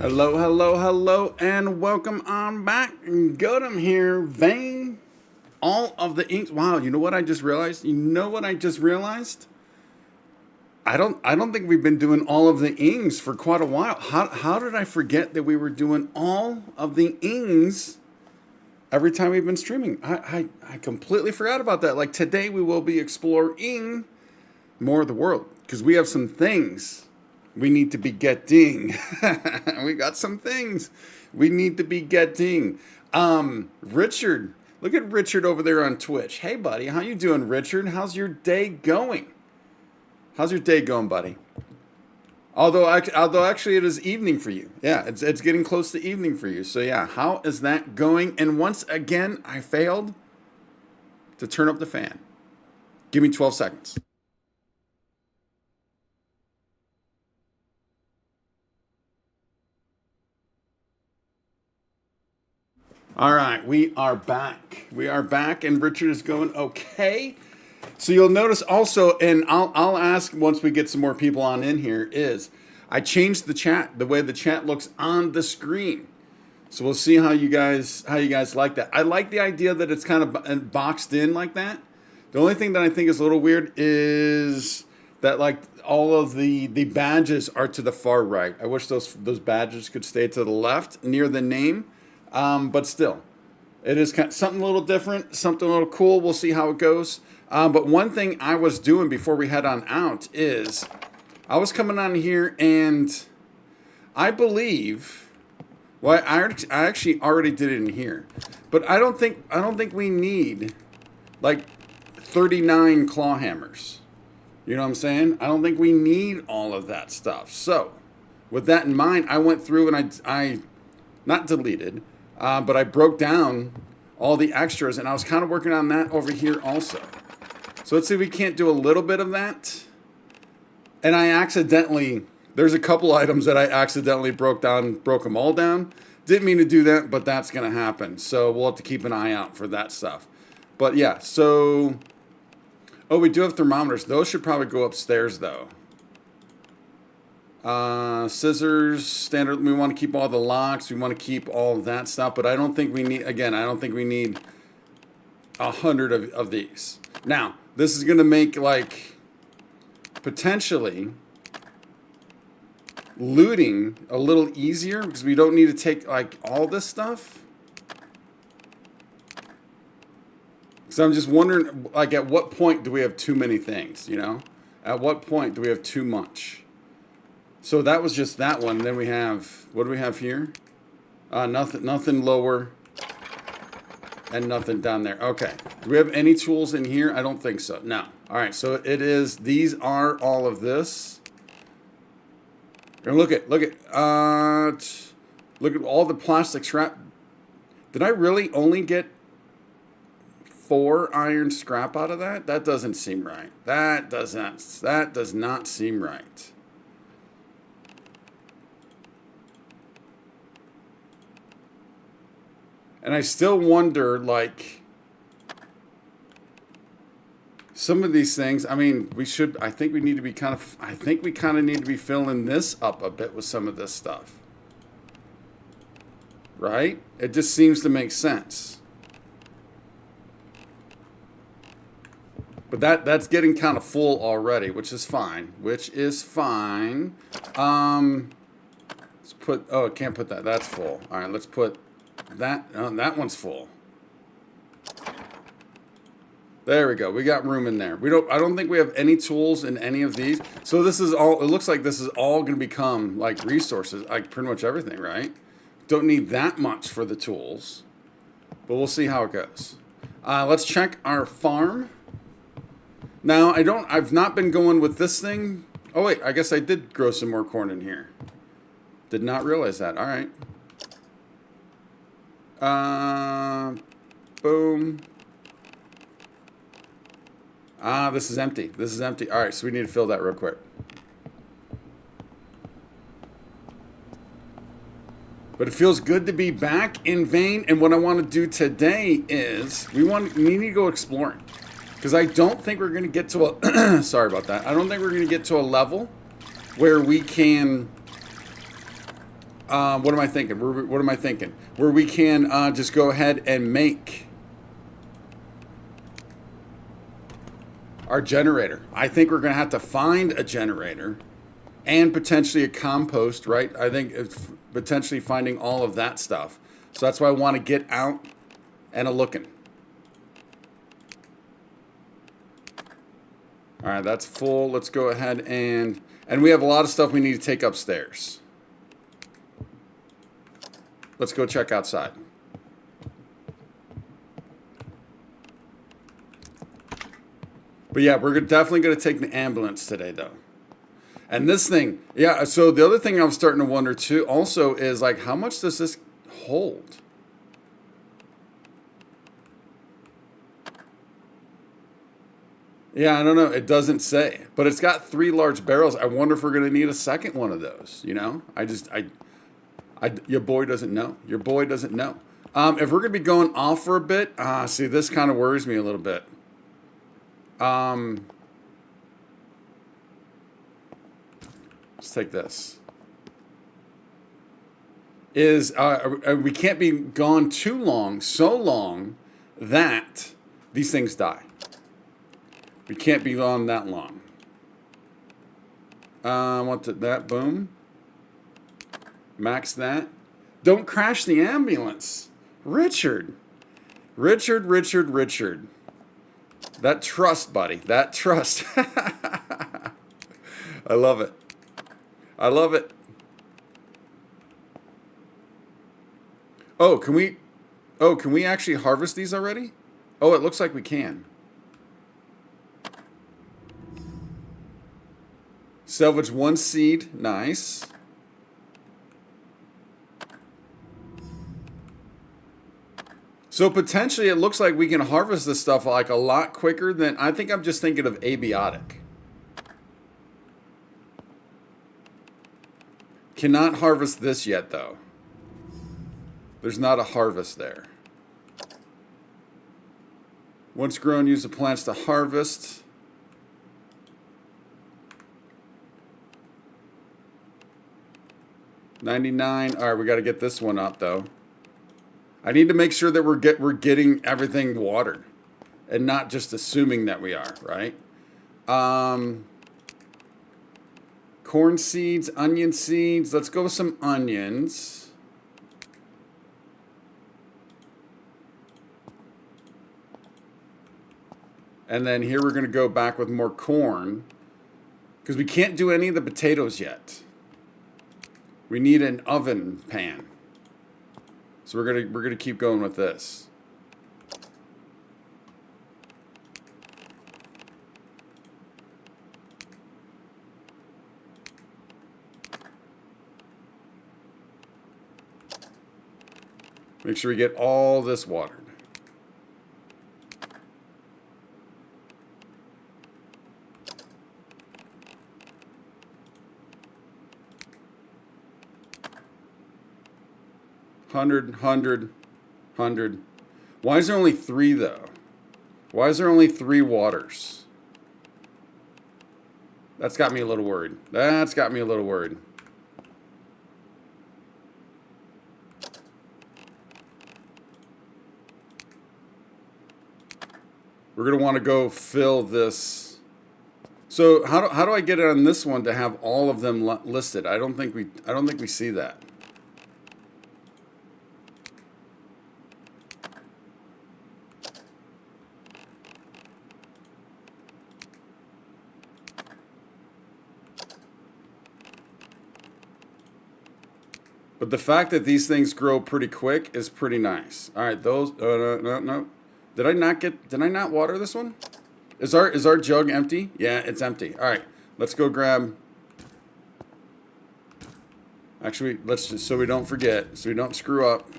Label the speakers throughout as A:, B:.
A: Hello, hello, hello, and welcome on back. Godem here, Vane. All of the inks. Wow, you know what I just realized? I don't think we've been doing all of the ings for quite a while. How did I forget that we were doing all of the ings every time we've been streaming? I completely forgot about that. Like today we will be exploring more of the world because we have some things we need to be getting. We got some things we need to be getting. Richard, look at Richard over there on Twitch. Hey, buddy, how you doing, Richard? How's your day going? How's your day going, buddy? Although actually it is evening for you. Yeah, it's getting close to evening for you. So yeah, how is that going? And once again, I failed to turn up the fan. Give me 12 seconds. All right, we are back. We are back, and Richard is going okay. So you'll notice also, and I'll ask once we get some more people on in here, is I changed the chat, the way the chat looks on the screen. So we'll see how you guys like that. I like the idea that it's kind of boxed in like that. The only thing that I think is a little weird is that like all of the badges are to the far right. I wish those badges could stay to the left near the name. But still, it is kind of something a little different, something a little cool. We'll see how it goes. But one thing I was doing before we head on out is I was coming on here and I believe, well, I actually already did it in here, but I don't think we need like 39 claw hammers. You know what I'm saying? I don't think we need all of that stuff. So with that in mind, I went through and I not deleted, but I broke down all the extras, and I was kind of working on that over here also. So let's see if we can't do a little bit of that. And there's a couple items that I accidentally broke them all down. Didn't mean to do that, but that's going to happen. So we'll have to keep an eye out for that stuff. But yeah, so, oh, we do have thermometers. Those should probably go upstairs though. Scissors, standard. We want to keep all the locks. We want to keep all of that stuff, but I don't think we need, again, I don't think we need 100 of these. Now, this is going to make like potentially looting a little easier because we don't need to take like all this stuff. So I'm just wondering, like, at what point do we have too many things, you know? At what point do we have too much? So that was just that one. Then we have, what do we have here? Nothing lower and nothing down there. Okay. Do we have any tools in here? I don't think so. No. All right. So it is, these are all of this. And look at all the plastic scrap. Did I really only get 4 iron scrap out of that? That doesn't seem right. That does not seem right. And I still wonder, like, some of these things, I mean, I think we kind of need to be filling this up a bit with some of this stuff. Right? It just seems to make sense. But that's getting kind of full already, which is fine. Let's put, oh, I can't put that. That's full. All right, let's put that one's full. There we go. We got room in there. I don't think we have any tools in any of these. So this is all, it looks like this is all going to become like resources, like pretty much everything, right? Don't need that much for the tools, but we'll see how it goes. Let's check our farm. Now I've not been going with this thing. Oh wait, I guess I did grow some more corn in here. Did not realize that. All right. Boom. This is empty. All right, so we need to fill that real quick. But it feels good to be back in Vane. And what I want to do today is we need to go exploring. Because I don't think we're going to get to a, sorry about that. I don't think we're going to get to a level where we can What am I thinking? What am I thinking? Where we can just go ahead and make our generator. I think we're going to have to find a generator and potentially a compost, right? I think it's potentially finding all of that stuff. So that's why I want to get out and a looking. All right, that's full. Let's go ahead and we have a lot of stuff we need to take upstairs. Let's go check outside. But yeah, we're definitely going to take the ambulance today, though. And this thing, yeah, so the other thing I'm starting to wonder, too, also is, like, how much does this hold? Yeah, I don't know. It doesn't say. But it's got 3 large barrels. I wonder if we're going to need a second one of those, you know? Your boy doesn't know. Your boy doesn't know. If we're going to be going off for a bit, see, this kind of worries me a little bit. Let's take this. We can't be gone too long, so long that these things die. We can't be gone that long. I want that, boom. Max that. Don't crash the ambulance. Richard. That trust, buddy. That trust. I love it. I love it. Oh, can we actually harvest these already? Oh, it looks like we can. Salvage 1 seed. Nice. So potentially it looks like we can harvest this stuff like a lot quicker than, I think I'm just thinking of Abiotic. Cannot harvest this yet, though. There's not a harvest there. Once grown, use the plants to harvest. $99. All right, we got to get this one up, though. I need to make sure that we're getting everything watered and not just assuming that we are, right? Corn seeds, onion seeds. Let's go with some onions. And then here we're going to go back with more corn because we can't do any of the potatoes yet. We need an oven pan. So we're gonna keep going with this. Make sure we get all this watered. Hundred. Why is there only 3 though? Why is there only 3 waters? That's got me a little worried. That's got me a little worried. We're gonna want to go fill this. So how do I get it on this one to have all of them listed? I don't think we see that. But the fact that these things grow pretty quick is pretty nice. All right, those. No. Did I not water this one? Is our jug empty? Yeah, it's empty. All right, let's go grab. Actually, let's just so we don't forget, so we don't screw up.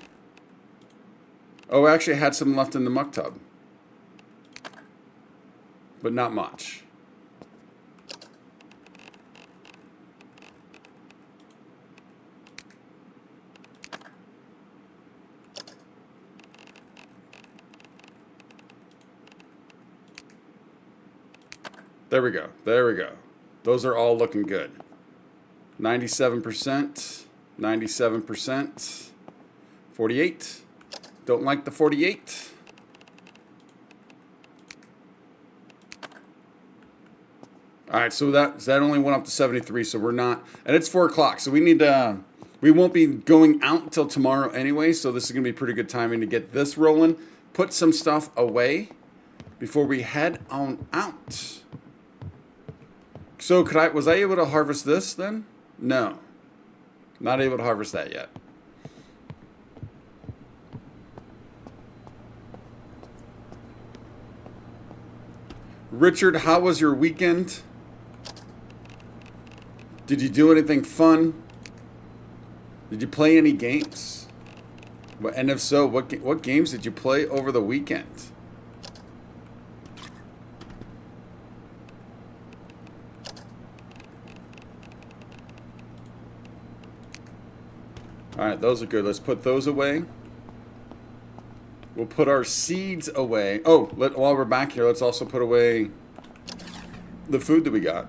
A: Oh, I actually had some left in the muck tub, but not much. There we go. Those are all looking good. 97%. 97%. 48. Don't like the 48. All right, so that only went up to 73, so we're not, and it's 4 o'clock, so we need to, we won't be going out until tomorrow anyway, so this is going to be pretty good timing to get this rolling, put some stuff away before we head on out. So was I able to harvest this then? No, not able to harvest that yet. Richard, how was your weekend? Did you do anything fun? Did you play any games? And if so, what games did you play over the weekend? All right, those are good. Let's put those away. We'll put our seeds away. Oh, while we're back here, let's also put away the food that we got.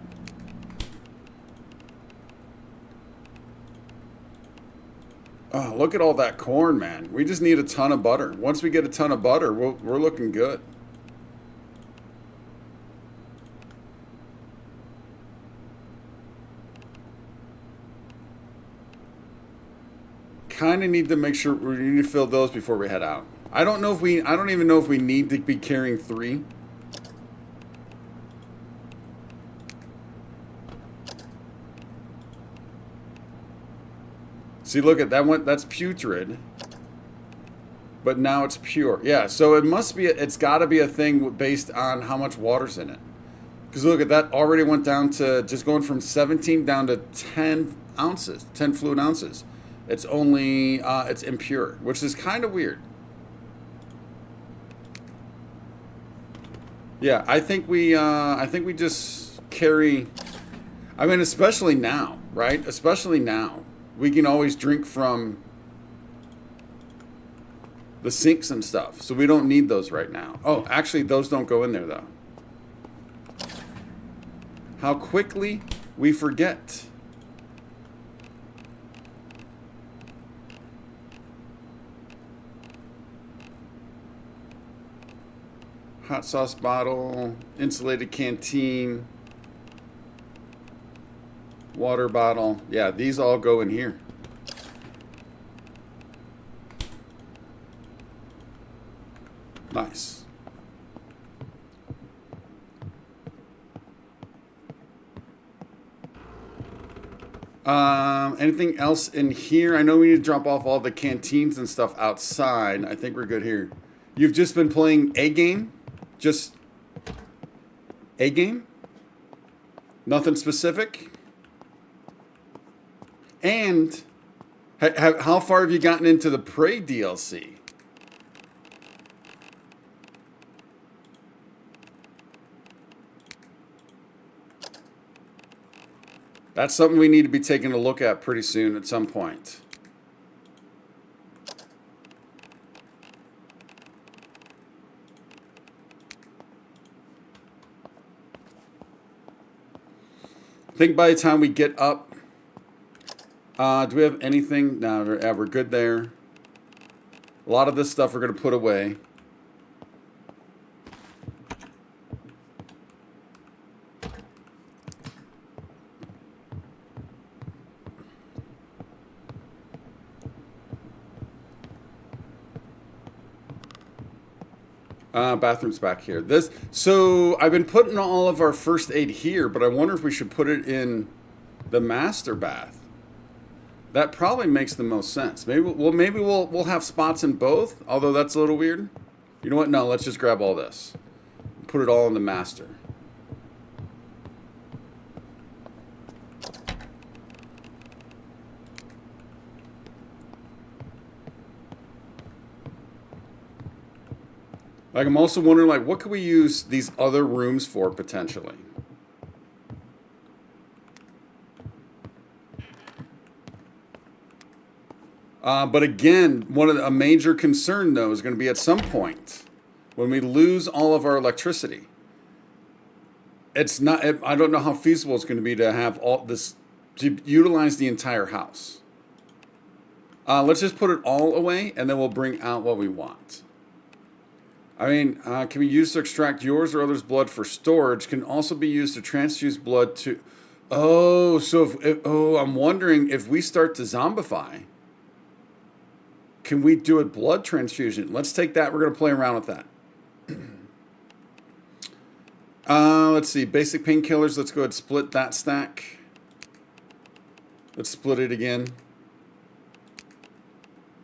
A: Oh, look at all that corn, man. We just need a ton of butter. Once we get a ton of butter, we're looking good. Kind of need to make sure we need to fill those before we head out. I don't even know if we need to be carrying 3. See, look at that one. That's putrid. But now it's pure. Yeah, so it must be, it's got to be a thing based on how much water's in it. Because look at that, already went down to, just going from 17 down to 10 ounces, 10 fluid ounces. It's only, it's impure, which is kind of weird. Yeah, I think we just carry, I mean, especially now, right? Especially now. We can always drink from the sinks and stuff, so we don't need those right now. Oh, actually, those don't go in there, though. How quickly we forget. Hot sauce bottle, insulated canteen, water bottle. Yeah, these all go in here. Nice. Anything else in here? I know we need to drop off all the canteens and stuff outside. I think we're good here. You've just been playing a game? Just a game? Nothing specific? And how far have you gotten into the Prey DLC? That's something we need to be taking a look at pretty soon at some point. I think by the time we get up, do we have anything? No, we're good there. A lot of this stuff we're going to put away. Bathroom's back here. So I've been putting all of our first aid here, but I wonder if we should put it in the master bath. That probably makes the most sense. Maybe we'll have spots in both, although that's a little weird. You know what? No, let's just grab all this. Put it all in the master. Like, I'm also wondering, like, what could we use these other rooms for potentially? But again, a major concern, though, is going to be at some point when we lose all of our electricity. It's not, I don't know how feasible it's going to be to have all this, to utilize the entire house. Let's just put it all away, and then we'll bring out what we want. I mean, can be used to extract yours or others' blood for storage. Can also be used to transfuse blood to... Oh, so I'm wondering if we start to zombify, can we do a blood transfusion? Let's take that. We're going to play around with that. Let's see. Basic painkillers. Let's go ahead and split that stack. Let's split it again.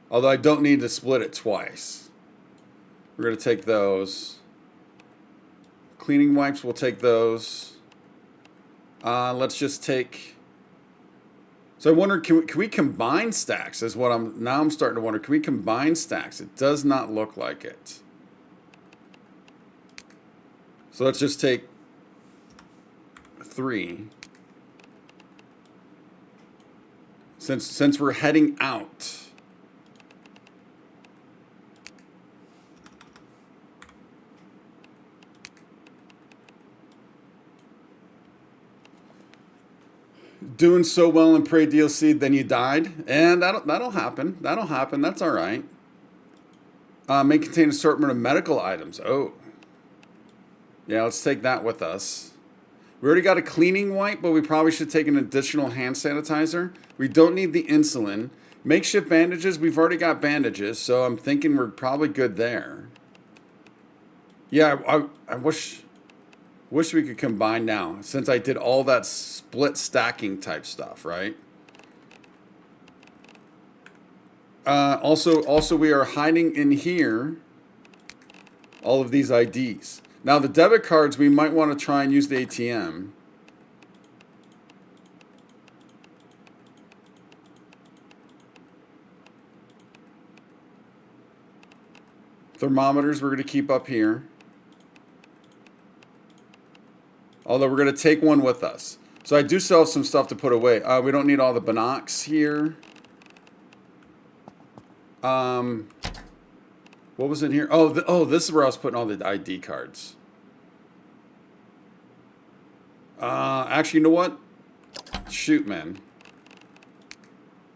A: Although I don't need to split it twice. We're going to take those. Cleaning wipes, we'll take those. Let's just take... So I wonder, can we combine stacks? Is what I'm starting to wonder. Can we combine stacks? It does not look like it. So let's just take 3. Since we're heading out. Doing so well in Prey DLC, then you died, and that'll happen. That'll happen. That's all right. May contain assortment of medical items. Oh, yeah. Let's take that with us. We already got a cleaning wipe, but we probably should take an additional hand sanitizer. We don't need the insulin. Makeshift bandages. We've already got bandages, so I'm thinking we're probably good there. Yeah, I wish we could combine now, since I did all that split stacking type stuff, right? Also, we are hiding in here all of these IDs. Now, the debit cards, we might want to try and use the ATM. Thermometers, we're going to keep up here. Although we're going to take one with us. So I do still have some stuff to put away. We don't need all the binocs here. What was in here? Oh, this is where I was putting all the ID cards. Actually, you know what? Shoot, man.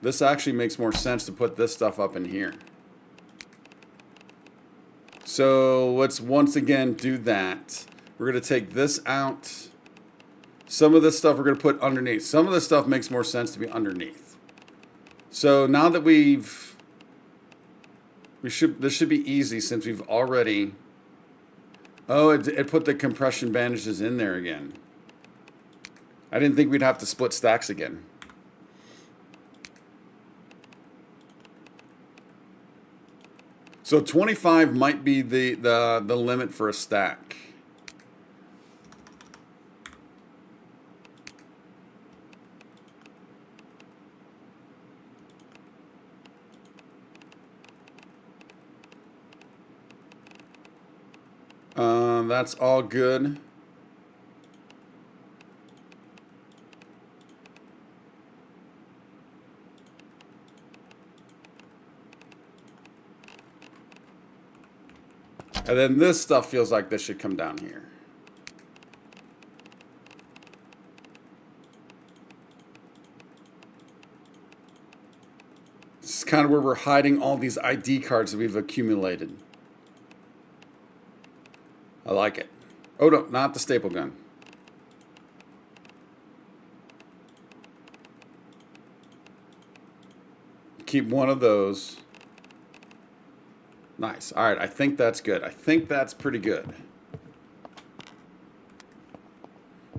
A: This actually makes more sense to put this stuff up in here. So let's once again do that. We're going to take this out. Some of this stuff we're going to put underneath. Some of this stuff makes more sense to be underneath. So now that this should be easy since we've already... Oh, it put the compression bandages in there again. I didn't think we'd have to split stacks again. So 25 might be the limit for a stack. That's all good. And then this stuff feels like this should come down here. This is kind of where we're hiding all these ID cards that we've accumulated. I like it. Oh, no, not the staple gun. Keep one of those. Nice. All right, I think that's good. I think that's pretty good.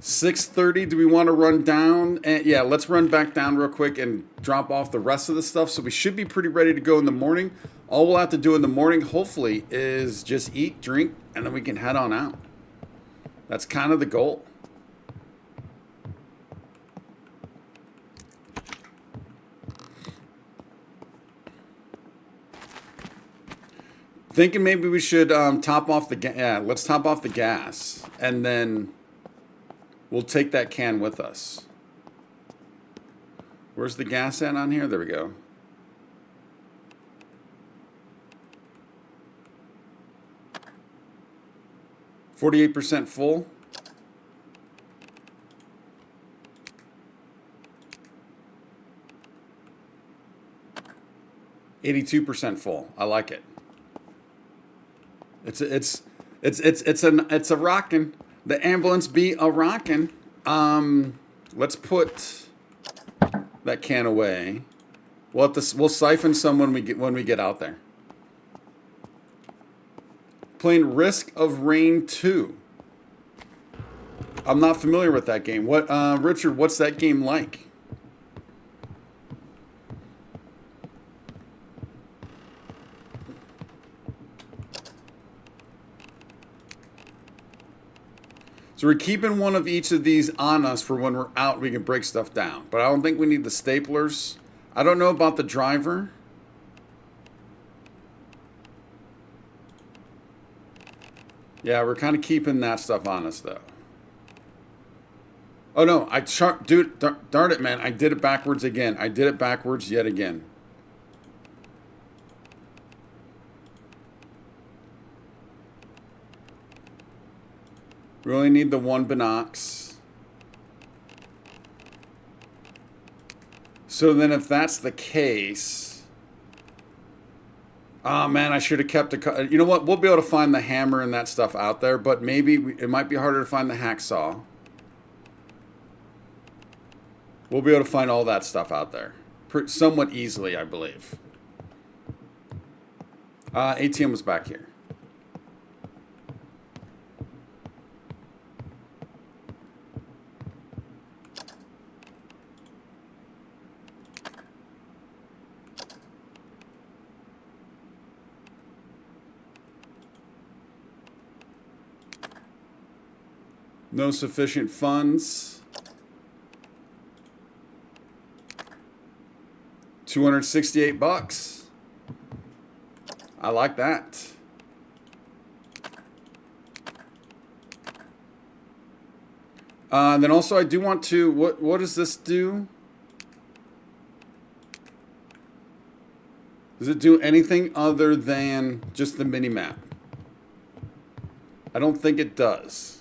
A: 6:30, do we want to run down? Yeah, let's run back down real quick and drop off the rest of the stuff. So we should be pretty ready to go in the morning. All we'll have to do in the morning, hopefully, is just eat, drink, and then we can head on out. That's kind of the goal. Thinking maybe we should top off the gas. Yeah, let's top off the gas, and then we'll take that can with us. Where's the gas at on here? There we go. %48 full. 82% full. I like it. It's a rockin'. The ambulance be a rockin'. Let's put that can away. We'll siphon some when we get out there. Playing Risk of Rain 2. I'm not familiar with that game. What, Richard? What's that game like? So we're keeping one of each of these on us for when we're out. We can break stuff down, but I don't think we need the staplers. I don't know about the driver. Yeah, we're kind of keeping that stuff on us, though. Oh, no. Dude, darn it, man. I did it backwards again. I did it backwards yet again. We only need the one binocs. So then if that's the case... Oh, man, I should have kept a... You know what? We'll be able to find the hammer and that stuff out there, but maybe it might be harder to find the hacksaw. We'll be able to find all that stuff out there. Somewhat easily, I believe. ATM was back here. No sufficient funds. 268 bucks. I like that. Then also I do want to, what does this do? Does it do anything other than just the mini map? I don't think it does.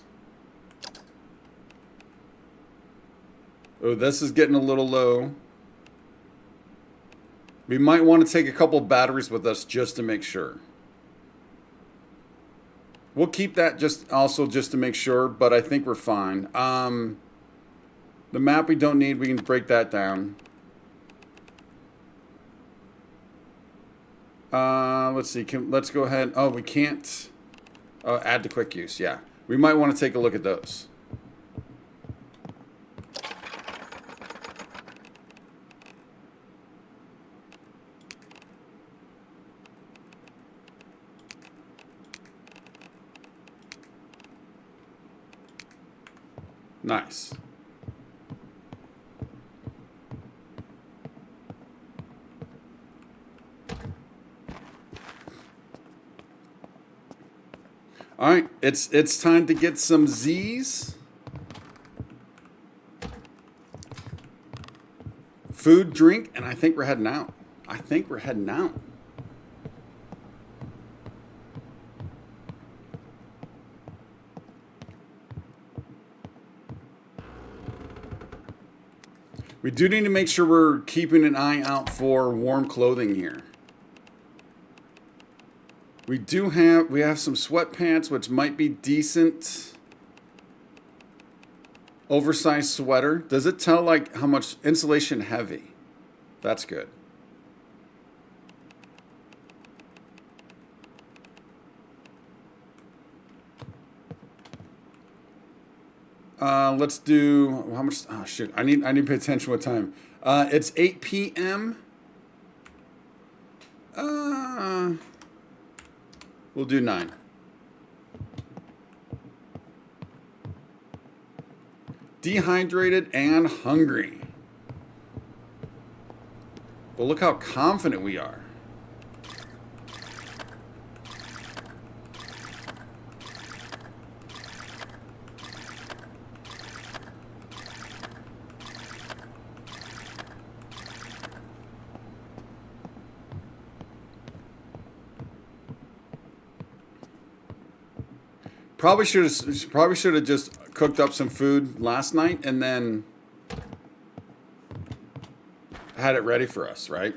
A: Oh, this is getting a little low. We might want to take a couple batteries with us just to make sure. We'll keep that just to make sure, but I think we're fine. The map we don't need, we can break that down. Let's see, let's go ahead. Oh, we can't add to quick use, yeah. We might want to take a look at those. Nice. All right, it's time to get some Z's. Food, drink, and I think we're heading out. We do need to make sure we're keeping an eye out for warm clothing here. We have some sweatpants, which might be decent. Oversized sweater. Does it tell like how much insulation heavy? That's good. Let's do how much? Oh shit! I need to pay attention what time. It's 8 p.m. We'll do 9. Dehydrated and hungry. Well, look how confident we are. Probably should have just cooked up some food last night and then had it ready for us, right?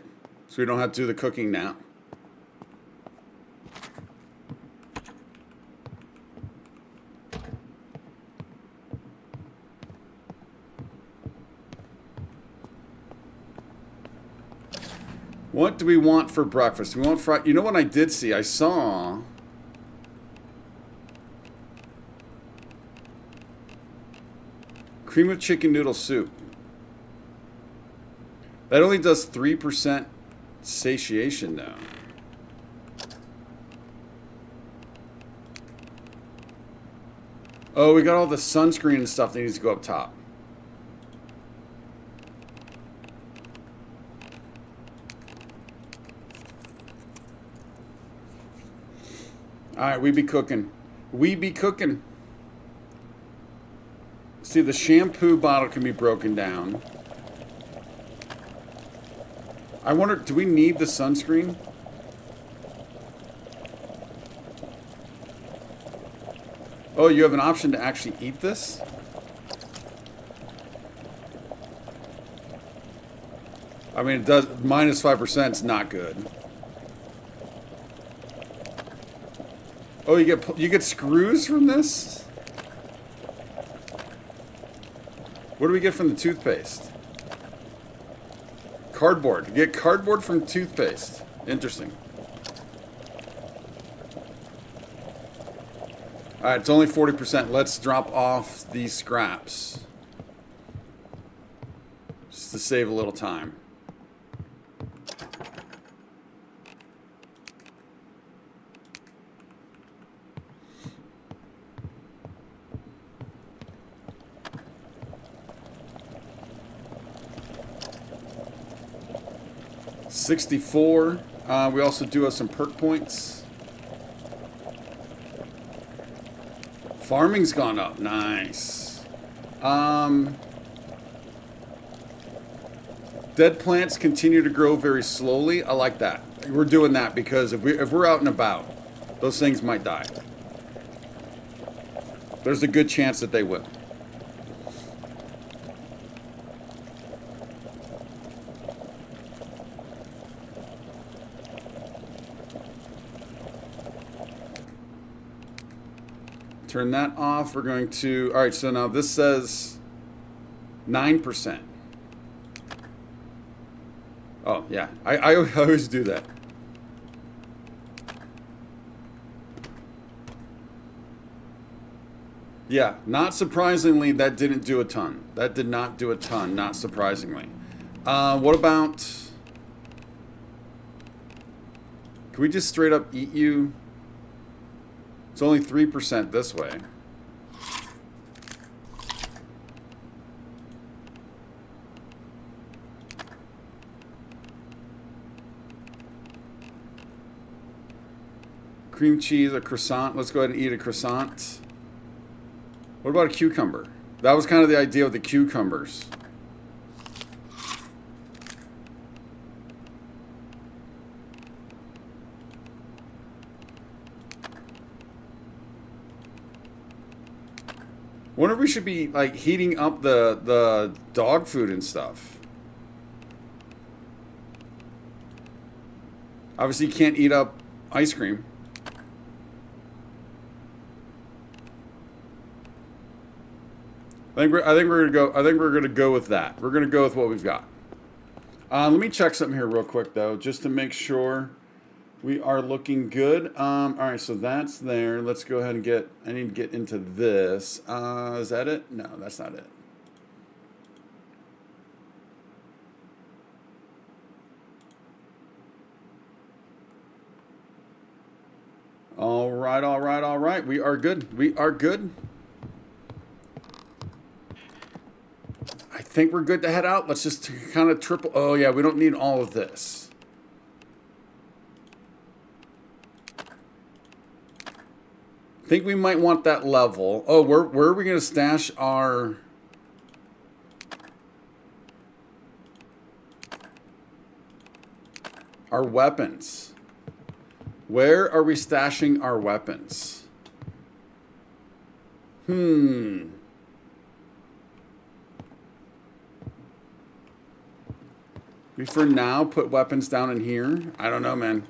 A: So we don't have to do the cooking now. What do we want for breakfast? We want fried. You know what I did see? I saw. Cream of chicken noodle soup. That only does 3% satiation though. Oh, we got all the sunscreen and stuff that needs to go up top. All right, we be cooking. We be cooking. See, the shampoo bottle can be broken down. I wonder, do we need the sunscreen? Oh, you have an option to actually eat this? I mean, it does, minus 5% is not good. Oh, you get screws from this? What do we get from the toothpaste? Cardboard. You get cardboard from toothpaste. Interesting. Alright, it's only 40%. Let's drop off these scraps. Just to save a little time. $64. We also do have some perk points. Farming's gone up. Nice. Dead plants continue to grow very slowly. I like that. We're doing that because if we're out and about, those things might die. There's a good chance that they will. Turn that off. We're going to... All right, so now this says 9%. Oh, yeah. I always do that. Yeah, not surprisingly, that didn't do a ton. That did not do a ton, not surprisingly. What about... Can we just straight up eat you? It's only 3% this way. Cream cheese, a croissant. Let's go ahead and eat a croissant. What about a cucumber? That was kind of the idea with the cucumbers. Wonder if we should be like heating up the dog food and stuff. Obviously, you can't eat up ice cream. I think we're gonna go with that. We're gonna go with what we've got. Let me check something here real quick though, just to make sure we are looking good. All right, so that's there. Let's go ahead and get. I need to get into this. Is that it? No, that's not it. All right, all right, all right. We are good. We are good. I think we're good to head out. Let's just kind of triple. Oh yeah, we don't need all of this. I think we might want that level. Oh, where are we going to stash our weapons? Where are we stashing our weapons? We for now put weapons down in here. I don't know, man.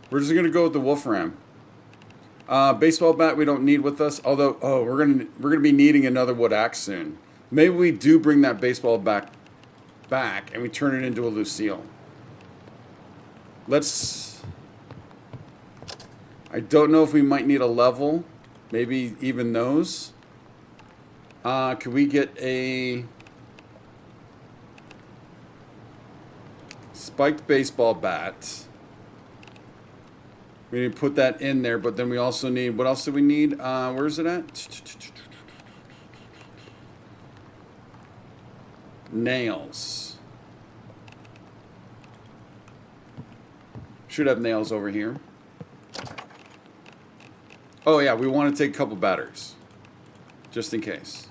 A: We're just gonna go with the Wolfram. Baseball bat we don't need with us. Although, we're gonna be needing another wood axe soon. Maybe we do bring that baseball bat back and we turn it into a Lucille. Let's. I don't know if we might need a level. Maybe even those. Could we get a spiked baseball bat? We need to put that in there, but then we also need, what else do we need? Where is it at? Nails. Should have nails over here. Oh yeah, we want to take a couple batteries. Just in case.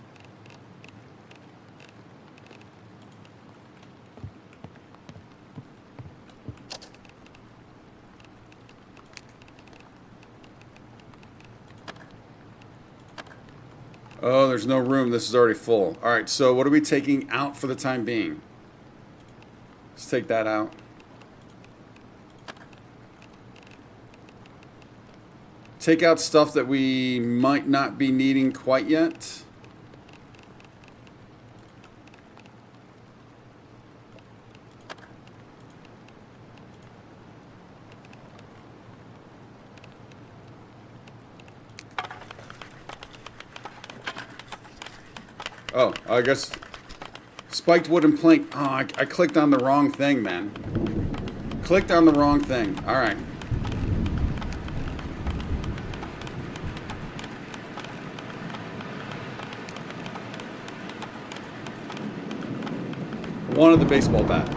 A: Oh, there's no room. This is already full. All right, so what are we taking out for the time being? Let's take that out. Take out stuff that we might not be needing quite yet. Oh, I guess spiked wooden plank. Oh, I clicked on the wrong thing, man. Clicked on the wrong thing. All right. One of the baseball bat.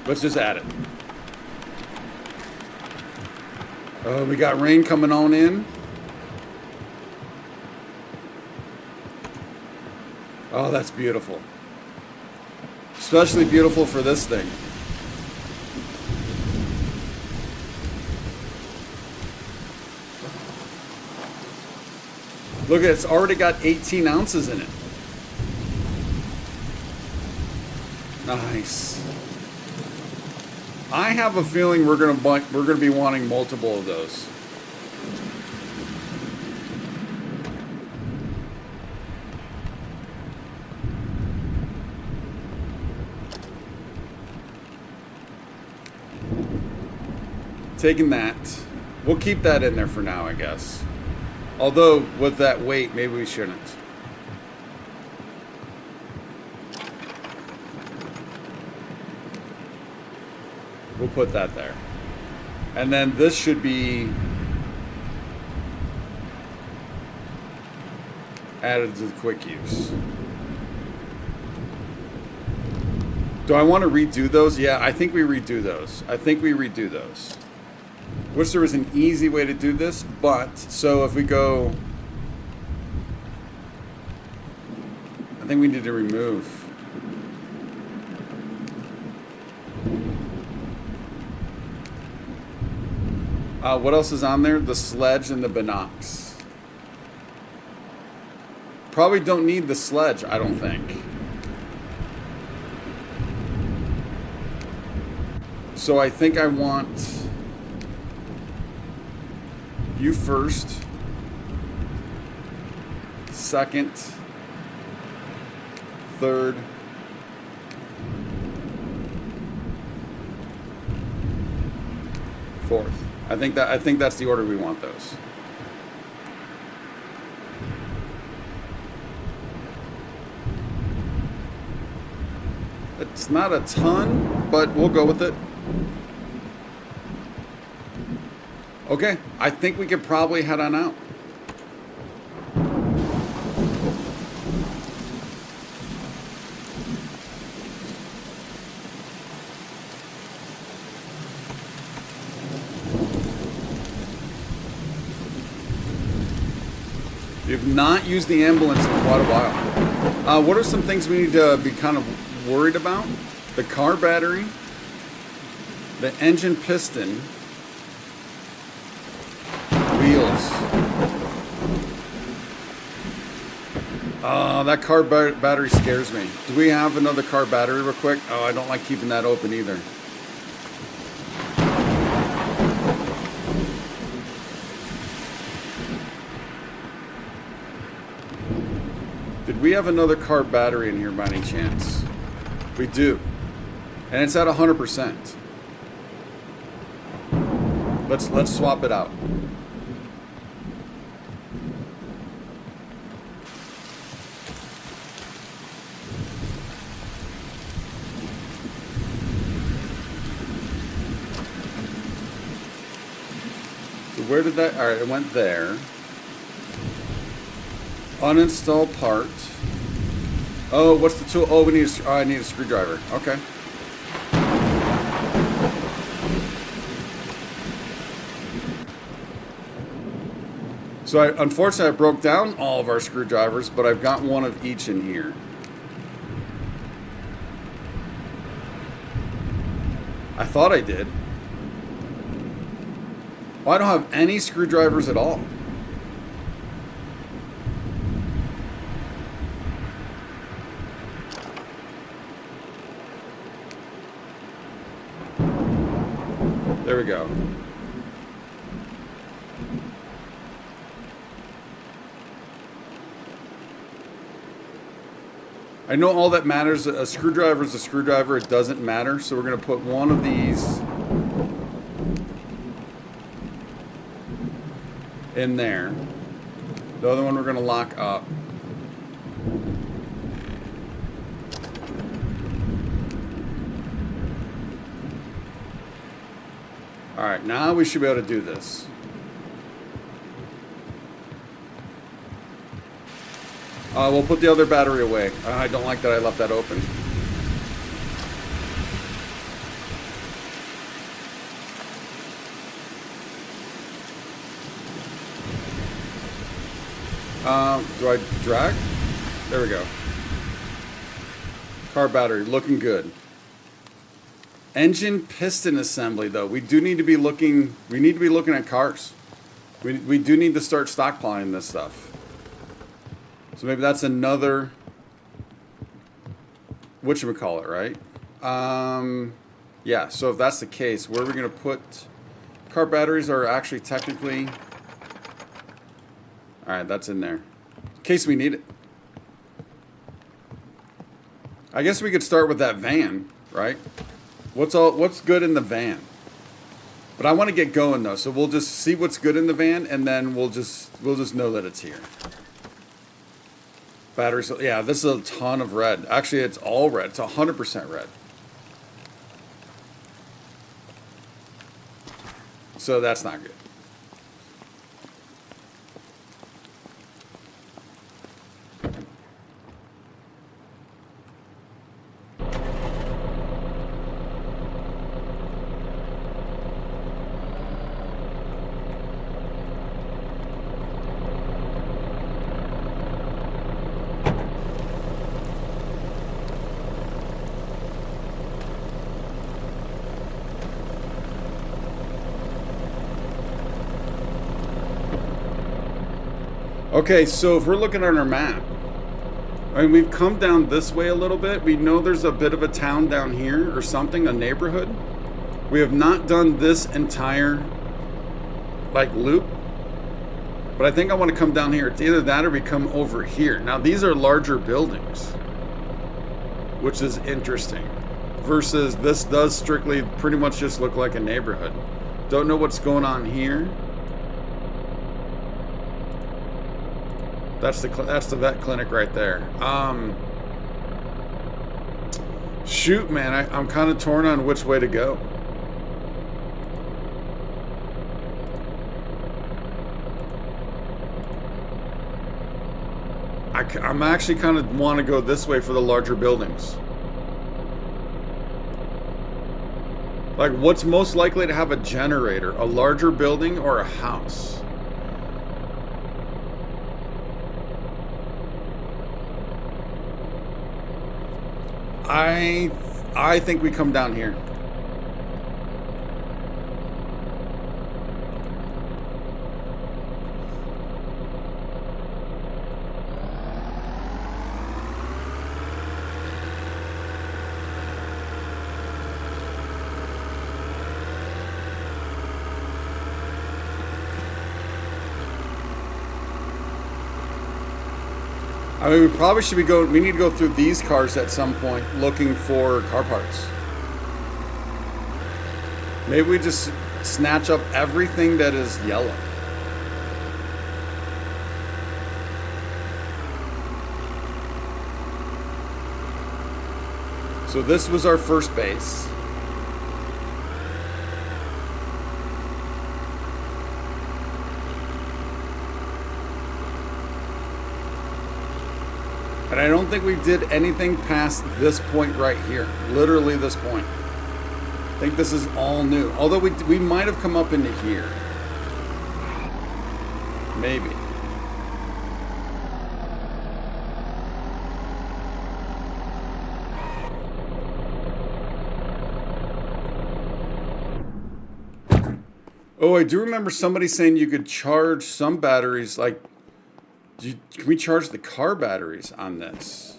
A: Let's just add it. Oh, we got rain coming on in. Oh, that's beautiful. Especially beautiful for this thing. Look at it, it's already got 18 ounces in it. Nice. I have a feeling we're gonna be wanting multiple of those. Taking that. We'll keep that in there for now, I guess. Although, with that weight, maybe we shouldn't. We'll put that there. And then this should be added to the quick use. Do I want to redo those? Yeah, I think we redo those. Wish there was an easy way to do this, but so if we go, I think we need to remove. What else is on there? The sledge and the binocs. Probably don't need the sledge, I don't think. So I think I want you first, second, third, fourth. I think that's the order we want those. It's not a ton, but we'll go with it. Okay, I think we could probably head on out. You've not used the ambulance in quite a while. What are some things we need to be kind of worried about? The car battery, the engine piston, wheels. That car battery scares me. Do we have another car battery real quick? Oh, I don't like keeping that open either. Did we have another car battery in here by any chance? We do. And it's at 100%. Let's swap it out. So where did that? All right, it went there. Uninstall part. Oh, what's the tool? Oh, we need. I need a screwdriver. Okay. So unfortunately, I broke down all of our screwdrivers, but I've got one of each in here. I thought I did. Well, I don't have any screwdrivers at all. There we go. I know all that matters. A screwdriver is a screwdriver. It doesn't matter. So we're going to put one of these in there. The other one we're going to lock up. All right, now we should be able to do this. We'll put the other battery away. I don't like that I left that open. Do I drag? There we go. Car battery, looking good. Engine piston assembly, though. We do need to be looking. We need to be looking at cars. We do need to start stockpiling this stuff. So maybe that's another. Whatchamacallit, right? Yeah. So if that's the case, where are we going to put? Car batteries are actually technically. All right, that's in there. In case we need it. I guess we could start with that van, right? What's good in the van? But I want to get going though, so we'll just see what's good in the van, and then we'll just know that it's here. Batteries, yeah, this is a ton of red. Actually, it's all red. It's 100% red. So that's not good. Okay, so if we're looking on our map, I mean, we've come down this way a little bit. We know there's a bit of a town down here or something, a neighborhood. We have not done this entire, like, loop. But I think I want to come down here. It's either that or we come over here. Now, these are larger buildings, which is interesting. Versus this does strictly pretty much just look like a neighborhood. Don't know what's going on here. That's the vet clinic right there. Shoot, man, I'm kind of torn on which way to go. I'm actually kind of want to go this way for the larger buildings. Like, what's most likely to have a generator? A larger building or a house? I think we come down here. I mean, we probably should be going. We need to go through these cars at some point looking for car parts. Maybe we just snatch up everything that is yellow. So this was our first base. And I don't think we did anything past this point right here. Literally this point. I think this is all new. Although we might have come up into here. Maybe. Oh, I do remember somebody saying you could charge some batteries, like, can we charge the car batteries on this?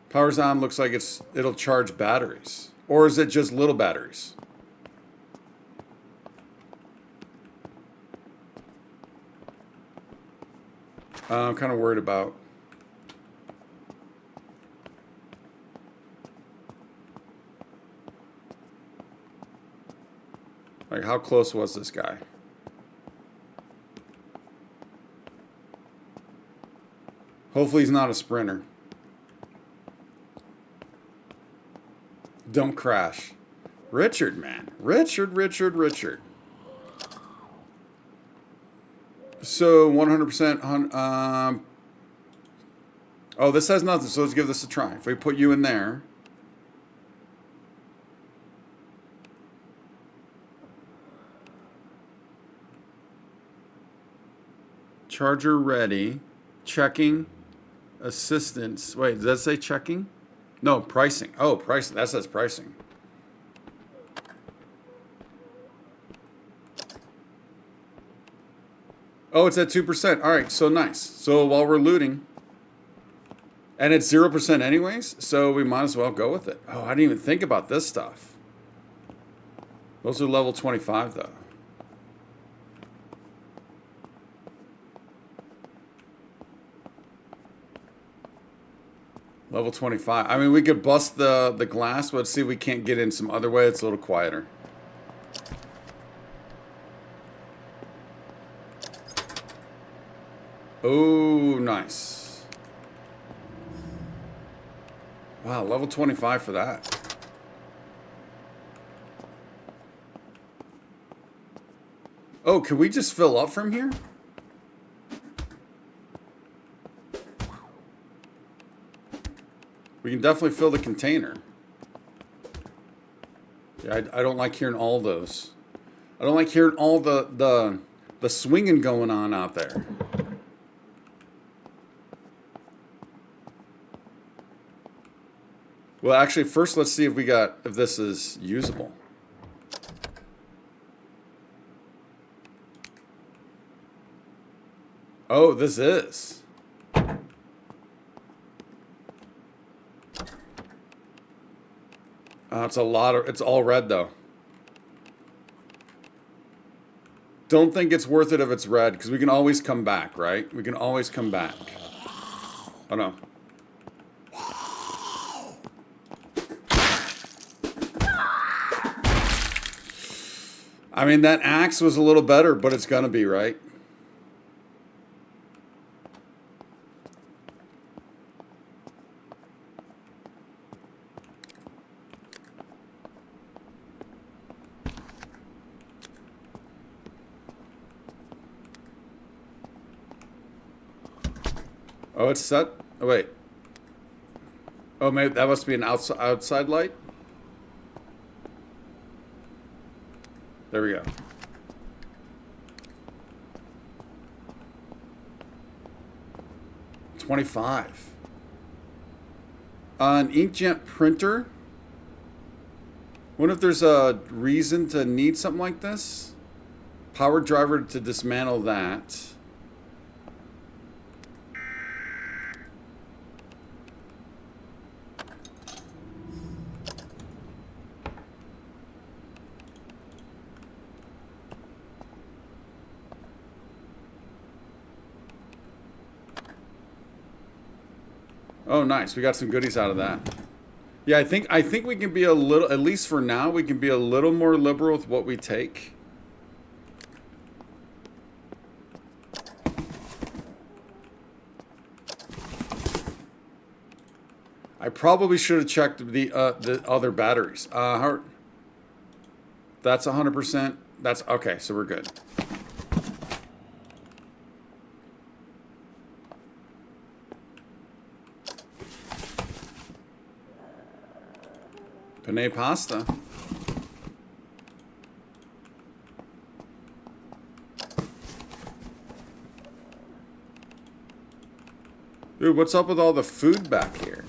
A: Power's on, looks like it'll charge batteries. Or is it just little batteries? I'm kind of worried about. Like, how close was this guy? Hopefully he's not a sprinter. Don't crash. Richard, man. Richard. So 100%. Oh, this has nothing, so let's give this a try. If we put you in there. Charger ready. Checking. Assistance. Wait, does that say checking? No, pricing. Oh, pricing. That says pricing. Oh, it's at 2%. All right, so nice. So while we're looting, and it's 0% anyways, so we might as well go with it. Oh, I didn't even think about this stuff. Those are level 25, though. Level 25. I mean, we could bust the glass, but let's see if we can't get in some other way. It's a little quieter. Oh, nice. Wow, level 25 for that. Oh, can we just fill up from here? We can definitely fill the container. Yeah, I don't like hearing all those. I don't like hearing all the swinging going on out there. Well, actually, first let's see if this is usable. Oh, this is. It's all red though. Don't think it's worth it if it's red, because we can always come back, right? We can always come back. Oh no. I mean, that axe was a little better, but it's gonna be, right? Oh, it's set? Oh, wait. Oh, maybe that must be an outside light? There we go. $25. An inkjet printer? What if there's a reason to need something like this? Power driver to dismantle that. Oh, nice. We got some goodies out of that. Yeah, I think we can be a little, at least for now, we can be a little more liberal with what we take. I probably should have checked the other batteries. That's 100%. That's okay, so we're good. Penne pasta. Dude, what's up with all the food back here?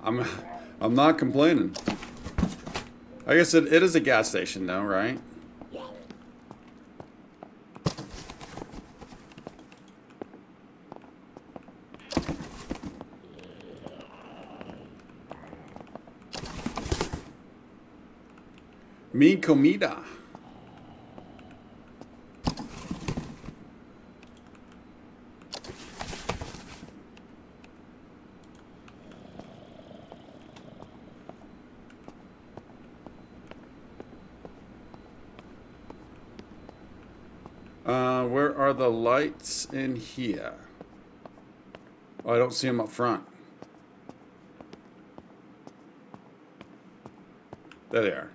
A: I'm not complaining. I guess it is a gas station though, right? Mi comida. Where are the lights in here? Oh, I don't see them up front. There they are.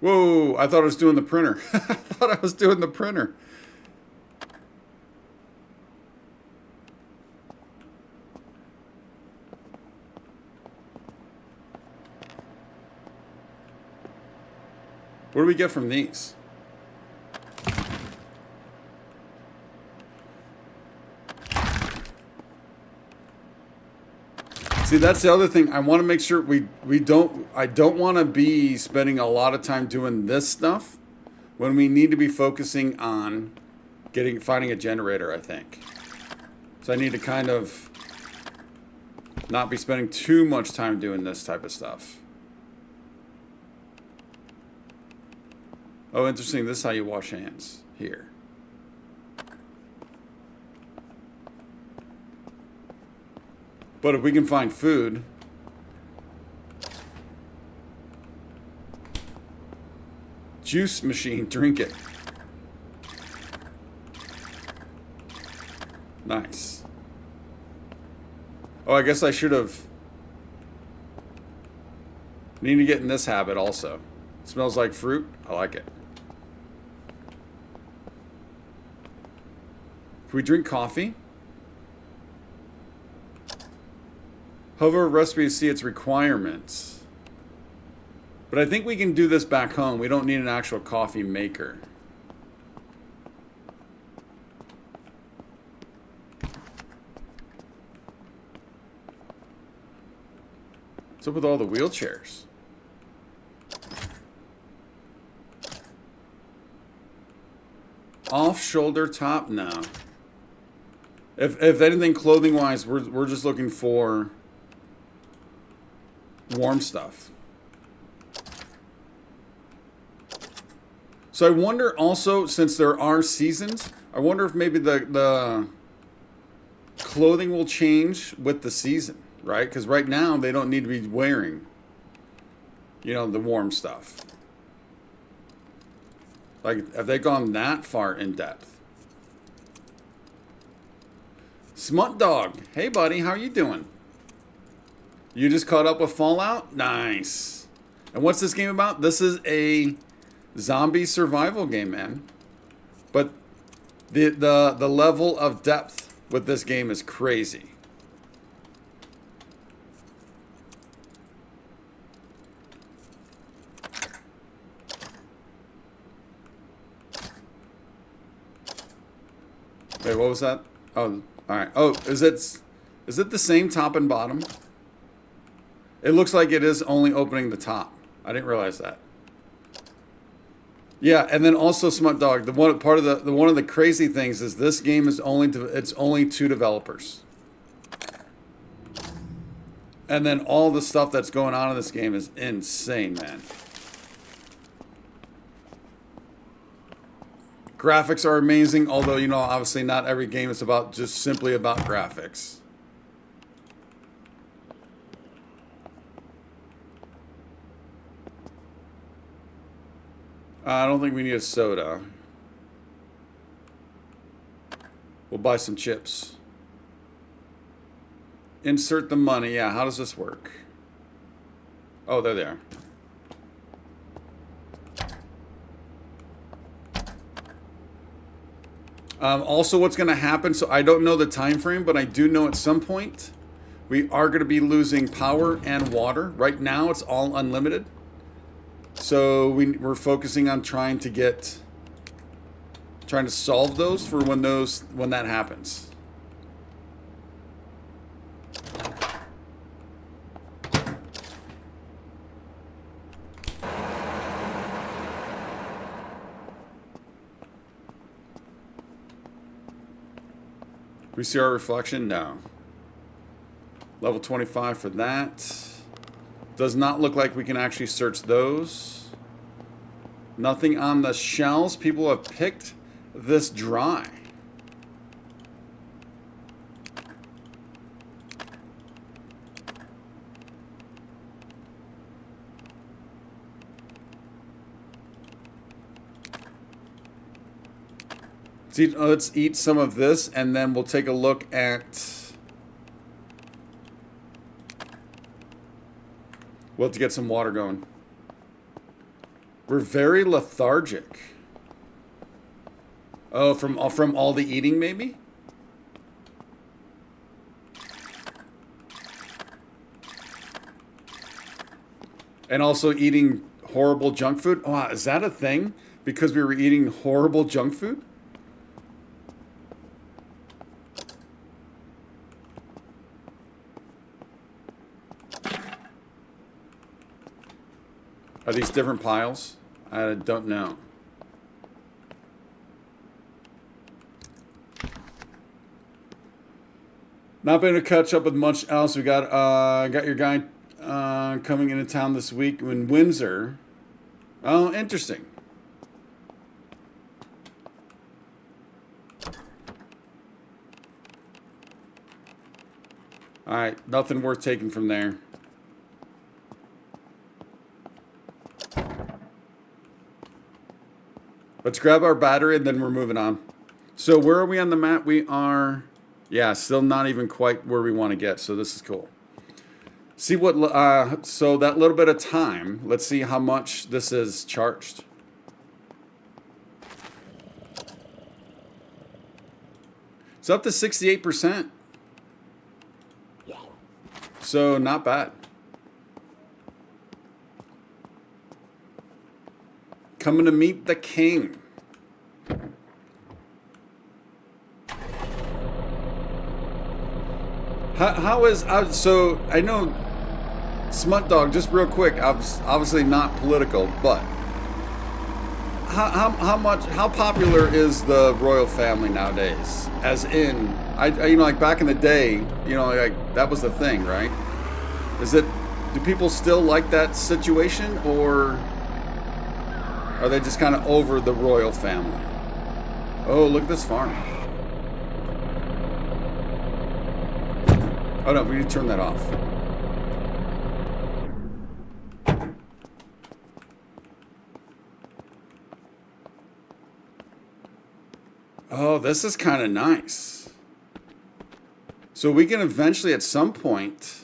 A: Whoa, I thought I was doing the printer. I thought I was doing the printer. What do we get from these? See, that's the other thing. I want to make sure I don't want to be spending a lot of time doing this stuff when we need to be focusing on finding a generator, I think. So I need to kind of not be spending too much time doing this type of stuff. Oh, interesting. This is how you wash hands here. But if we can find food, juice machine, drink it. Nice. Oh, I guess I should have. Need to get in this habit also. Smells like fruit. I like it. Can we drink coffee? Hover a recipe to see its requirements. But I think we can do this back home. We don't need an actual coffee maker. What's up with all the wheelchairs? Off shoulder top? No. If anything, clothing wise, we're just looking for warm stuff. So I wonder also, since there are seasons, I wonder if maybe the clothing will change with the season, right? Because right now they don't need to be wearing, you know, the warm stuff. Like, have they gone that far in depth? Smut Dog. Hey, buddy. How are you doing? You just caught up with Fallout? Nice. And what's this game about? This is a zombie survival game, man. But the level of depth with this game is crazy. Wait, what was that? Oh, all right. Oh, is it the same top and bottom? It looks like it is only opening the top. I didn't realize that. Yeah, and then also Smut Dog. One of the crazy things is this game is only 2 developers, And then all the stuff that's going on in this game is insane, man. Graphics are amazing, although, you know, obviously not every game is about just simply about graphics. I don't think we need a soda. We'll buy some chips. Insert the money. Yeah, how does this work? Oh, there they are. Also, what's going to happen, so I don't know the time frame, but I do know at some point we are going to be losing power and water. Right now, it's all unlimited. So we're focusing on trying to solve those for when that happens. We see our reflection? No. Level 25 for that. Does not look like we can actually search those. Nothing on the shells. People have picked this dry. Let's eat some of this, and then we'll take a look at... We'll have to get some water going. We're very lethargic. Oh, from all the eating, maybe? And also eating horrible junk food? Oh, is that a thing? Because we were eating horrible junk food? Are these different piles? I don't know. Not been able to catch up with much else. We got your guy coming into town this week in Windsor. Oh, interesting. All right, nothing worth taking from there. Let's grab our battery and then we're moving on. So where are we on the map? We are, yeah, still not even quite where we want to get. So this is cool. See what, so that little bit of time, let's see how much this is charged. It's up to 68%. So not bad. Coming to meet the king. How is, so I know Smut Dog, just real quick, obviously not political, but how popular is the royal family nowadays? As in, you know, like back in the day, you know, like that was the thing, right? Do people still like that situation, or are they just kind of over the royal family? Oh, look at this farm. Oh no, we need to turn that off. Oh, this is kind of nice. So we can eventually, at some point,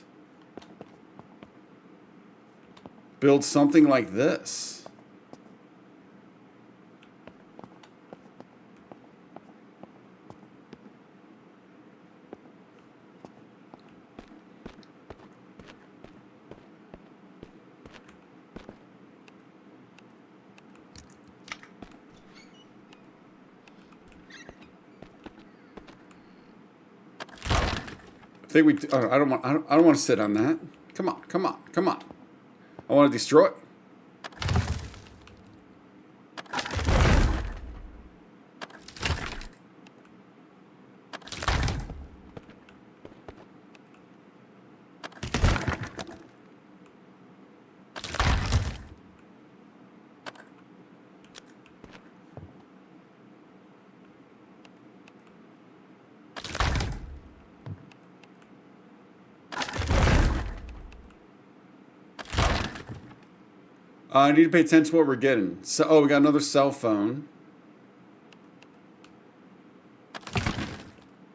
A: build something like this. I think we. I don't want to sit on that. Come on, come on, come on. I want to destroy it. I need to pay attention to what we're getting. So, oh, we got another cell phone.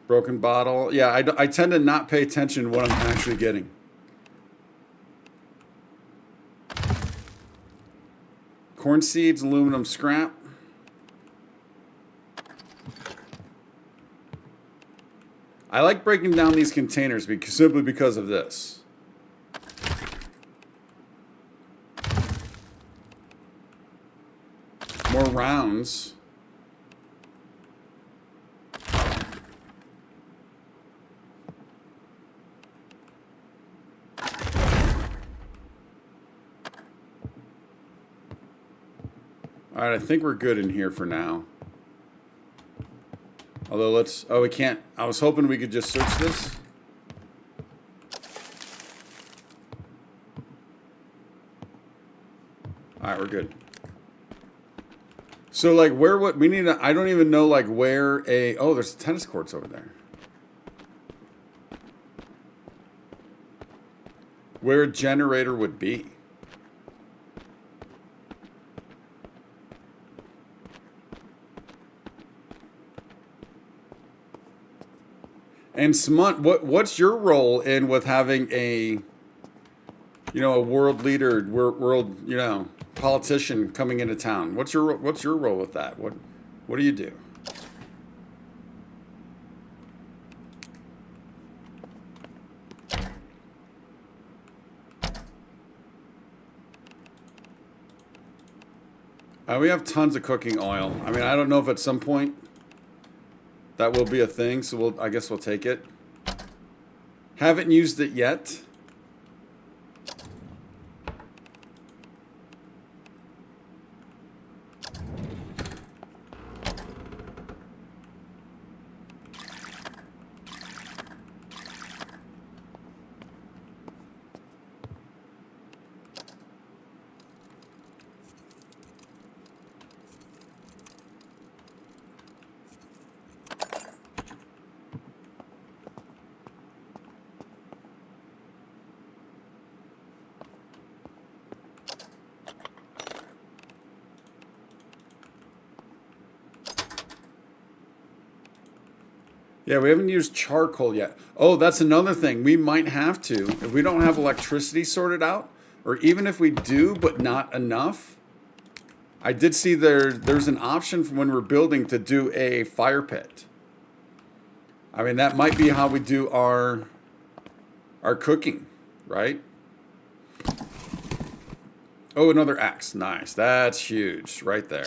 A: Broken bottle. Yeah, I tend to not pay attention to what I'm actually getting. Corn seeds, aluminum scrap. I like breaking down these containers simply because of this. More rounds. All right, I think we're good in here for now. Although let's, oh, we can't, I was hoping we could just search this. All right, we're good. So like where, what, we need to, I don't even know like where oh, there's tennis courts over there. Where a generator would be. And Smut, what's your role in with having a, you know, a world leader, world, you know, politician coming into town? What's your role with that? What do you do? We have tons of cooking oil. I mean, I don't know if at some point that will be a thing, so I guess we'll take it. Haven't used it yet. Yeah, we haven't used charcoal yet. Oh, that's another thing. We might have to, if we don't have electricity sorted out, or even if we do, but not enough. I did see there's an option for when we're building to do a fire pit. I mean, that might be how we do our cooking, right? Oh, another axe. Nice. That's huge right there.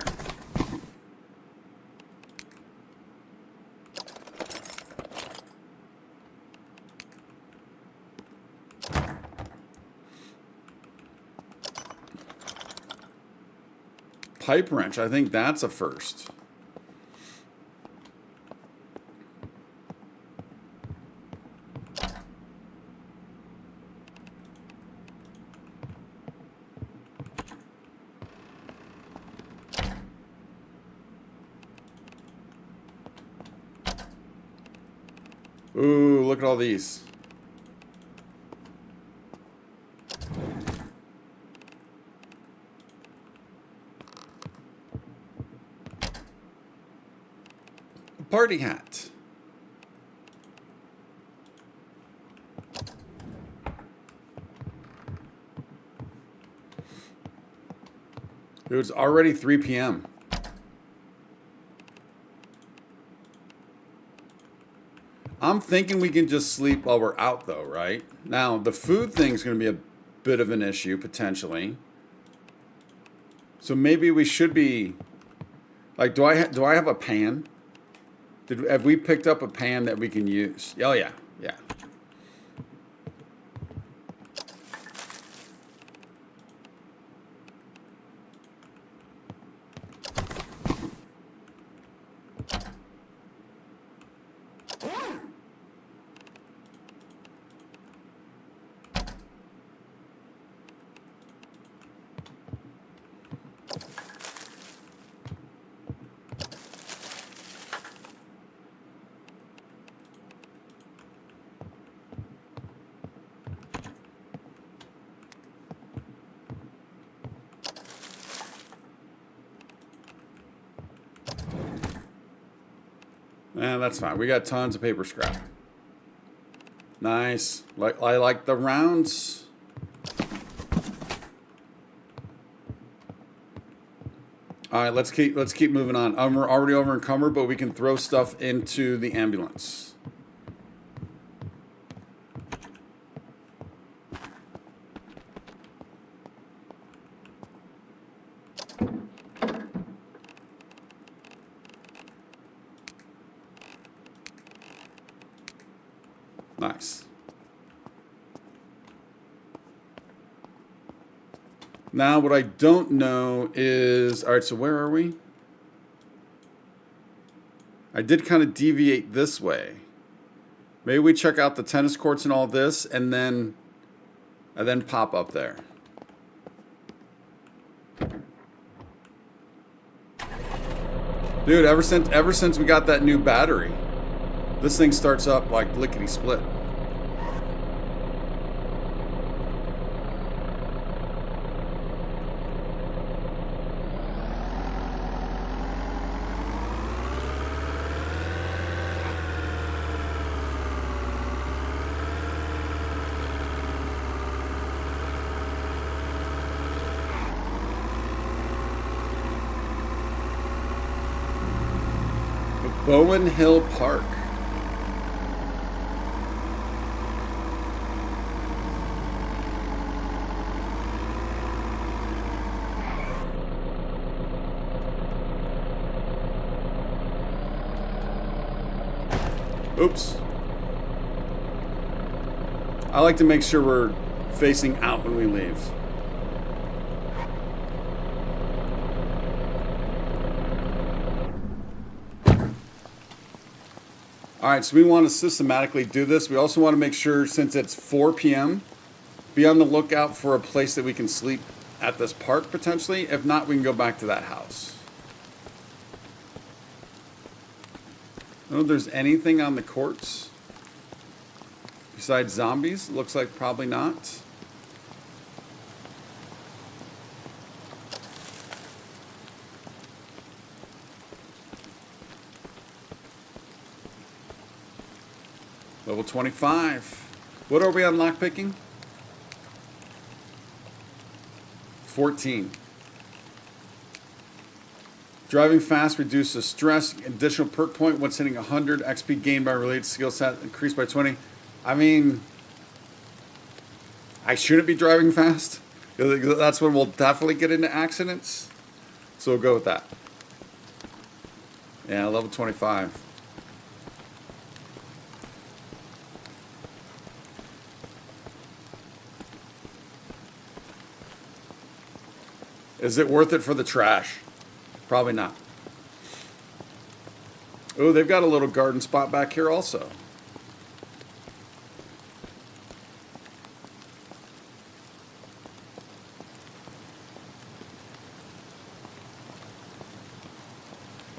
A: Pipe wrench, I think that's a first. Ooh, look at all these. Party hat. Dude, it's already 3 p.m. I'm thinking we can just sleep while we're out though, right? Now, the food thing's going to be a bit of an issue potentially. So maybe we should be like, do I have a pan? Have we picked up a pan that we can use? Oh, yeah. Yeah. That's fine. We got tons of paper scrap. Nice. I like the rounds. All right, let's keep moving on. We're already over encumbered, but we can throw stuff into the ambulance. Nice. Now, what I don't know is, all right, so where are we? I did kind of deviate this way. Maybe we check out the tennis courts and all this, and then pop up there. Dude, ever since we got that new battery, this thing starts up like lickety-split. Bowen Hill Park. Oops. I like to make sure we're facing out when we leave. All right, so we want to systematically do this. We also want to make sure, since it's 4 p.m., be on the lookout for a place that we can sleep at this park, potentially. If not, we can go back to that house. I don't know if there's anything on the courts besides zombies. Looks like probably not. Level 25. What are we on lockpicking? 14. Driving fast reduces stress. Additional perk point once hitting 100. XP gained by related skill set increased by 20. I mean, I shouldn't be driving fast. That's when we'll definitely get into accidents. So we'll go with that. Yeah, level 25. Is it worth it for the trash? Probably not. Oh, they've got a little garden spot back here also.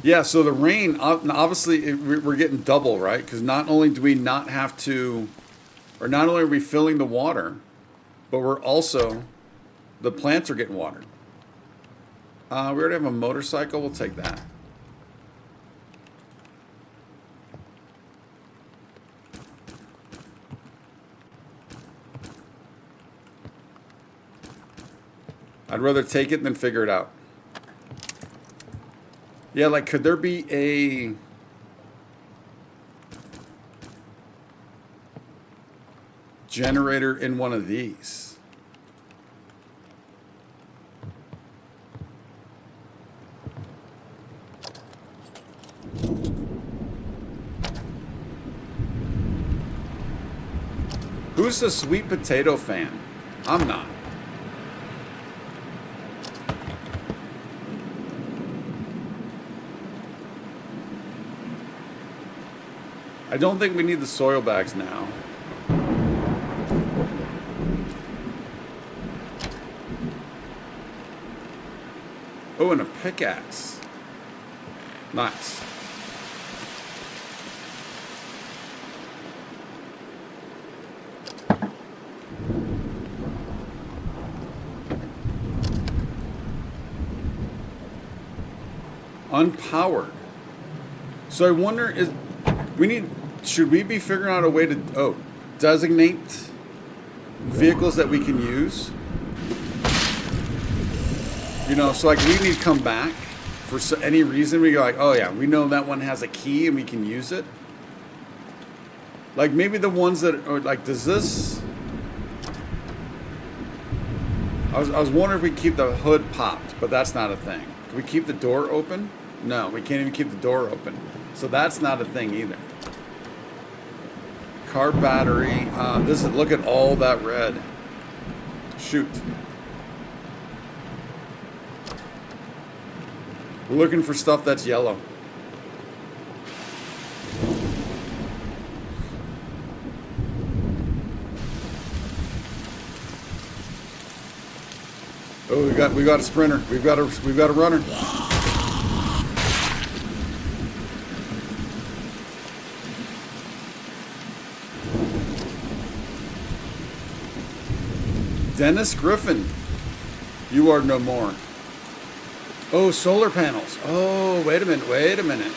A: Yeah, so the rain, obviously we're getting double, right? Because not only do we not have to, or not only are we filling the water, but we're also, the plants are getting watered. We already have a motorcycle. We'll take that. I'd rather take it than figure it out. Yeah, like, could there be a generator in one of these? Who's a sweet potato fan? I'm not. I don't think we need the soil bags now. Oh, and a pickaxe. Nice. Unpowered. So I wonder, should we be figuring out a way to, designate vehicles that we can use? You know, so like we need to come back for any reason. We go like, oh yeah, we know that one has a key and we can use it. Like maybe the ones that are like, does this? I was wondering if we keep the hood popped, but that's not a thing. Can we keep the door open? No, we can't even keep the door open. So that's not a thing either. Car battery. Look at all that red. Shoot. We're looking for stuff that's yellow. Oh, we got a sprinter. We've got a runner. Dennis Griffin, you are no more. Oh, solar panels. Oh, wait a minute.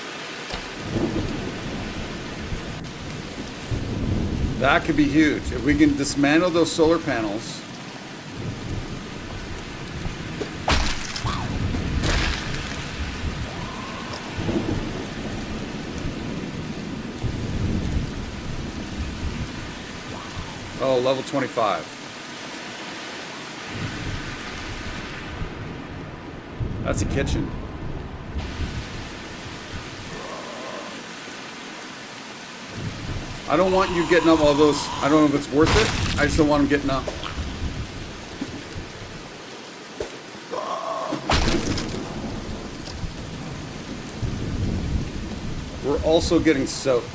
A: That could be huge. If we can dismantle those solar panels. Oh, level 25. That's a kitchen. I don't want you getting up all those. I don't know if it's worth it. I just don't want them getting up. We're also getting soaked.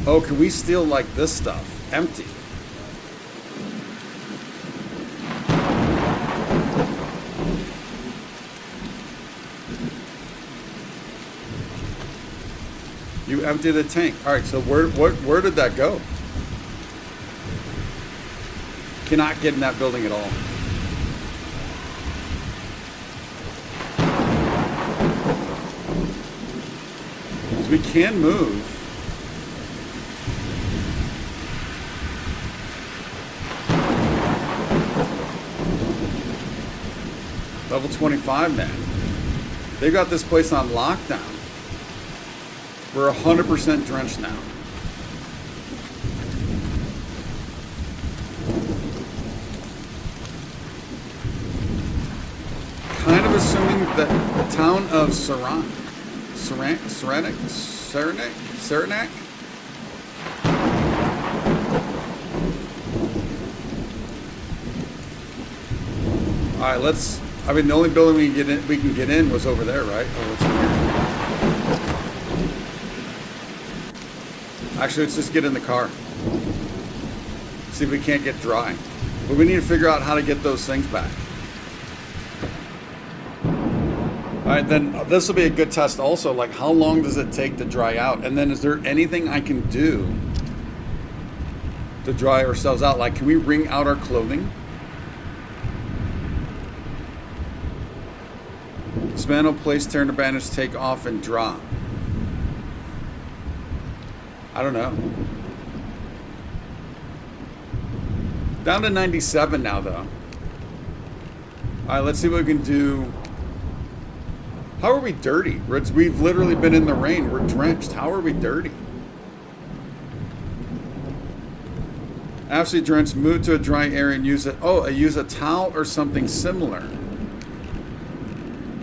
A: Oh, can we steal like this stuff? Empty. You empty the tank. All right, so where did that go? Cannot get in that building at all. So we can move. Level 25 man. They got this place on lockdown. We're 100% drenched now. Kind of assuming that the town of Saranac. All right, let's. I mean, the only building we can get in was over there, right? Oh, what's in here? Actually, let's just get in the car. See if we can't get dry. But we need to figure out how to get those things back. All right, then this will be a good test also. Like, how long does it take to dry out? And then is there anything I can do to dry ourselves out? Like, can we wring out our clothing? Dismantle, place, tear the bandage, take off, and drop. I don't know. Down to 97 now, though. All right, let's see what we can do. How are we dirty? We've literally been in the rain. We're drenched. How are we dirty? Absolutely drenched. Move to a dry area and use it. Oh, I use a towel or something similar.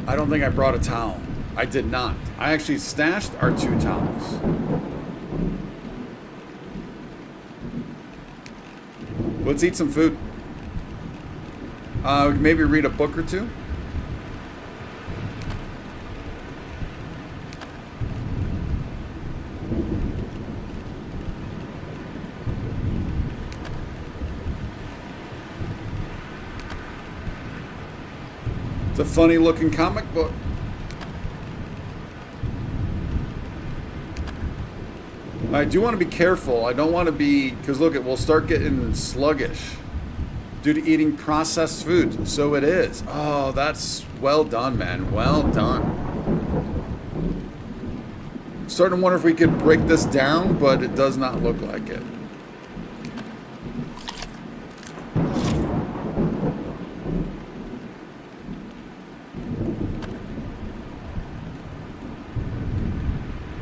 A: I don't think I brought a towel. I did not. I actually stashed our 2 towels. Let's eat some food. Maybe read a book or 2. It's a funny looking comic book. I do want to be careful. I don't want to be, because look, we'll start getting sluggish. due to eating processed food. So it is. Oh, that's well done, man. Well done. Starting to wonder if we could break this down, but it does not look like it.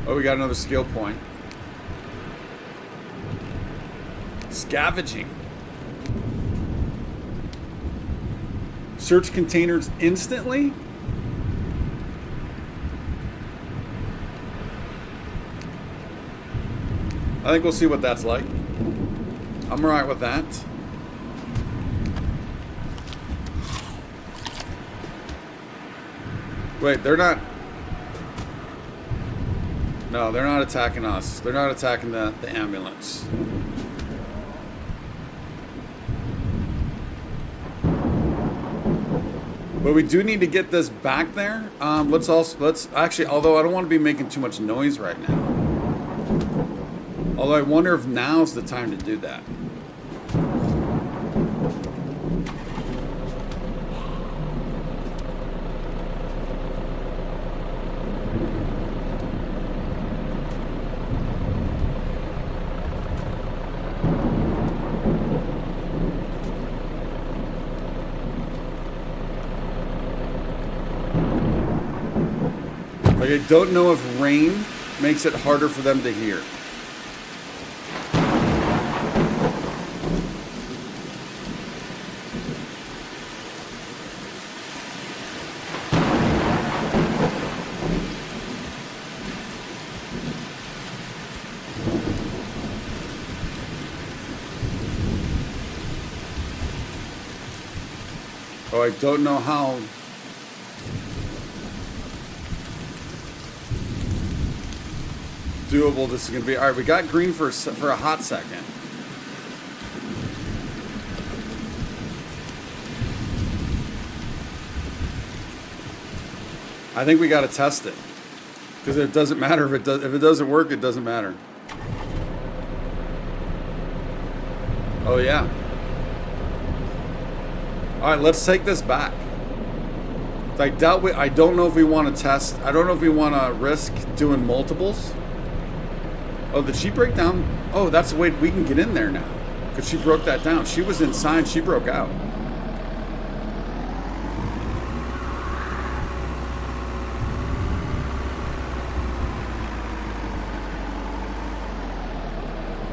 A: Oh, we got another skill point. Scavenging. Search containers instantly? I think we'll see what that's like. I'm alright with that. Wait, they're not... No, they're not attacking us. They're not attacking the ambulance. But we do need to get this back there. Let's actually, although I don't want to be making too much noise right now. Although I wonder if now's the time to do that. Like, I don't know if rain makes it harder for them to hear. Oh, I don't know how. Doable this is going to be. All right, we got green for a hot second. I think we got to test it because it doesn't matter if it doesn't work. It doesn't matter. Oh yeah. All right, let's take this back. I don't know if we want to test. I don't know if we want to risk doing multiples. Oh, did she break down? Oh, that's the way we can get in there now. Because she broke that down. She was inside. She broke out.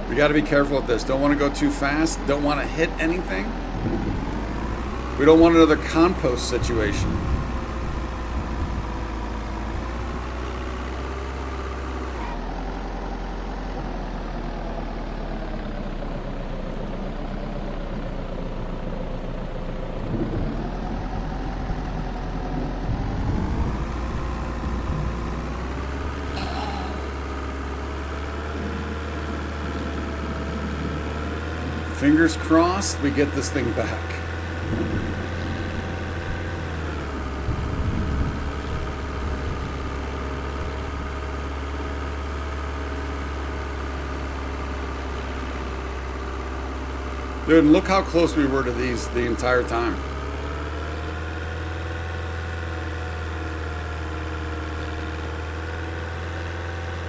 A: We got to be careful with this. Don't want to go too fast. Don't want to hit anything. We don't want another compost situation. Fingers crossed we get this thing back. Dude, look how close we were to these the entire time.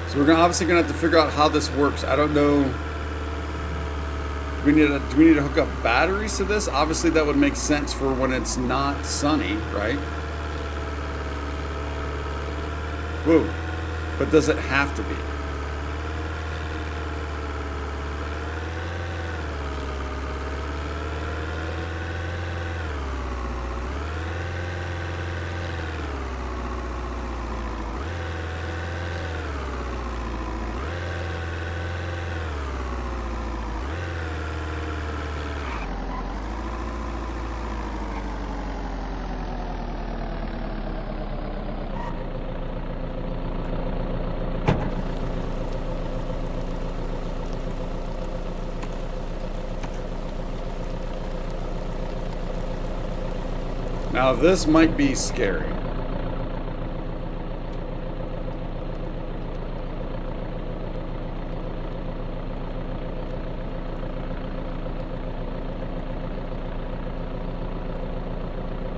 A: So we're obviously gonna have to figure out how this works. I don't know. Do we need to hook up batteries to this? Obviously that would make sense for when it's not sunny, right? Whoa. But does it have to be? Now this might be scary.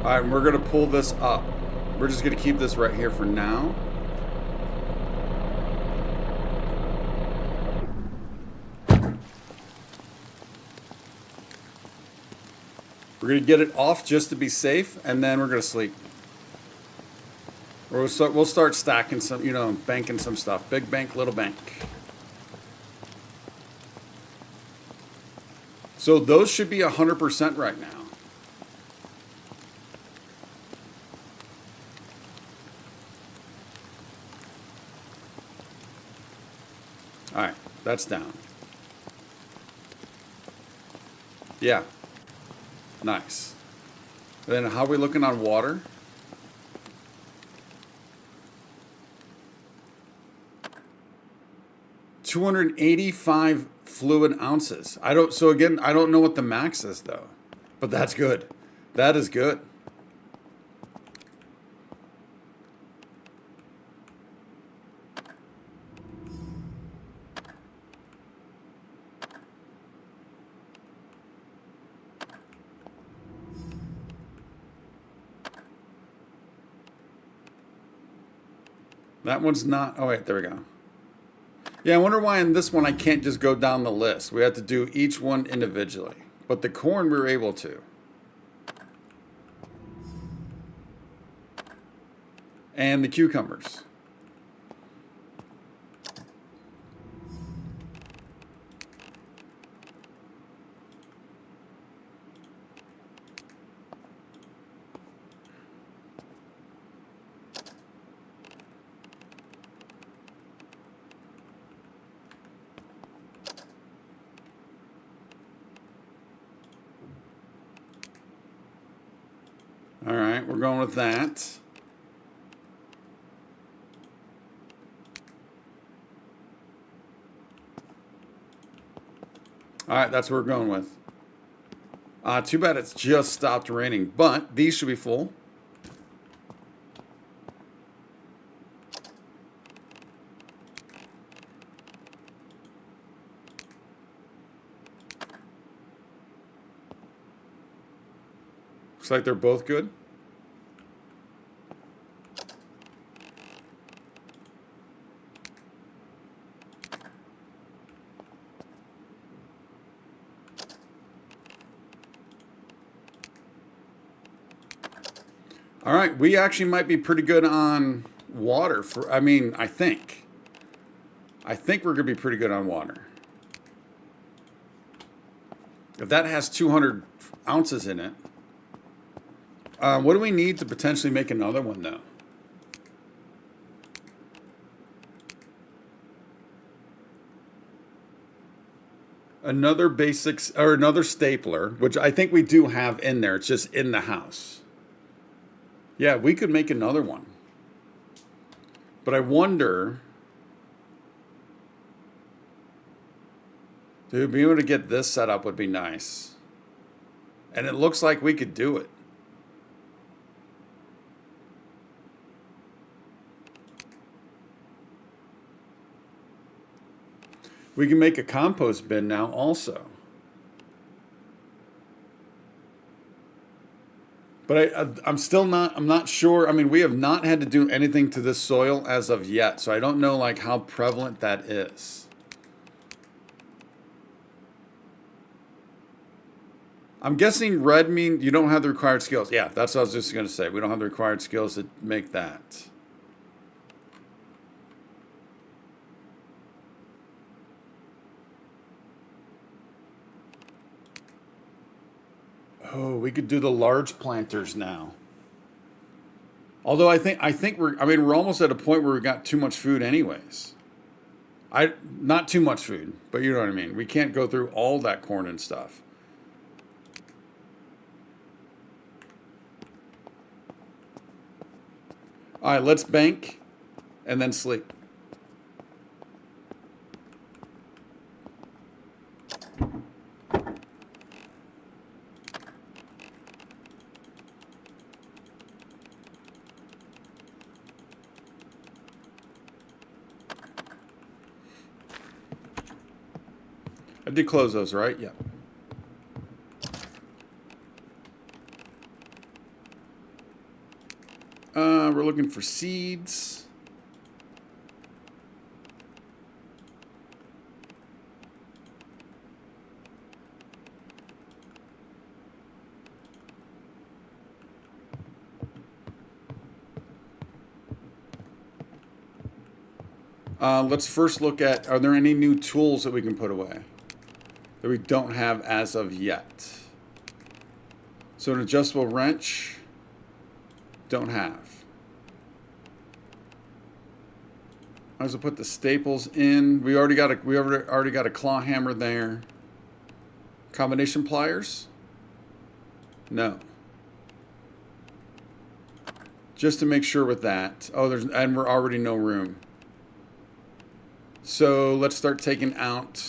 A: All right, we're going to pull this up. We're just going to keep this right here for now. We're going to get it off just to be safe, and then we're going to sleep. We'll start stacking some, you know, banking some stuff. Big bank, little bank. So those should be 100% right now. All right, that's down. Yeah. Nice. Then how are we looking on water? $285 fluid ounces. So again, I don't know what the max is though, but that's good. That is good. That one's not, oh wait, there we go. Yeah, I wonder why in this one I can't just go down the list. We have to do each one individually. But the corn we were able to. And the cucumbers. All right, we're going with that. All right, that's what we're going with. Too bad it's just stopped raining, but these should be full. Looks like they're both good. All right, we actually might be pretty good on water I think. I think we're going to be pretty good on water. If that has 200 ounces in it. What do we need to potentially make another one, though? Another basics, or another stapler, which I think we do have in there. It's just in the house. Yeah, we could make another one. But I wonder... Dude, being able to get this set up would be nice. And it looks like we could do it. We can make a compost bin now also. But I'm not sure. I mean, we have not had to do anything to this soil as of yet. So I don't know like how prevalent that is. I'm guessing red mean you don't have the required skills. Yeah, that's what I was just going to say. We don't have the required skills to make that. Oh, we could do the large planters now. Although I think we're almost at a point where we've got too much food anyways. Not too much food, but you know what I mean. We can't go through all that corn and stuff. All right, let's bank and then sleep. I did close those, right? Yeah. we're looking for seeds. Let's first look at, are there any new tools that we can put away that we don't have as of yet? So an adjustable wrench, don't have. Might as well put the staples in. We already got a claw hammer there. Combination pliers? No. Just to make sure with that. Oh, and we're already no room. So let's start taking out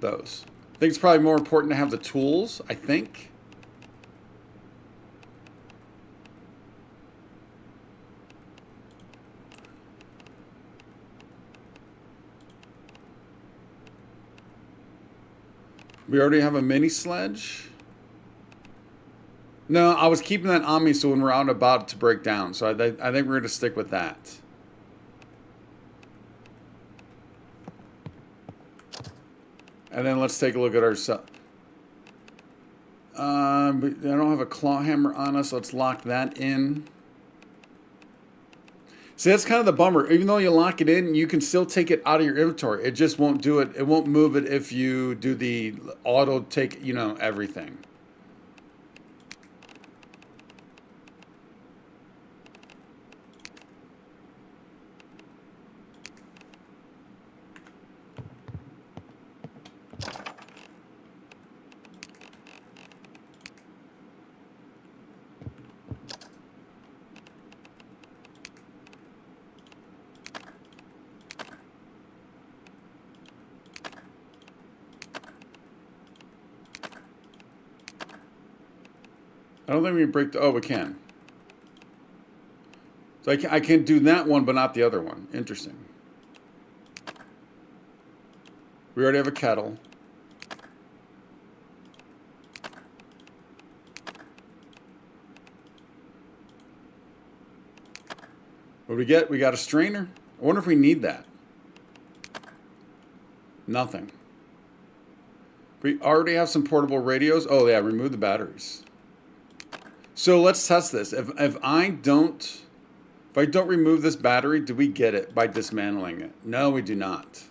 A: those. I think it's probably more important to have the tools, I think. We already have a mini sledge. No, I was keeping that on me so when we're out and about to break down. So I think we're going to stick with that. And then let's take a look at our I don't have a claw hammer on us. Let's lock that in. See, that's kind of the bummer. Even though you lock it in, you can still take it out of your inventory. It just won't do it. It won't move it if you do the auto take, everything. I don't think we can break the... Oh, we can. So I can do that one, but not the other one. Interesting. We already have a kettle. What do we get? We got a strainer. I wonder if we need that. Nothing. We already have some portable radios. Oh, yeah, remove the batteries. So let's test this. If I don't remove this battery, do we get it by dismantling it? No, we do not.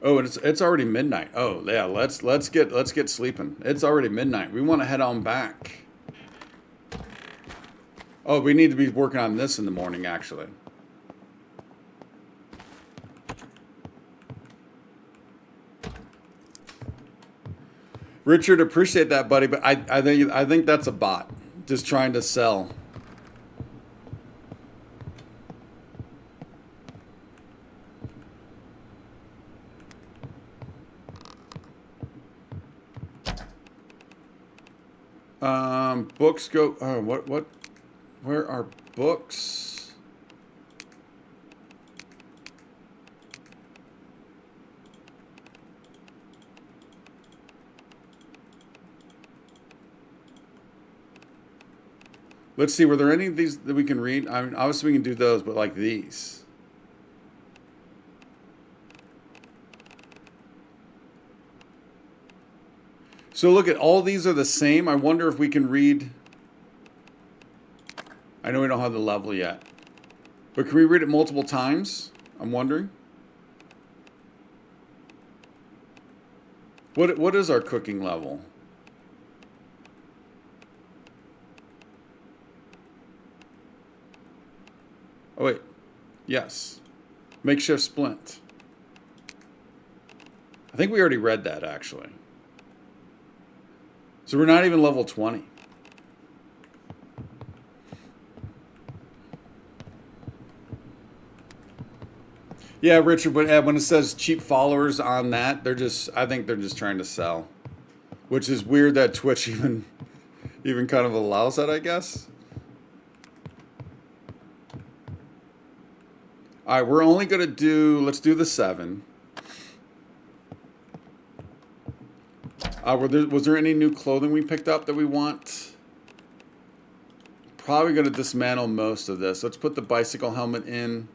A: Oh, and it's already midnight. Oh, yeah, let's get sleeping. It's already midnight. We want to head on back. Oh, we need to be working on this in the morning, actually. Richard, appreciate that, buddy, but I think that's a bot just trying to sell. Books go. Oh, what? Where are books? Let's see. Were there any of these that we can read? I mean, obviously we can do those, but like these. So look at all these are the same. I wonder if we can read. I know we don't have the level yet, but can we read it multiple times? I'm wondering. What is our cooking level? Oh wait, yes, makeshift splint. I think we already read that actually. So we're not even level 20. Yeah, Richard, when it says cheap followers on that, I think they're just trying to sell. Which is weird that Twitch even kind of allows that, I guess. All right, we're only going to let's do the 7. Was there any new clothing we picked up that we want? Probably going to dismantle most of this. Let's put the bicycle helmet in.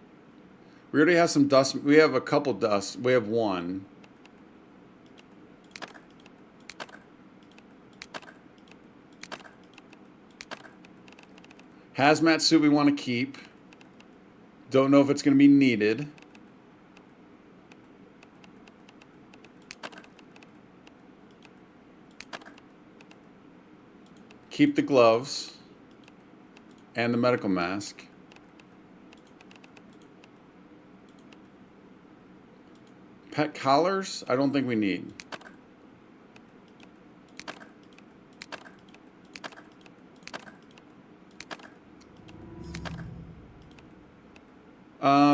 A: We already have some dust. We have a couple dust. We have one. Hazmat suit we want to keep. Don't know if it's going to be needed. Keep the gloves and the medical mask. Pet collars? I don't think we need.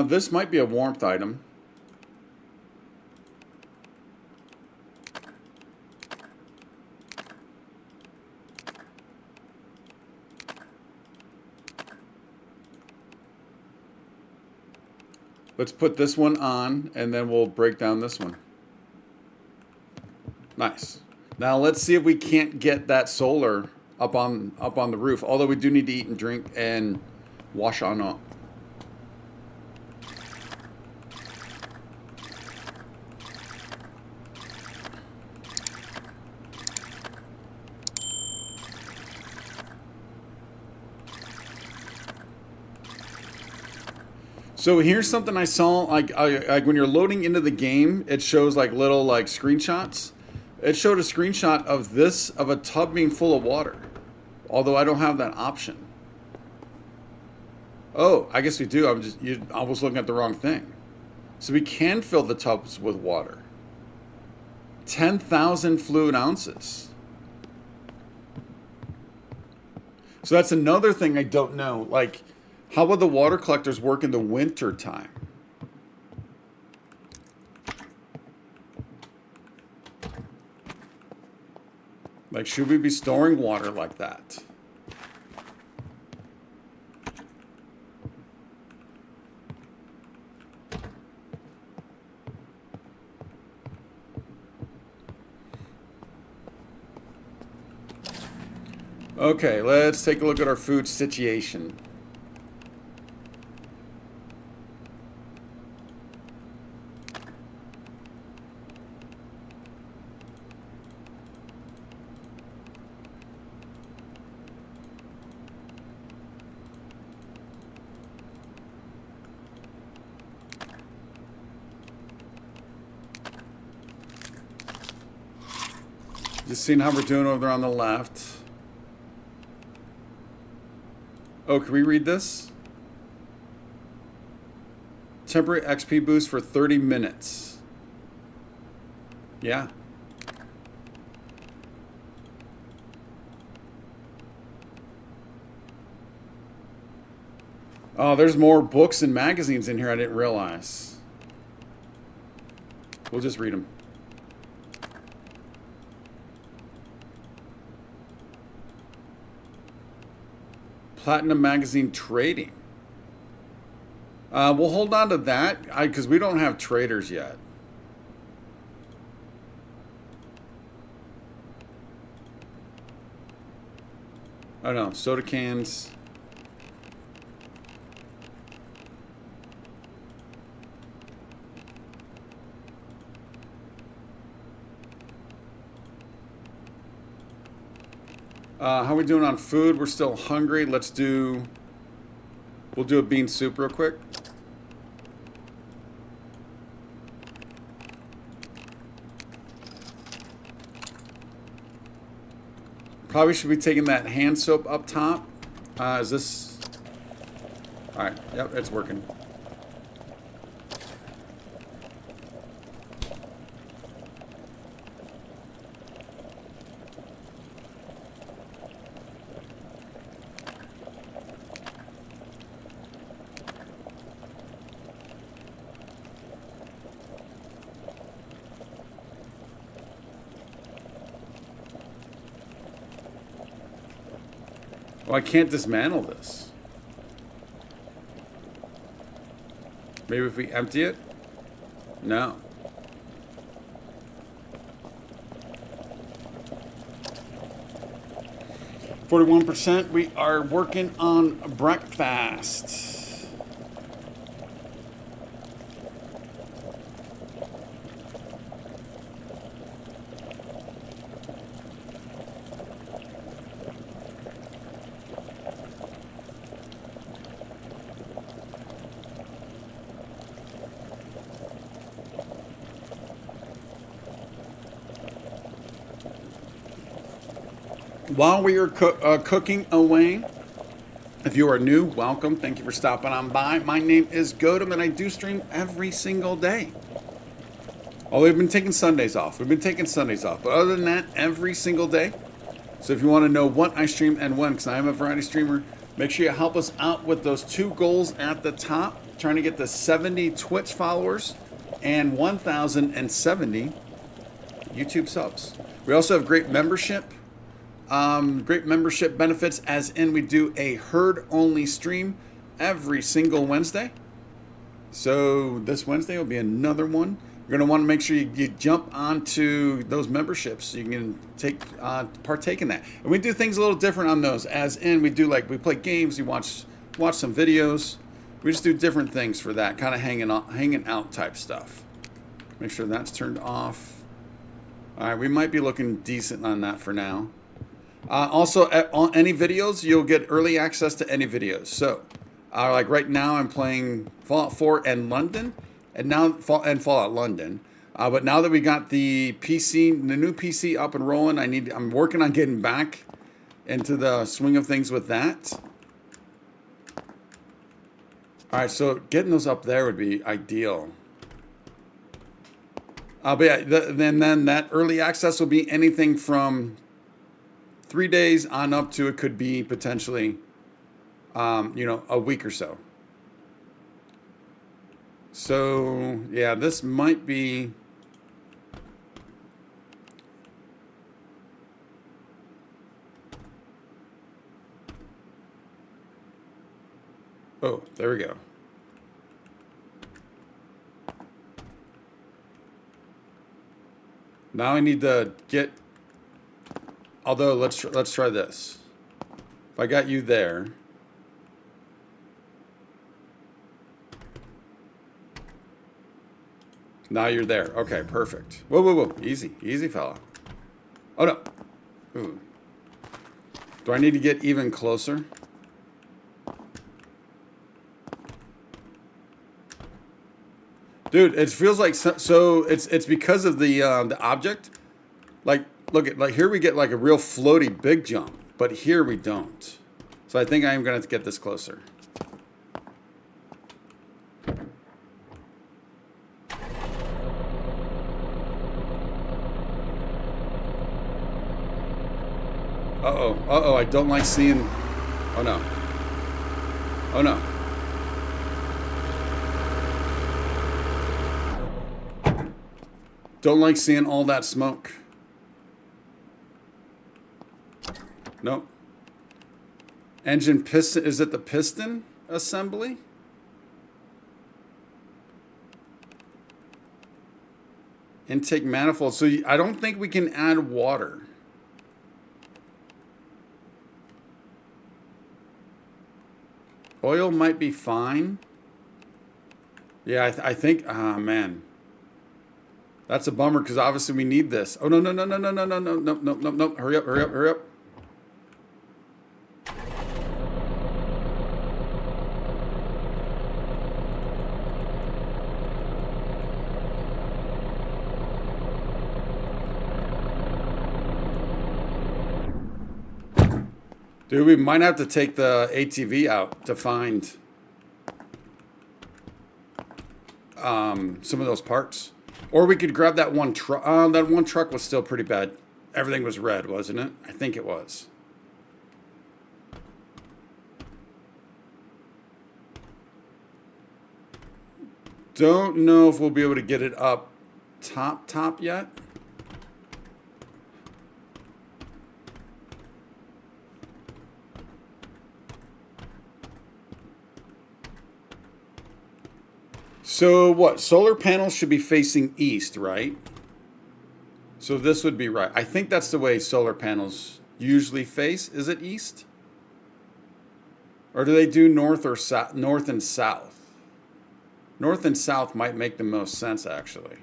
A: This might be a warmth item. Let's put this one on, and then we'll break down this one. Nice. Now let's see if we can't get that solar up on the roof. Although we do need to eat and drink and wash on up. So here's something I saw, like when you're loading into the game, it shows like little like screenshots. It showed a screenshot of a tub being full of water. Although I don't have that option. Oh, I guess we do. I was looking at the wrong thing. So we can fill the tubs with water. 10,000 fluid ounces. So that's another thing I don't know. Like, how would the water collectors work in the winter time? Like, should we be storing water like that? Okay, let's take a look at our food situation. Just seeing how we're doing over there on the left. Oh, can we read this? Temporary XP boost for 30 minutes. Yeah. Oh, there's more books and magazines in here I didn't realize. We'll just read them. Platinum Magazine Trading. We'll hold on to that because we don't have traders yet. I don't know. Soda cans. How are we doing on food? We're still hungry. We'll do a bean soup real quick. Probably should be taking that hand soap up top. Is this... All right, yep, it's working. Well, I can't dismantle this. Maybe if we empty it? No. %. We are working on breakfast. While we are cooking away, if you are new, welcome. Thank you for stopping on by. My name is Godem, and I do stream every single day. Oh, we've been taking Sundays off. But other than that, every single day. So if you want to know what I stream and when, because I am a variety streamer, make sure you help us out with those 2 goals at the top. Trying to get to 70 Twitch followers and 1,070 YouTube subs. We also have great membership benefits, as in we do a herd-only stream every single Wednesday. So this Wednesday will be another one. You're going to want to make sure you jump onto those memberships so you can partake in that. And we do things a little different on those, as in we play games, you watch some videos. We just do different things for that, kind of hanging out type stuff. Make sure that's turned off. All right, we might be looking decent on that for now. Also, on any videos, you'll get early access to any videos. So, like right now, I'm playing Fallout 4 and London, and Fallout London. But now that we got the new PC up and rolling, I'm working on getting back into the swing of things with that. All right, so getting those up there would be ideal. But yeah, then that early access will be anything from 3 days on up to, it could be potentially, a week or so. So yeah, this might be. Oh, there we go. Now I need to get. Although let's try this. If I got you there. Now you're there. Okay, perfect. Whoa. Easy, fella. Oh, no. Ooh. Do I need to get even closer? Dude, it feels like so it's because of the object. Like, like here we get like a real floaty big jump, but here we don't. So I think I am going to have to get this closer. Uh-oh, I don't like seeing. Oh no. Don't like seeing all that smoke. Nope. Engine piston, is it the piston assembly? Intake manifold. So I don't think we can add water. Oil might be fine. Yeah, I think, man. That's a bummer because obviously we need this. Oh, no. Hurry up. Dude, we might have to take the ATV out to find some of those parts. Or we could grab that one truck. That one truck was still pretty bad. Everything was red, wasn't it? I think it was. Don't know if we'll be able to get it up top yet. So what? Solar panels should be facing east, right? So this would be right. I think that's the way solar panels usually face. Is it east? Or do they do north or south? North and south. North and south might make the most sense, actually.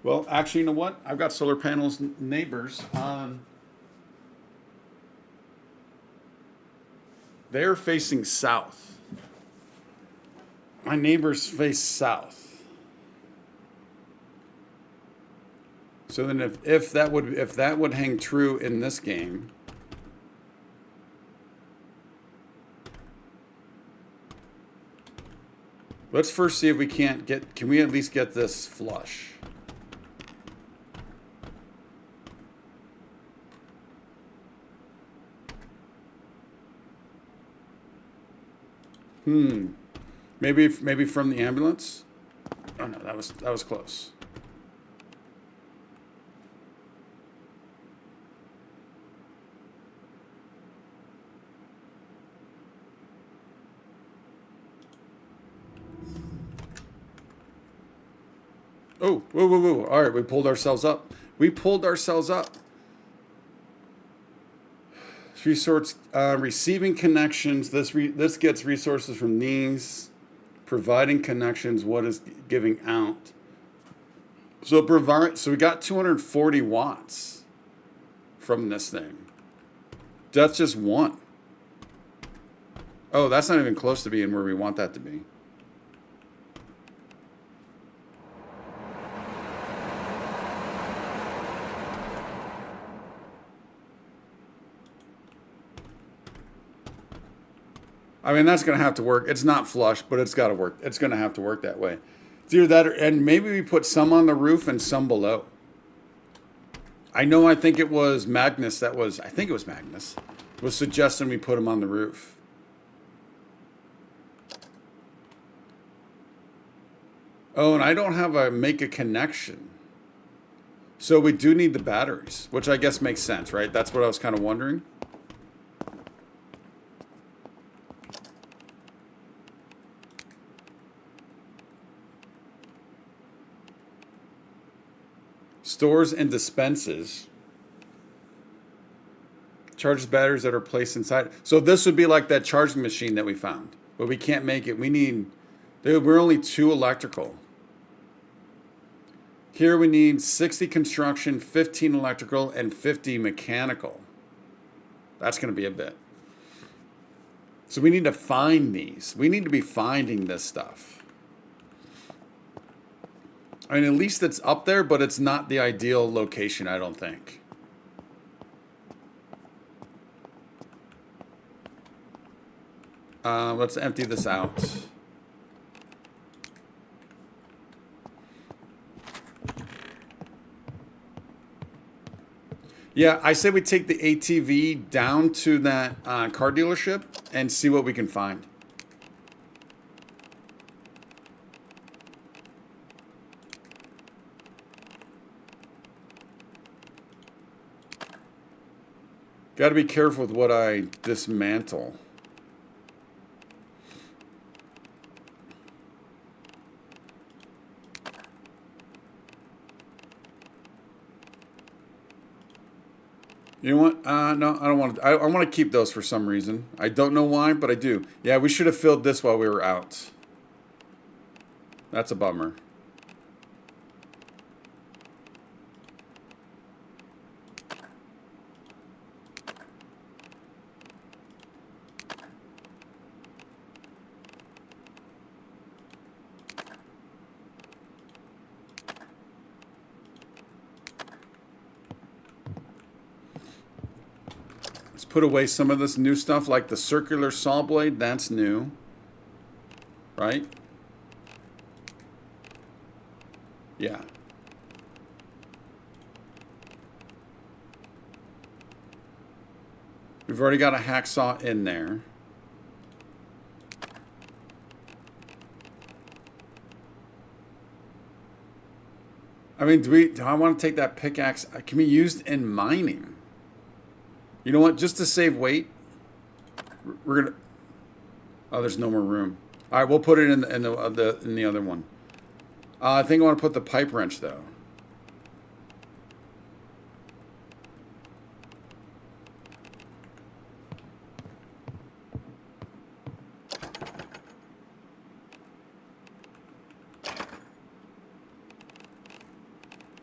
A: Well, actually, you know what? I've got solar panels neighbors on. They're facing south. My neighbors face south. So then, if that would hang true in this game, let's first see if we can't get. Can we at least get this flush? Maybe from the ambulance. Oh no, that was close. Oh, whoa, whoa, whoa! All right, we pulled ourselves up. We pulled ourselves up. Resource receiving connections. This gets resources from these, providing connections. What is giving out? So we got 240 watts from this thing. That's just one. Oh, that's not even close to being where we want that to be. I mean, that's going to have to work. It's not flush, but it's got to work. It's going to have to work that way. It's either that, and maybe we put some on the roof and some below. I think it was Magnus was suggesting we put them on the roof. Oh, and I don't have make a connection. So we do need the batteries, which I guess makes sense, right? That's what I was kind of wondering. Stores and dispenses. Charges batteries that are placed inside. So this would be like that charging machine that we found. But we can't make it. We're only 2 electrical. Here we need 60 construction, 15 electrical, and 50 mechanical. That's going to be a bit. So we need to find these. We need to be finding this stuff. I mean, at least it's up there, but it's not the ideal location, I don't think. Let's empty this out. Yeah, I say we take the ATV down to that car dealership and see what we can find. Got to be careful with what I dismantle. You know what? No, I don't want to. I want to keep those for some reason. I don't know why, but I do. Yeah, we should have filled this while we were out. That's a bummer. Put away some of this new stuff like the circular saw blade. That's new, right? Yeah. We've already got a hacksaw in there. I mean, do I want to take that pickaxe? It can be used in mining. You know what? Just to save weight, we're gonna. Oh, there's no more room. All right, we'll put it in the other one. I think I want to put the pipe wrench though.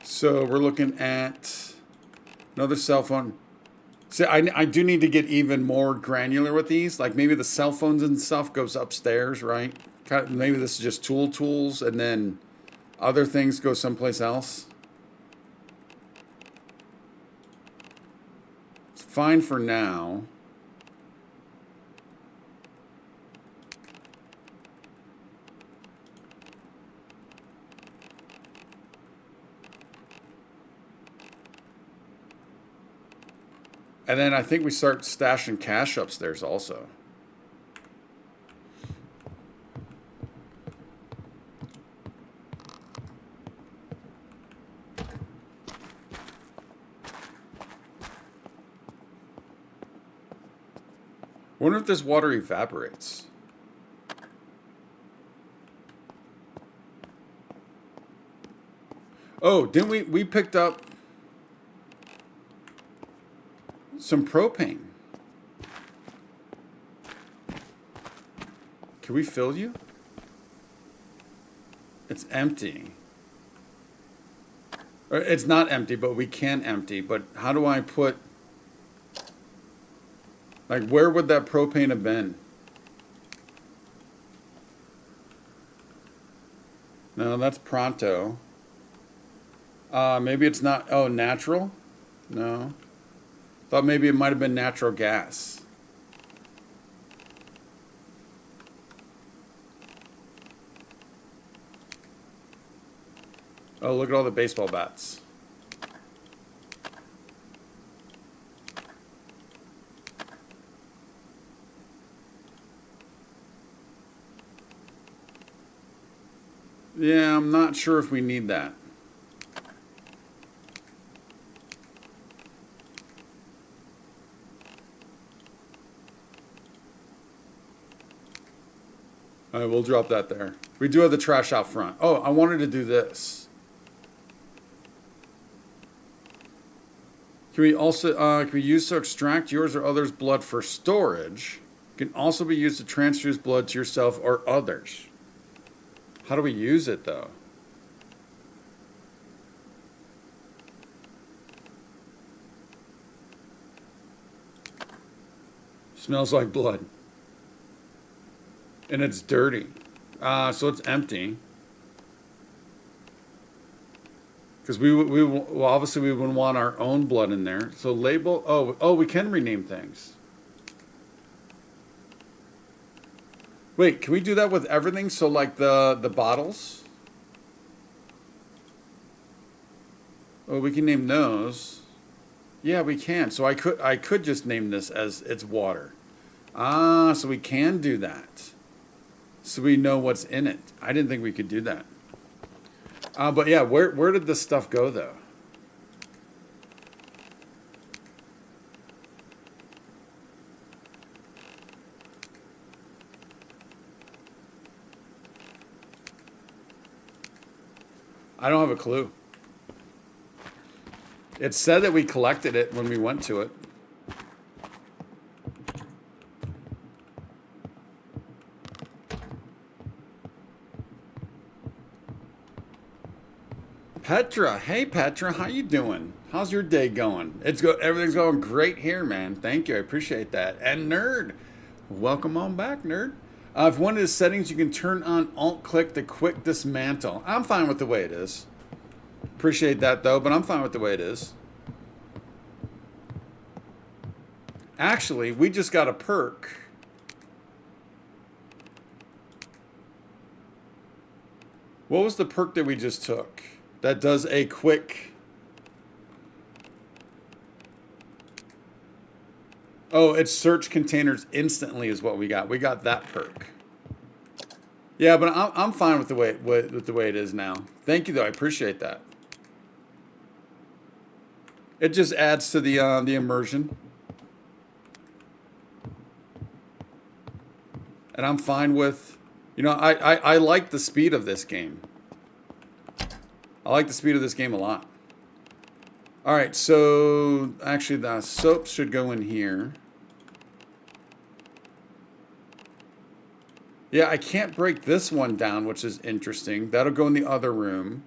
A: So we're looking at another cell phone. See, I do need to get even more granular with these. Like maybe the cell phones and stuff goes upstairs, right? Maybe this is just tools, and then other things go someplace else. It's fine for now. And then I think we start stashing cash upstairs also. Wonder if this water evaporates. Oh, didn't we picked up some propane? Can we fill you? It's empty. Or it's not empty, but we can empty. But how do I put... Like, where would that propane have been? No, that's pronto. Maybe it's not... Oh, natural? No. Thought maybe it might have been natural gas. Oh, look at all the baseball bats. Yeah, I'm not sure if we need that. All right, we'll drop that there. We do have the trash out front. Oh, I wanted to do this. Can we also can we use to extract yours or others' blood for storage? Can also be used to transfuse blood to yourself or others. How do we use it though? Smells like blood. And it's dirty. So it's empty. Because well, obviously we wouldn't want our own blood in there. So label, oh, we can rename things. Wait, can we do that with everything? So like the bottles? Oh, we can name those. Yeah, we can. So I could just name this as it's water. So we can do that. So we know what's in it. I didn't think we could do that. But yeah, where did this stuff go though? I don't have a clue. It said that we collected it when we went to it. Petra, hey Petra, how you doing? How's your day going? Everything's going great here, man. Thank you, I appreciate that. And Nerd, welcome on back, Nerd. If one of the settings, you can turn on Alt-click to quick dismantle. I'm fine with the way it is. Appreciate that though, but I'm fine with the way it is. Actually, we just got a perk. What was the perk that we just took? That does a quick... Oh, it's search containers instantly is what we got. We got that perk. Yeah, but I'm fine with the way it is now. Thank you though, I appreciate that. It just adds to the immersion. And I'm fine with, I like the speed of this game. I like the speed of this game a lot. All right, so actually the soaps should go in here. Yeah, I can't break this one down, which is interesting. That'll go in the other room.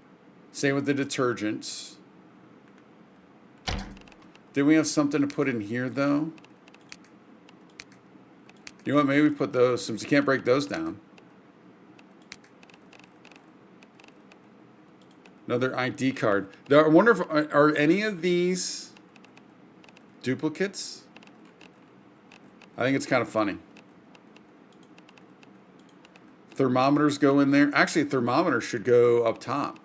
A: Same with the detergents. Did we have something to put in here, though? You know what? Maybe we put those, since you can't break those down. Another ID card. I wonder if, are any of these duplicates? I think it's kind of funny. Thermometers go in there. Actually, thermometers should go up top.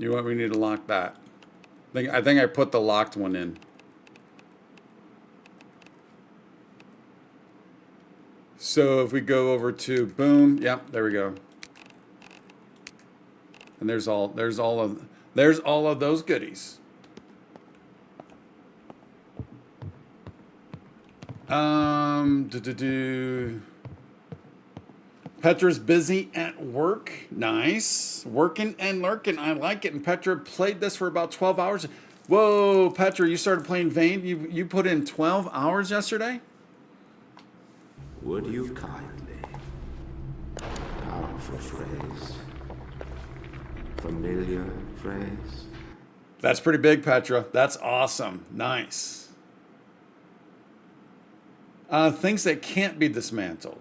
A: You know what? We need to lock that. I think I put the locked one in. So if we go over to boom, yep, there we go. And there's all of those goodies. Petra's busy at work. Nice. Working and lurking. I like it. And Petra played this for about 12 hours. Whoa, Petra, you started playing Vane? You put in 12 hours yesterday?
B: Would you kindly? Powerful phrase. Familiar phrase.
A: That's pretty big, Petra. That's awesome. Nice. Things that can't be dismantled.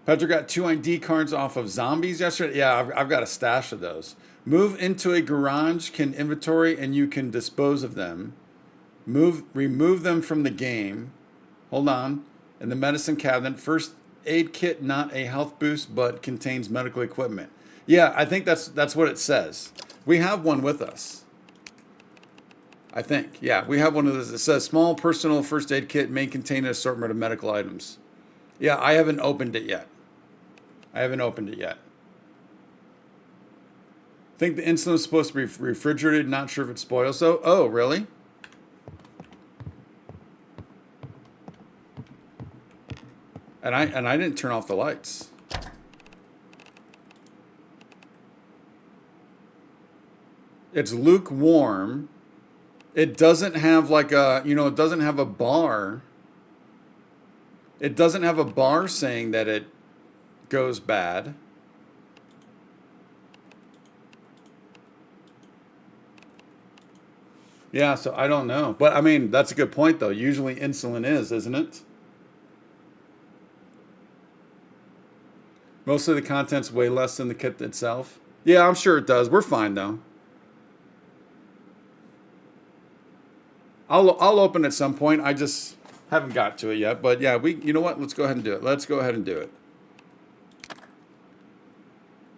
A: Petra got 2 ID cards off of zombies yesterday. Yeah, I've got a stash of those. Move into a garage, can inventory, and you can dispose of them. Remove them from the game. Hold on. In the medicine cabinet, first aid kit, not a health boost, but contains medical equipment. Yeah, I think that's what it says. We have one with us. I think. Yeah, we have one of those. It says small personal first aid kit may contain an assortment of medical items. Yeah, I haven't opened it yet. I think the insulin is supposed to be refrigerated. Not sure if it spoils though. Oh, really? And I didn't turn off the lights. It's lukewarm. It doesn't have like a, it doesn't have a bar. It doesn't have a bar saying that it goes bad. Yeah, so I don't know. But I mean, that's a good point though. Usually insulin is, isn't it? Most of the content's way less than the kit itself. Yeah, I'm sure it does. We're fine though. I'll open at some point. I just haven't got to it yet. But yeah, you know what? Let's go ahead and do it. Let's go ahead and do it.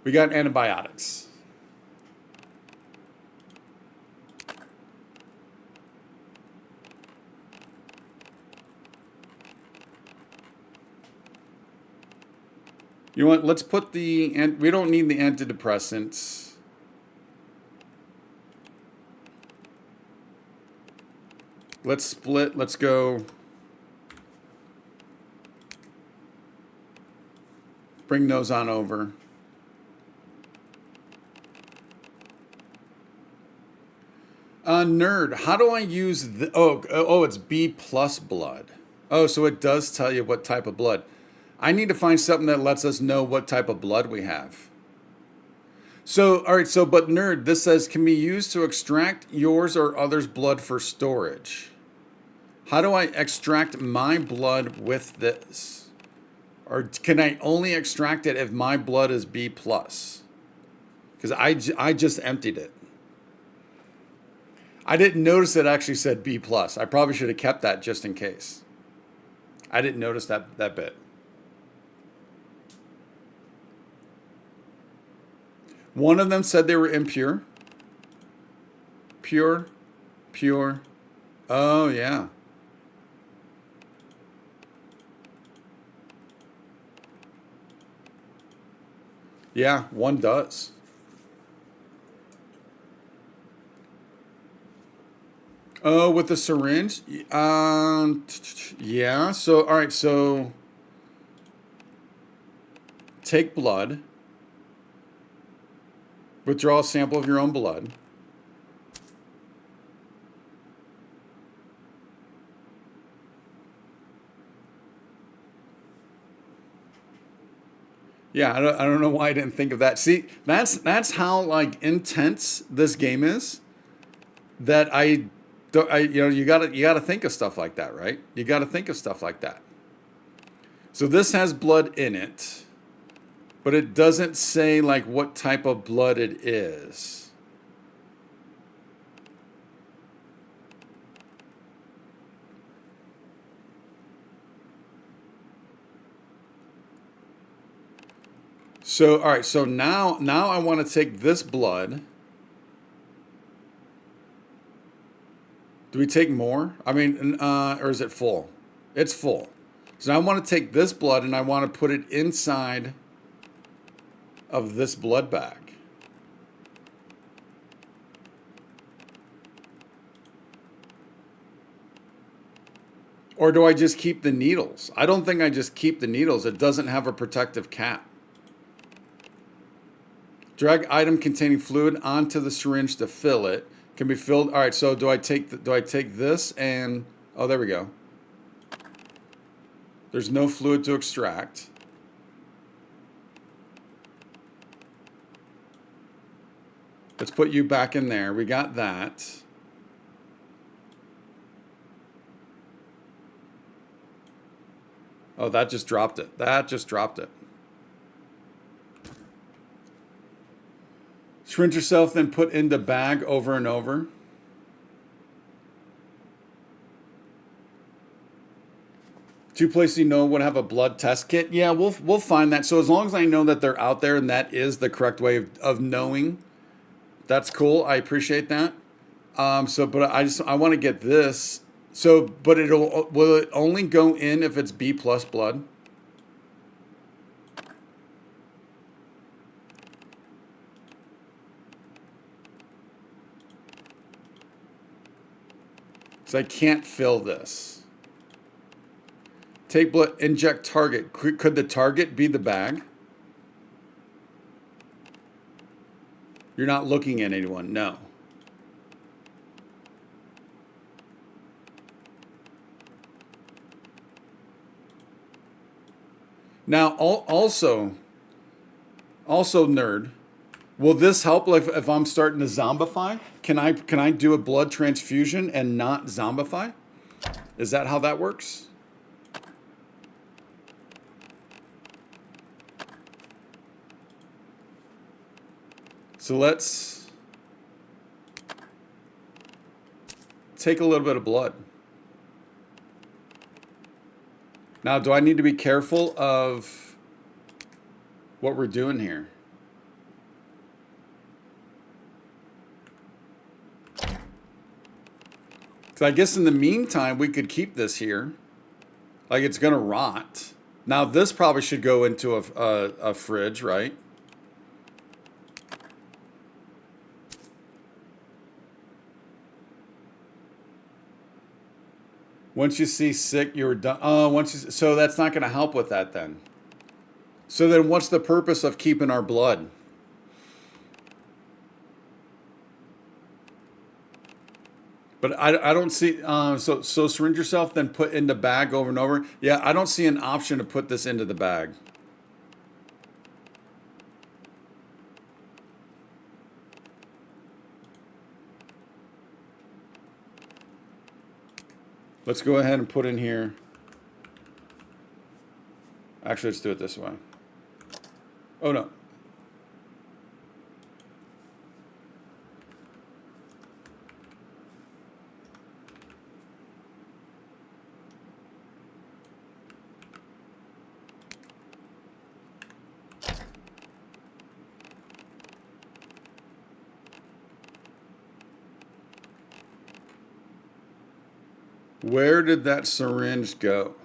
A: We got antibiotics. You know what? Let's put we don't need the antidepressants. Let's split. Let's go. Bring those on over. Nerd, how do I use the... Oh, it's B plus blood. Oh, so it does tell you what type of blood. I need to find something that lets us know what type of blood we have. So, all right, but nerd, this says, can be used to extract yours or others' blood for storage. How do I extract my blood with this? Or can I only extract it if my blood is B plus? Because I just emptied it. I didn't notice it actually said B plus. I probably should have kept that just in case. I didn't notice that bit. One of them said they were impure. Pure. Pure. Oh, yeah. Yeah, one does. Oh, with the syringe? Yeah. So, all right. So, take blood. Withdraw a sample of your own blood. Yeah, I don't know why I didn't think of that. See, that's how like intense this game is. That I don't, you gotta think of stuff like that, right? You gotta think of stuff like that. So this has blood in it, but it doesn't say like what type of blood it is. So all right, so now I want to take this blood. Do we take more? I mean, or is it full? It's full. So now I want to take this blood and I want to put it inside of this blood bag. Or do I just keep the needles? I don't think I just keep the needles. It doesn't have a protective cap. Drag item containing fluid onto the syringe to fill it. Can be filled. All right, so do I take this and oh, there we go. There's no fluid to extract. Let's put you back in there. We got that. Oh, that just dropped it. That just dropped it. Syringe yourself, then put in the bag over and over. Two places you know would have a blood test kit. Yeah, we'll find that. So as long as I know that they're out there and that is the correct way of knowing, that's cool. I appreciate that. But I want to get this. So, but will it only go in if it's B plus blood? So I can't fill this. Take blood, inject target. Could the target be the bag? You're not looking at anyone, no. Now, also, nerd, will this help if I'm starting to zombify? Can I do a blood transfusion and not zombify? Is that how that works? So let's take a little bit of blood. Now, do I need to be careful of what we're doing here? So I guess in the meantime, we could keep this here. Like it's going to rot. Now, this probably should go into a fridge, right? Once you see sick, you're done. So that's not going to help with that then. So then what's the purpose of keeping our blood? But I don't see, so syringe yourself, then put in the bag over and over. Yeah, I don't see an option to put this into the bag. Let's go ahead and put in here. Actually, let's do it this way. Oh, no. Where did that syringe go?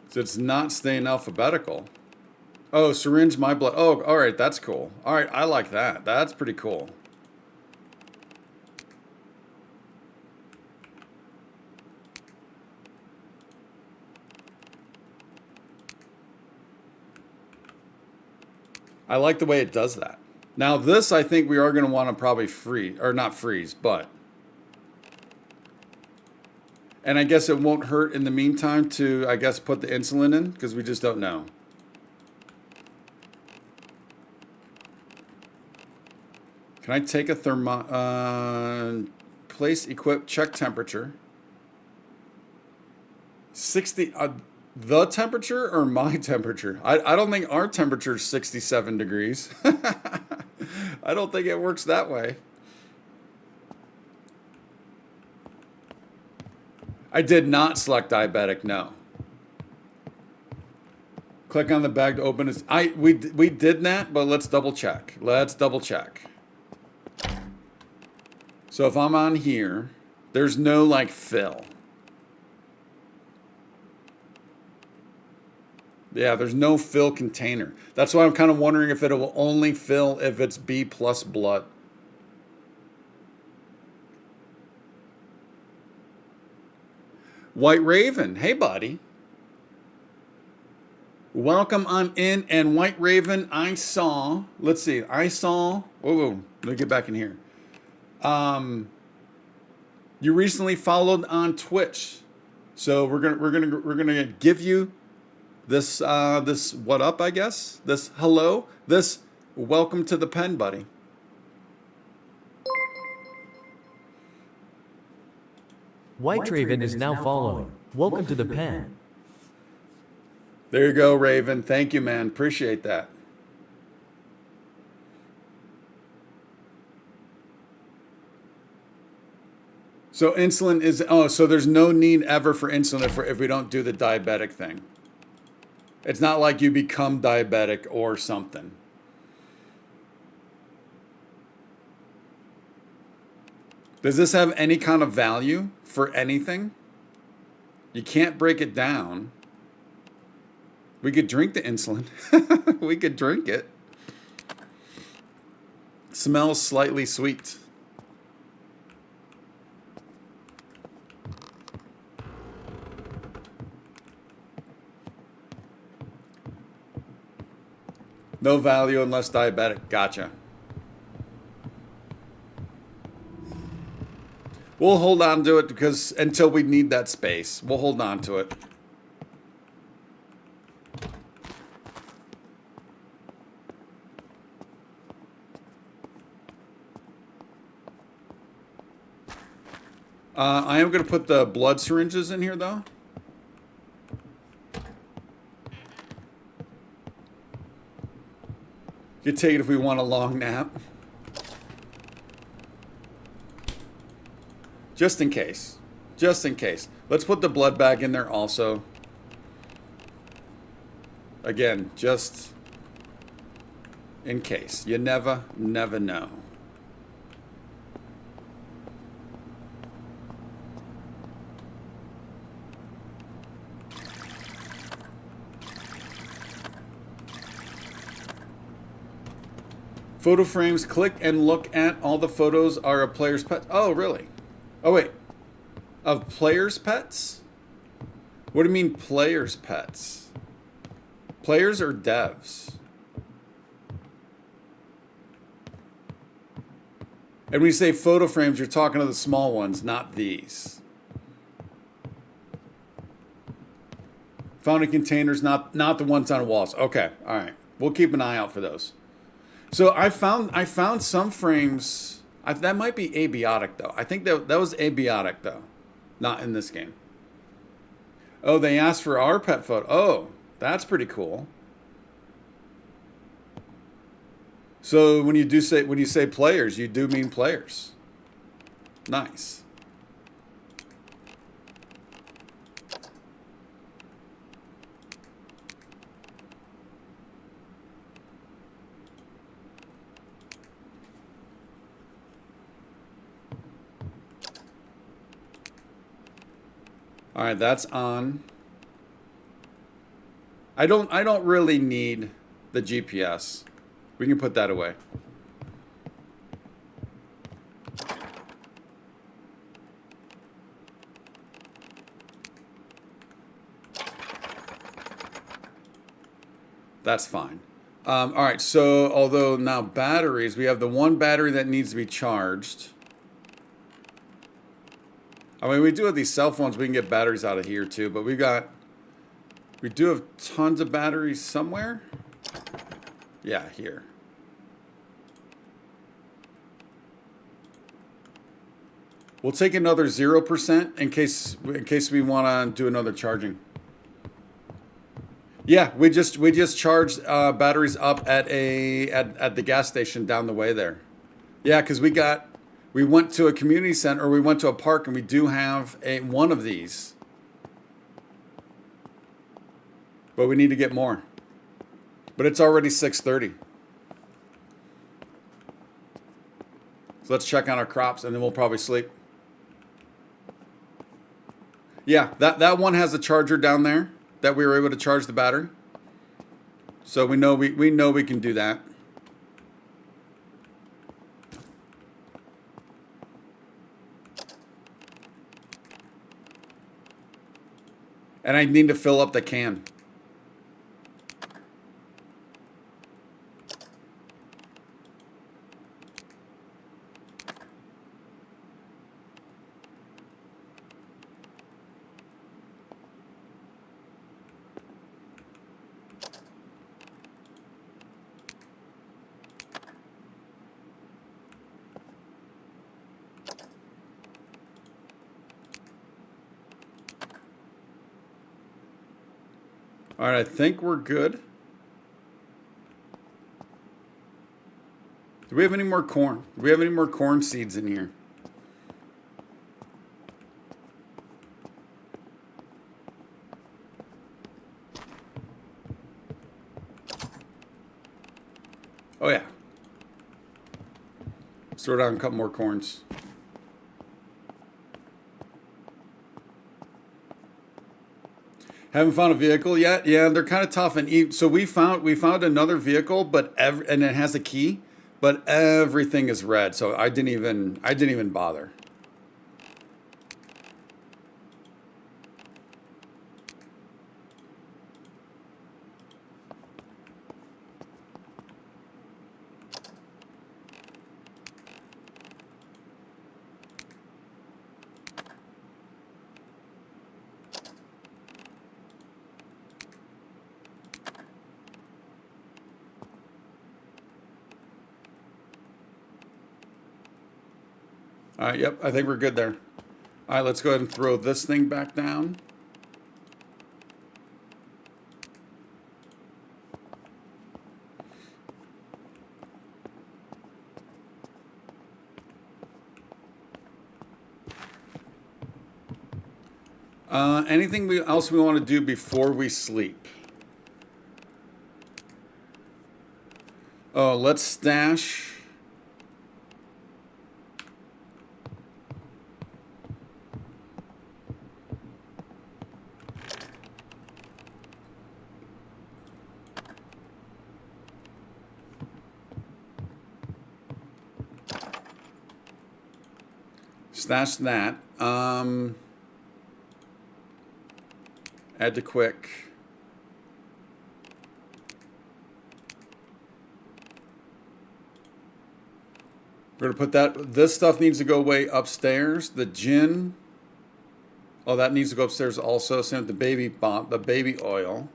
A: So it's not staying alphabetical. Oh, syringe my blood. Oh, all right, that's cool. All right, I like that. That's pretty cool. I like the way it does that. Now this, I think we are going to want to probably freeze, or not freeze, but. And I guess it won't hurt in the meantime to, I guess, put the insulin in, because we just don't know. Can I take a place, equip, check temperature. 60, the temperature or my temperature? I don't think our temperature is 67 degrees. I don't think it works that way. I did not select diabetic, no. Click on the bag to open it. We did that, but let's double check. Let's double check. So if I'm on here, there's no like fill. Yeah, there's no fill container. That's why I'm kind of wondering if it will only fill if it's B plus blood. White Raven, hey buddy. Welcome on in. And White Raven, I saw, let's see, whoa, let me get back in here. You recently followed on Twitch, so we're gonna give you this this what up, I guess, this hello, this welcome to the pen, buddy.
C: White Raven is now following. Welcome to the pen.
A: There you go, Raven. Thank you, man. Appreciate that. So insulin is, so there's no need ever for insulin if we don't do the diabetic thing. It's not like you become diabetic or something. Does this have any kind of value for anything? You can't break it down. We could drink the insulin. We could drink it. Smells slightly sweet. No value unless diabetic. Gotcha. We'll hold on to it because until we need that space, we'll hold on to it. I am going to put the blood syringes in here, though. You can take it if we want a long nap. Just in case. Just in case. Let's put the blood bag in there also. Again, just in case. You never know. Photo frames, click and look at. All the photos are of players' pets. Oh, really? Oh, wait. Of players' pets? What do you mean players' pets? Players or devs? And when you say photo frames, you're talking to the small ones, not these. Found in containers, not the ones on walls. Okay, all right. We'll keep an eye out for those. So I found some frames. That might be Abiotic though. I think that was Abiotic though, not in this game. Oh, they asked for our pet photo. Oh, that's pretty cool. So when you say players, you do mean players. Nice. All right, that's on. I don't really need the GPS. We can put that away. That's fine. All right, so although now batteries, we have the one battery that needs to be charged. I mean, we do have these cell phones. We can get batteries out of here too, but we do have tons of batteries somewhere. Yeah, here. We'll take another 0% in case we want to do another charging. Yeah, we just charged batteries up at the gas station down the way there. Yeah, because we went to a community center, or we went to a park, and we do have one of these, but we need to get more. But it's already 6:30, so let's check on our crops, and then we'll probably sleep. Yeah, that one has a charger down there that we were able to charge the battery. So we know we can do that. And I need to fill up the can. All right, I think we're good. Do we have any more corn? Do we have any more corn seeds in here? Oh yeah. Let's throw down a couple more corns. Haven't found a vehicle yet. Yeah, they're kind of tough. And so we found another vehicle, but and it has a key, but everything is red. So I didn't even bother. All right, yep, I think we're good there. All right, let's go ahead and throw this thing back down. Anything else we want to do before we sleep? Oh, let's stash. Stash that. Add to quick. We're gonna put that. This stuff needs to go way upstairs. The gin. Oh, that needs to go upstairs also. Same with the baby oil.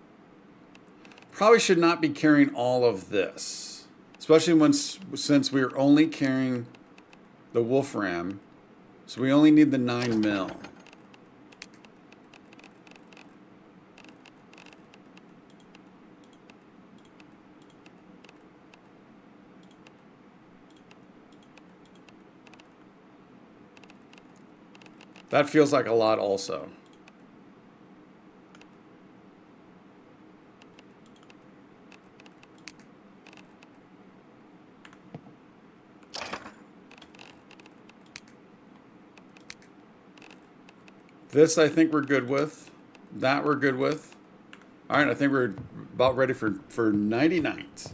A: Probably should not be carrying all of this, especially since we're only carrying the Wolfram. So we only need the 9 mil. That feels like a lot also. This I think we're good with. That we're good with. All right, I think we're about ready for 99s.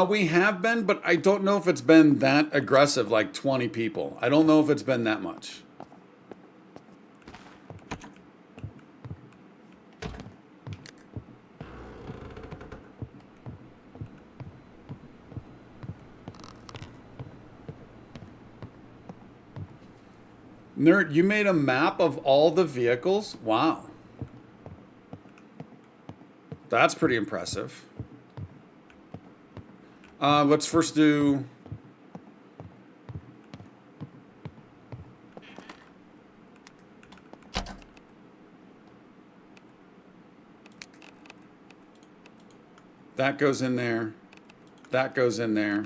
A: We have been, but I don't know if it's been that aggressive, like 20 people. I don't know if it's been that much. Nerd, you made a map of all the vehicles? Wow. That's pretty impressive. Let's first do... That goes in there. That goes in there.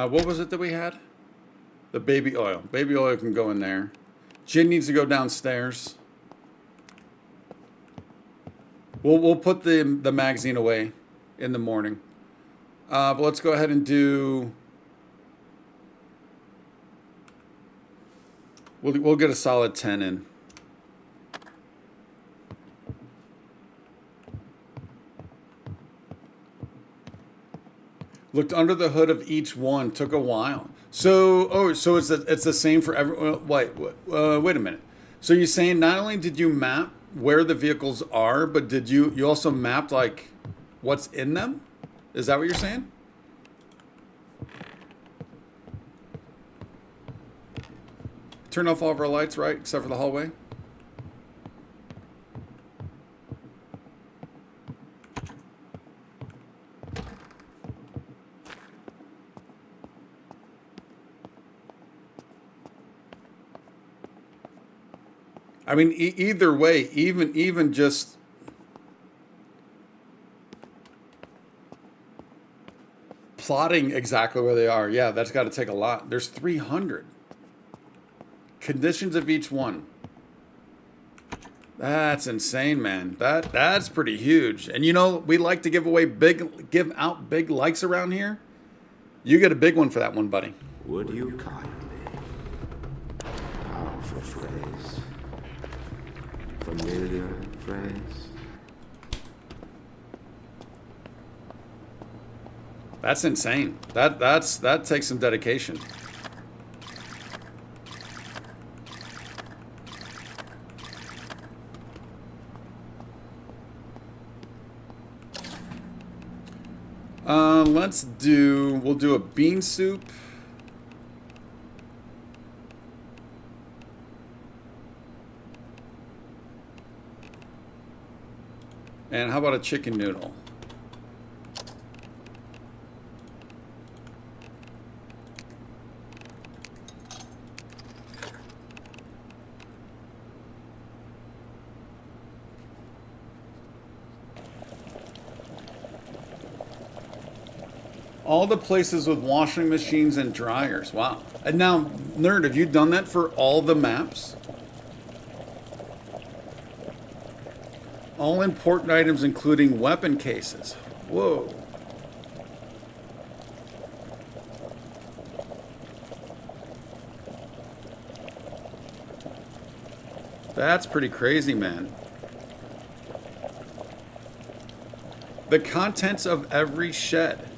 A: What was it that we had? The baby oil. Baby oil can go in there. Gin needs to go downstairs. We'll put the magazine away in the morning. But let's go ahead and do... We'll get a solid 10 in. Looked under the hood of each one. Took a while. So it's the same for everyone. Wait a minute. So you're saying not only did you map where the vehicles are, but did you also mapped like what's in them? Is that what you're saying? Turn off all of our lights, right? Except for the hallway. I mean, either way, even just plotting exactly where they are, yeah, that's got to take a lot. There's 300 conditions of each one. That's insane, man. That's pretty huge. And you know, we like to give out big likes around here. You get a big one for that one, buddy.
B: Would you kindly? Powerful phrase. Familiar phrase.
A: That's insane. That takes some dedication. We'll do a bean soup. And how about a chicken noodle? All the places with washing machines and dryers. Wow. And now, Nerd, have you done that for all the maps? All important items, including weapon cases. Whoa. That's pretty crazy, man. The contents of every shed.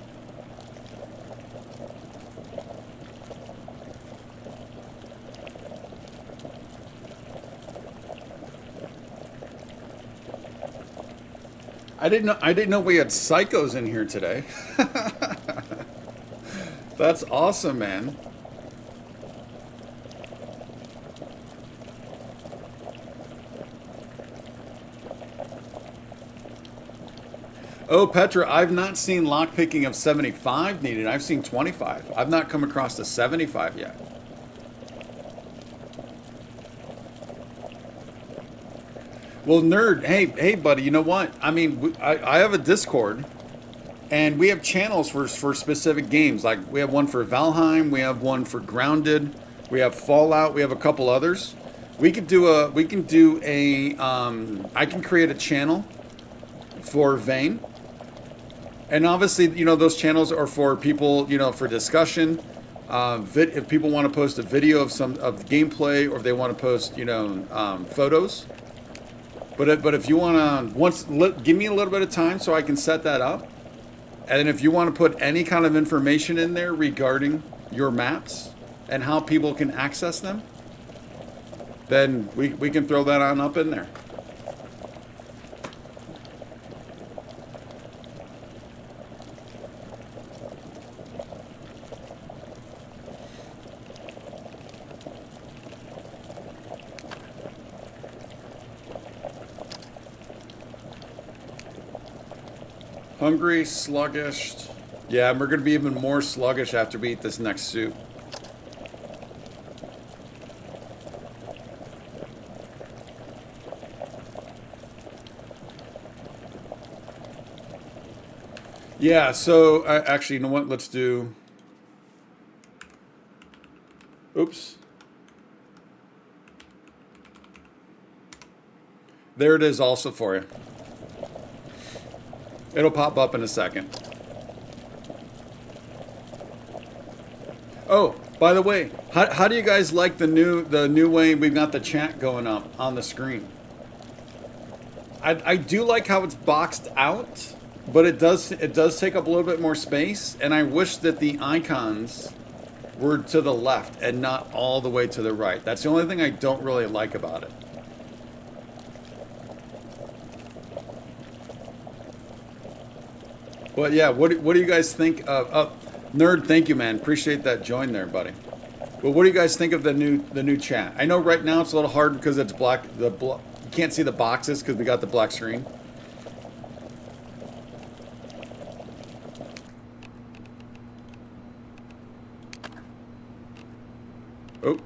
A: I didn't know we had psychos in here today. That's awesome, man. Oh, Petra, I've not seen lockpicking of 75 needed. I've seen 25. I've not come across the 75 yet. Well, Nerd, hey, buddy, you know what? I mean, I have a Discord. And we have channels for specific games. Like we have one for Valheim, we have one for Grounded, we have Fallout, we have a couple others. We can do a I can create a channel for Vane. And obviously, you know, those channels are for people, you know, for discussion. If people want to post a video of gameplay, or if they want to post, you know, photos. But if you want to, give me a little bit of time so I can set that up. And if you want to put any kind of information in there regarding your maps and how people can access them, then we can throw that on up in there. Hungry, sluggish. Yeah, and we're going to be even more sluggish after we eat this next soup. Yeah, so actually, you know what? Let's do... Oops. There it is also for you. It'll pop up in a second. Oh, by the way, how do you guys like the new way we've got the chat going up on the screen? I do like how it's boxed out, but it does take up a little bit more space, and I wish that the icons were to the left and not all the way to the right. That's the only thing I don't really like about it. But yeah, what do you guys think of Nerd? Thank you, man. Appreciate that join there, buddy. But what do you guys think of the new chat? I know right now it's a little hard because it's black. You can't see the boxes because we got the black screen. Oh.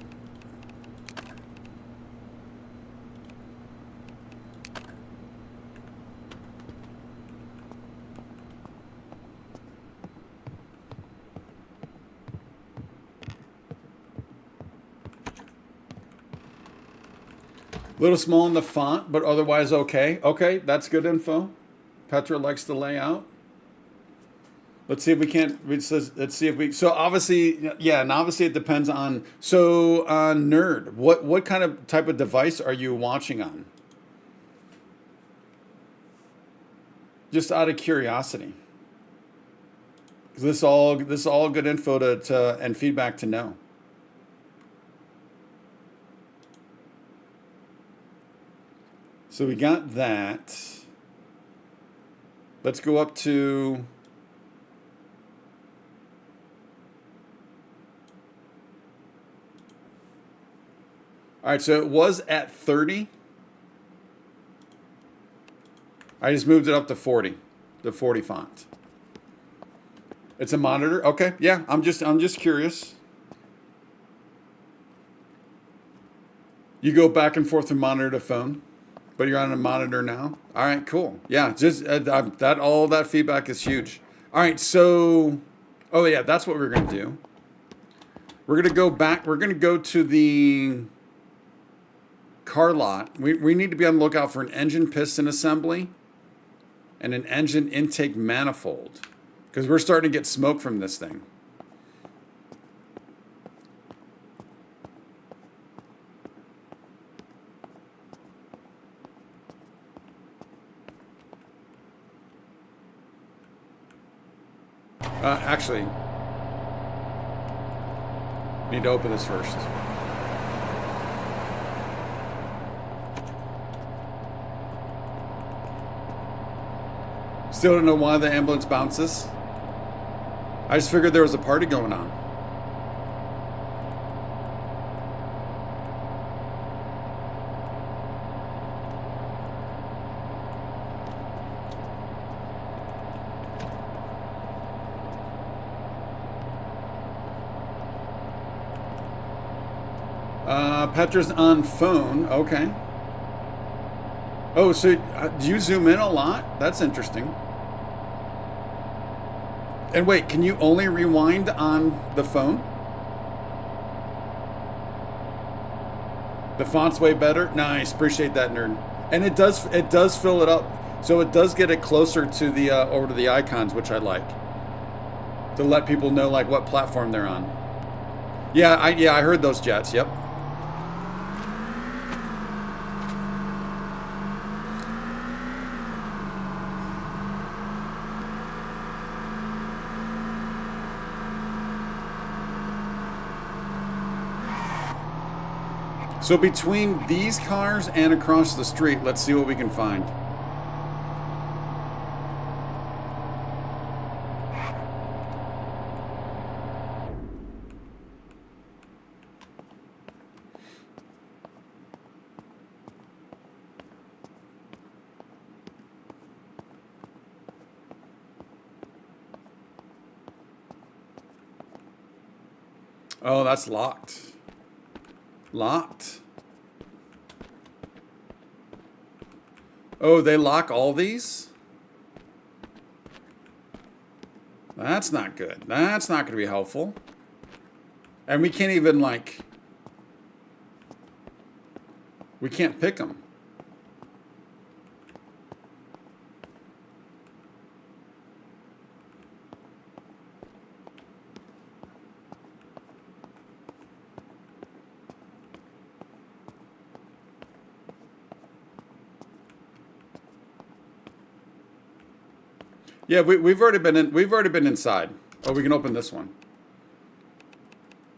A: A little small in the font, but otherwise okay. Okay, that's good info. Petra likes the layout. Let's see if we can't. Let's see if we. So obviously, yeah, and obviously it depends on. So Nerd, what kind of type of device are you watching on? Just out of curiosity. This is all good info to and feedback to know. So we got that. Let's go up to... All right, so it was at 30. I just moved it up to 40, the 40 font. It's a monitor. Okay, yeah, I'm just curious. You go back and forth from monitor to phone. But you're on a monitor now. All right, cool. Yeah, just all that feedback is huge. All right, so, oh yeah, that's what we're gonna do. We're gonna go back. We're gonna go to the car lot. We need to be on the lookout for an engine piston assembly and an engine intake manifold because we're starting to get smoke from this thing. Actually, need to open this first. Still don't know why the ambulance bounces. I just figured there was a party going on. Petra's on phone. Okay. Oh, so do you zoom in a lot? That's interesting. And wait, can you only rewind on the phone? The font's way better. Nice, appreciate that, nerd. And it does fill it up, so it does get it closer to the over to the icons, which I like, to let people know like what platform they're on. Yeah, I heard those jets. Yep. So between these cars and across the street, let's see what we can find. Oh, that's locked. Locked. Oh, they lock all these? That's not good. That's not going to be helpful. And we can't even like... We can't pick them. Yeah, we've already been in. We've already been inside. Oh, we can open this one.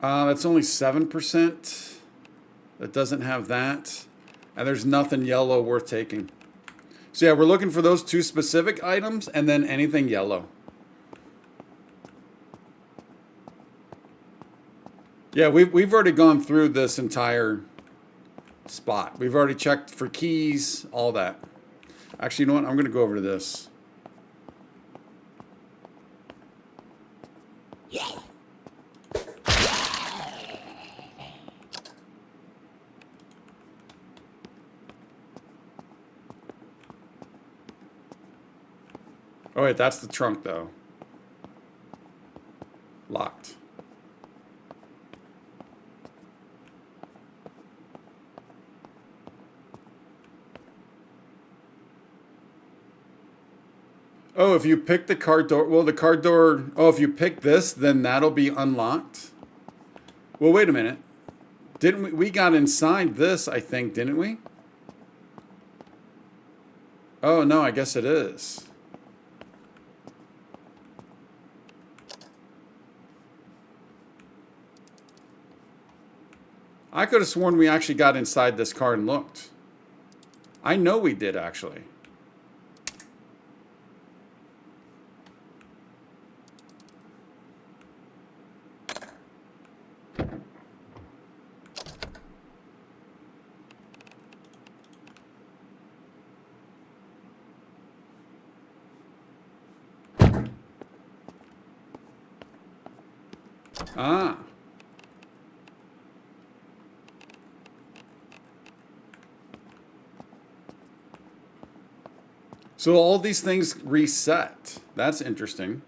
A: That's only 7%. That doesn't have that, and there's nothing yellow worth taking. So yeah, we're looking for those two specific items, and then anything yellow. Yeah, we've already gone through this entire spot. We've already checked for keys, all that. Actually, you know what? I'm going to go over to this. Oh wait, that's the trunk though. Locked. Oh, if you pick the car door, well, the car door, oh, if you pick this, then that'll be unlocked. Well, wait a minute. Didn't we got inside this, I think, didn't we? Oh, no, I guess it is. I could have sworn we actually got inside this car and looked. I know we did, actually. Ah. So all these things reset. That's interesting.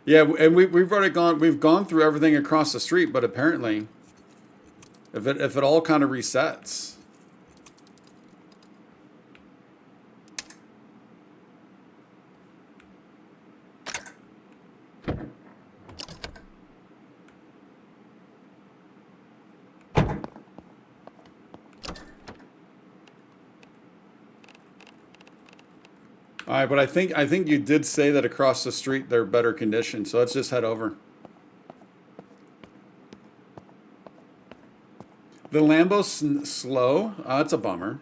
A: Yeah, and we've gone through everything across the street, but apparently if it all kind of resets. All right, but I think you did say that across the street they're better condition, so let's just head over. The Lambo's slow. That's a bummer.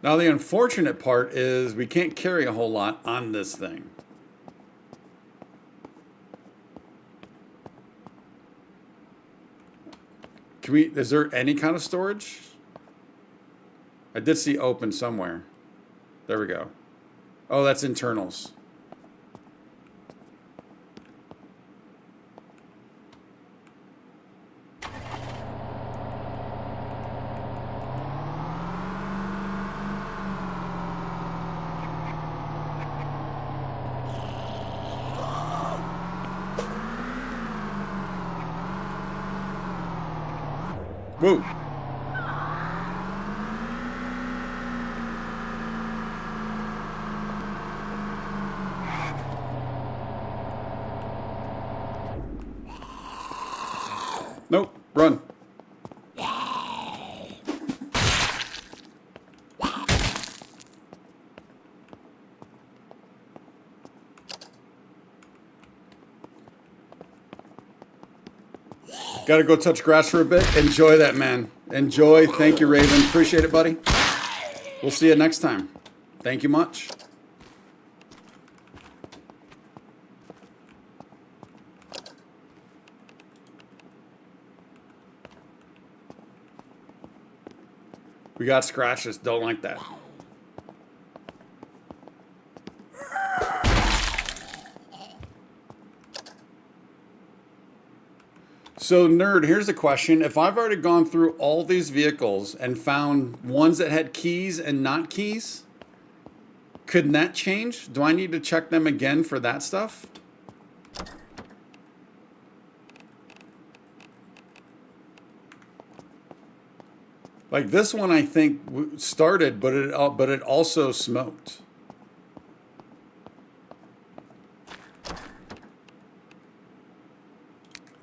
A: Now the unfortunate part is we can't carry a whole lot on this thing. Can we, is there any kind of storage? I did see open somewhere. There we go. Oh, that's internals. Whoa. Nope, run. Gotta go touch grass for a bit. Enjoy that, man. Enjoy. Thank you, Raven. Appreciate it, buddy. We'll see you next time. Thank you much. We got scratches. Don't like that. So, nerd, here's a question. If I've already gone through all these vehicles and found ones that had keys and not keys, couldn't that change? Do I need to check them again for that stuff? Like this one, I think started, but it also smoked.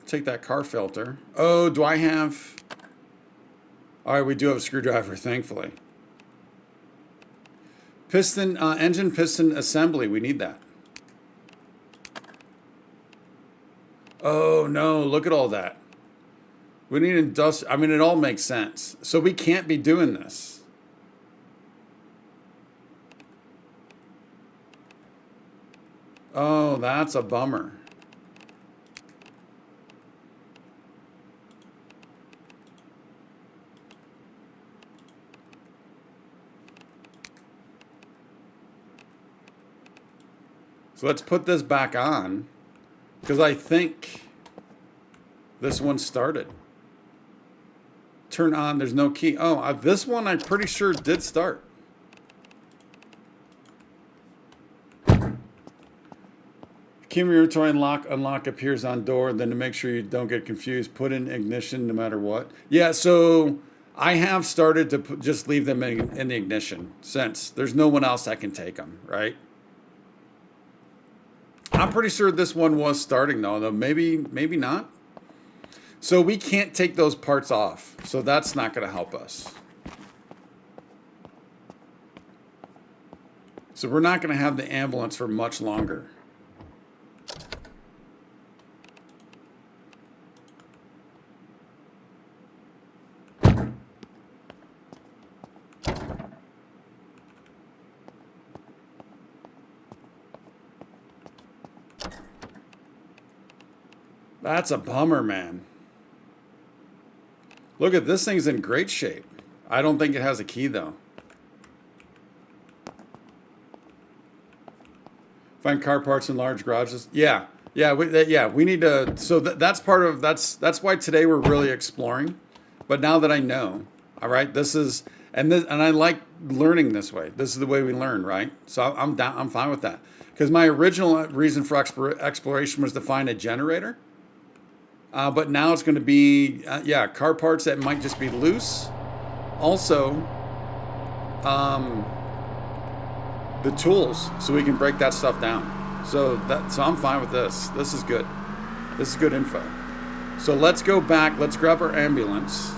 A: Take that car filter. Oh, do I have? All right, we do have a screwdriver, thankfully. Piston, engine piston assembly. We need that. Oh no! Look at all that. We need industrial. I mean, it all makes sense. So we can't be doing this. Oh, that's a bummer. So let's put this back on, because I think this one started. Turn on, there's no key. Oh, this one I'm pretty sure did start. Cumulatory unlock appears on door. Then to make sure you don't get confused, put in ignition no matter what. Yeah, so I have started to just leave them in the ignition since there's no one else that can take them, right? I'm pretty sure this one was starting though maybe not. So we can't take those parts off. So that's not going to help us. So we're not going to have the ambulance for much longer. That's a bummer, man. Look at this thing's in great shape. I don't think it has a key though. Find car parts in large garages. Yeah, we need to. So that's part of that's why today we're really exploring. But now that I know, all right, this is and I like learning this way. This is the way we learn, right? So I'm down. I'm fine with that because my original reason for exploration was to find a generator. But now it's going to be, car parts that might just be loose. Also, the tools, so we can break that stuff down. So I'm fine with this. This is good. This is good info. So let's go back. Let's grab our ambulance.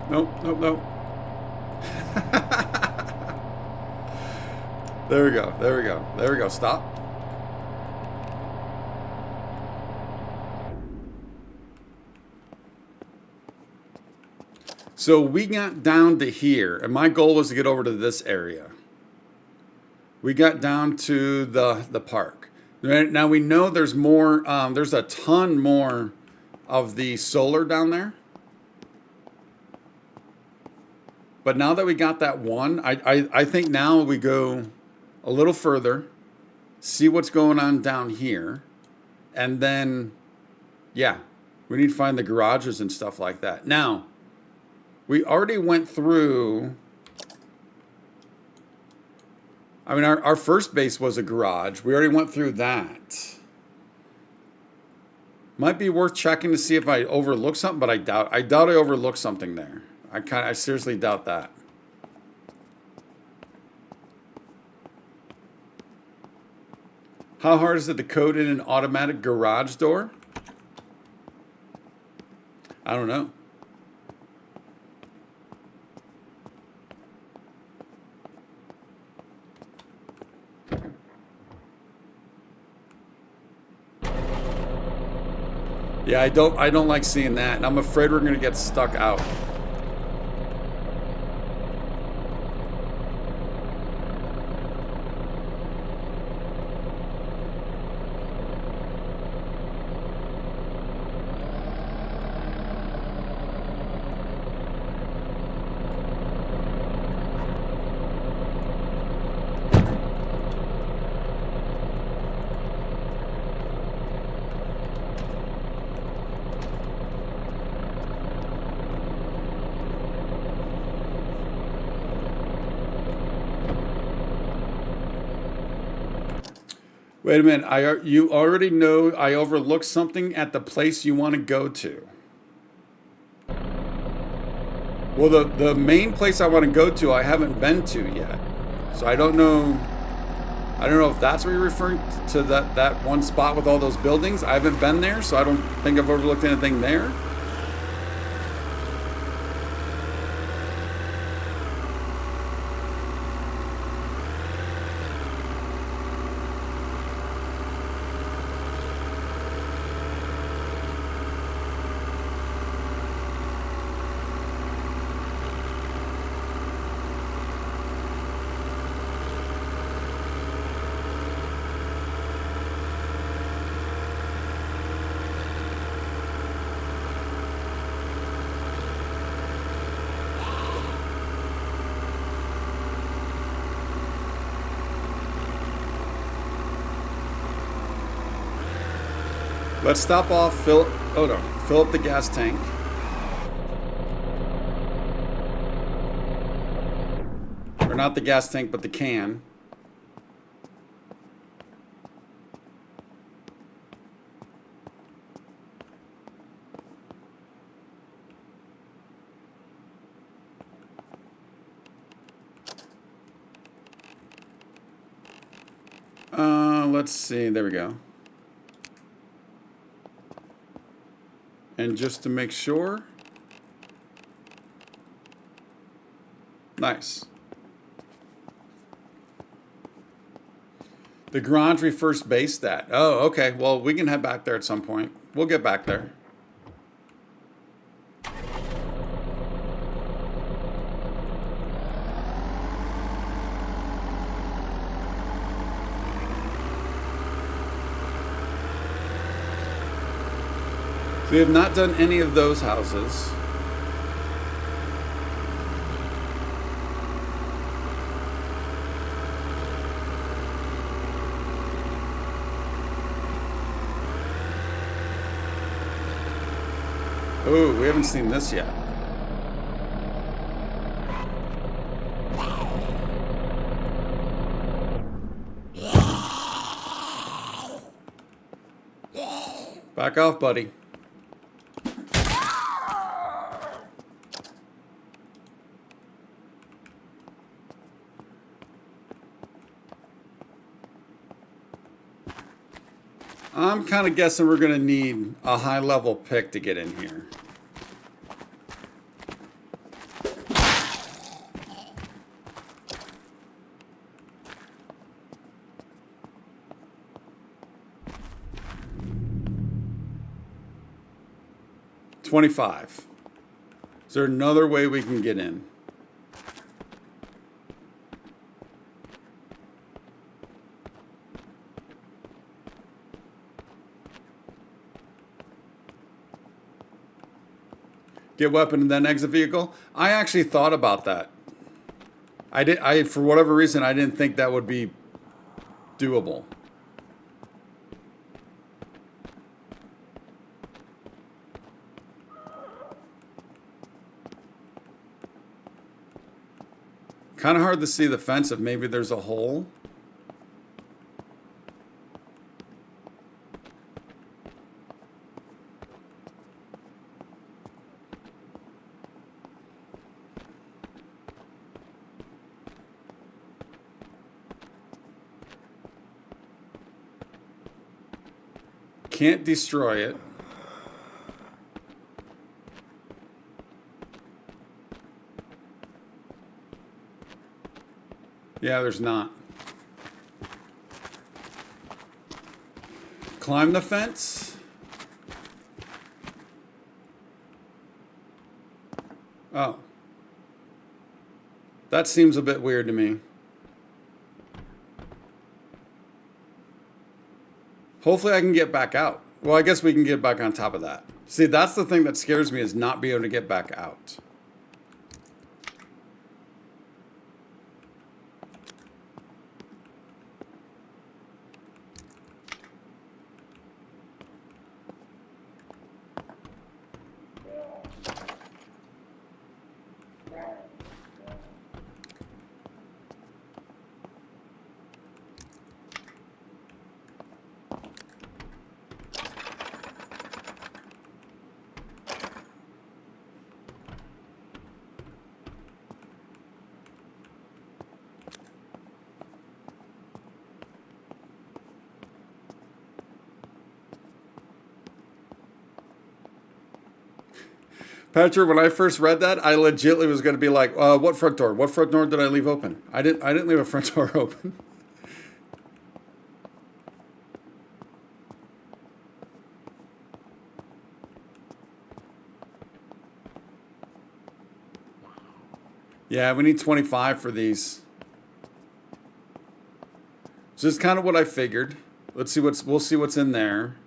A: Nope. There we go. Stop. So we got down to here, and my goal was to get over to this area. We got down to the park. Right, now we know there's more, there's a ton more of the solar down there. But now that we got that one, I think now we go a little further, see what's going on down here, and then, yeah, we need to find the garages and stuff like that. Now, we already went through, I mean, our first base was a garage. We already went through that. Might be worth checking to see if I overlooked something, but I doubt I overlooked something there. I seriously doubt that. How hard is it to code in an automatic garage door? I don't know. Yeah, I don't like seeing that, and I'm afraid we're gonna get stuck out. Wait a minute, you already know I overlooked something at the place you want to go to. Well, the main place I want to go to, I haven't been to yet. So I don't know if that's what you're referring to, that one spot with all those buildings. I haven't been there, so I don't think I've overlooked anything there. Let's stop off, fill up the gas tank. Or not the gas tank, but the can. Let's see, there we go. And just to make sure. Nice. The garage we first based at. Oh, okay. Well, we can head back there at some point. We'll get back there. We have not done any of those houses. Ooh, we haven't seen this yet. Back off, buddy. I'm kind of guessing we're going to need a high-level pick to get in here. $25. Is there another way we can get in? Get weapon and then exit vehicle? I actually thought about that. I for whatever reason, I didn't think that would be doable. Kind of hard to see the fence if maybe there's a hole. Can't destroy it. Yeah, there's not. Climb the fence. Oh. That seems a bit weird to me. Hopefully I can get back out. Well, I guess we can get back on top of that. See, that's the thing that scares me, is not being able to get back out. Patrick, when I first read that, I legitimately was going to be like, what front door? What front door did I leave open? I didn't leave a front door open. Yeah, we need 25 for these. So this is kind of what I figured. We'll see what's in there.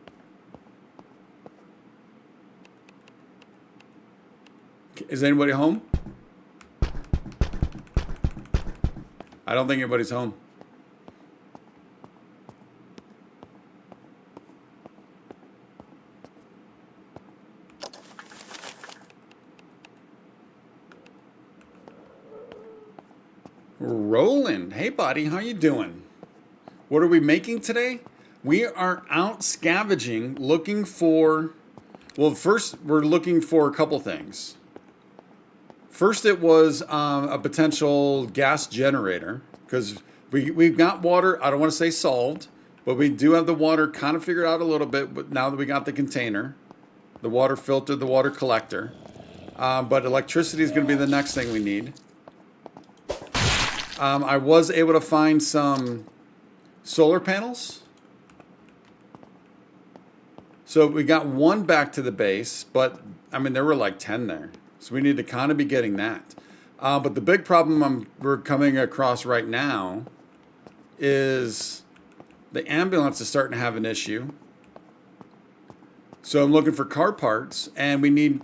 A: Is anybody home? I don't think anybody's home. Roland, hey buddy, how you doing? What are we making today? We are out scavenging, looking for, well, first we're looking for a couple things. First, it was a potential gas generator, because we've got water, I don't want to say solved, but we do have the water kind of figured out a little bit, but now that we got the container, the water filter, the water collector. But electricity is going to be the next thing we need. I was able to find some solar panels. So we got one back to the base, but I mean, there were like 10 there. So we need to kind of be getting that. But the big problem we're coming across right now is the ambulance is starting to have an issue. So I'm looking for car parts, and we need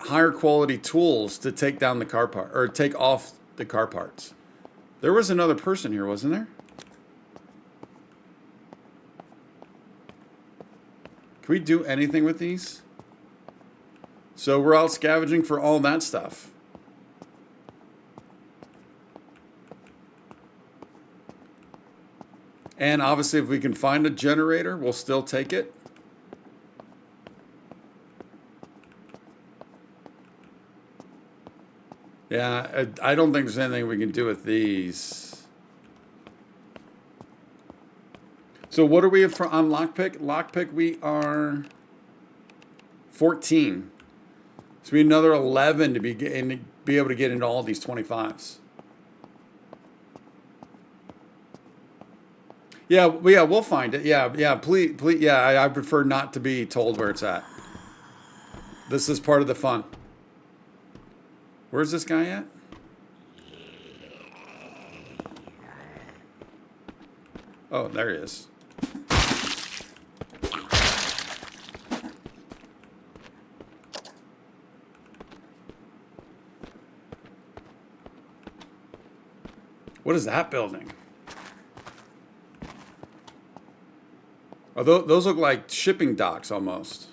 A: higher quality tools to take down the car part, or take off the car parts. There was another person here, wasn't there? Can we do anything with these? So we're out scavenging for all that stuff. And obviously, if we can find a generator, we'll still take it. Yeah, I don't think there's anything we can do with these. So what are we for on lockpick? Lockpick, we are 14. So we need another 11 to be able to get into all these 25s. Yeah, we'll find it. Yeah, please, yeah, I prefer not to be told where it's at. This is part of the fun. Where's this guy at? Oh, there he is. What is that building? Oh, those look like shipping docks almost.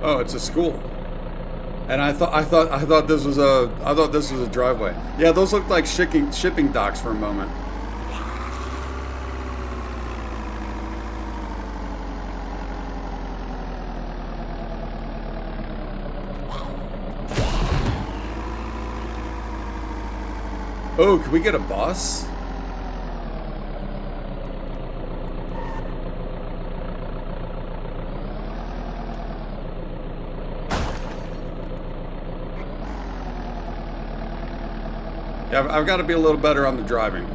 A: Oh, it's a school. And I thought this was a driveway. Yeah, those looked like shipping docks for a moment. Oh, can we get a bus? Yeah, I've got to be a little better on the driving.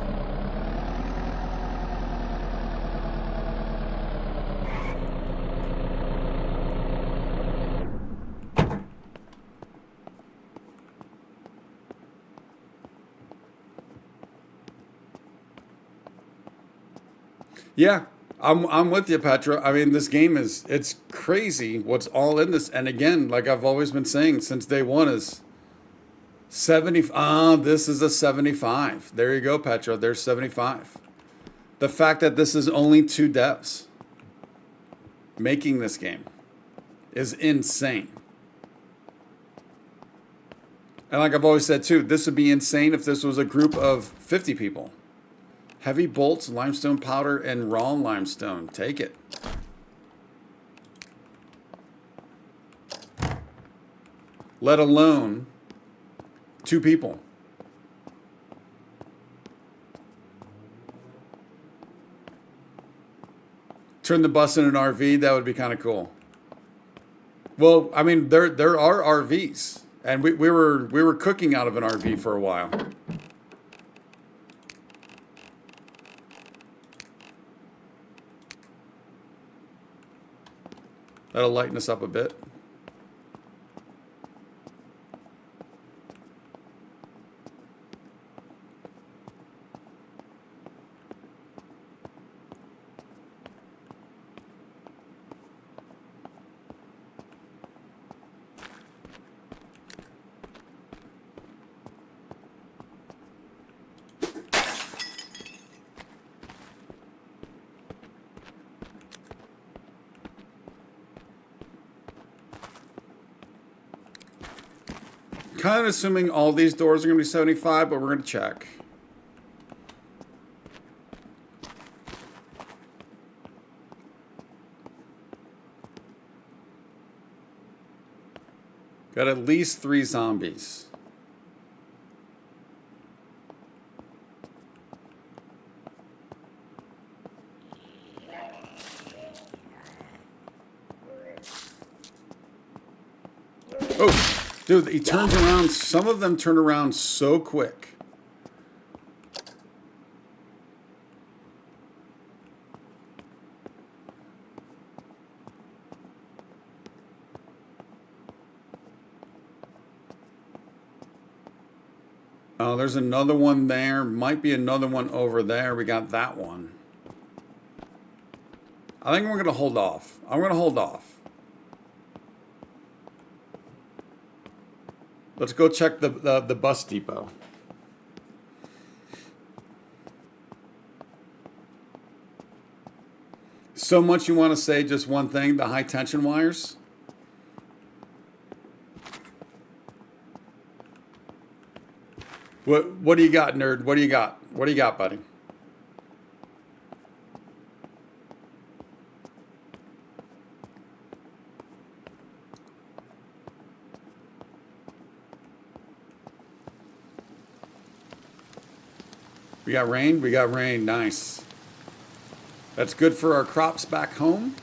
A: Yeah, I'm with you, Petra. I mean, this game it's crazy what's all in this. And again, like I've always been saying since day one is 70. This is a 75. There you go, Petra. There's 75. The fact that this is only 2 devs making this game is insane. And like I've always said too, this would be insane if this was a group of 50 people. Heavy bolts, limestone powder, and raw limestone. Take it. Let alone 2 people. Turn the bus in an RV, that would be kind of cool. Well, I mean, there are RVs, and we were cooking out of an RV for a while. That'll lighten us up a bit. Kind of assuming all these doors are going to be 75, but we're going to check. Got at least 3 zombies. Oh! Dude, he turns around. Some of them turn around so quick. Oh, there's another one there. Might be another one over there. We got that one. I think we're going to hold off. I'm going to hold off. Let's go check the bus depot. So much you want to say just one thing, the high tension wires. What do you got, nerd? What do you got? What do you got, buddy? We got rain? We got rain. Nice. That's good for our crops back home.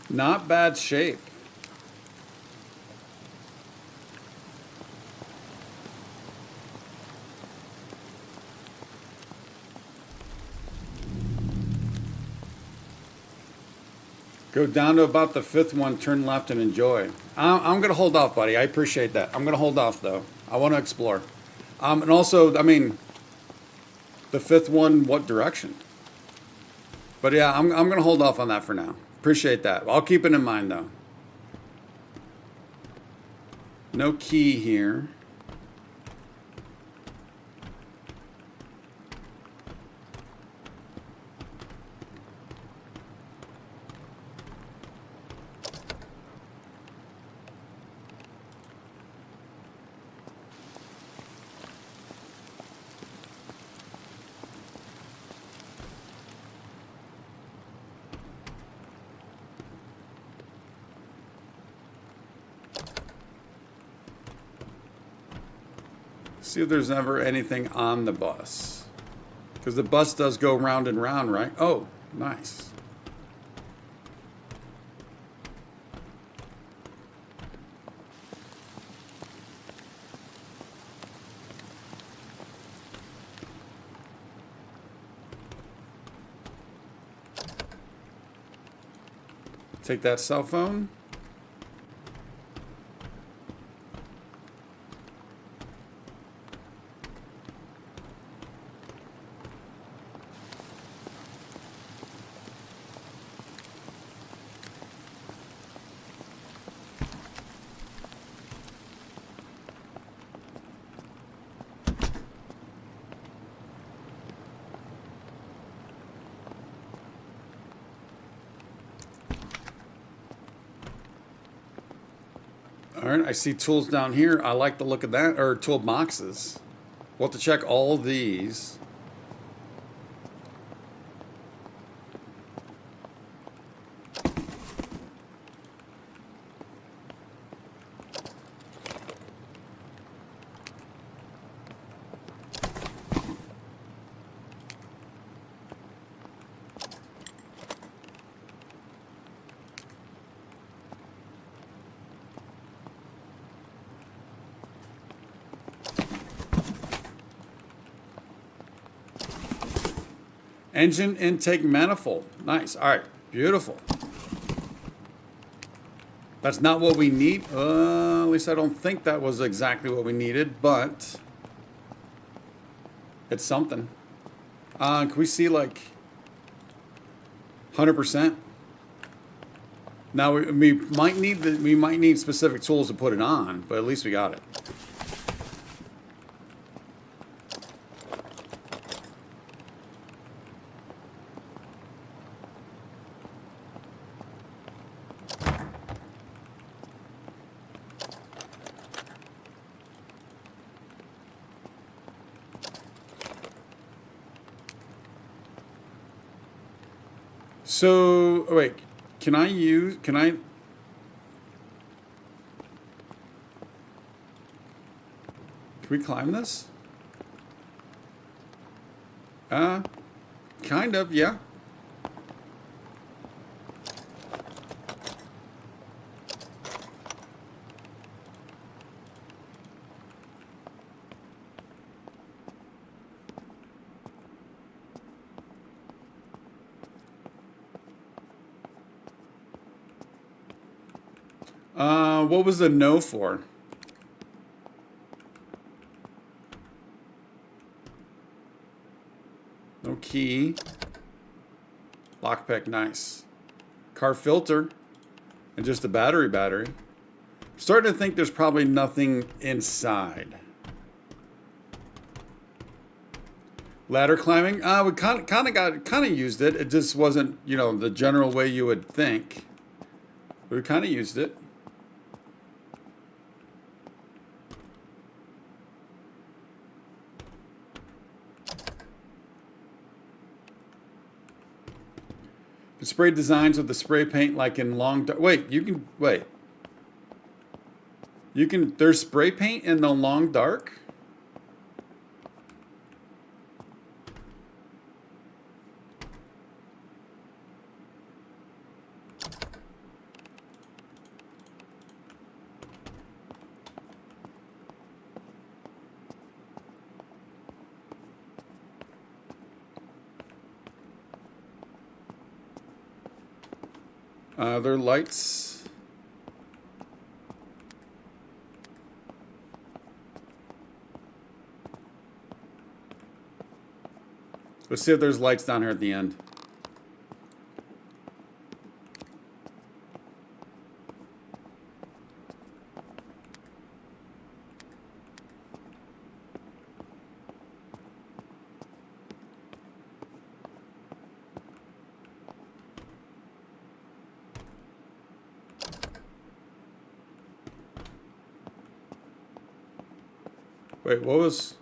A: Not bad shape. Go down to about the 5th one, turn left and enjoy. I'm going to hold off, buddy. I appreciate that. I'm going to hold off, though. I want to explore. And also, I mean, the 5th one, what direction? But yeah, I'm going to hold off on that for now. Appreciate that. I'll keep it in mind, though. No key here. See if there's ever anything on the bus. Because the bus does go round and round, right? Oh, nice. Take that cell phone. All right, I see tools down here. I like the look of that, or tool boxes. We'll have to check all these. Engine intake manifold. Nice. All right. Beautiful. That's not what we need. At least I don't think that was exactly what we needed, but it's something. Can we see like 100%? Now we might need specific tools to put it on, but at least we got it. So, wait, can we climb this? Kind of, yeah. What was the no for? No key. Lockpick, nice. Car filter. And just a battery. Starting to think there's probably nothing inside. Ladder climbing. We kind of used it. It just wasn't, you know, the general way you would think. We kind of used it. Spray designs with the spray paint like in long dark. Wait, there's spray paint in the long dark? Their lights. Let's see if there's lights down here at the end. Wait, what was...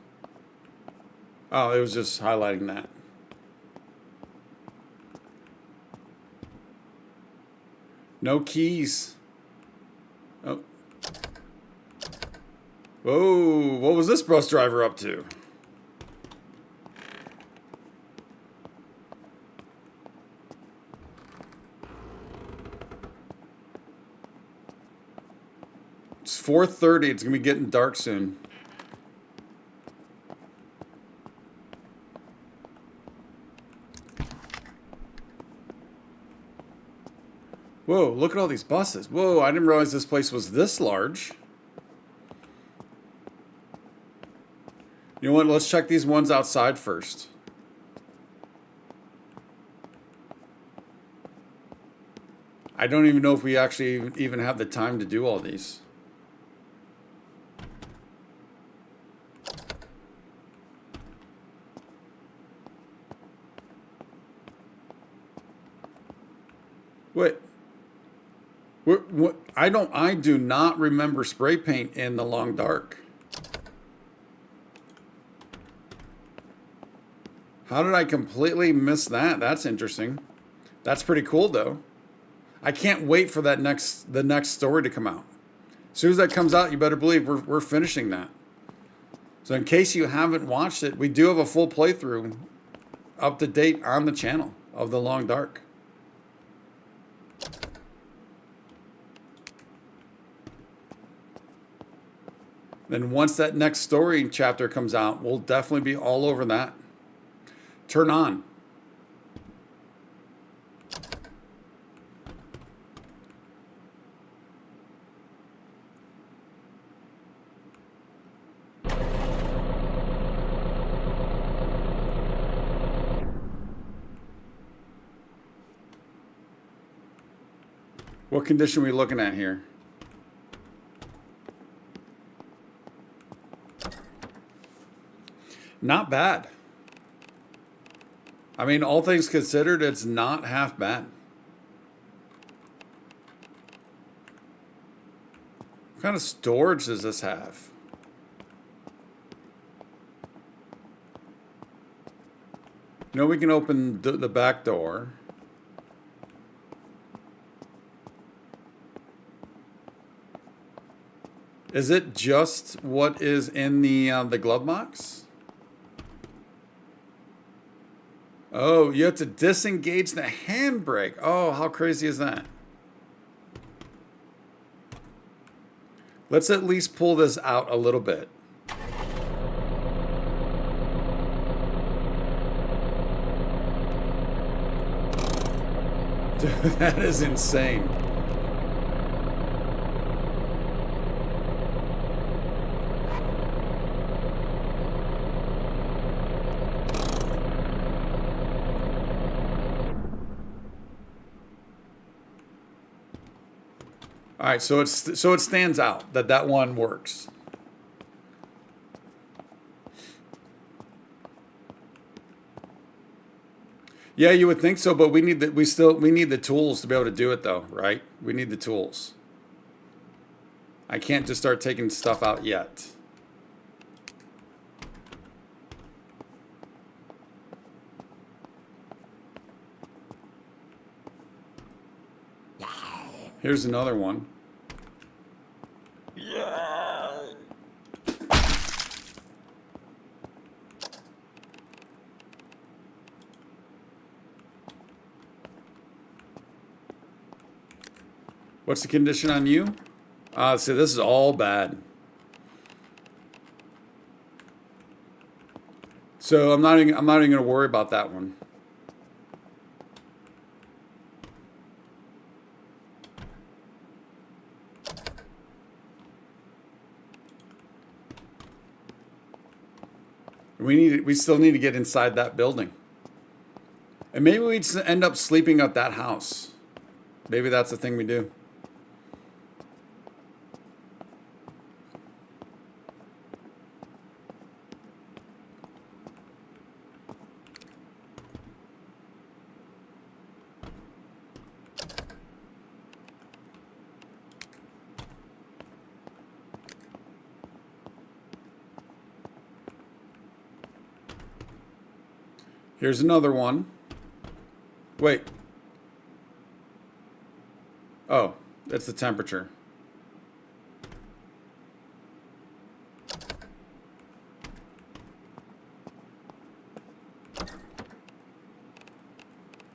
A: Oh, it was just highlighting that. No keys. Oh. Whoa, what was this bus driver up to? It's 4:30. It's gonna be getting dark soon. Whoa, look at all these buses. Whoa, I didn't realize this place was this large. You know what? Let's check these ones outside first. I don't even know if we actually even have the time to do all these. Wait. What? I do not remember spray paint in the long dark. How did I completely miss that? That's interesting. That's pretty cool though. I can't wait for the next story to come out. As soon as that comes out, you better believe we're finishing that. So in case you haven't watched it, we do have a full playthrough up to date on the channel of The Long Dark. Then once that next story chapter comes out, we'll definitely be all over that. Turn on. What condition are we looking at here? Not bad. I mean, all things considered, it's not half bad. What kind of storage does this have? You know, we can open the back door. Is it just what is in the glove box? Oh, you have to disengage the handbrake. Oh, how crazy is that? Let's at least pull this out a little bit. Dude, that is insane. All right, so it stands out that one works. Yeah, you would think so, but we need the tools to be able to do it though, right? We need the tools. I can't just start taking stuff out yet. Here's another one. What's the condition on you? So this is all bad. So I'm not even going to worry about that one. We still need to get inside that building. And maybe we'd end up sleeping at that house. Maybe that's the thing we do. Here's another one. Wait. Oh, that's the temperature.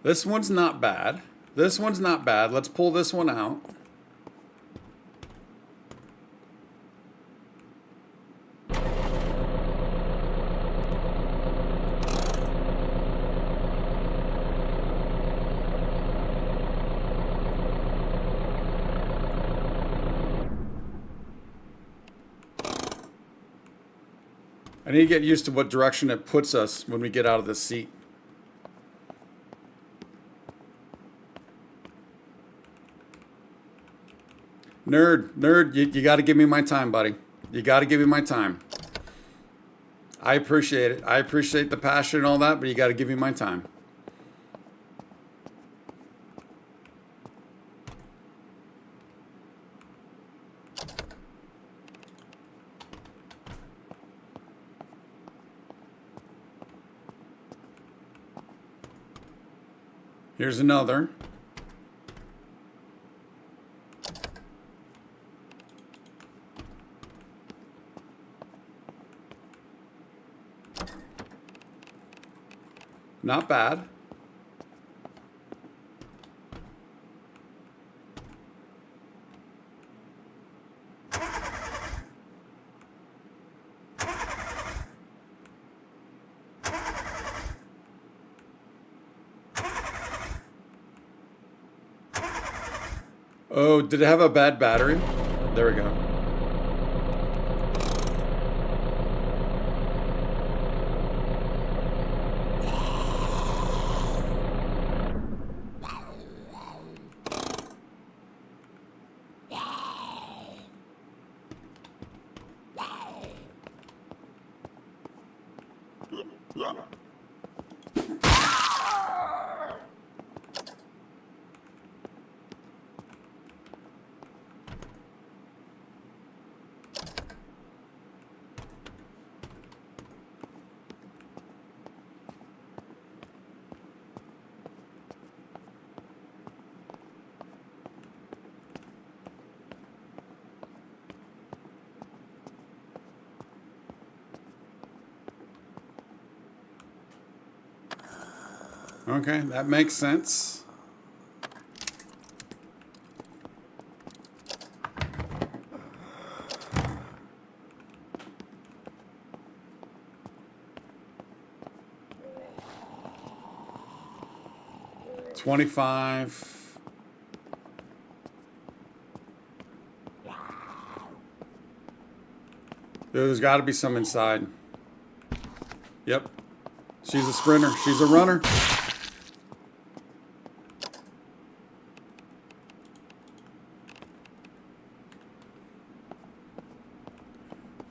A: This one's not bad. This one's not bad. Let's pull this one out. I need to get used to what direction it puts us when we get out of the seat. Nerd, you got to give me my time, buddy. You got to give me my time. I appreciate it. I appreciate the passion and all that, but you got to give me my time. Here's another. Not bad. Oh, did it have a bad battery? There we go. Okay, that makes sense. $25. There's got to be some inside. Yep. She's a sprinter. She's a runner.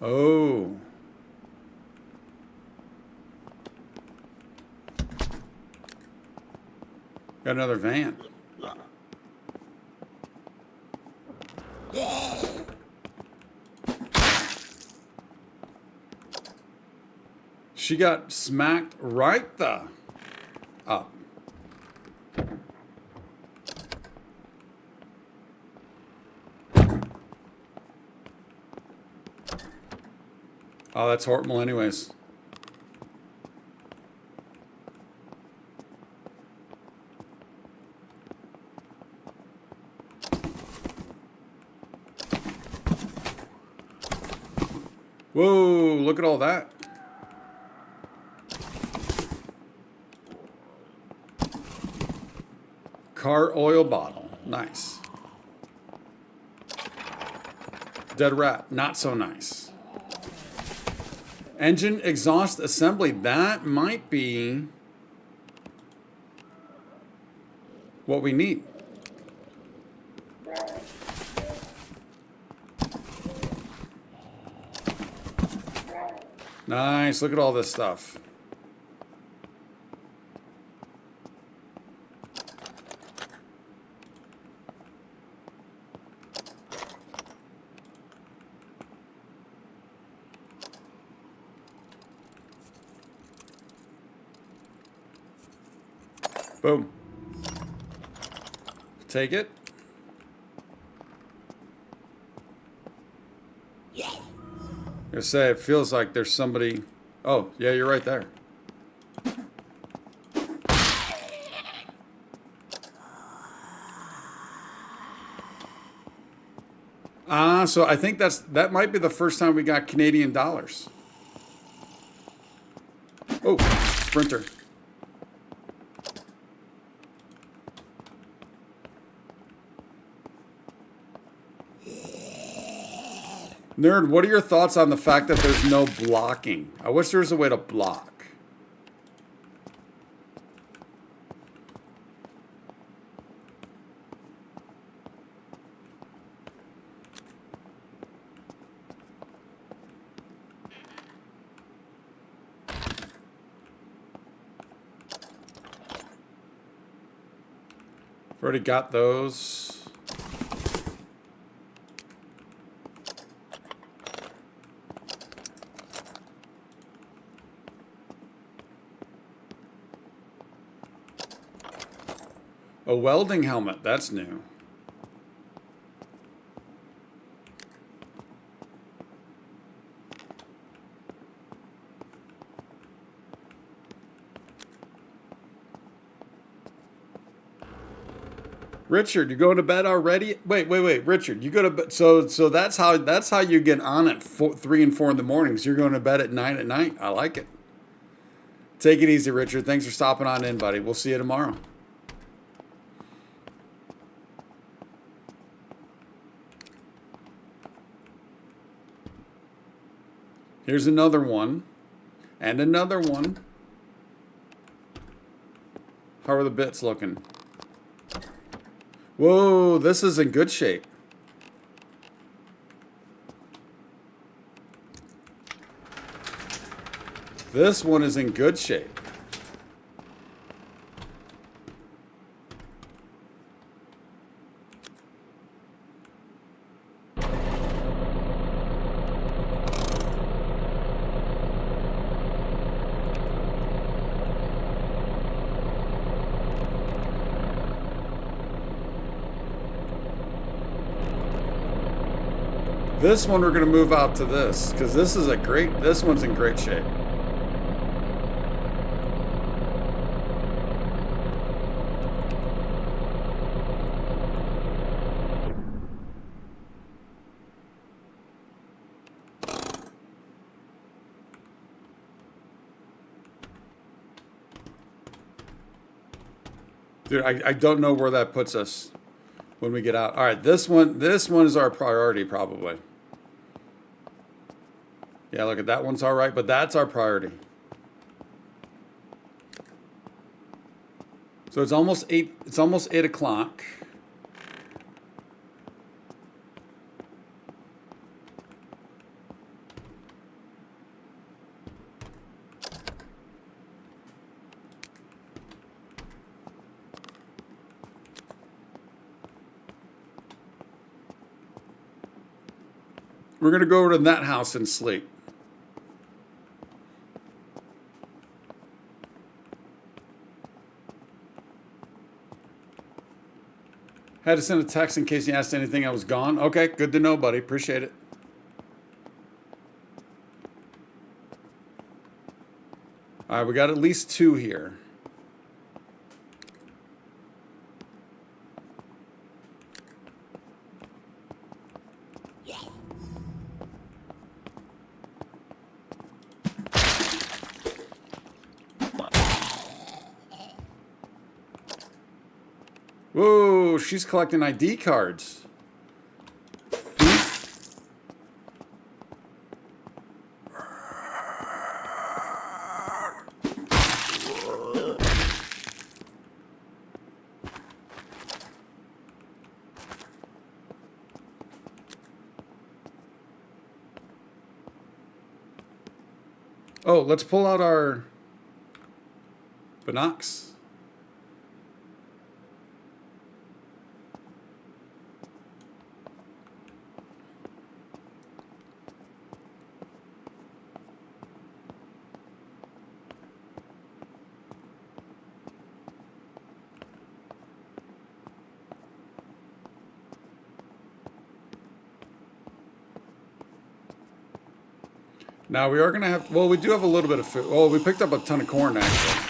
A: Oh. Got another van. She got smacked right the up. Oh, that's horrible anyways. Whoa, look at all that. Car oil bottle. Nice. Dead rat. Not so nice. Engine exhaust assembly. That might be what we need. Nice. Look at all this stuff. Boom. Take it. Yeah. I say it feels like there's somebody. Oh, yeah, you're right there. So I think that might be the first time we got Canadian dollars. Oh, Sprinter. Nerd, what are your thoughts on the fact that there's no blocking? I wish there was a way to block. I've already got those. A welding helmet, that's new. Richard, you going to bed already? Wait, Richard, you go to bed. So that's how you get on at 3 and 4 in the mornings. You're going to bed at 9 at night. I like it. Take it easy, Richard. Thanks for stopping on in, buddy. We'll see you tomorrow. Here's another one. And another one. How are the bits looking? Whoa, this is in good shape. This one is in good shape. This one we're going to move out to this because this one's in great shape. Dude, I don't know where that puts us when we get out. All right, this one is our priority probably. Yeah, look at that one's all right, but that's our priority. So it's almost 8. It's almost 8 o'clock. We're gonna go over to that house and sleep. Had to send a text in case you asked anything. I was gone. Okay, good to know, buddy. Appreciate it. All right, we got at least 2 here. Whoa, she's collecting ID cards. Oh, let's pull out our binocs. Now we are going to have, well, we do have a little bit of food. Oh, we picked up a ton of corn actually.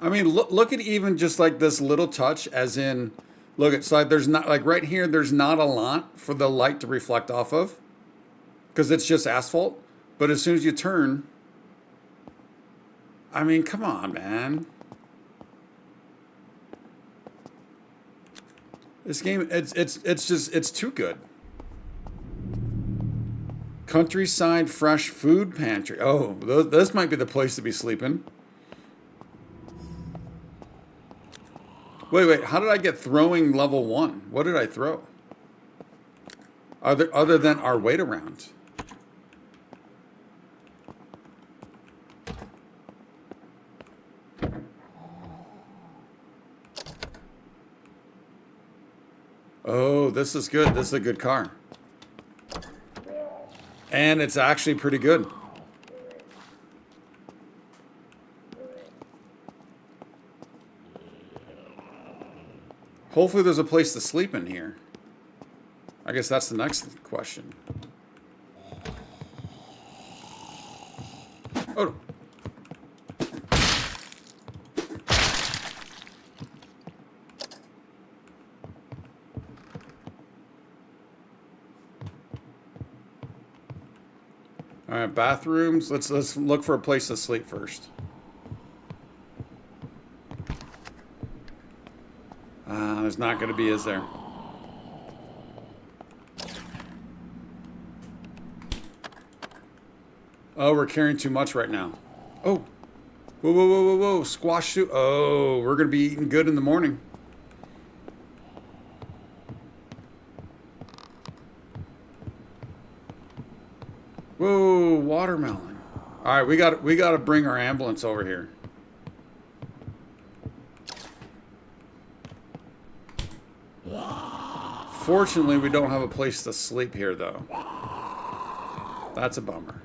A: I mean, look at even just like this little touch, as in, look, it's like there's not, like right here, there's not a lot for the light to reflect off of because it's just asphalt. But as soon as you turn, I mean, come on, man. This game, it's too good. Countryside Fresh Food Pantry. Oh, this might be the place to be sleeping. Wait, how did I get throwing level 1? What did I throw? Other than our weight around? Oh, this is good. This is a good car. And it's actually pretty good. Hopefully there's a place to sleep in here. I guess that's the next question. Oh. All right, bathrooms. Let's look for a place to sleep first. There's not going to be, is there? Oh, we're carrying too much right now. Oh. Whoa. Squash soup. Oh, we're going to be eating good in the morning. Whoa, watermelon. All right, we got to bring our ambulance over here. Fortunately, we don't have a place to sleep here, though. That's a bummer.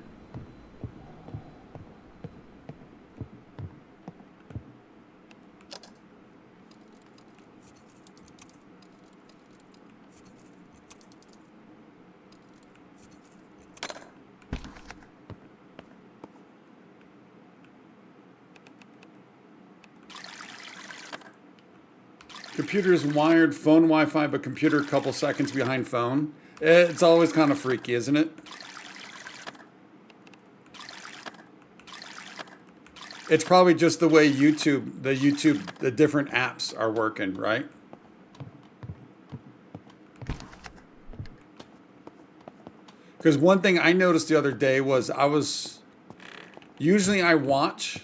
A: Computer is wired, phone Wi-Fi, but computer a couple seconds behind phone. It's always kind of freaky, isn't it? It's probably just the way the different apps are working, right? Because one thing I noticed the other day was usually I watch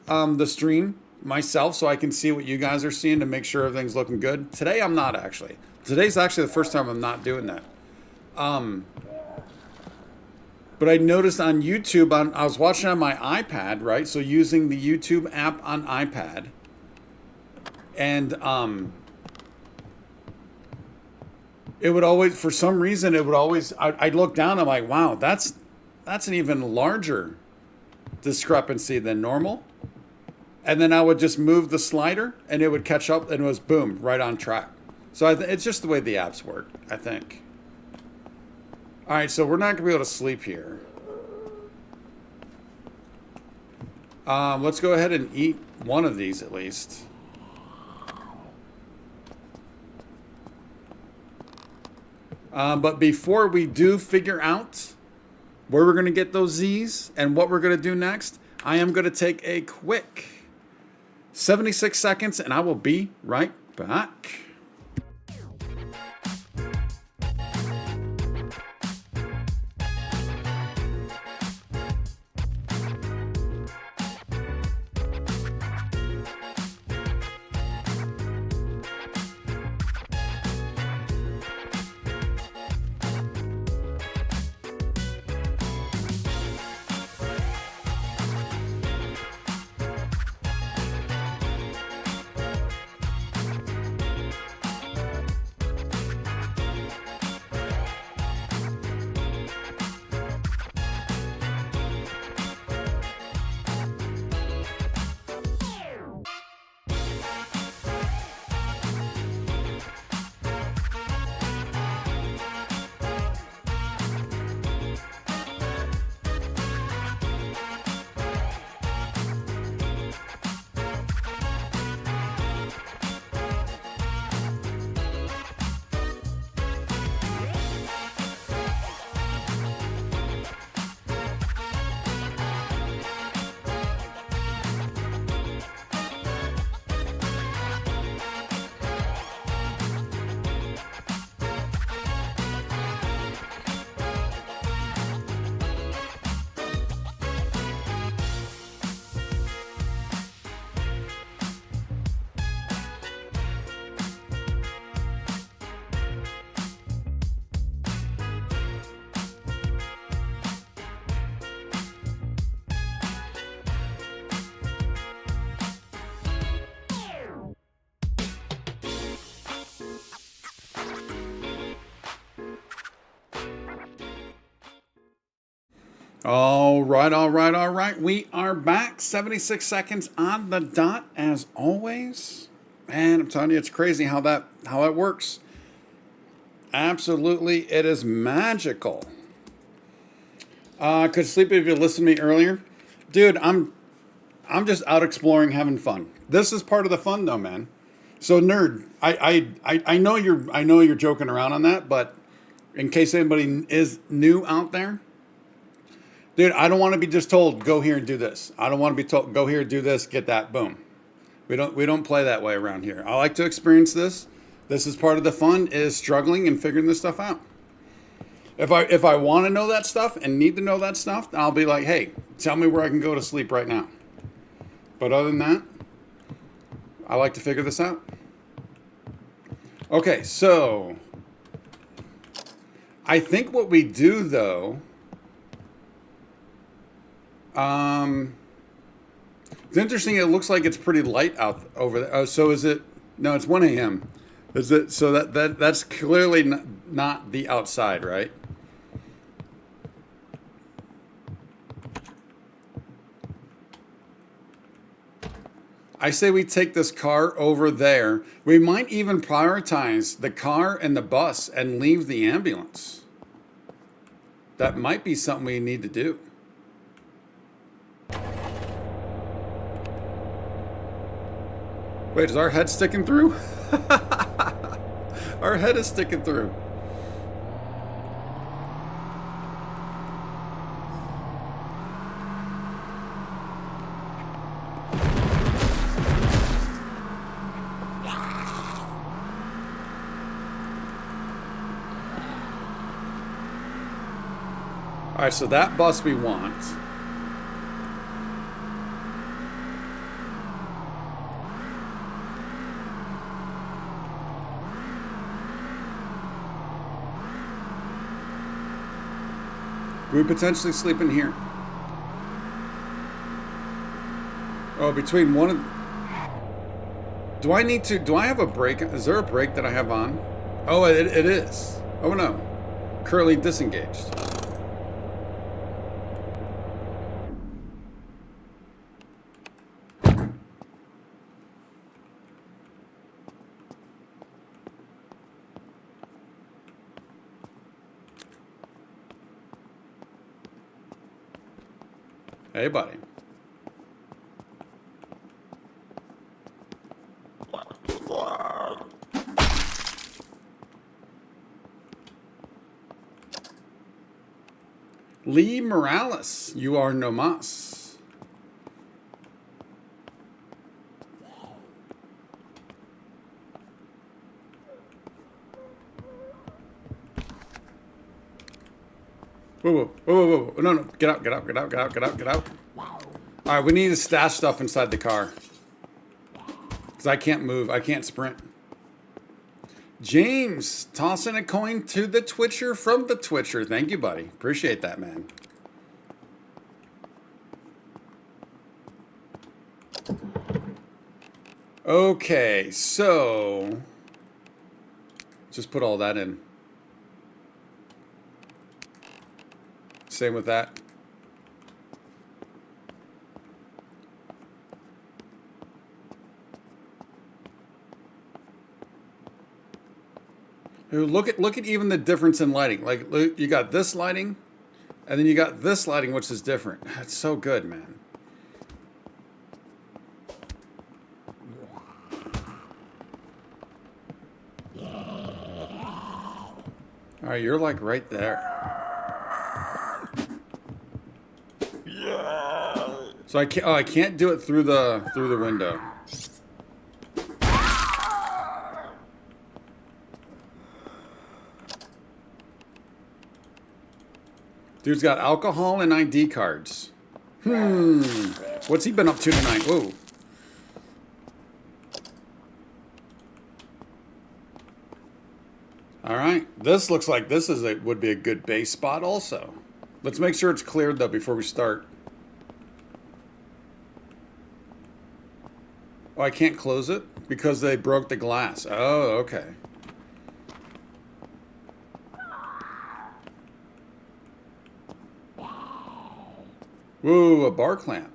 A: the stream myself so I can see what you guys are seeing to make sure everything's looking good. Today I'm not actually. Today's actually the first time I'm not doing that. But I noticed on YouTube, I was watching on my iPad, right? So using the YouTube app on iPad. And it would always, for some reason, I'd look down, I'm like, wow, that's an even larger discrepancy than normal. And then I would just move the slider and it would catch up and it was boom, right on track. So it's just the way the apps work, I think. All right, so we're not gonna be able to sleep here. Let's go ahead and eat one of these at least. But before we do figure out where we're gonna get those Z's and what we're gonna do next, I am gonna take a quick 76 seconds and I will be right back. All right, all right, all right. We are back. 76 seconds on the dot, as always. Man, I'm telling you, it's crazy how that works. Absolutely, it is magical. Could sleep if you listened to me earlier, dude. I'm just out exploring, having fun. This is part of the fun, though, man. So, nerd, I know you're joking around on that, but in case anybody is new out there, dude, I don't want to be just told go here and do this. I don't want to be told go here, do this, get that, boom. We don't play that way around here. I like to experience this. This is part of the fun, is struggling and figuring this stuff out. If I want to know that stuff and need to know that stuff, I'll be like, hey, tell me where I can go to sleep right now. But other than that, I like to figure this out. Okay, so I think what we do though, it's interesting. It looks like it's pretty light out over there. Oh, so is it? No, it's 1 a.m. Is it? So that's clearly not the outside, right? I say we take this car over there. We might even prioritize the car and the bus and leave the ambulance. That might be something we need to do. Wait, is our head sticking through? Our head is sticking through. All right, so that bus we want. We potentially sleep in here. Oh, between one and... Do I have a brake? Is there a brake that I have on? Oh, it is. Oh no. Currently disengaged. Hey, buddy. Lee Morales, you are no mas. Whoa, whoa, whoa, whoa, whoa. No, no. Get out, get out, get out, get out, get out, get out. All right, we need to stash stuff inside the car. Because I can't move. I can't sprint. James, tossing a coin to the Twitcher from the Twitcher. Thank you, buddy. Appreciate that, man. Okay, so... just put all that in. Same with that. Look at even the difference in lighting. Like, look, you got this lighting, and then you got this lighting, which is different. It's so good, man. All right, you're like right there. So I can't. Oh, I can't do it through the window. Dude's got alcohol and ID cards. What's he been up to tonight? Whoa. All right. This looks like this would be a good base spot also. Let's make sure it's cleared though before we start. Oh, I can't close it because they broke the glass. Oh, okay. Whoa, a bar clamp.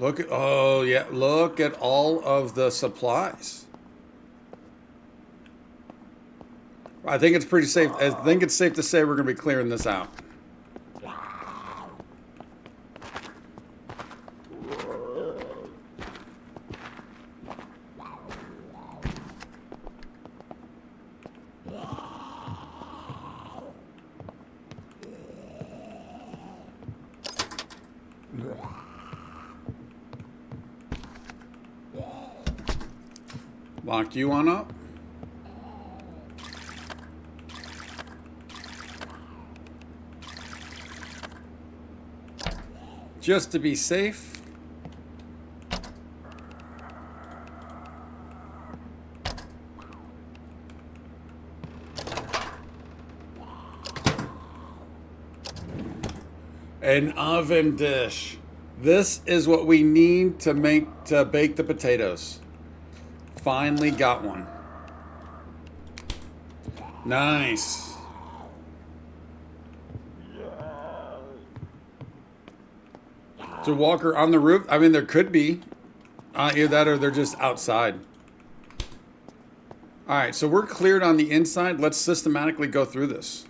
A: Look at, oh yeah, look at all of the supplies. I think it's pretty safe. I think it's safe to say we're going to be clearing this out. Lock you on up. Just to be safe. An oven dish. This is what we need to bake the potatoes. Finally got one. Nice. So Walker on the roof. I mean, there could be either that or they're just outside. All right, so we're cleared on the inside. Let's systematically go through this.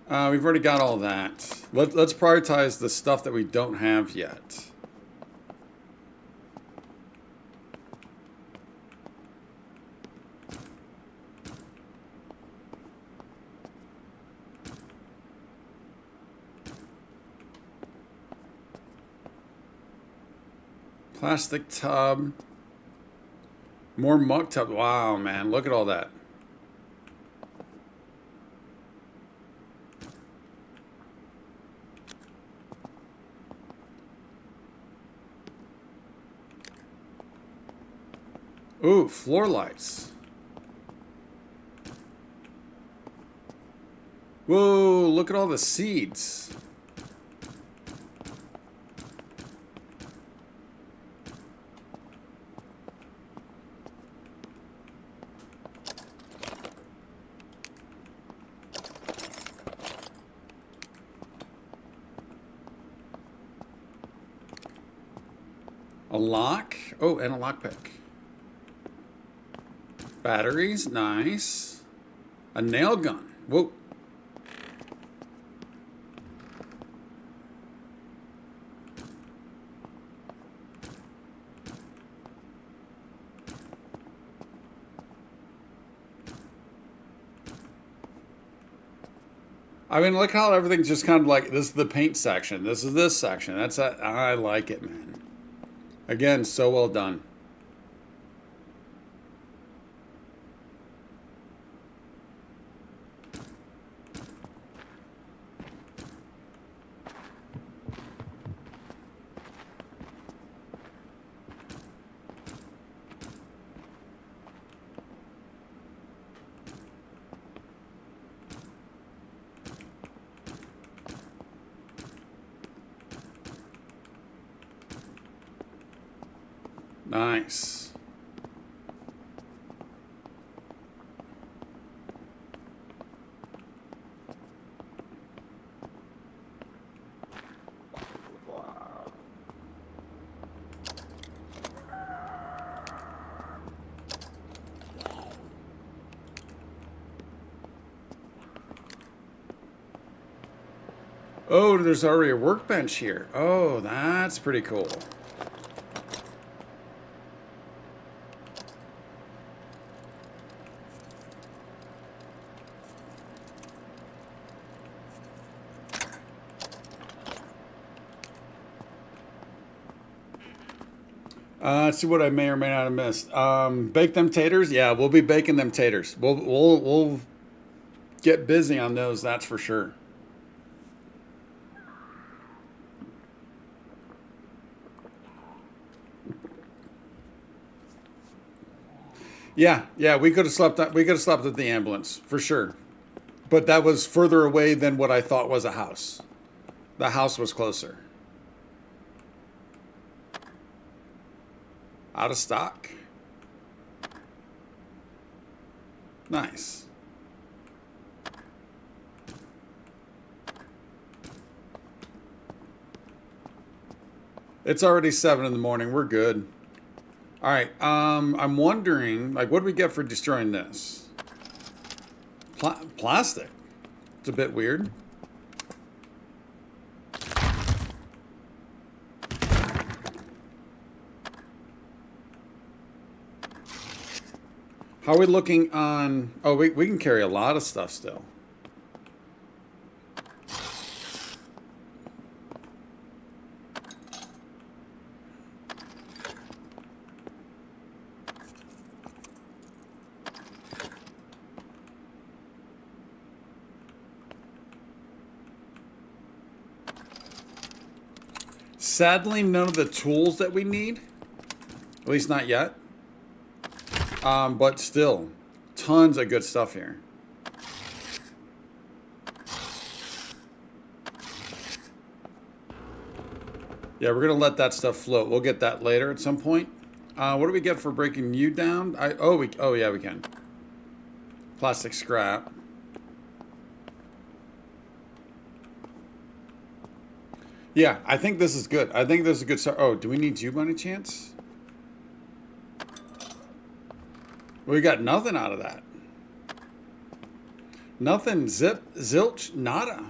A: We've already got all that. Let's prioritize the stuff that we don't have yet. Plastic tub. More mug tub. Wow, man. Look at all that. Ooh, floor lights. Whoa, look at all the seeds. A lock. Oh, and a lockpick. Batteries, nice. A nail gun. Whoa. I mean, look how everything's just kind of like, this is the paint section. This is this section. I like it, man. Again, so well done. Nice. Oh, there's already a workbench here. Oh, that's pretty cool. Let's see what I may or may not have missed. Bake them taters. Yeah, we'll be baking them taters. We'll get busy on those. That's for sure. Yeah. We could have slept. We could have slept at the ambulance for sure. But that was further away than what I thought was a house. The house was closer. Out of stock. Nice. It's already 7 in the morning. We're good. All right. I'm wondering, like, what do we get for destroying this? Plastic. It's a bit weird. How are we looking on... Oh, we can carry a lot of stuff still. Sadly, none of the tools that we need. At least not yet. But still, tons of good stuff here. Yeah, we're gonna let that stuff float. We'll get that later at some point. What do we get for breaking you down? Oh yeah, we can. Plastic scrap. Yeah, I think this is good. I think this is a good start. Oh, do we need you by any chance? We got nothing out of that. Nothing. Zip. Zilch. Nada.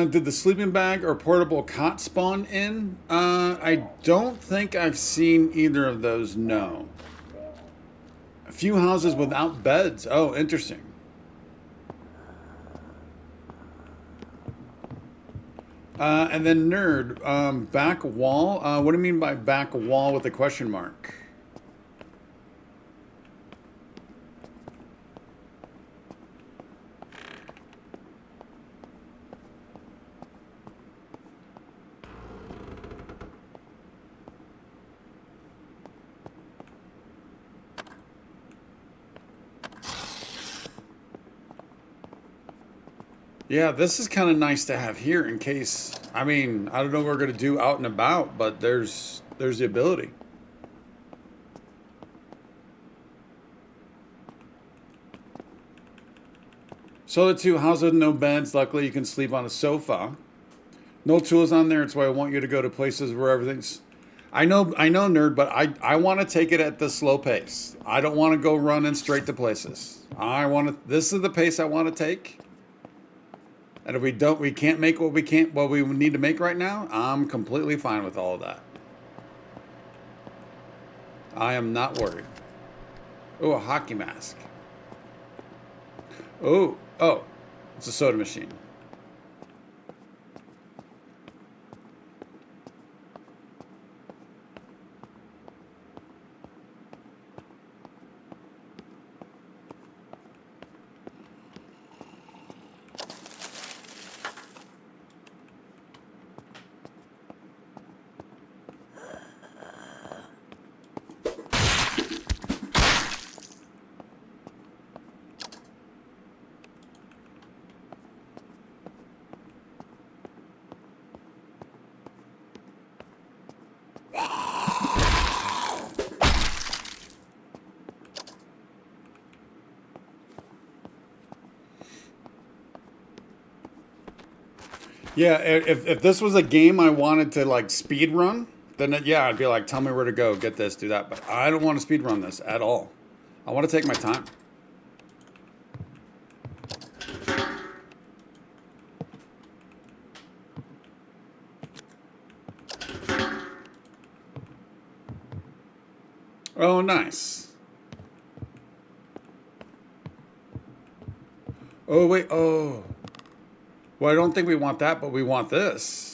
A: Did the sleeping bag or portable cot spawn in? I don't think I've seen either of those, no. A few houses without beds. Oh, interesting. And then nerd, back wall. What do you mean by back wall with a question mark? Yeah, this is kind of nice to have here in case. I mean, I don't know what we're gonna do out and about, but there's the ability. So the 2 houses, no beds. Luckily, you can sleep on a sofa. No tools on there. It's why I want you to go to places where everything's. I know, nerd, but I want to take it at the slow pace. I don't want to go running straight to places. I want to. This is the pace I want to take. And if we can't make what we need to make right now, I'm completely fine with all of that. I am not worried. Oh, a hockey mask. Oh, it's a soda machine. Yeah, if this was a game I wanted to like speed run, then yeah, I'd be like, tell me where to go, get this, do that. But I don't want to speed run this at all. I want to take my time. Oh, nice. Oh, wait, oh. Well, I don't think we want that, but we want this.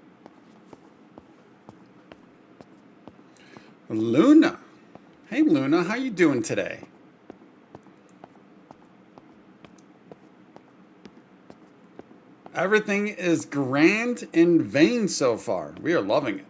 A: Luna. Hey, Luna, how you doing today? Everything is grand in vain so far. We are loving it.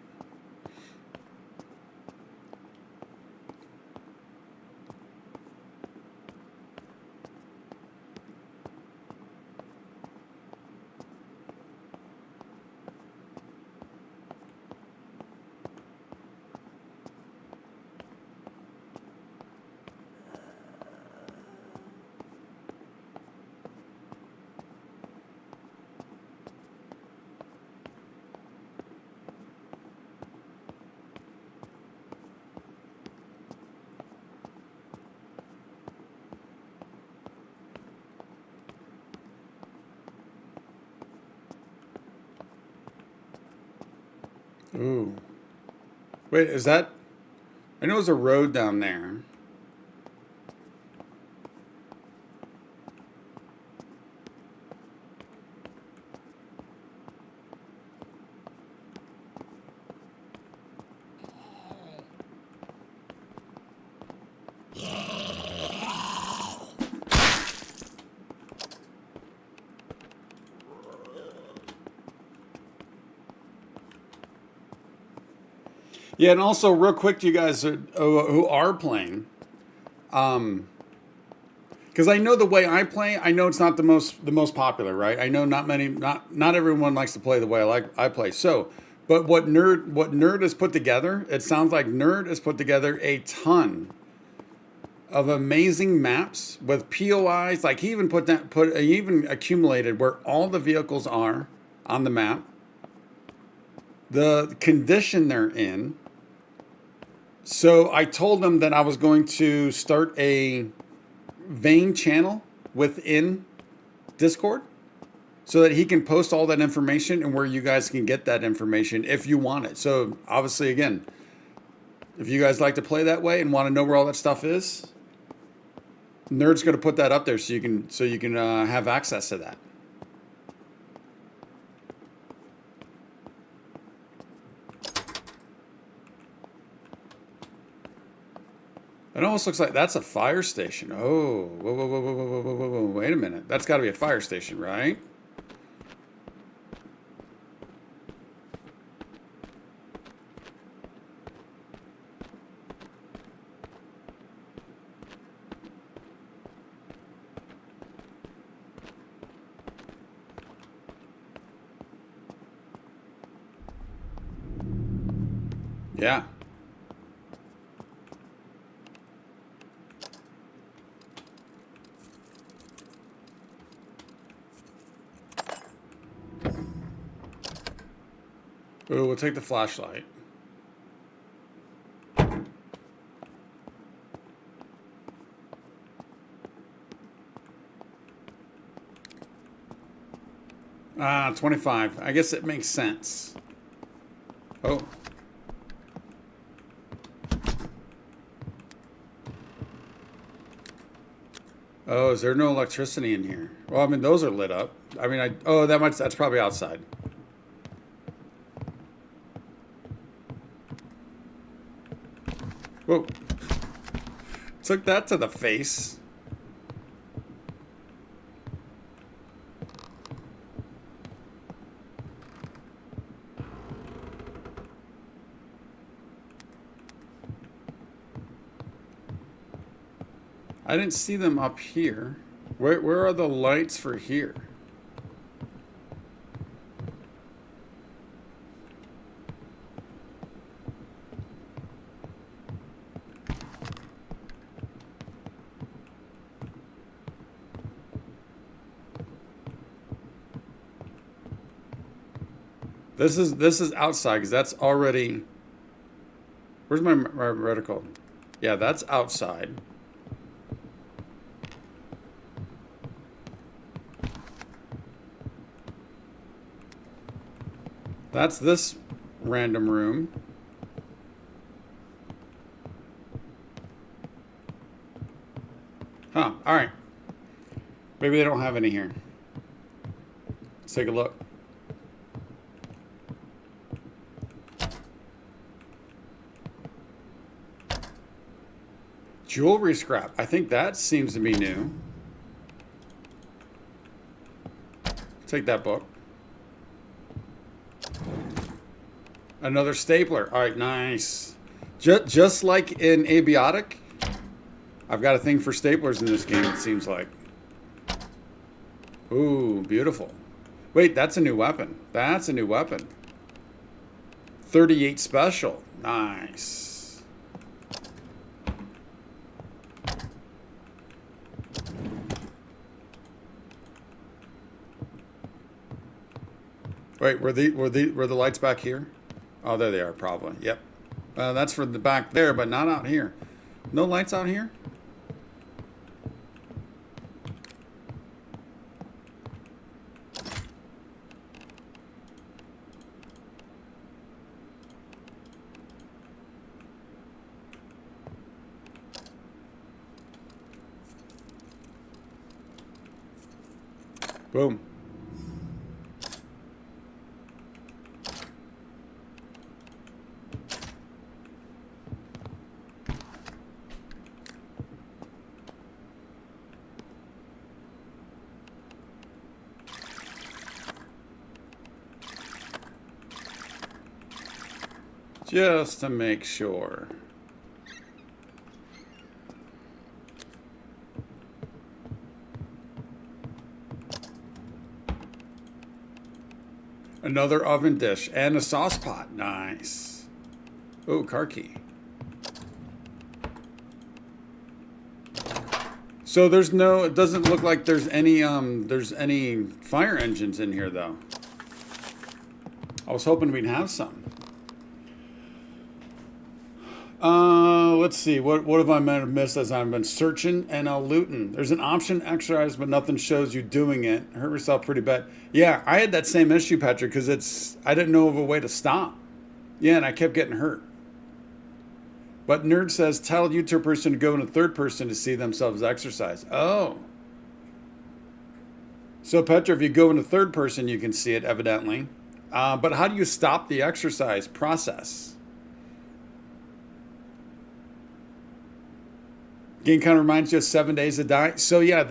A: Ooh. Wait, is that... I know there's a road down there. Yeah, and also real quick to you guys who are playing, because I know the way I play, I know it's not the most popular, right? I know not everyone likes to play the way I play. So, but what Nerd has put together, it sounds like Nerd has put together a ton of amazing maps with POIs. Like he even he even accumulated where all the vehicles are on the map, the condition they're in. So I told him that I was going to start a Vane channel within Discord so that he can post all that information and where you guys can get that information if you want it. So obviously, again, if you guys like to play that way and want to know where all that stuff is, Nerd's going to put that up there so you can have access to that. It almost looks like that's a fire station. Oh, whoa, wait a minute. That's got to be a fire station, right? Yeah. Ooh, we'll take the flashlight. Ah, 25. I guess it makes sense. Oh. Oh, is there no electricity in here? Well, I mean, those are lit up. I mean, that's probably outside. Whoa. Took that to the face. I didn't see them up here. Where are the lights for here? This is outside because that's already. Where's my reticle? Yeah, that's outside. That's this random room. Huh, all right. Maybe they don't have any here. Let's take a look. Jewelry scrap. I think that seems to be new. Take that book. Another stapler. All right, nice. Just like in Abiotic, I've got a thing for staplers in this game, it seems like. Ooh, beautiful. Wait, that's a new weapon. That's a new weapon. 38 special. Nice. Wait, were the lights back here? Oh, there they are, probably. Yep. That's for the back there, but not out here. No lights out here? Boom. Just to make sure. Another oven dish and a sauce pot. Nice. Oh, car key. So there's no, it doesn't look like there's any fire engines in here though. I was hoping we'd have some. Let's see. What have I missed as I've been searching and looting? There's an option exercise, but nothing shows you doing it. Hurt yourself pretty bad. Yeah, I had that same issue, Patrick, because I didn't know of a way to stop. Yeah, and I kept getting hurt. But Nerd says, tell YouTube person to go in a third person to see themselves exercise. Oh. So, Petra, if you go in a third person, you can see it, evidently. But how do you stop the exercise process? Game kind of reminds you of 7 Days to Die. So yeah, I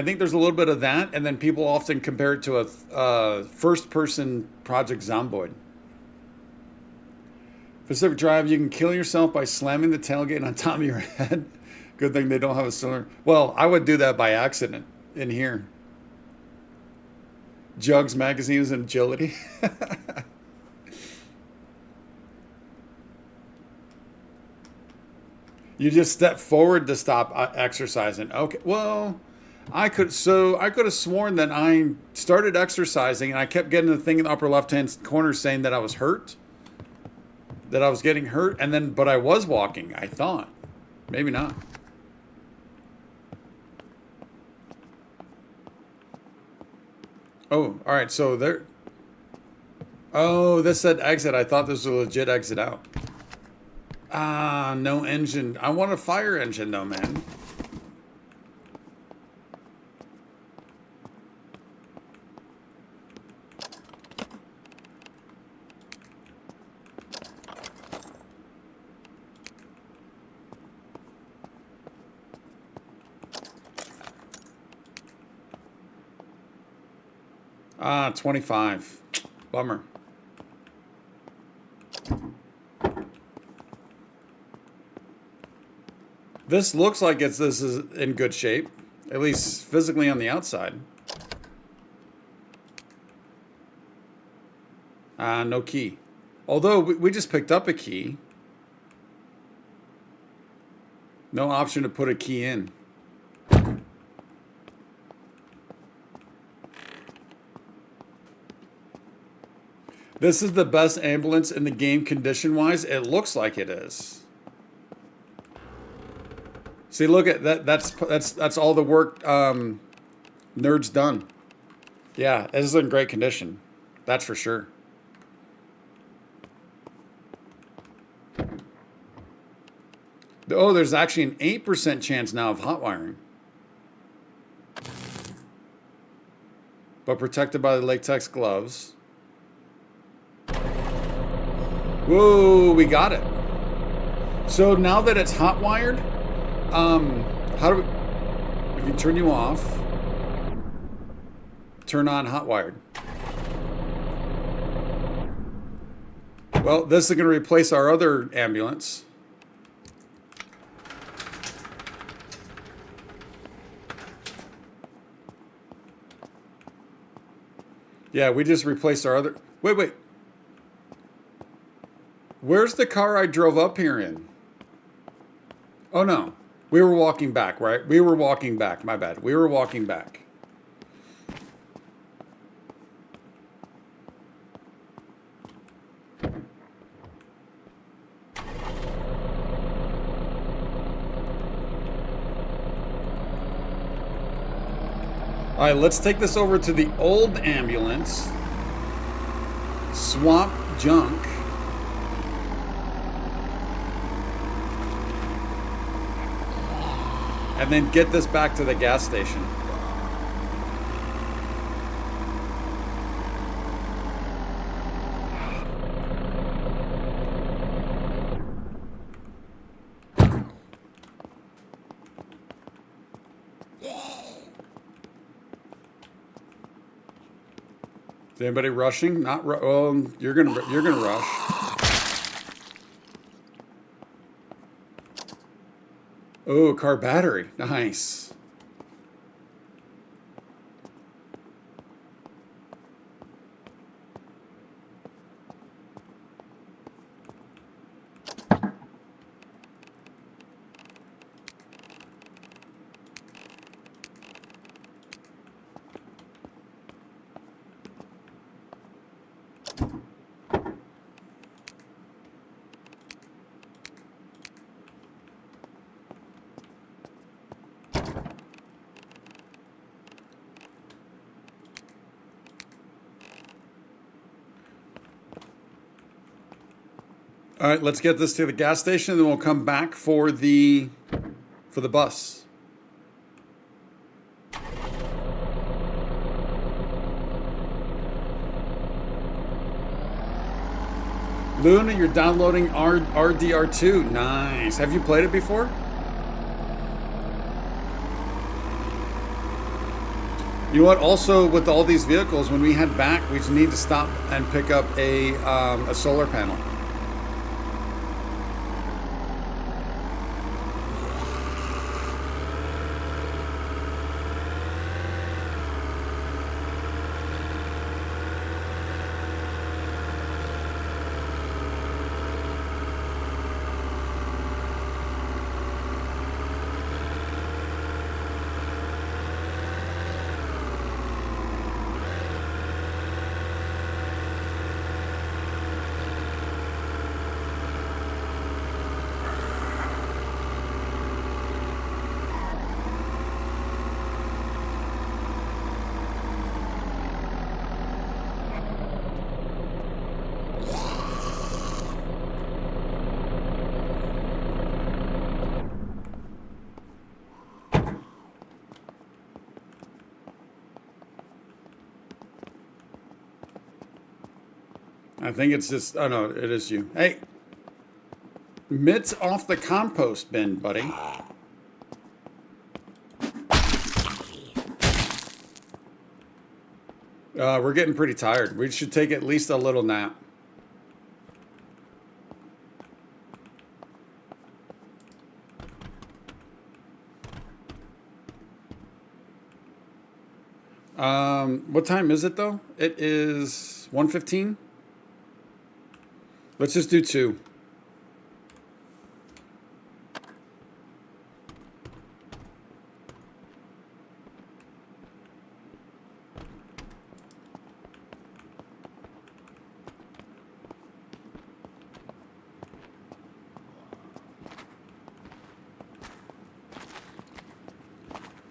A: think there's a little bit of that, and then people often compare it to a first-person Project Zomboid. Pacific Drive, you can kill yourself by slamming the tailgate on top of your head. Good thing they don't have a cylinder. Well, I would do that by accident in here. Jugs, magazines, and agility. You just step forward to stop exercising. Okay, well, I could have sworn that I started exercising and I kept getting the thing in the upper left-hand corner saying that I was hurt, that I was getting hurt, and then, but I was walking, I thought. Maybe not. Oh, all right, so there. Oh, this said exit. I thought this was a legit exit out. Ah, no engine. I want a fire engine though, man. Ah, 25. Bummer. This looks like this is in good shape, at least physically on the outside. No key. Although we just picked up a key. No option to put a key in. This is the best ambulance in the game condition-wise. It looks like it is. See, look at that. That's all the work Nerd's done. Yeah, this is in great condition. That's for sure. Oh, there's actually an 8% chance now of hot wiring. But protected by the latex gloves. Whoa, we got it. So now that it's hot wired, How do we can turn you off. Turn on hot wired. Well, this is going to replace our other ambulance. Yeah, we just replaced our other... Wait. Where's the car I drove up here in? Oh, no. We were walking back, right? We were walking back. My bad. We were walking back. All right, let's take this over to the old ambulance. Swap junk. And then get this back to the gas station. Is anybody rushing? Not you're gonna rush. Oh, car battery. Nice. All right, let's get this to the gas station, and then we'll come back for the bus. Luna, you're downloading RDR2. Nice. Have you played it before? You know what? Also, with all these vehicles, when we head back, we just need to stop and pick up a solar panel. I think it's just, oh no, it is you. Hey, mitts off the compost bin, buddy. We're getting pretty tired. We should take at least a little nap. What time is it though? It is 1:15. Let's just do 2.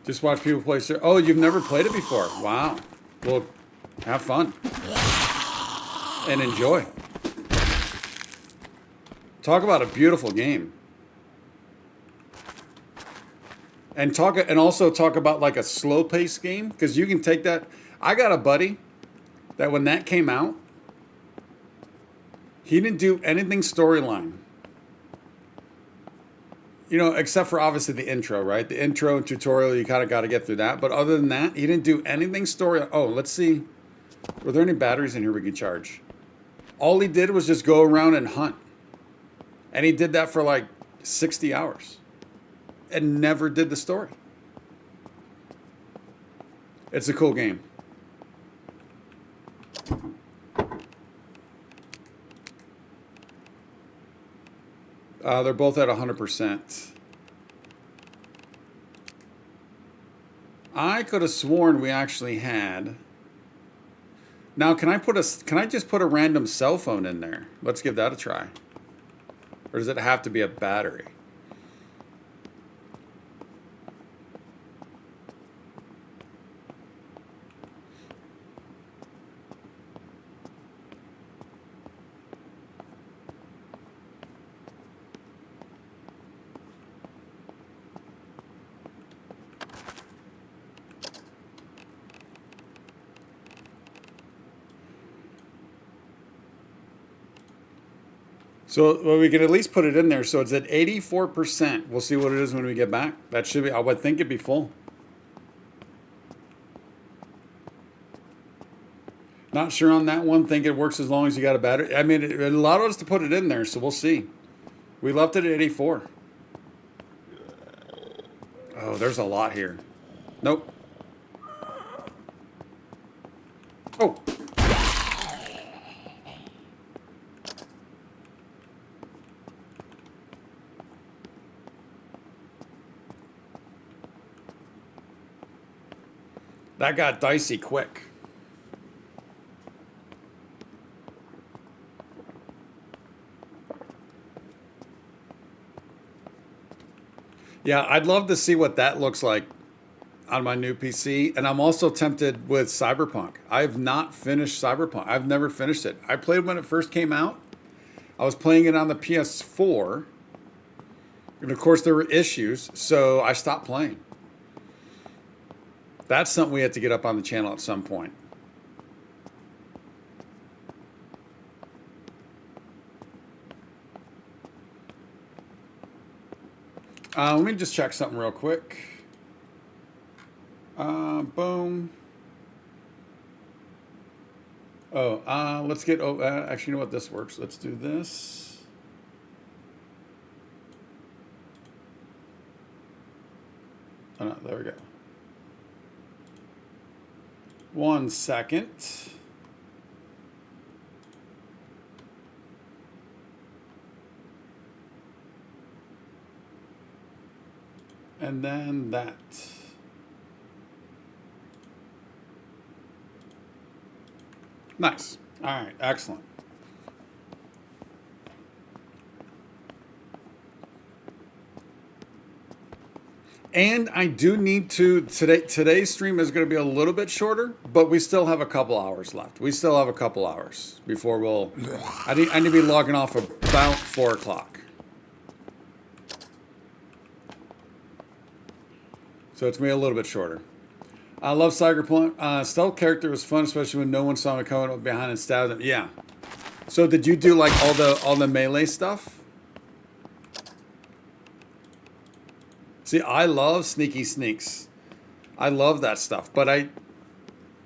A: Just watch people play. Oh, you've never played it before? Wow. Well, have fun and enjoy. Talk about a beautiful game. And also talk about like a slow paced game, because you can take that. I got a buddy that when that came out, he didn't do anything storyline. you know, except for obviously the intro, right? The intro and tutorial, you kind of got to get through that. But other than that, he didn't do anything story. Oh, let's see. Were there any batteries in here we could charge? All he did was just go around and hunt. And he did that for like 60 hours and never did the story. It's a cool game. They're both at 100%. I could have sworn we actually had. Now, can I just put a random cell phone in there? Let's give that a try. Or does it have to be a battery? So well, we can at least put it in there. So it's at 84%. We'll see what it is when we get back. That should be, I would think it'd be full. Not sure on that one. Think it works as long as you got a battery. I mean, it allowed us to put it in there, so we'll see. We left it at 84. Oh, there's a lot here. Nope. Oh. That got dicey quick. Yeah, I'd love to see what that looks like on my new PC. And I'm also tempted with Cyberpunk. I have not finished Cyberpunk. I've never finished it. I played when it first came out. I was playing it on the PS4. And of course, there were issues, so I stopped playing. That's something we have to get up on the channel at some point. Let me just check something real quick. Boom. Oh, let's get, actually, you know what, this works. Let's do this. Oh, no, there we go. 1 second. And then that. Nice. All right, excellent. And I do need to, today's stream is going to be a little bit shorter, but we still have a couple hours left. We still have a couple hours before I need to be logging off about 4 o'clock. So it's going to be a little bit shorter. I love Cyberpunk. Stealth character was fun, especially when no one saw me coming up behind and stabbed them. Yeah. So did you do like all the melee stuff? See, I love sneaky sneaks. I love that stuff, but I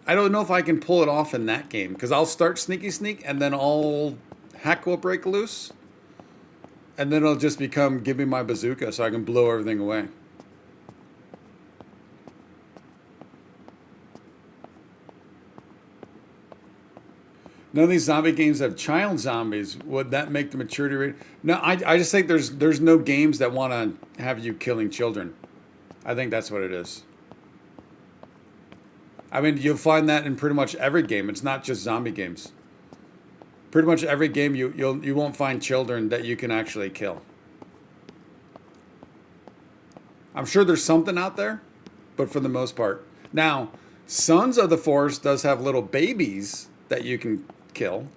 A: don't know if I can pull it off in that game because I'll start sneaky sneak and then all heck will break loose, and then it'll just become give me my bazooka so I can blow everything away. None of these zombie games have child zombies. Would that make the maturity rate? No, I just think there's no games that want to have you killing children. I think that's what it is. I mean, you'll find that in pretty much every game. It's not just zombie games. Pretty much every game you won't find children that you can actually kill. I'm sure there's something out there, but for the most part. Now, Sons of the Forest does have little babies that you can kill.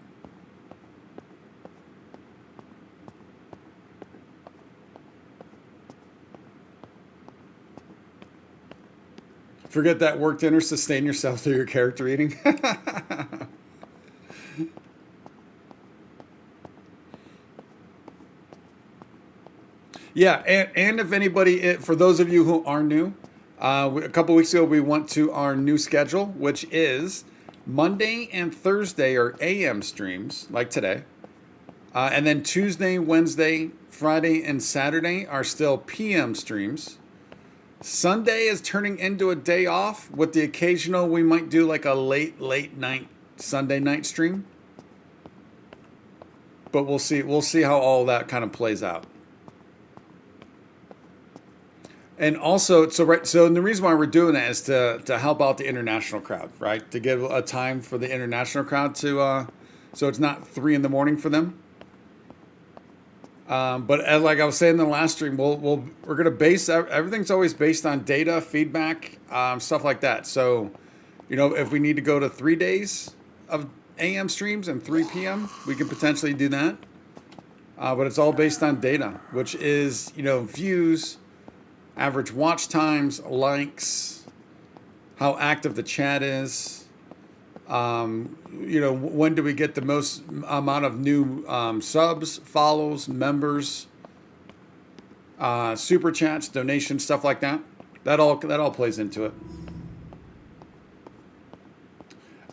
A: Forget that work dinner, sustain yourself through your character eating. Yeah, and if anybody, for those of you who are new, a couple weeks ago we went to our new schedule, which is Monday and Thursday are AM streams, like today. And then Tuesday, Wednesday, Friday, and Saturday are still PM streams. Sunday is turning into a day off with the occasional, we might do like a late night Sunday night stream. But we'll see. We'll see how all that kind of plays out. And also, so the reason why we're doing that is to help out the international crowd, right? To give a time for the international crowd to, so it's not 3 a.m. for them. But as, like I was saying in the last stream, we're gonna base everything's always based on data, feedback, stuff like that. So, you know, if we need to go to 3 days of AM streams and 3 p.m., we can potentially do that. But it's all based on data, which is, you know, views, average watch times, likes, how active the chat is. You know, when do we get the most amount of new subs, follows, members, super chats, donations, stuff like that. That all plays into it.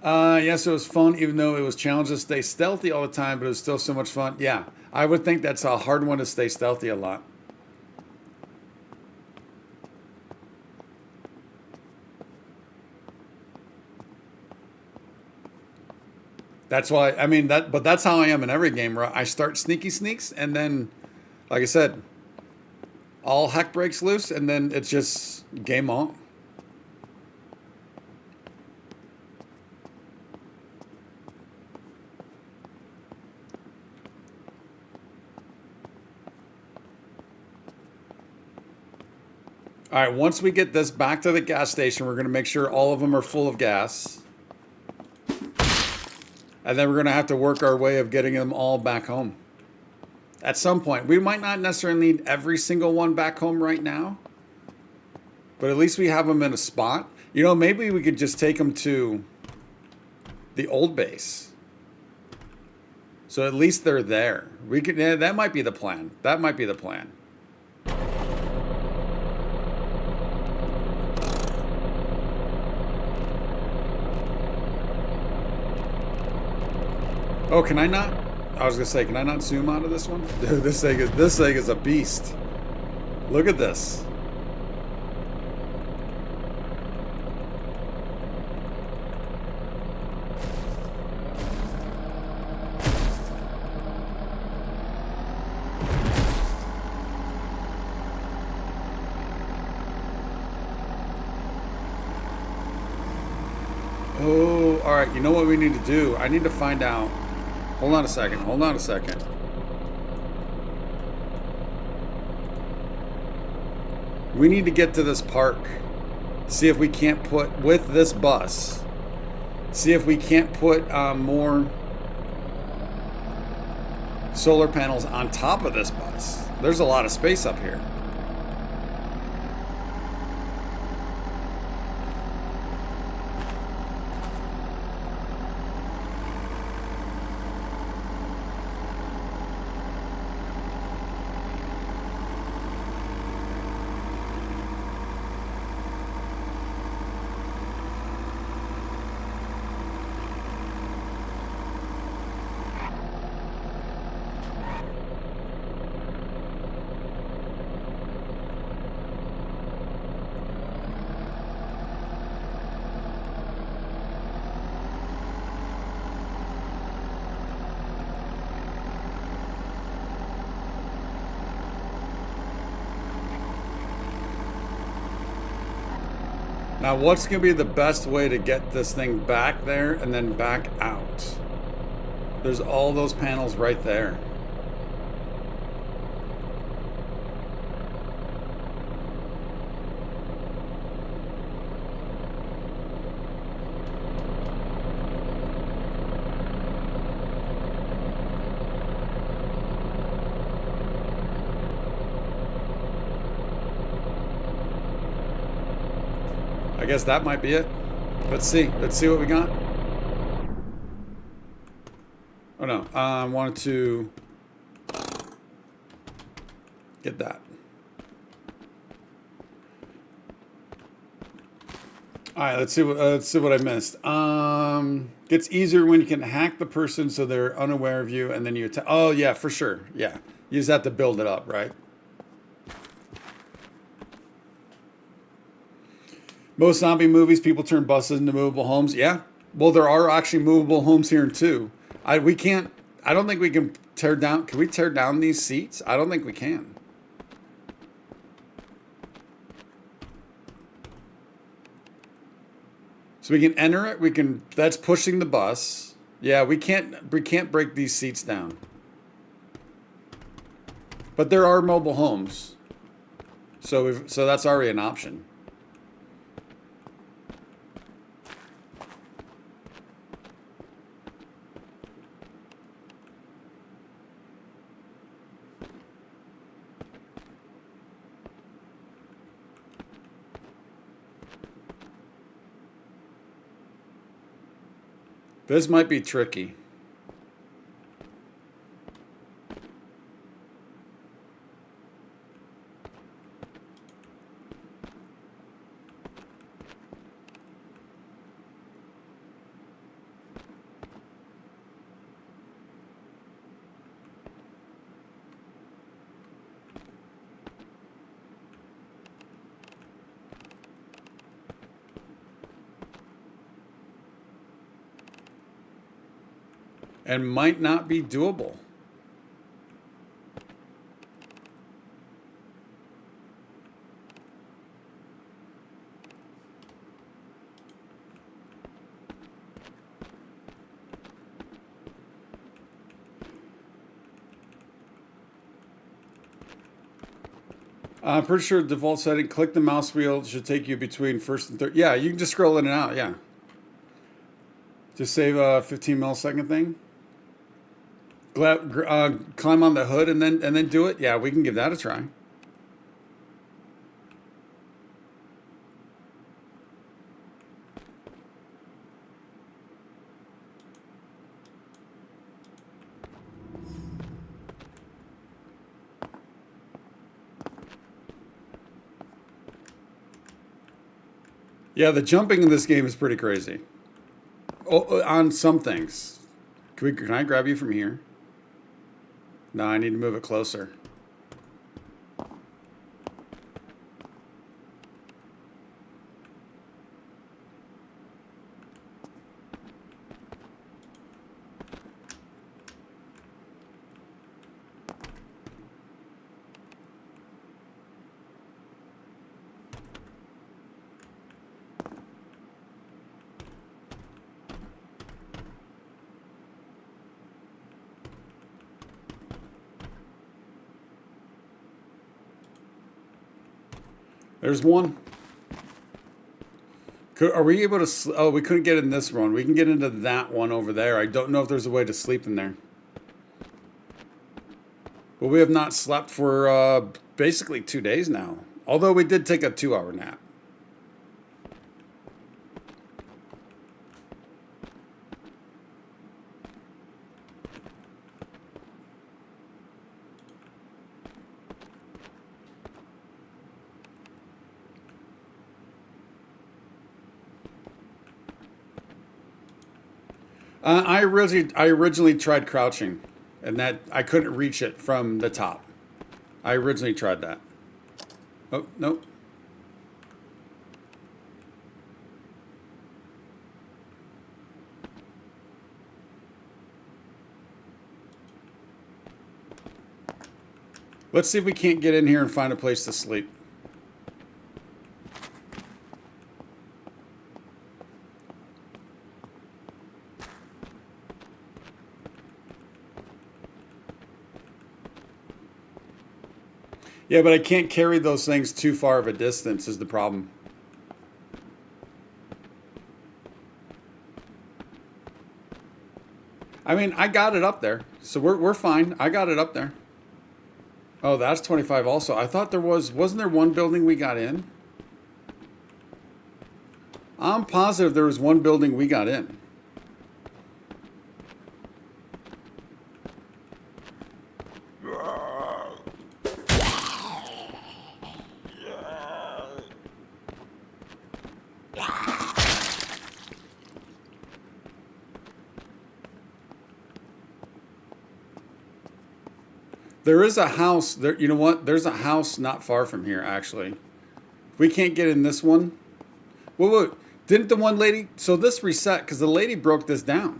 A: Yes, it was fun, even though it was challenging to stay stealthy all the time, but it was still so much fun. Yeah, I would think that's a hard one to stay stealthy a lot. That's why, I mean, but that's how I am in every game, where I start sneaks, and then, like I said, all heck breaks loose, and then it's just game on. All right, once we get this back to the gas station, we're going to make sure all of them are full of gas. And then we're going to have to work our way of getting them all back home. At some point. We might not necessarily need every single one back home right now. But at least we have them in a spot. You know, maybe we could just take them to the old base. So at least they're there. We could, yeah, that might be the plan. That might be the plan. Oh, can I not? I was gonna say, can I not zoom out of this one? Dude, this thing is a beast. Look at this. Oh, all right. You know what we need to do? I need to find out. Hold on a second. Hold on a second. We need to get to this park. See if we can't put, with this bus, see if we can't put more solar panels on top of this bus. There's a lot of space up here. Now, what's going to be the best way to get this thing back there and then back out? There's all those panels right there. I guess that might be it. Let's see. Let's see what we got. Oh no, I wanted to. Get that. All right, let's see what I missed. Gets easier when you can hack the person so they're unaware of you, and then you attack. Oh yeah, for sure. Yeah, you just have to build it up, right? Most zombie movies, people turn buses into movable homes. Yeah. Well, there are actually movable homes here too. We can't. I don't think we can tear down. Can we tear down these seats? I don't think we can. So we can enter it. We can. That's pushing the bus. Yeah, we can't. We can't break these seats down. But there are mobile homes. So that's already an option. This might be tricky. And might not be doable. I'm pretty sure the default setting, click the mouse wheel, it should take you between first and third. Yeah, you can just scroll in and out, yeah. Just save a 15 millisecond thing. Climb on the hood and then do it. Yeah, we can give that a try. Yeah, the jumping in this game is pretty crazy. Oh, on some things. Can I grab you from here? No, I need to move it closer. There's one. Are we able to... Oh, we couldn't get in this one. We can get into that one over there. I don't know if there's a way to sleep in there. But we have not slept for basically 2 days now. Although we did take a 2-hour nap. I originally tried crouching, and that I couldn't reach it from the top. I originally tried that. Oh, nope. Let's see if we can't get in here and find a place to sleep. Yeah, but I can't carry those things too far of a distance is the problem. I mean, I got it up there, so we're fine. I got it up there. Oh, that's 25 also. I thought there wasn't there one building we got in? I'm positive there was one building we got in. There is a house there. You know what? There's a house not far from here, actually. We can't get in this one. Wait. Didn't the one lady? So this reset because the lady broke this down.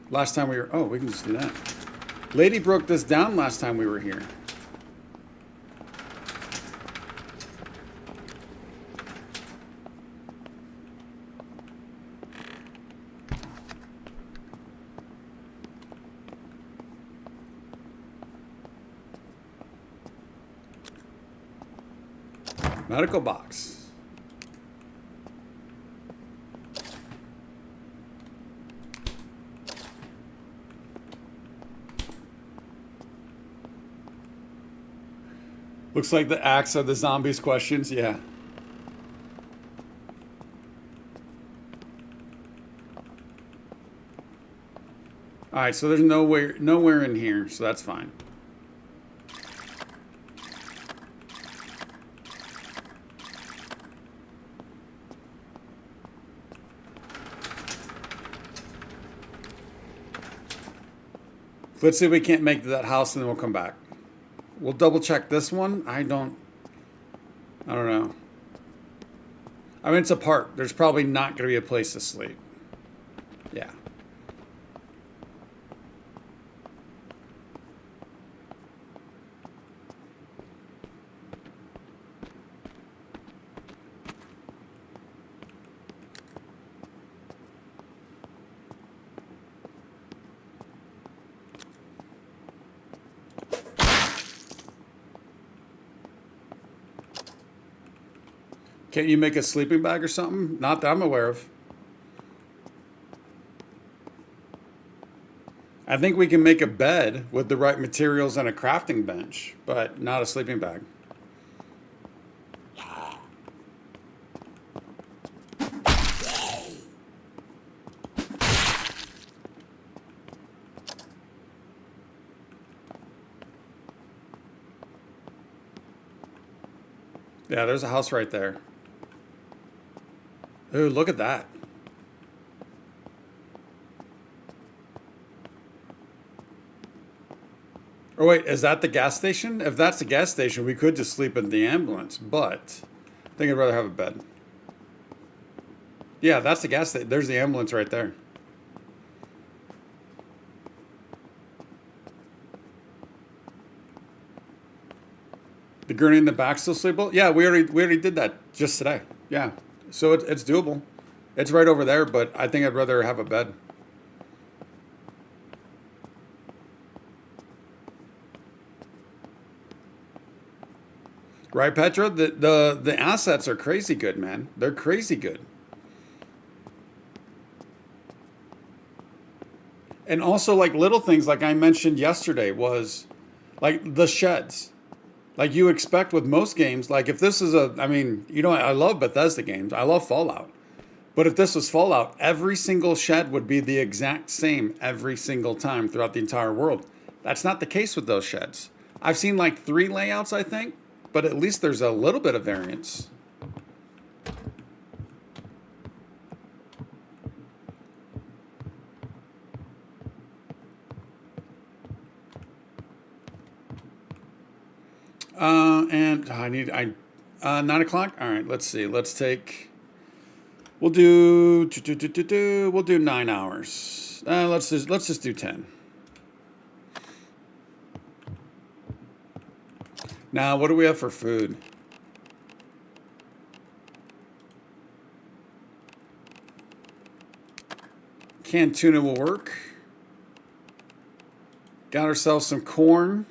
A: Last time we were. Oh, we can just do that. Lady broke this down last time we were here. Medical box. Looks like the axe of the zombies questions, yeah. All right, so there's nowhere in here, so that's fine. Let's see if we can't make it to that house and then we'll come back. We'll double check this one. I don't know. I mean, it's a park. There's probably not going to be a place to sleep. Yeah. Can't you make a sleeping bag or something? Not that I'm aware of. I think we can make a bed with the right materials and a crafting bench, but not a sleeping bag. Yeah, there's a house right there. Ooh, look at that. Oh, wait, is that the gas station? If that's the gas station, we could just sleep in the ambulance, but I think I'd rather have a bed. Yeah, that's the gas station. There's the ambulance right there. The gurney in the back still sleepable? Yeah, we already did that just today. Yeah. So it's doable. It's right over there, but I think I'd rather have a bed. Right, Petra? The assets are crazy good, man. They're crazy good. And also like little things like I mentioned yesterday was like the sheds. Like you expect with most games, like if this is I mean, you know, I love Bethesda games. I love Fallout. But if this was Fallout, every single shed would be the exact same every single time throughout the entire world. That's not the case with those sheds. I've seen like 3 layouts, I think, but at least there's a little bit of variance. And I need 9 o'clock. All right, let's see. Let's take. We'll do 9 hours. Let's just do 10. Now, what do we have for food? Canned tuna will work. Got ourselves some corn.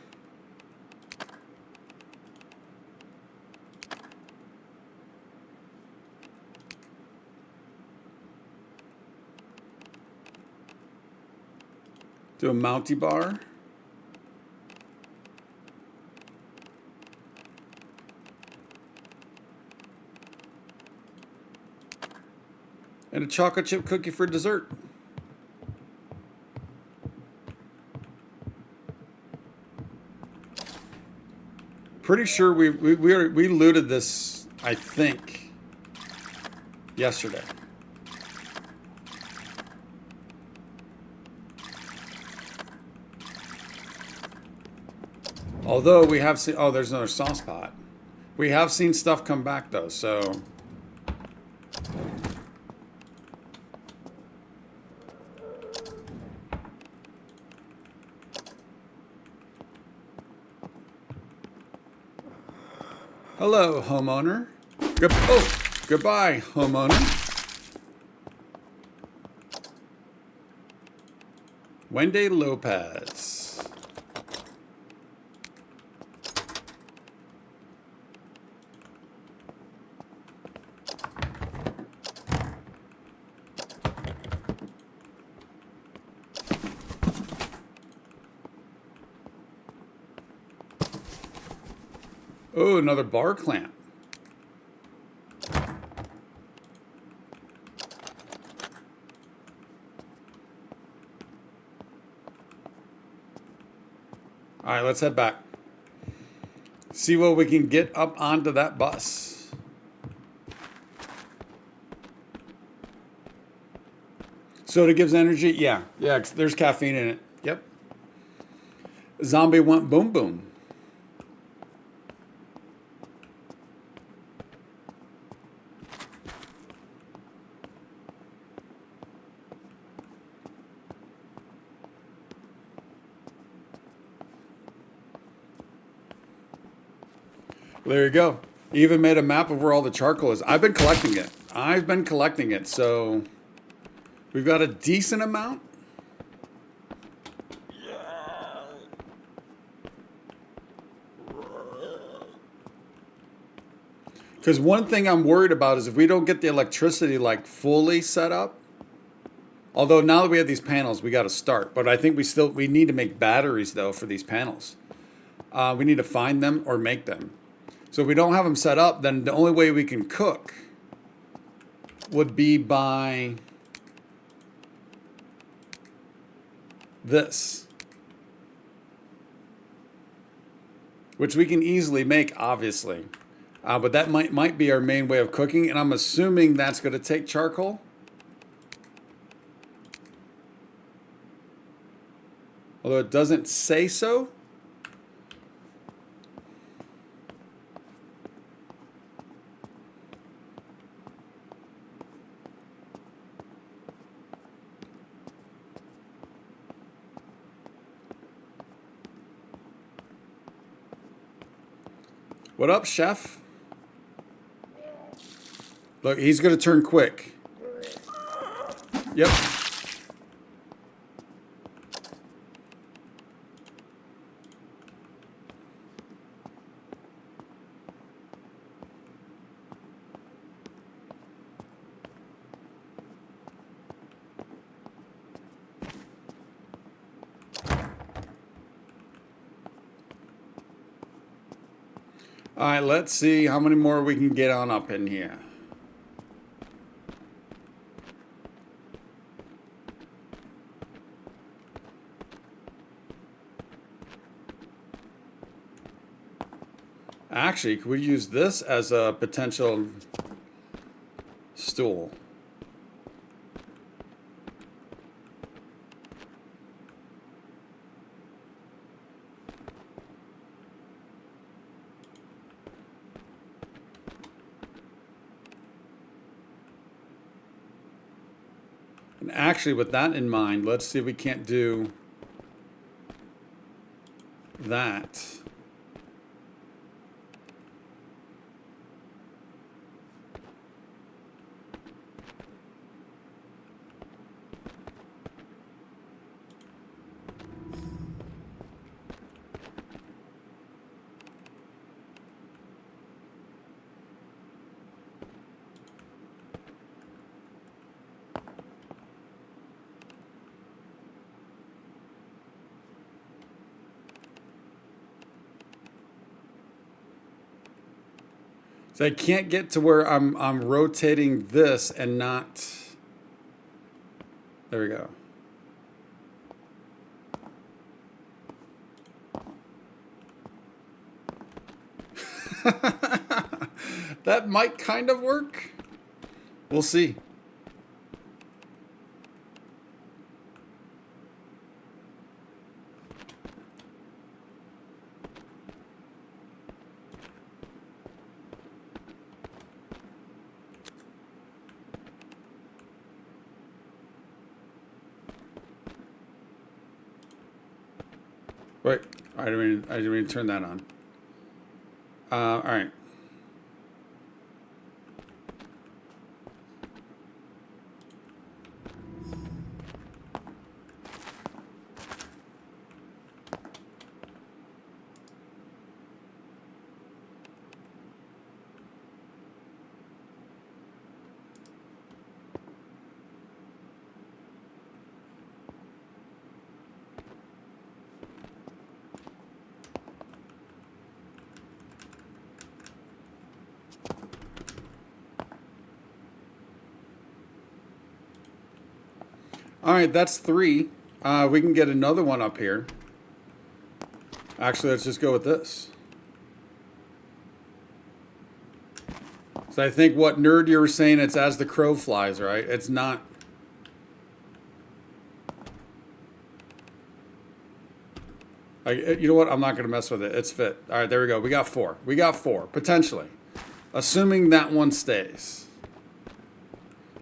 A: Do a Mountie bar. And a chocolate chip cookie for dessert. Pretty sure we looted this, I think, yesterday. Although we have seen, oh, there's another sauce pot. We have seen stuff come back though, so. Hello, homeowner. Goodbye, homeowner. Wendy Lopez. Oh, another bar clamp. All right, let's head back. See what we can get up onto that bus. Soda gives energy? Yeah, there's caffeine in it. Yep. Zombie want boom boom. There you go. Even made a map of where all the charcoal is. I've been collecting it. So we've got a decent amount. Because one thing I'm worried about is if we don't get the electricity like fully set up. Although now that we have these panels, we got to start. But I think we need to make batteries though for these panels. We need to find them or make them. So if we don't have them set up, then the only way we can cook would be by this. Which we can easily make, obviously. But that might be our main way of cooking, and I'm assuming that's going to take charcoal. Although it doesn't say so. What up, chef? Look, he's going to turn quick. Yep. All right, let's see how many more we can get on up in here. Actually, could we use this as a potential stool? And actually, with that in mind, let's see if we can't do that. So I can't get to where I'm rotating this and not. There we go. That might kind of work. We'll see. Wait, I didn't mean to turn that on. All right. All right, that's 3. We can get another one up here. Actually, let's just go with this. So I think what nerd you were saying, it's as the crow flies, right? It's not. You know what? I'm not going to mess with it. It's fit. All right, there we go. We got 4. We got 4, potentially. Assuming that one stays.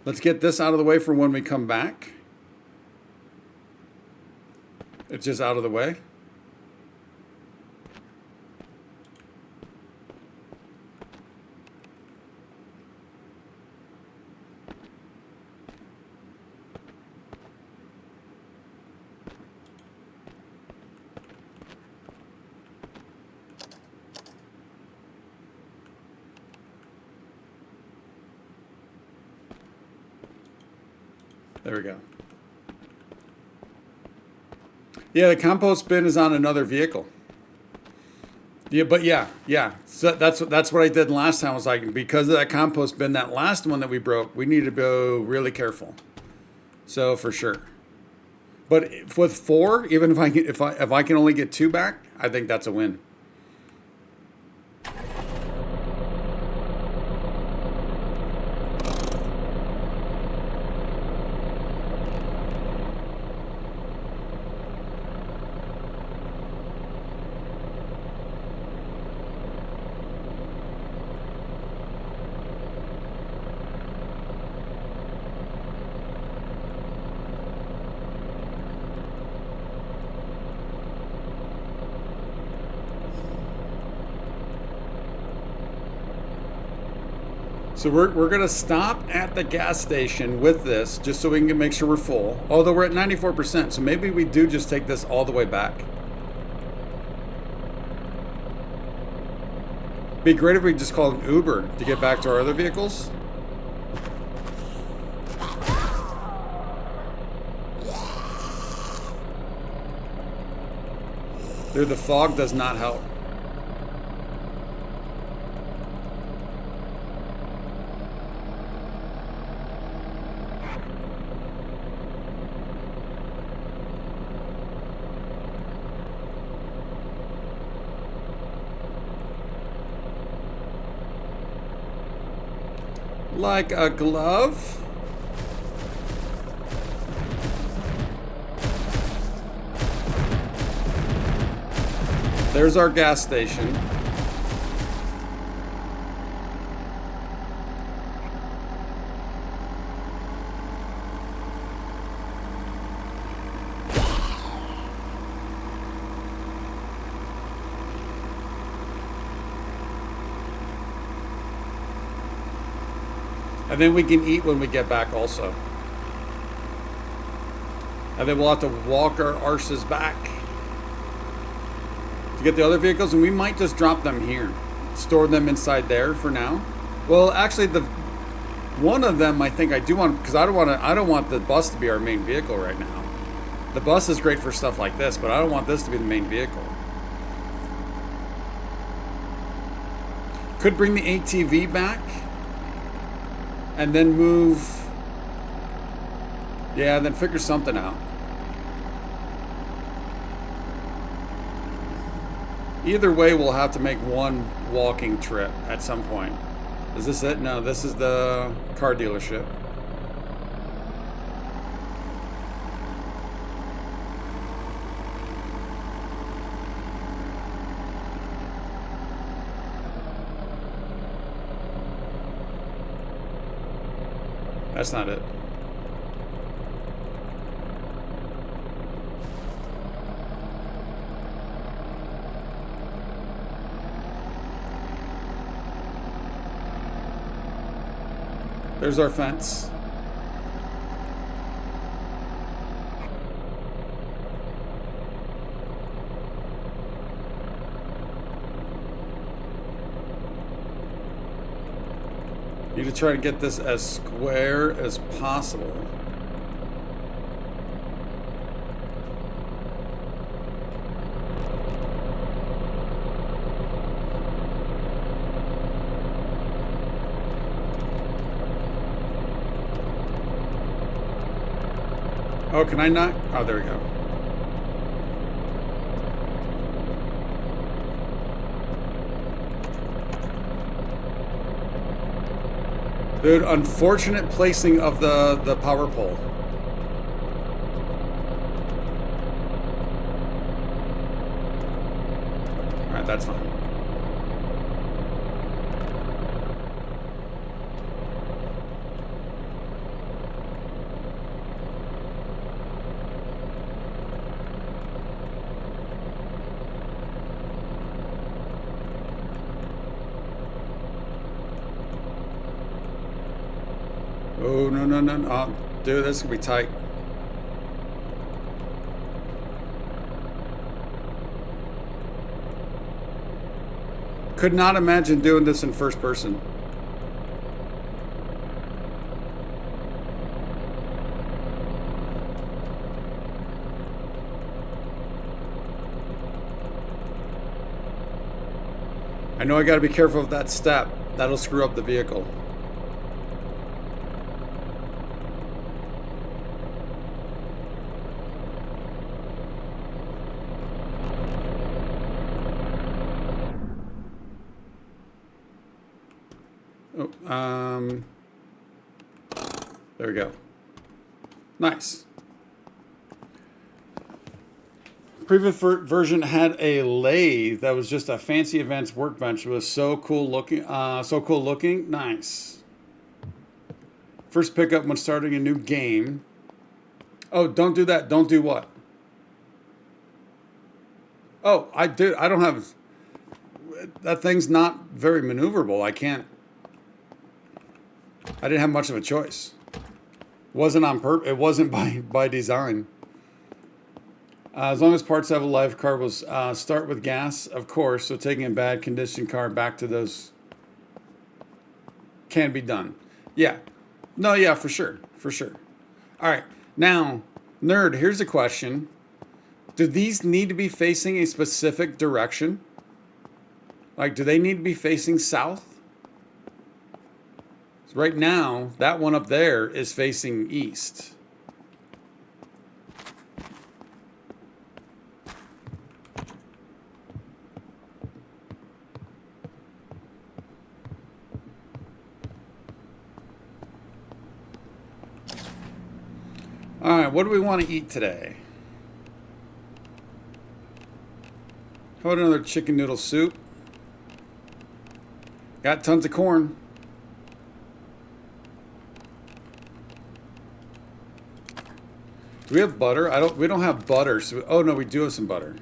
A: Let's get this out of the way for when we come back. It's just out of the way. There we go. Yeah, the compost bin is on another vehicle. Yeah, but yeah. So that's what I did last time. I was like, because of that compost bin, that last one that we broke, we need to go really careful. So for sure. But with 4, even if I can only get 2 back, I think that's a win. So we're going to stop at the gas station with this, just so we can make sure we're full. Although we're at 94%, so maybe we do just take this all the way back. Be great if we just called an Uber to get back to our other vehicles. Dude, the fog does not help. Like a glove? There's our gas station. And then we can eat when we get back also. And then we'll have to walk our arses back to get the other vehicles, and we might just drop them here. Store them inside there for now. Well, actually one of them I think I do want, because I don't want the bus to be our main vehicle right now. The bus is great for stuff like this, but I don't want this to be the main vehicle. Could bring the ATV back. And then move. Yeah, then figure something out. Either way, we'll have to make one walking trip at some point. Is this it? No, this is the car dealership. That's not it. There's our fence. Need to try to get this as square as possible. Oh, can I not? Oh, there we go. Dude, unfortunate placing of the power pole. Alright, that's fine. Oh, no, no, no, no. Oh, dude, this is going to be tight. Could not imagine doing this in first person. I know I got to be careful of that step. That'll screw up the vehicle. There we go. Nice. Previous version had a lathe that was just a fancy events workbench. It was so cool looking. Nice. First pickup when starting a new game. Oh, don't do that. Don't do what? Oh, I don't have. That thing's not very maneuverable. I can't. I didn't have much of a choice. Wasn't on purpose. It wasn't by design. As long as parts have a life, car will start with gas, of course. So taking a bad condition car back to those can be done. Yeah. No, yeah, for sure. For sure. All right. Now, nerd, here's a question. Do these need to be facing a specific direction? Like, do they need to be facing south? Right now, that one up there is facing east. All right, what do we want to eat today? How about another chicken noodle soup? Got tons of corn. Do we have butter? We don't have butter. So oh no, we do have some butter.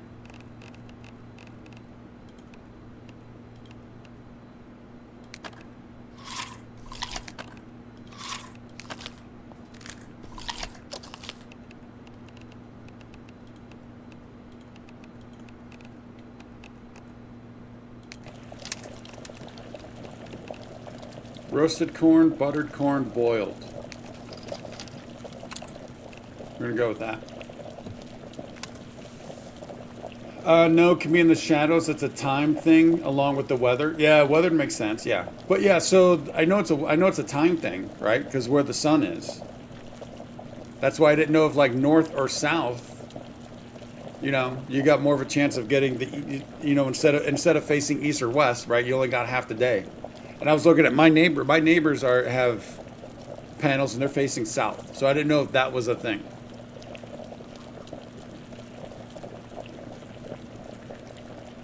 A: Roasted corn, buttered corn, boiled. We're gonna go with that. No, can be in the shadows. It's a time thing along with the weather. Yeah, weather makes sense. Yeah, but yeah. So I know it's a time thing, right? Because where the sun is. That's why I didn't know if like north or south. You know, you got more of a chance of getting the. You know, instead of facing east or west, right? You only got half the day. And I was looking at my neighbor. My neighbors have panels and they're facing south. So I didn't know if that was a thing.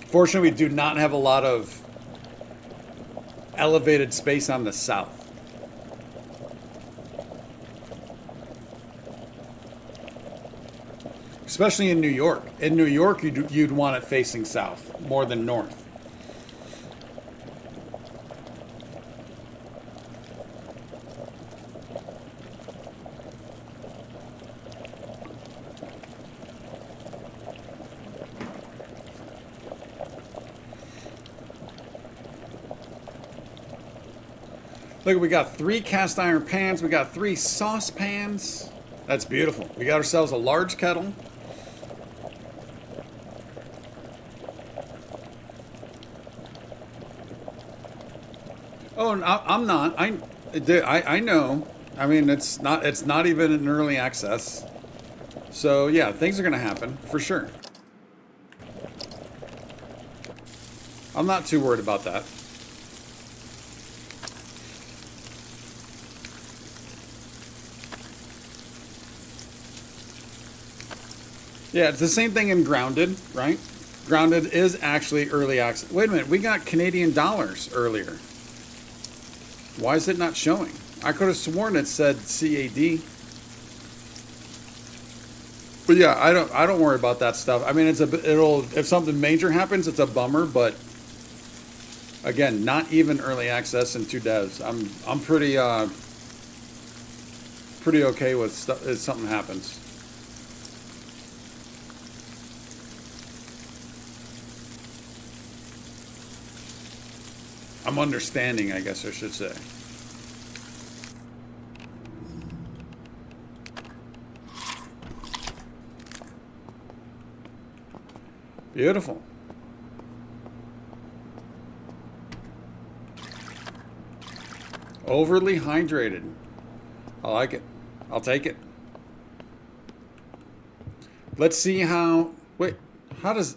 A: Fortunately, we do not have a lot of elevated space on the south. Especially in New York. In New York, you'd want it facing south more than north. Look, we got 3 cast iron pans. We got 3 saucepans. That's beautiful. We got ourselves a large kettle. Oh, I'm not. I know. I mean, it's not even in early access. So yeah, things are gonna happen for sure. I'm not too worried about that. Yeah, it's the same thing in Grounded, right? Grounded is actually early access. Wait a minute, we got Canadian dollars earlier. Why is it not showing? I could have sworn it said CAD. But yeah, I don't worry about that stuff. I mean, if something major happens, it's a bummer, but again, not even early access and 2 devs. I'm pretty okay with stuff if something happens. I'm understanding, I guess I should say. Beautiful. Overly hydrated. I like it. I'll take it. Let's see how. Wait, how does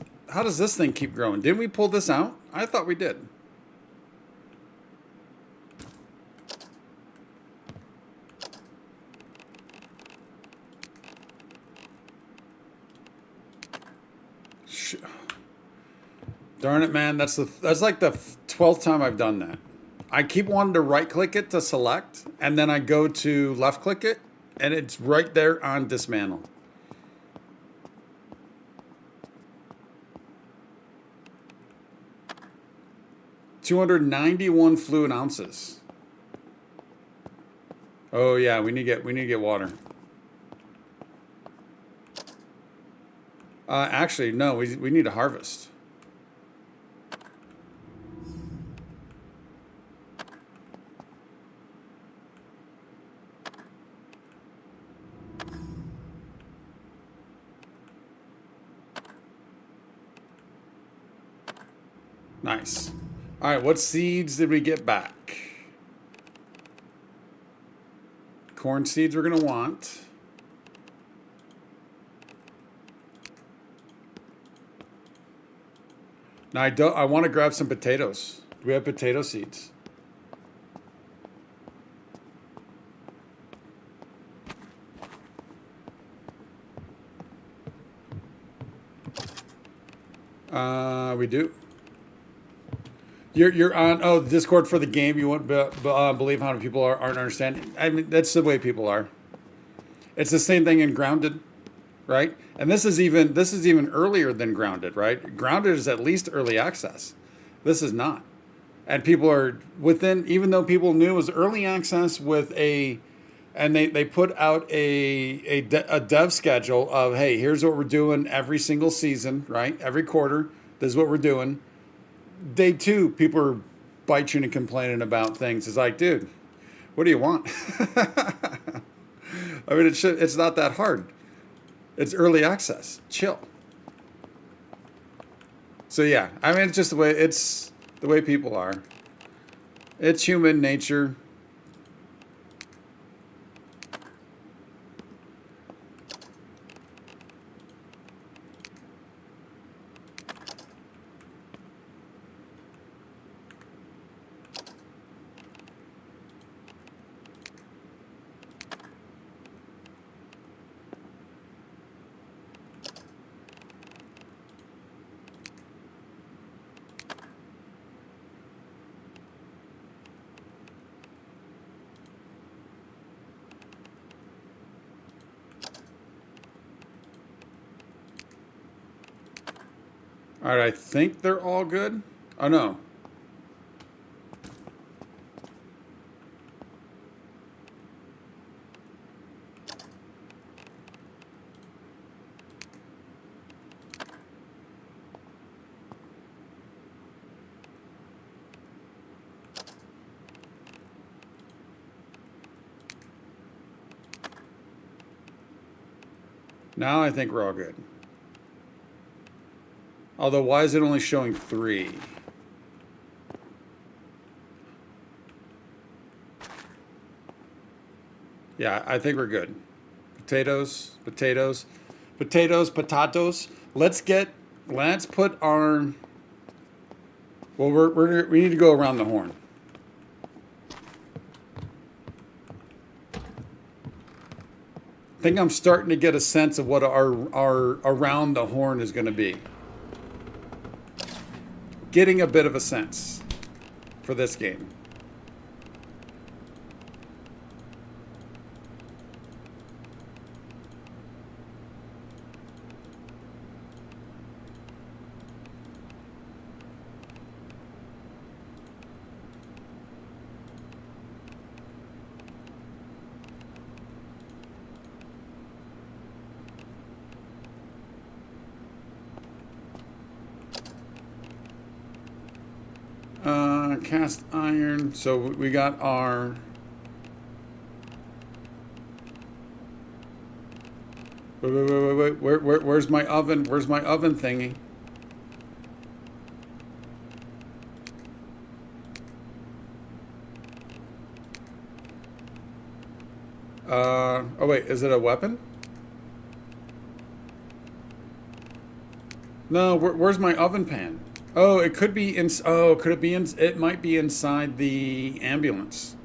A: this thing keep growing? Didn't we pull this out? I thought we did. Darn it, man. That's like the 12th time I've done that. I keep wanting to right click it to select, and then I go to left click it, and it's right there on dismantle. $291 fluid ounces. Oh yeah, we need to get water. Actually, no, we need to harvest. Nice. All right, what seeds did we get back? Corn seeds we're gonna want. Now I want to grab some potatoes. Do we have potato seeds? We do. You're on the Discord for the game. You won't believe how many people aren't understanding. I mean, that's the way people are. It's the same thing in Grounded, right? And this is even earlier than Grounded, right? Grounded is at least early access. This is not. And people are within, even though people knew it was early access and they put out a dev schedule of, hey, here's what we're doing every single season, right? Every quarter, this is what we're doing. Day 2, people are bitching and complaining about things. It's like, dude, what do you want? I mean, it's not that hard. It's early access. Chill. So yeah, I mean, it's the way people are. It's human nature. All right, I think they're all good. Oh, no. Now I think we're all good. Although, why is it only showing 3? Yeah, I think we're good. Potatoes, potatoes, potatoes, potatoes. Let's put our, well, we need to go around the horn. I think I'm starting to get a sense of what our around the horn is going to be. Getting a bit of a sense for this game. Cast iron. So we got our. Wait. Where's my oven? Where's my oven thingy? Oh wait, is it a weapon? No, where's my oven pan? Oh, it could be in. Oh, could it be in? It might be inside the ambulance.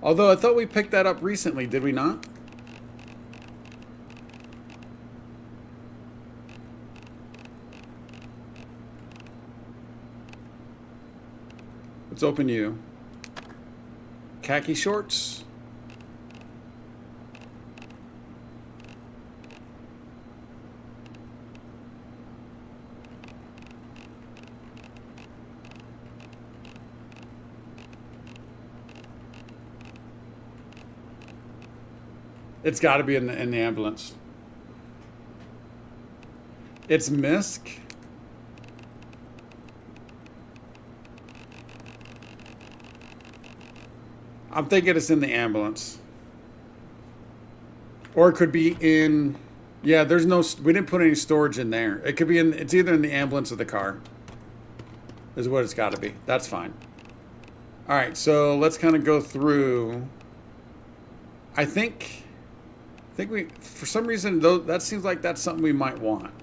A: Although I thought we picked that up recently, did we not? Let's open you. Khaki shorts. It's got to be in the ambulance. It's misc. I'm thinking it's in the ambulance. Or it could be in. Yeah, there's no. We didn't put any storage in there. It could be in. It's either in the ambulance or the car. Is what it's got to be. That's fine. All right, so let's kind of go through. I think we, for some reason, though, that seems like that's something we might want.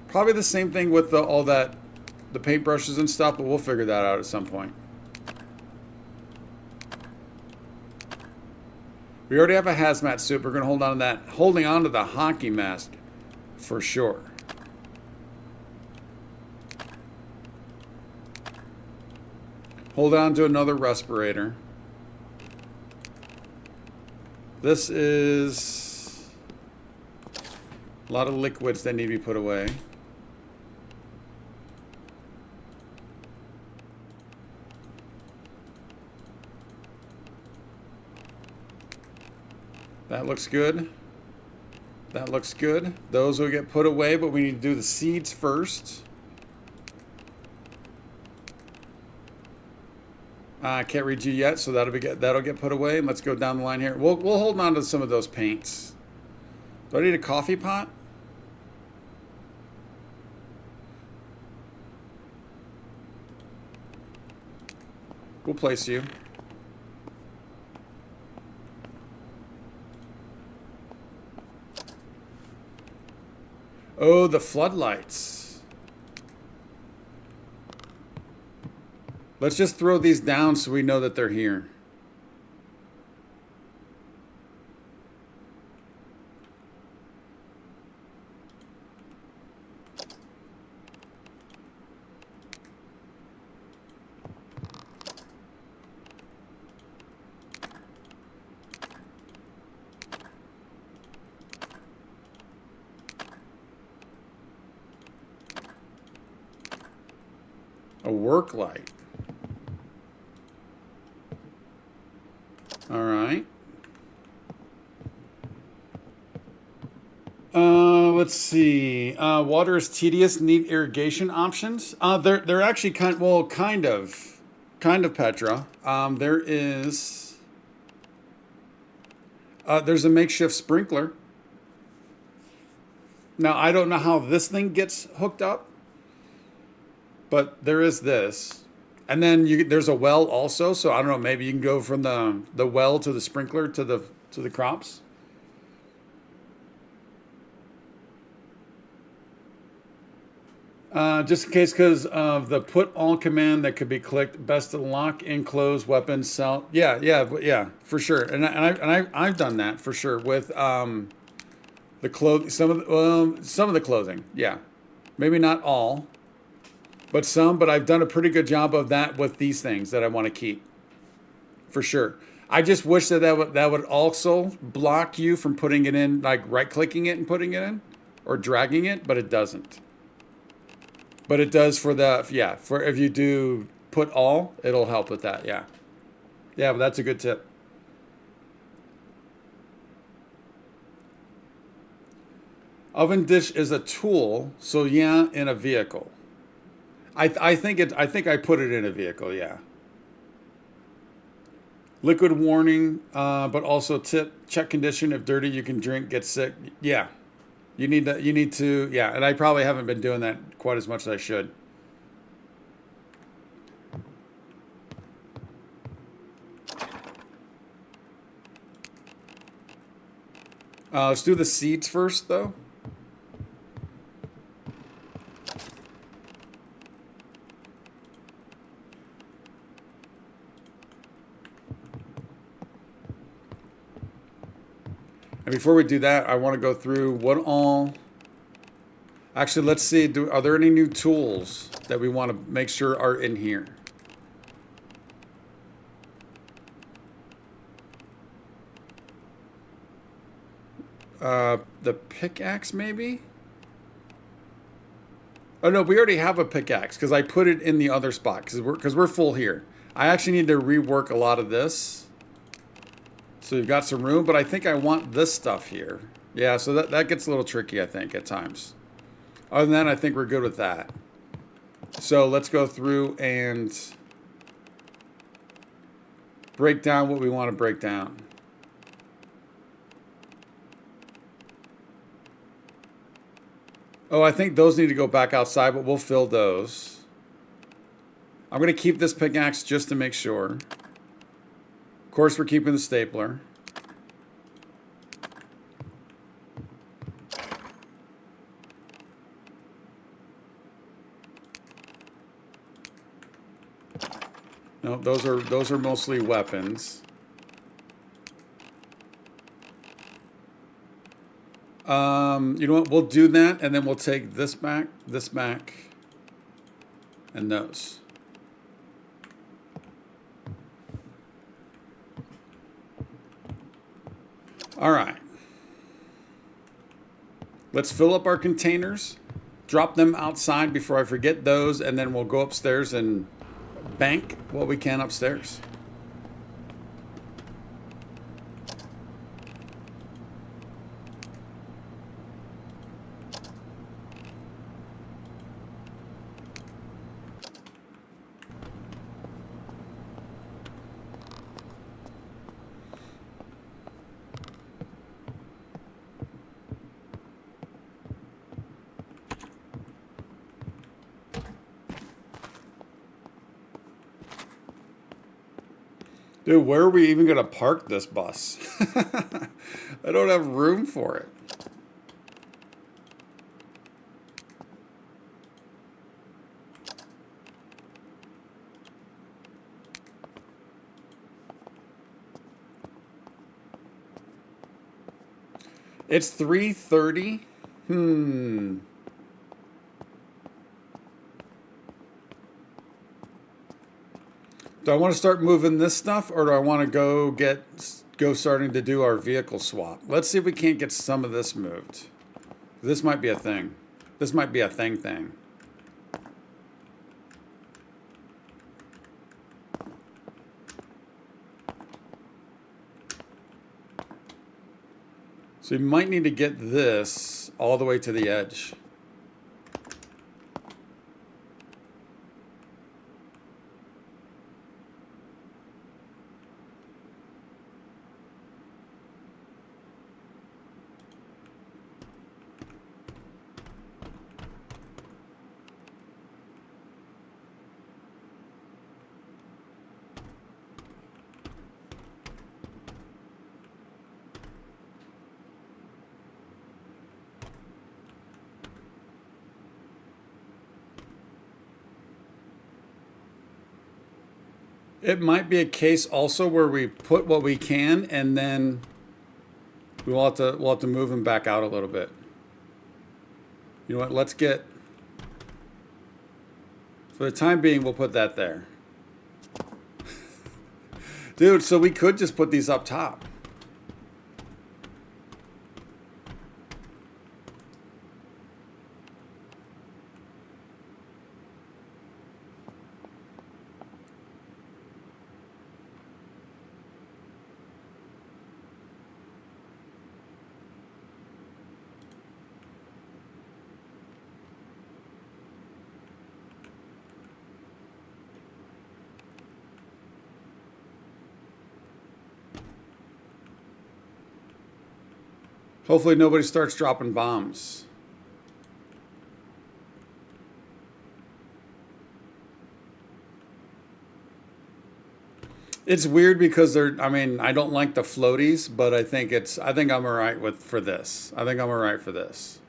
A: Probably the same thing with all that, the paintbrushes and stuff, but we'll figure that out at some point. We already have a hazmat suit. We're going to hold on to that. Holding on to the hockey mask for sure. Hold on to another respirator. This is a lot of liquids that need to be put away. That looks good. That looks good. Those will get put away, but we need to do the seeds first. I can't read you yet, so that'll get put away. And let's go down the line here. We'll hold on to some of those paints. Do I need a coffee pot? We'll place you. Oh, the floodlights. Let's just throw these down so we know that they're here. A work light. All right. Let's see. Water is tedious. Need irrigation options. They're actually kind of. kind of Petra. There's a makeshift sprinkler. Now, I don't know how this thing gets hooked up, but there is this. And then there's a well also, so I don't know, maybe you can go from the well to the sprinkler to the crops. Just in case, because of the put all command that could be clicked, best to lock and close weapons, sell. Yeah, for sure. I've done that for sure with the cloth. Some of the clothing. Yeah, maybe not all, but some. But I've done a pretty good job of that with these things that I want to keep. For sure. I just wish that would also block you from putting it in, like right clicking it and putting it in, or dragging it, but it doesn't. But it does for if you do put all, it'll help with that. Yeah, but that's a good tip. Oven dish is a tool, so yeah, in a vehicle. I think I put it in a vehicle. Yeah. Liquid warning, but also tip: check condition. If dirty, you can drink. Get sick. Yeah. You need to, yeah, and I probably haven't been doing that quite as much as I should. Let's do the seeds first, though. And before we do that, I want to go through what all... Actually, let's see. Are there any new tools that we want to make sure are in here? The pickaxe, maybe? Oh, no, we already have a pickaxe because I put it in the other spot because we're full here. I actually need to rework a lot of this. So we've got some room, but I think I want this stuff here. Yeah, so that gets a little tricky, I think, at times. Other than that, I think we're good with that. So let's go through and break down what we want to break down. Oh, I think those need to go back outside, but we'll fill those. I'm going to keep this pickaxe just to make sure. Of course, we're keeping the stapler. No, those are mostly weapons. You know what? We'll do that, and then we'll take this back, and those. All right. Let's fill up our containers, drop them outside before I forget those, and then we'll go upstairs and bank what we can upstairs. Dude, where are we even going to park this bus? I don't have room for it. It's 3:30. Do I want to start moving this stuff, or do I want to go starting to do our vehicle swap? Let's see if we can't get some of this moved. This might be a thing. This might be a thing. So you might need to get this all the way to the edge. It might be a case also where we put what we can and then we'll have to move him back out a little bit. You know what? Let's get, for the time being, we'll put that there. Dude, so we could just put these up top. Hopefully nobody starts dropping bombs. It's weird because I mean, I don't like the floaties, but I think I'm all right for this. I think I'm all right for this.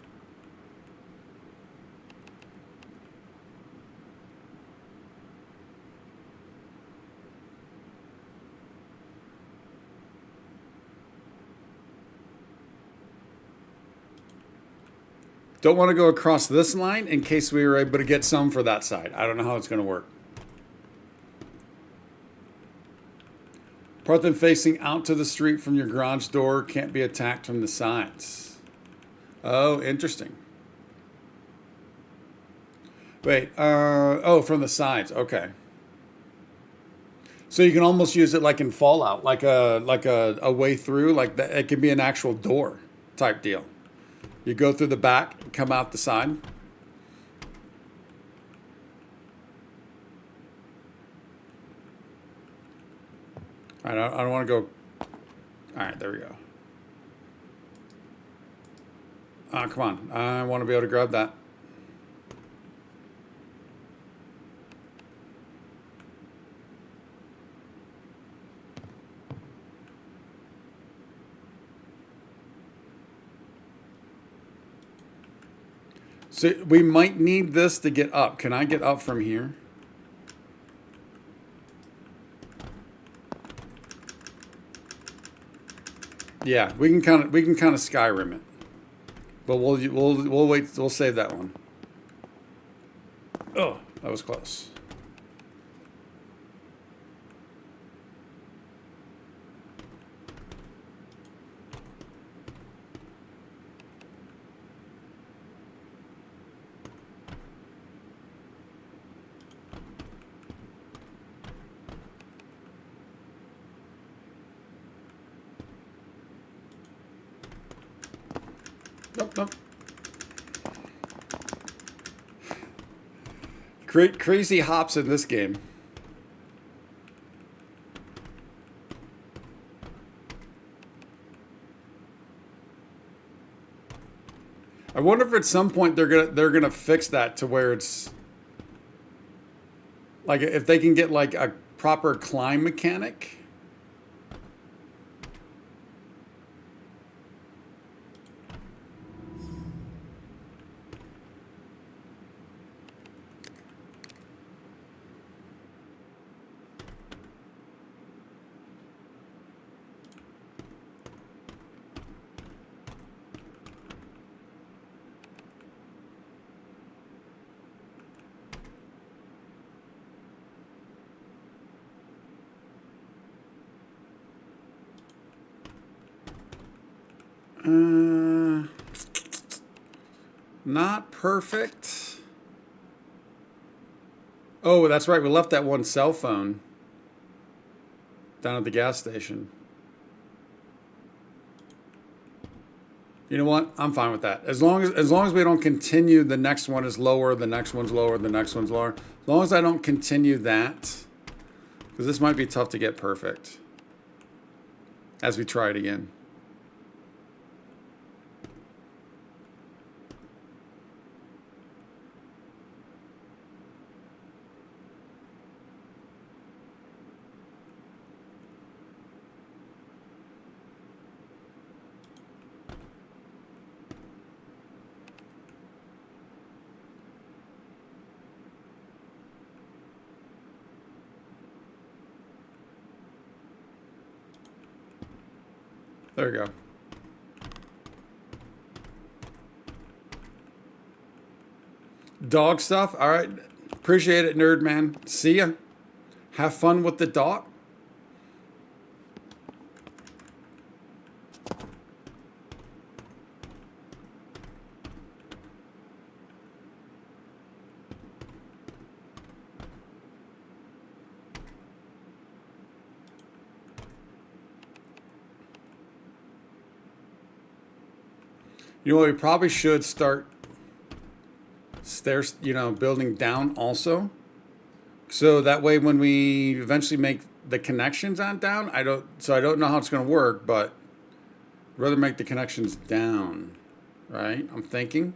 A: Don't want to go across this line in case we were able to get some for that side. I don't know how it's going to work. Parthen facing out to the street from your garage door can't be attacked from the sides. Oh, interesting. Wait, oh, from the sides. Okay. So you can almost use it like in Fallout, like a way through, like that. It can be an actual door type deal. You go through the back, and come out the side. I don't want to go. All right, there we go. Come on. I want to be able to grab that. So we might need this to get up. Can I get up from here? Yeah, we can kind of Skyrim it, but we'll wait. We'll save that one. Oh, that was close. Nope. Crazy hops in this game. I wonder if at some point they're gonna fix that to where it's like if they can get like a proper climb mechanic. Not perfect. Oh, that's right. We left that one cell phone down at the gas station. You know what? I'm fine with that. As long as we don't continue, the next one is lower, the next one's lower, the next one's lower. As long as I don't continue that, because this might be tough to get perfect as we try it again. There we go. Dog stuff. All right. Appreciate it, nerd man. See ya. Have fun with the dog. You know what? We probably should start stairs, building down also. So that way when we eventually make the connections on down, I don't know how it's going to work, but I'd rather make the connections down, right? I'm thinking.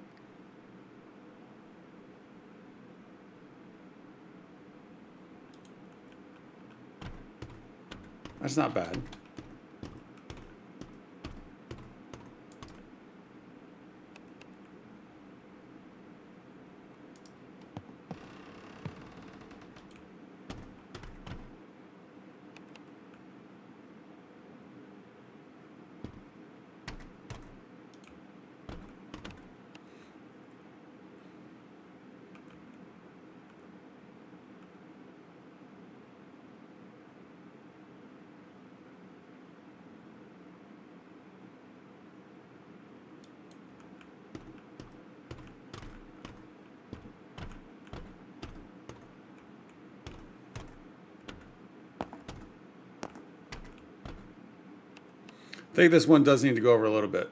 A: That's not bad. I think this one does need to go over a little bit.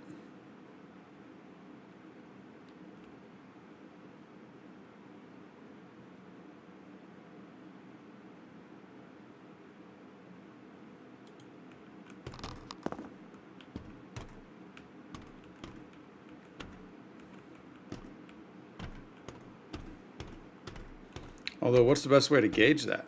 A: Although, what's the best way to gauge that?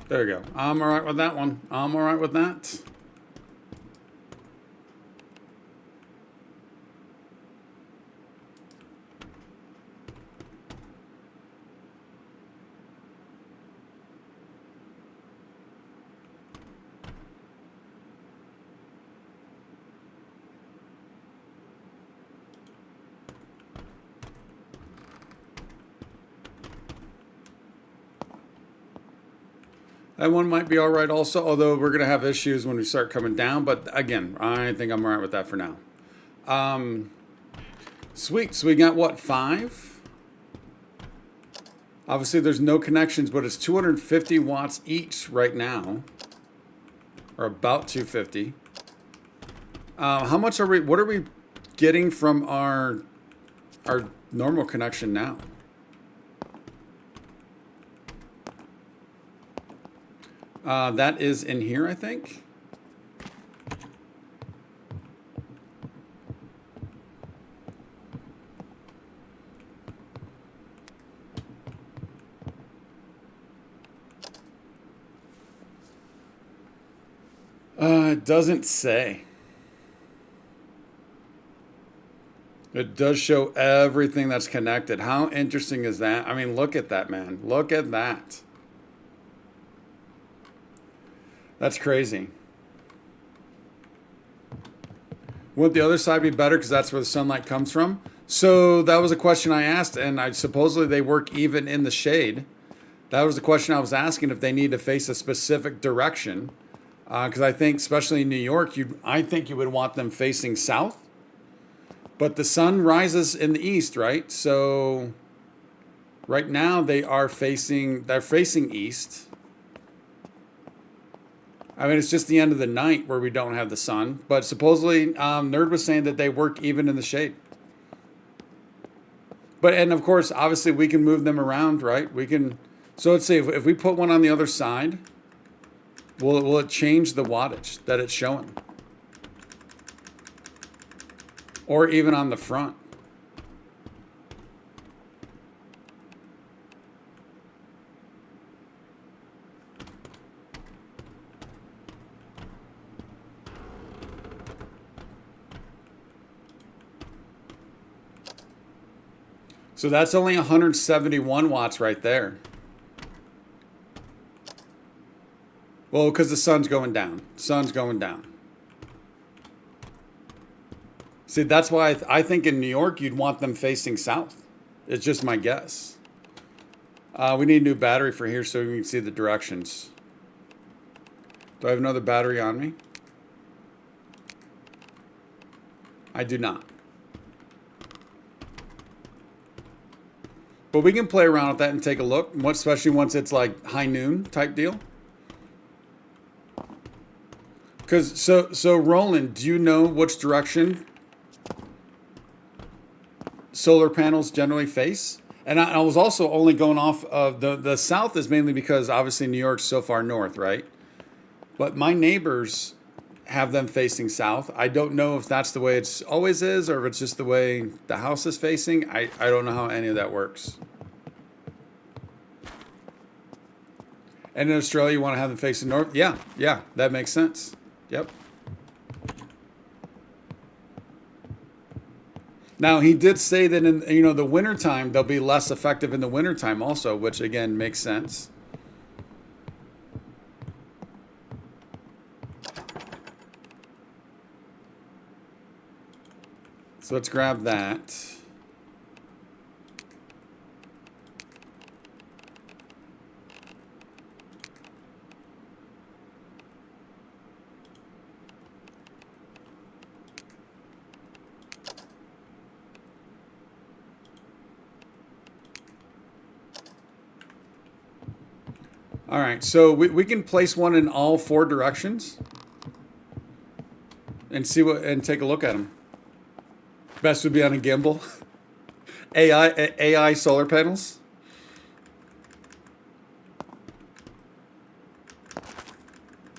A: There we go. I'm all right with that one. I'm all right with that. That one might be all right also, although we're going to have issues when we start coming down. But again, I think I'm all right with that for now. Sweet. So we got what, 5? Obviously, there's no connections, but it's 250 watts each right now. Or about 250. How much are we, what are we getting from our normal connection now? That is in here, I think. It doesn't say. It does show everything that's connected. How interesting is that? I mean, look at that, man. Look at that. That's crazy. Wouldn't the other side be better because that's where the sunlight comes from? So that was a question I asked, and supposedly they work even in the shade. That was the question I was asking, if they need to face a specific direction. Because I think, especially in New York, I think you would want them facing south. But the sun rises in the east, right? So right now they're facing east. I mean, it's just the end of the night where we don't have the sun. But supposedly, Nerd was saying that they work even in the shade. And of course, obviously, we can move them around, right? We can. So let's see, if we put one on the other side, will it change the wattage that it's showing? Or even on the front? So that's only 171 watts right there. Well, because the sun's going down. Sun's going down. See, that's why I think in New York you'd want them facing south. It's just my guess. We need a new battery for here so we can see the directions. Do I have another battery on me? I do not. But we can play around with that and take a look, especially once it's like high noon type deal. Because so Roland, do you know which direction solar panels generally face? And I was also only going off of the south is mainly because obviously New York's so far north, right? But my neighbors have them facing south. I don't know if that's the way it's always is or if it's just the way the house is facing. I don't know how any of that works. And in Australia, you want to have them facing north? Yeah, that makes sense. Yep. Now, he did say that in the wintertime, they'll be less effective in the wintertime also, which again makes sense. So let's grab that. All right, so we can place one in all 4 directions and take a look at them. Best would be on a gimbal. AI solar panels.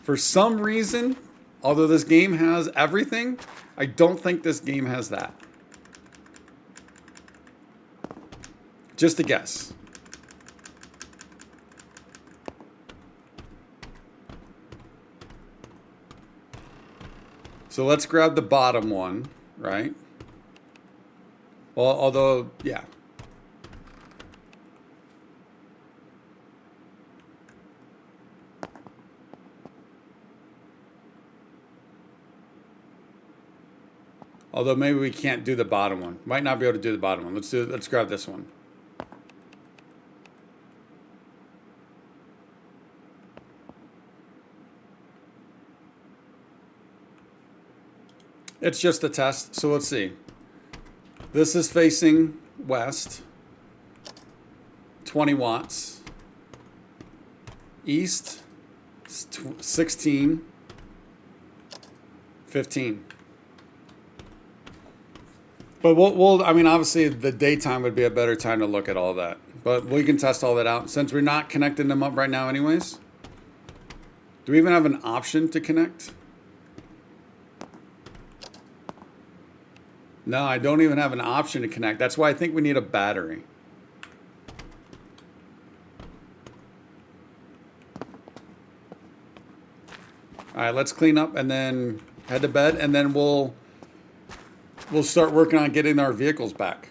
A: For some reason, although this game has everything, I don't think this game has that. Just a guess. So let's grab the bottom one, right? Well, although, yeah. Although maybe we can't do the bottom one. Might not be able to do the bottom one. Let's grab this one. It's just a test, so let's see. This is facing west, 20 watts. East, 16, 15. But I mean, obviously the daytime would be a better time to look at all that. But we can test all that out. Since we're not connecting them up right now anyways. Do we even have an option to connect? No, I don't even have an option to connect. That's why I think we need a battery. All right, let's clean up and then head to bed, and then we'll start working on getting our vehicles back.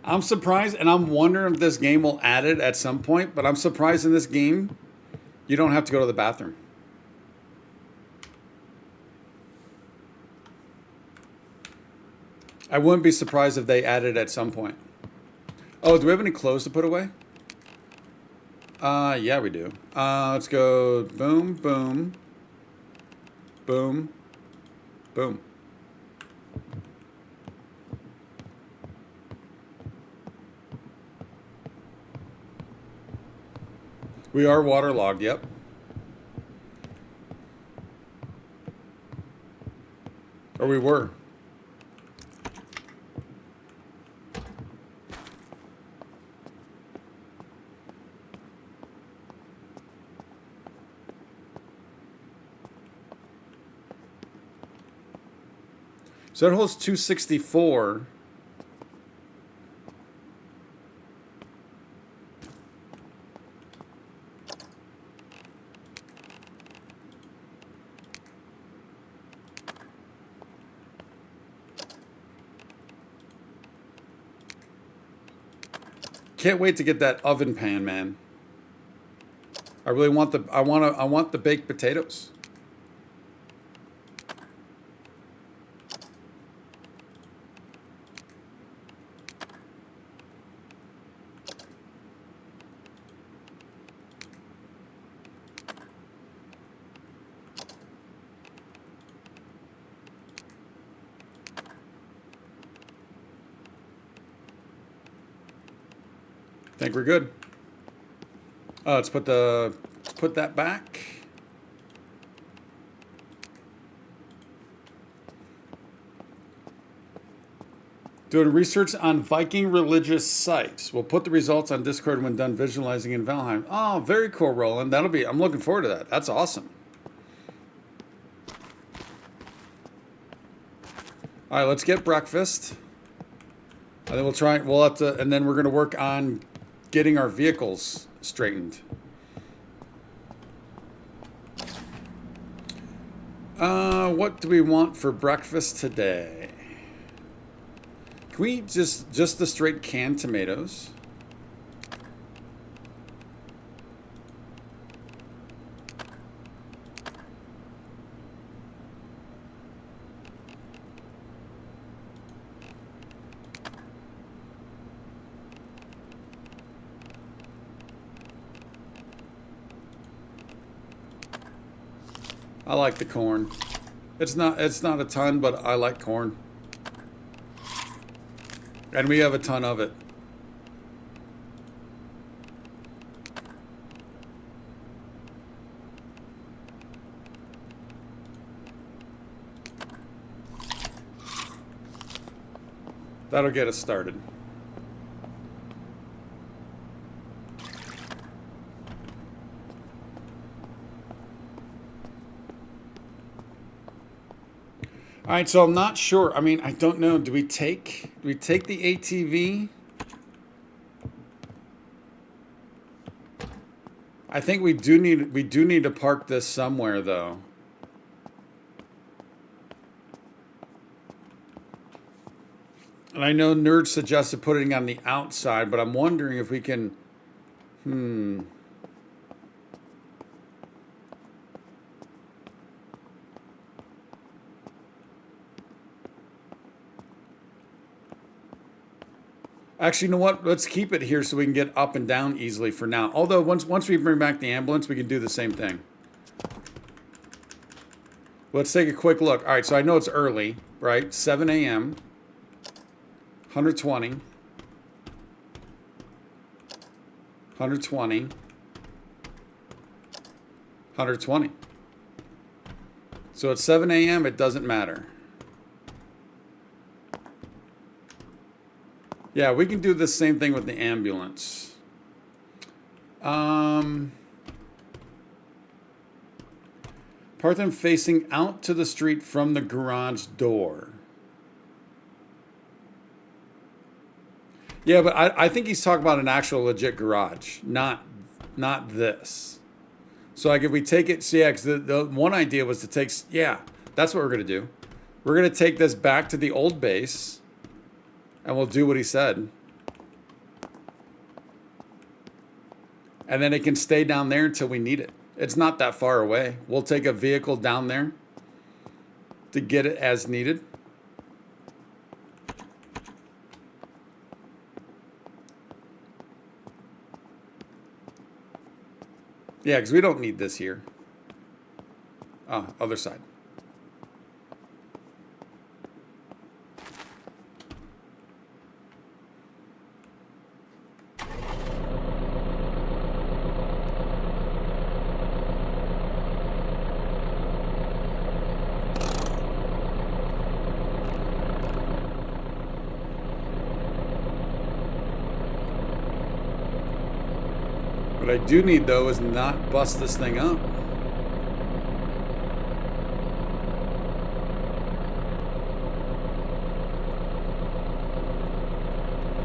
A: I'm surprised, and I'm wondering if this game will add it at some point, but I'm surprised in this game, you don't have to go to the bathroom. I wouldn't be surprised if they added it at some point. Oh, do we have any clothes to put away? Yeah, we do. Let's go boom, boom, boom, boom. We are waterlogged, yep. Or we were. So that holds 264. Can't wait to get that oven pan, man. I really want I want the baked potatoes. Think we're good. Let's put that back. Doing research on Viking religious sites. We'll put the results on Discord when done visualizing in Valheim. Oh, very cool, Roland. I'm looking forward to that. That's awesome. All right, let's get breakfast. And then and then we're going to work on getting our vehicles straightened. What do we want for breakfast today? Can we just the straight canned tomatoes? I like the corn. It's not a ton, but I like corn. And we have a ton of it. That'll get us started. All right, so I'm not sure. I mean, I don't know. Do we take the ATV? I think we do need to park this somewhere though. And I know Nerd suggested putting it on the outside, but I'm wondering if we can Actually, you know what? Let's keep it here so we can get up and down easily for now. Although once we bring back the ambulance, we can do the same thing. Let's take a quick look. All right, so I know it's early, right? 7 a.m. 120. 120. 120. So at 7 a.m., it doesn't matter. Yeah, we can do the same thing with the ambulance. Part them facing out to the street from the garage door. Yeah, but I think he's talking about an actual legit garage, not this. So like if we take it, so yeah, because the one idea was to take, yeah, that's what we're going to do. We're going to take this back to the old base. And we'll do what he said. And then it can stay down there until we need it. It's not that far away. We'll take a vehicle down there to get it as needed. Yeah, because we don't need this here. Ah, other side. What I do need, though, is not bust this thing up.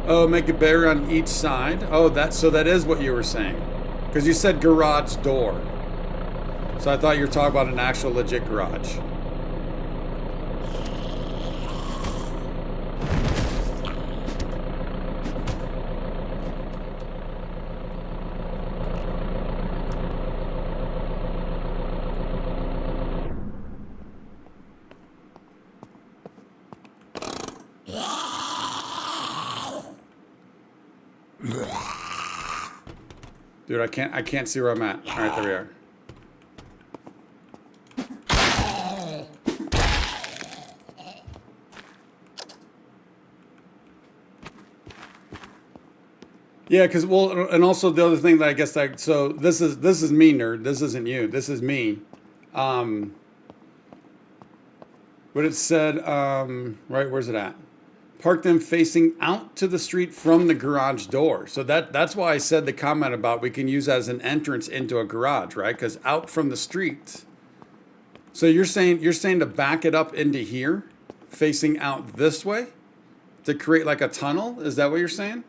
A: Oh, make a barrier on each side. Oh, so that is what you were saying. Because you said garage door. So I thought you were talking about an actual legit garage. Dude, I can't see where I'm at. All right, there we are. Yeah, because well, and also the other thing that I guess that so this is me, nerd. This isn't you. This is me. What it said, right? Where's it at? Park them facing out to the street from the garage door. So that's why I said the comment about we can use as an entrance into a garage, right? Because out from the street. So you're saying to back it up into here, facing out this way, to create like a tunnel? Is that what you're saying?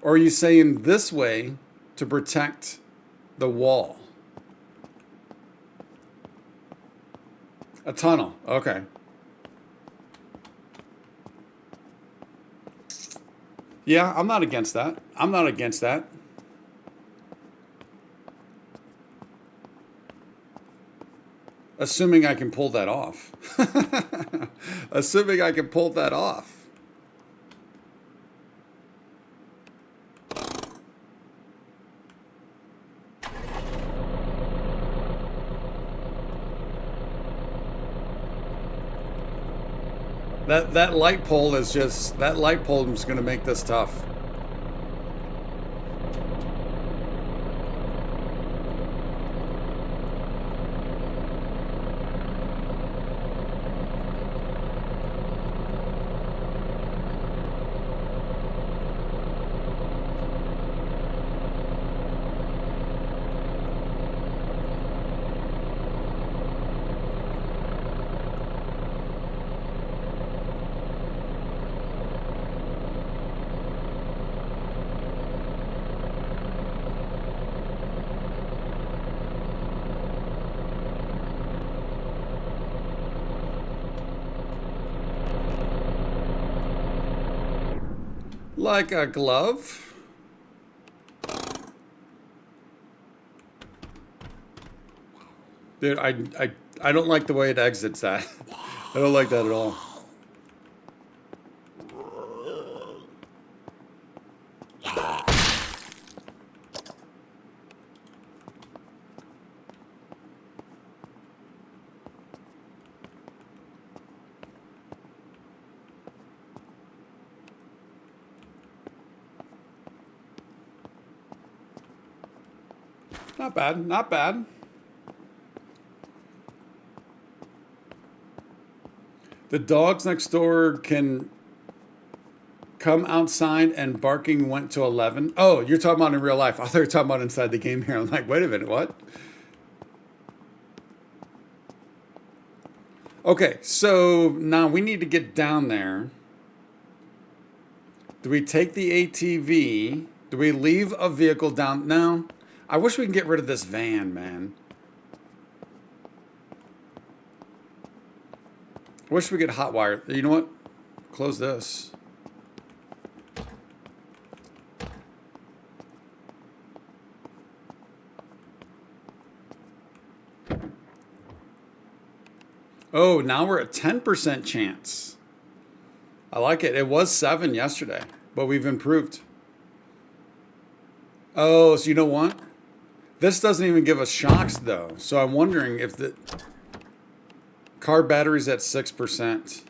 A: Or are you saying this way to protect the wall? A tunnel. Okay. Yeah, I'm not against that. I'm not against that. Assuming I can pull that off. Assuming I can pull that off. That light pole is just that light pole is going to make this tough. Like a glove. Dude, I don't like the way it exits that. I don't like that at all. Not bad, not bad. The dogs next door can come outside and barking went to 11. Oh, you're talking about in real life. I thought you were talking about inside the game here. I'm like, wait a minute, what? Okay, so now we need to get down there. Do we take the ATV? Do we leave a vehicle down? No. I wish we can get rid of this van, man. I wish we could hotwire. You know what? Close this. Oh, now we're at 10% chance. I like it. It was 7 yesterday, but we've improved. Oh, so you know what? This doesn't even give us shocks, though. So I'm wondering if the car battery's at 6%.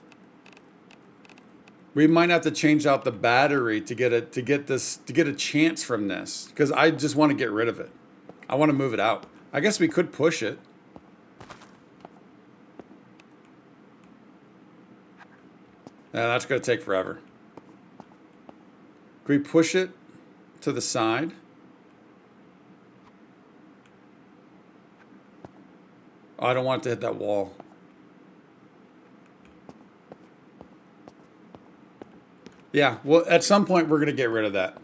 A: We might have to change out the battery to get a chance from this, because I just want to get rid of it. I want to move it out. I guess we could push it. Yeah, that's going to take forever. Can we push it to the side? Oh, I don't want it to hit that wall. Yeah, well, at some point we're going to get rid of that.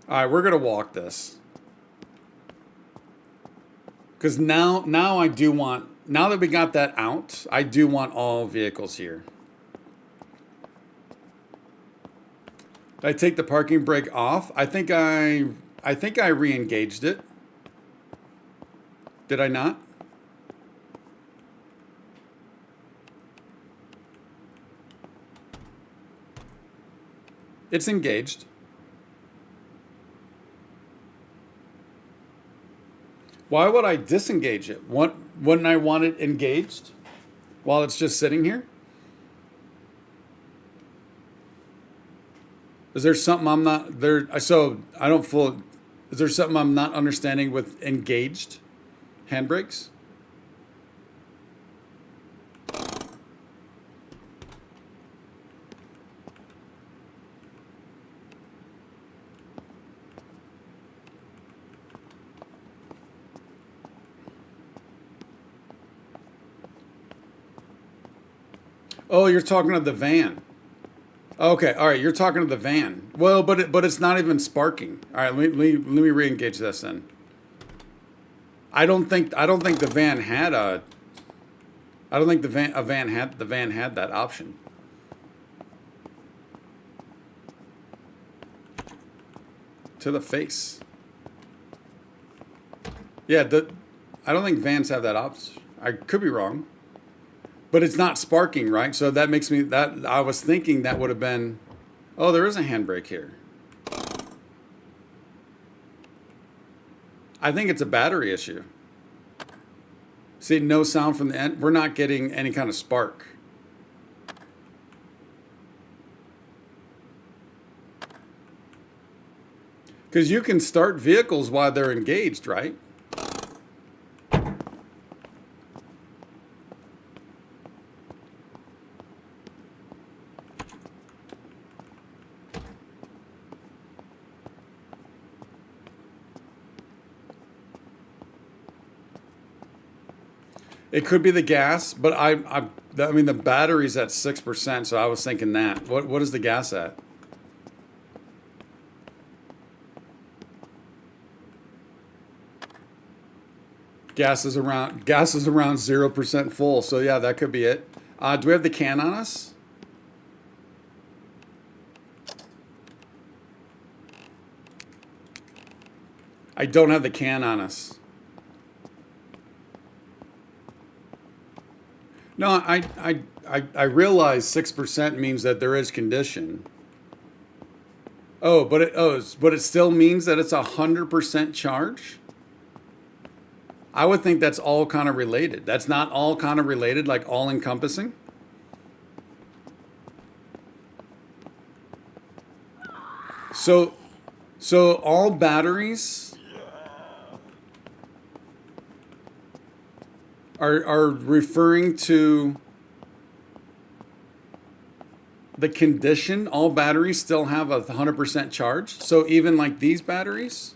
A: All right, we're going to walk this. Because now I do want, now that we got that out, I do want all vehicles here. Did I take the parking brake off? I think I re-engaged it. Did I not? It's engaged. Why would I disengage it? Wouldn't I want it engaged while it's just sitting here? Is there something I'm not there? So I don't full. Is there something I'm not understanding with engaged handbrakes? Oh, you're talking of the van. Okay, all right, you're talking to the van. Well, but it's not even sparking. All right, let me re-engage this then. I don't think the van had a. I don't think the van had that option. To the face. Yeah, I don't think vans have that option. I could be wrong. But it's not sparking, right? So that makes me, that I was thinking that would have been, oh, there is a handbrake here. I think it's a battery issue. See, no sound from the end. We're not getting any kind of spark. Because you can start vehicles while they're engaged, right? It could be the gas, but I mean the battery's at 6%, so I was thinking that. What is the gas at? Gas is around 0% full, so yeah, that could be it. Do we have the can on us? I don't have the can on us. No, I realize 6% means that there is condition. Oh, but it still means that it's 100% charge? I would think that's all kind of related. That's not all kind of related, like all encompassing? So all batteries are referring to the condition. All batteries still have 100% charge. So even like these batteries,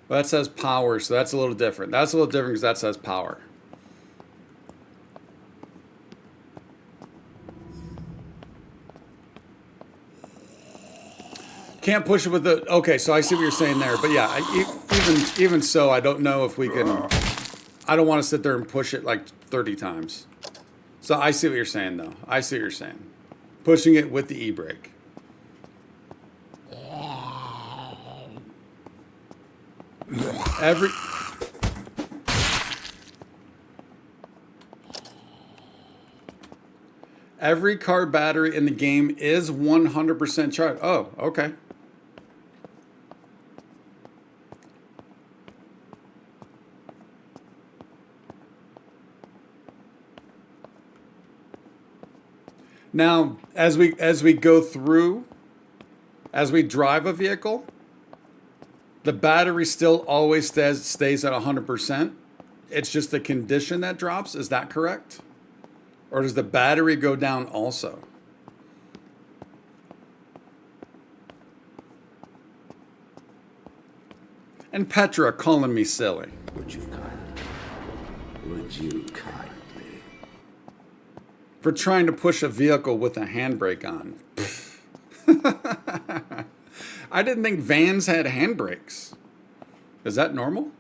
A: well, that says power, so that's a little different. That's a little different because that says power. Can't push it with the, okay, so I see what you're saying there. But yeah, even so, I don't know if we can, I don't want to sit there and push it like 30 times. So I see what you're saying though. I see what you're saying. Pushing it with the e-brake. Every car battery in the game is 100% charged. Oh, okay. Now, as we go through, as we drive a vehicle, the battery still always stays at 100%. It's just the condition that drops. Is that correct? Or does the battery go down also? And Petra calling me silly.
B: Would you kindly Would you kindly?
A: For trying to push a vehicle with a handbrake on. I didn't think vans had handbrakes. Is that normal?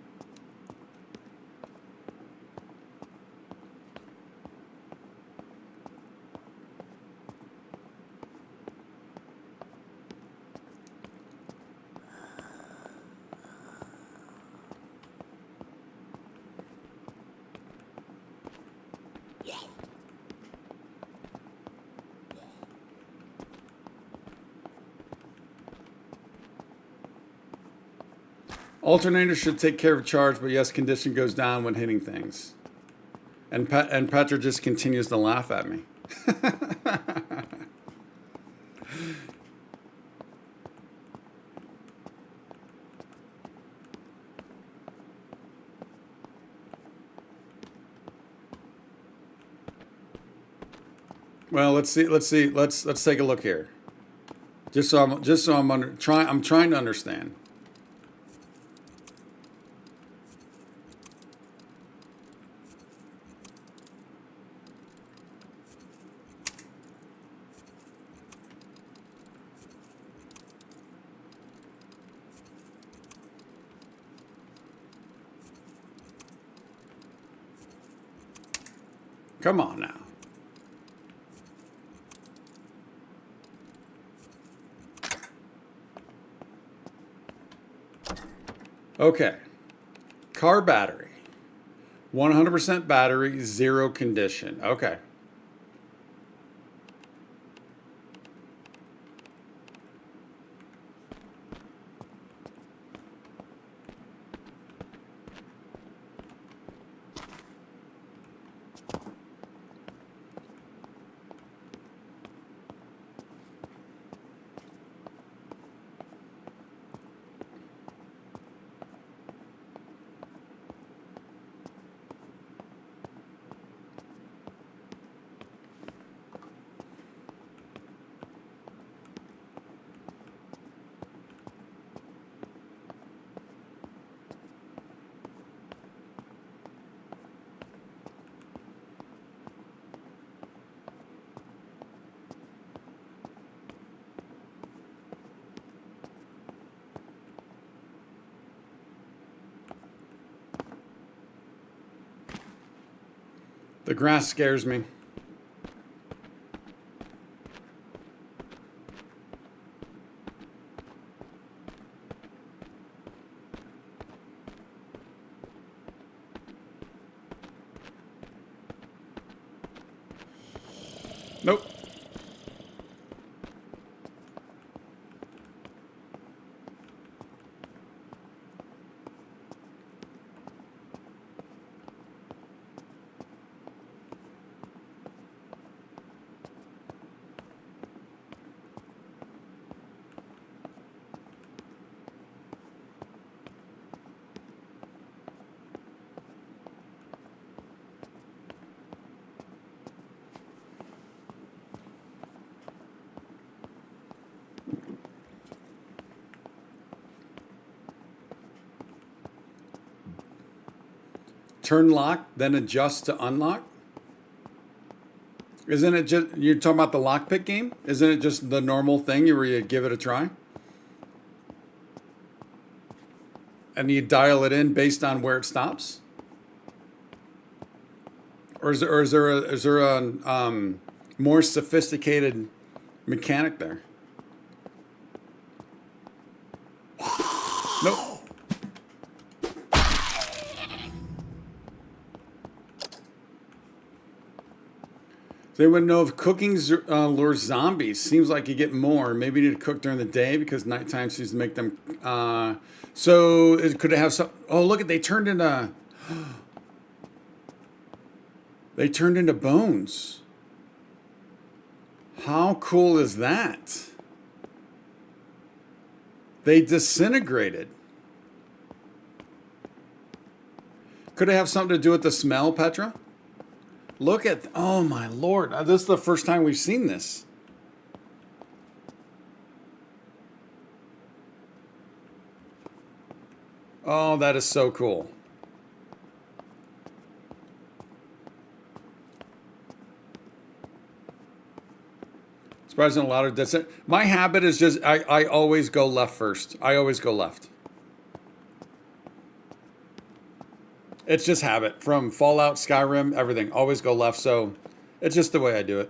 A: Alternator should take care of charge, but yes, condition goes down when hitting things. And Petra just continues to laugh at me. Well, let's see. Let's take a look here. I'm trying to understand. Come on now. Okay. Car battery. 100% battery, 0 condition. Okay. The grass scares me. Nope. Turn lock, then adjust to unlock? Isn't it just, you're talking about the lockpick game? Isn't it just the normal thing where you give it a try? And you dial it in based on where it stops? Or is there a more sophisticated mechanic there? Nope. Does anyone know if cooking lures zombies? Seems like you get more. Maybe you need to cook during the day because nighttime seems to make them. Could it have some? Oh, look at they turned into. They turned into bones. How cool is that? They disintegrated. Could it have something to do with the smell, Petra? Look at, oh my Lord. This is the first time we've seen this. Oh, that is so cool. Surprisingly, a lot of distance. My habit is just I always go left first. I always go left. It's just habit from Fallout, Skyrim, everything. Always go left. So it's just the way I do it.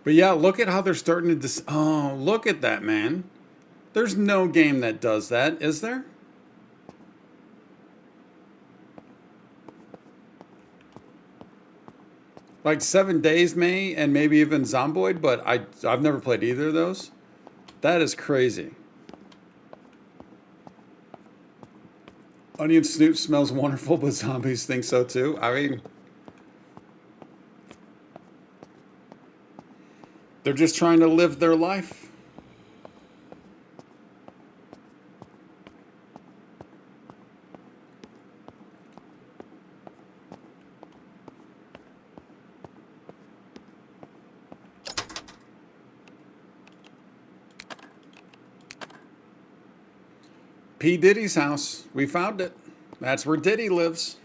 A: But yeah, look at how they're starting to oh, look at that, man. There's no game that does that, is there? Like 7 Days may and maybe even Zomboid, but I've never played either of those. That is crazy. Onion Snoop smells wonderful, but zombies think so too. I mean, they're just trying to live their life. P. Diddy's house. We found it. That's where Diddy lives.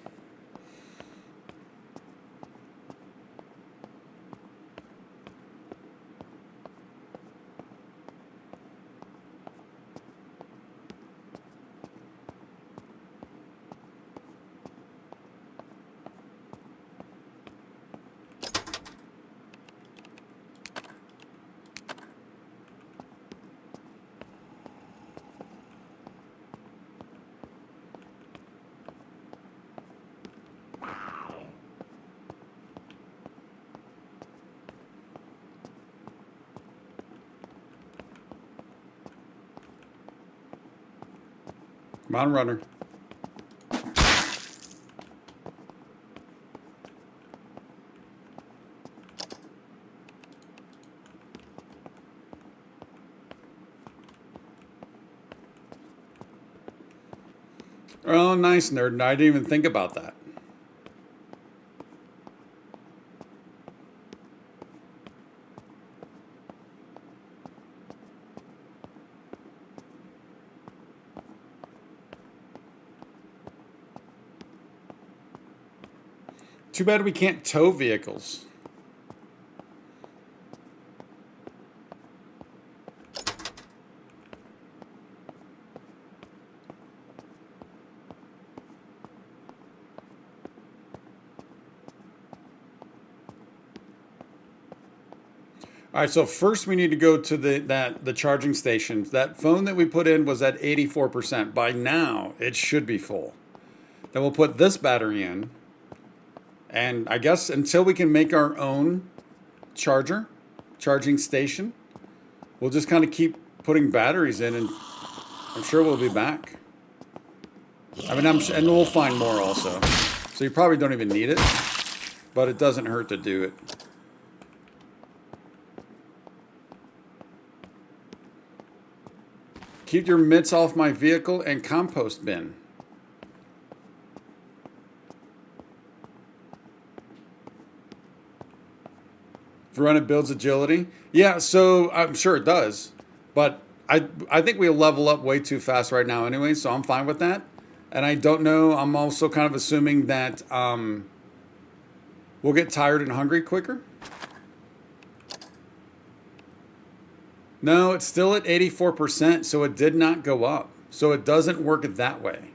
A: Come on, runner. Oh, nice, nerd. I didn't even think about that. Too bad we can't tow vehicles. All right, so first we need to go to the charging station. That phone that we put in was at 84%. By now, it should be full. Then we'll put this battery in. And I guess until we can make our own charging station, we'll just kind of keep putting batteries in, and I'm sure we'll be back. I mean, and we'll find more also. So you probably don't even need it, but it doesn't hurt to do it. Keep your mitts off my vehicle and compost bin. If you run it builds agility. Yeah, so I'm sure it does. But I think we level up way too fast right now anyway, so I'm fine with that. And I don't know, I'm also kind of assuming that we'll get tired and hungry quicker. No, it's still at 84%, so it did not go up. So it doesn't work that way.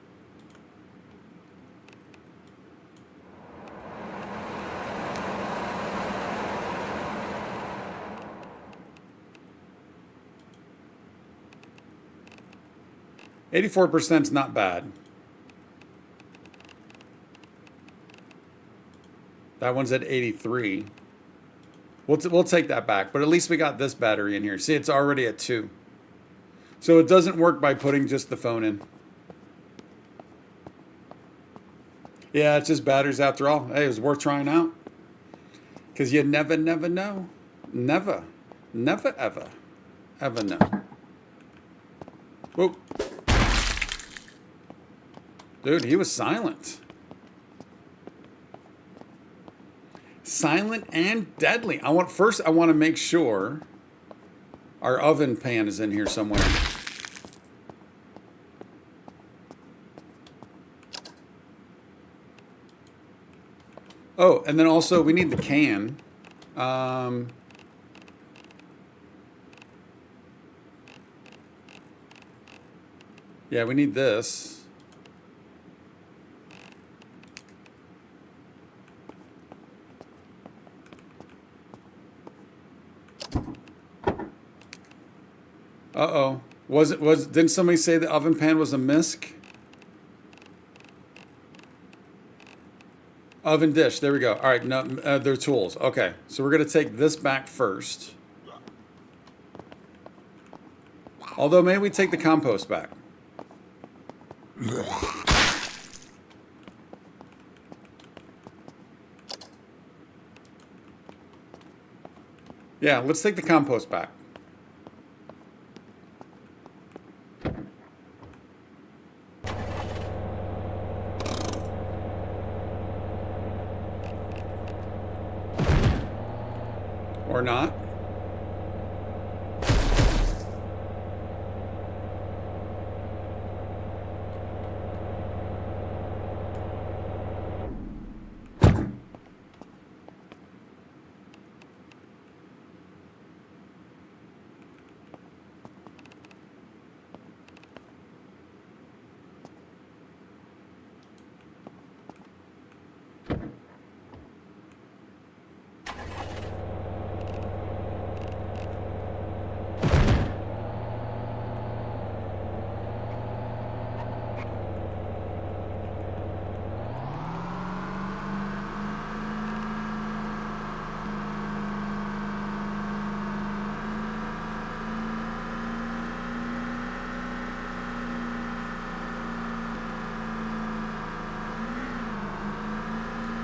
A: %84 is not bad. That one's at 83. We'll take that back, but at least we got this battery in here. See, it's already at 2. So it doesn't work by putting just the phone in. Yeah, it's just batteries after all. Hey, it was worth trying out. Because you never know. Never, ever know. Whoa. Dude, he was silent. Silent and deadly. I want to make sure our oven pan is in here somewhere. Oh, and then also we need the can. Yeah, we need this. Uh-oh. Didn't somebody say the oven pan was a misc? Oven dish, there we go. All right, no, they're tools. Okay, so we're gonna take this back first. Although maybe we take the compost back. Yeah, let's take the compost back. Or not.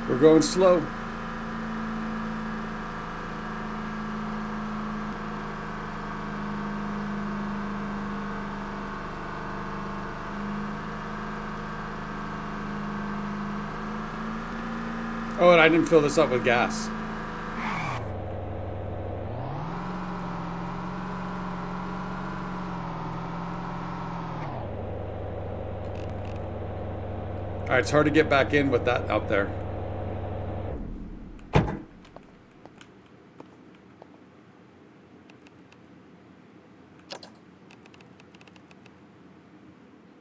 A: We're going slow. Oh, and I didn't fill this up with gas. All right, it's hard to get back in with that out there.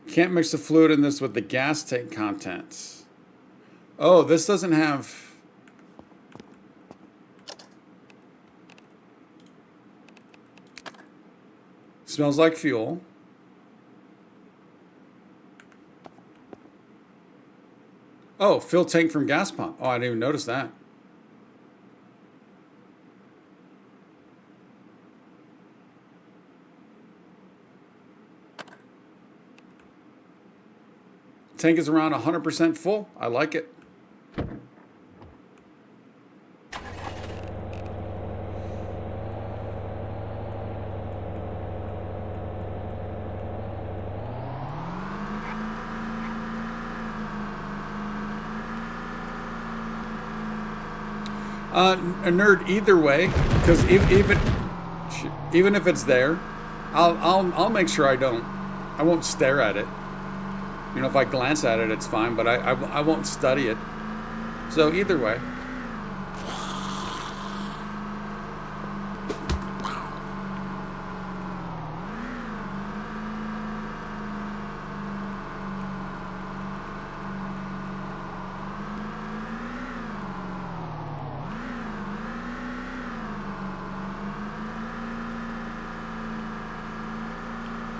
A: Can't mix the fluid in this with the gas tank contents. Oh, this doesn't have... Smells like fuel. Oh, fill tank from gas pump. Oh, I didn't even notice that. Tank is around 100% full. I like it. A nerd either way, because even if it's there, I'll make sure I won't stare at it. You know, if I glance at it, it's fine, but I won't study it. So either way.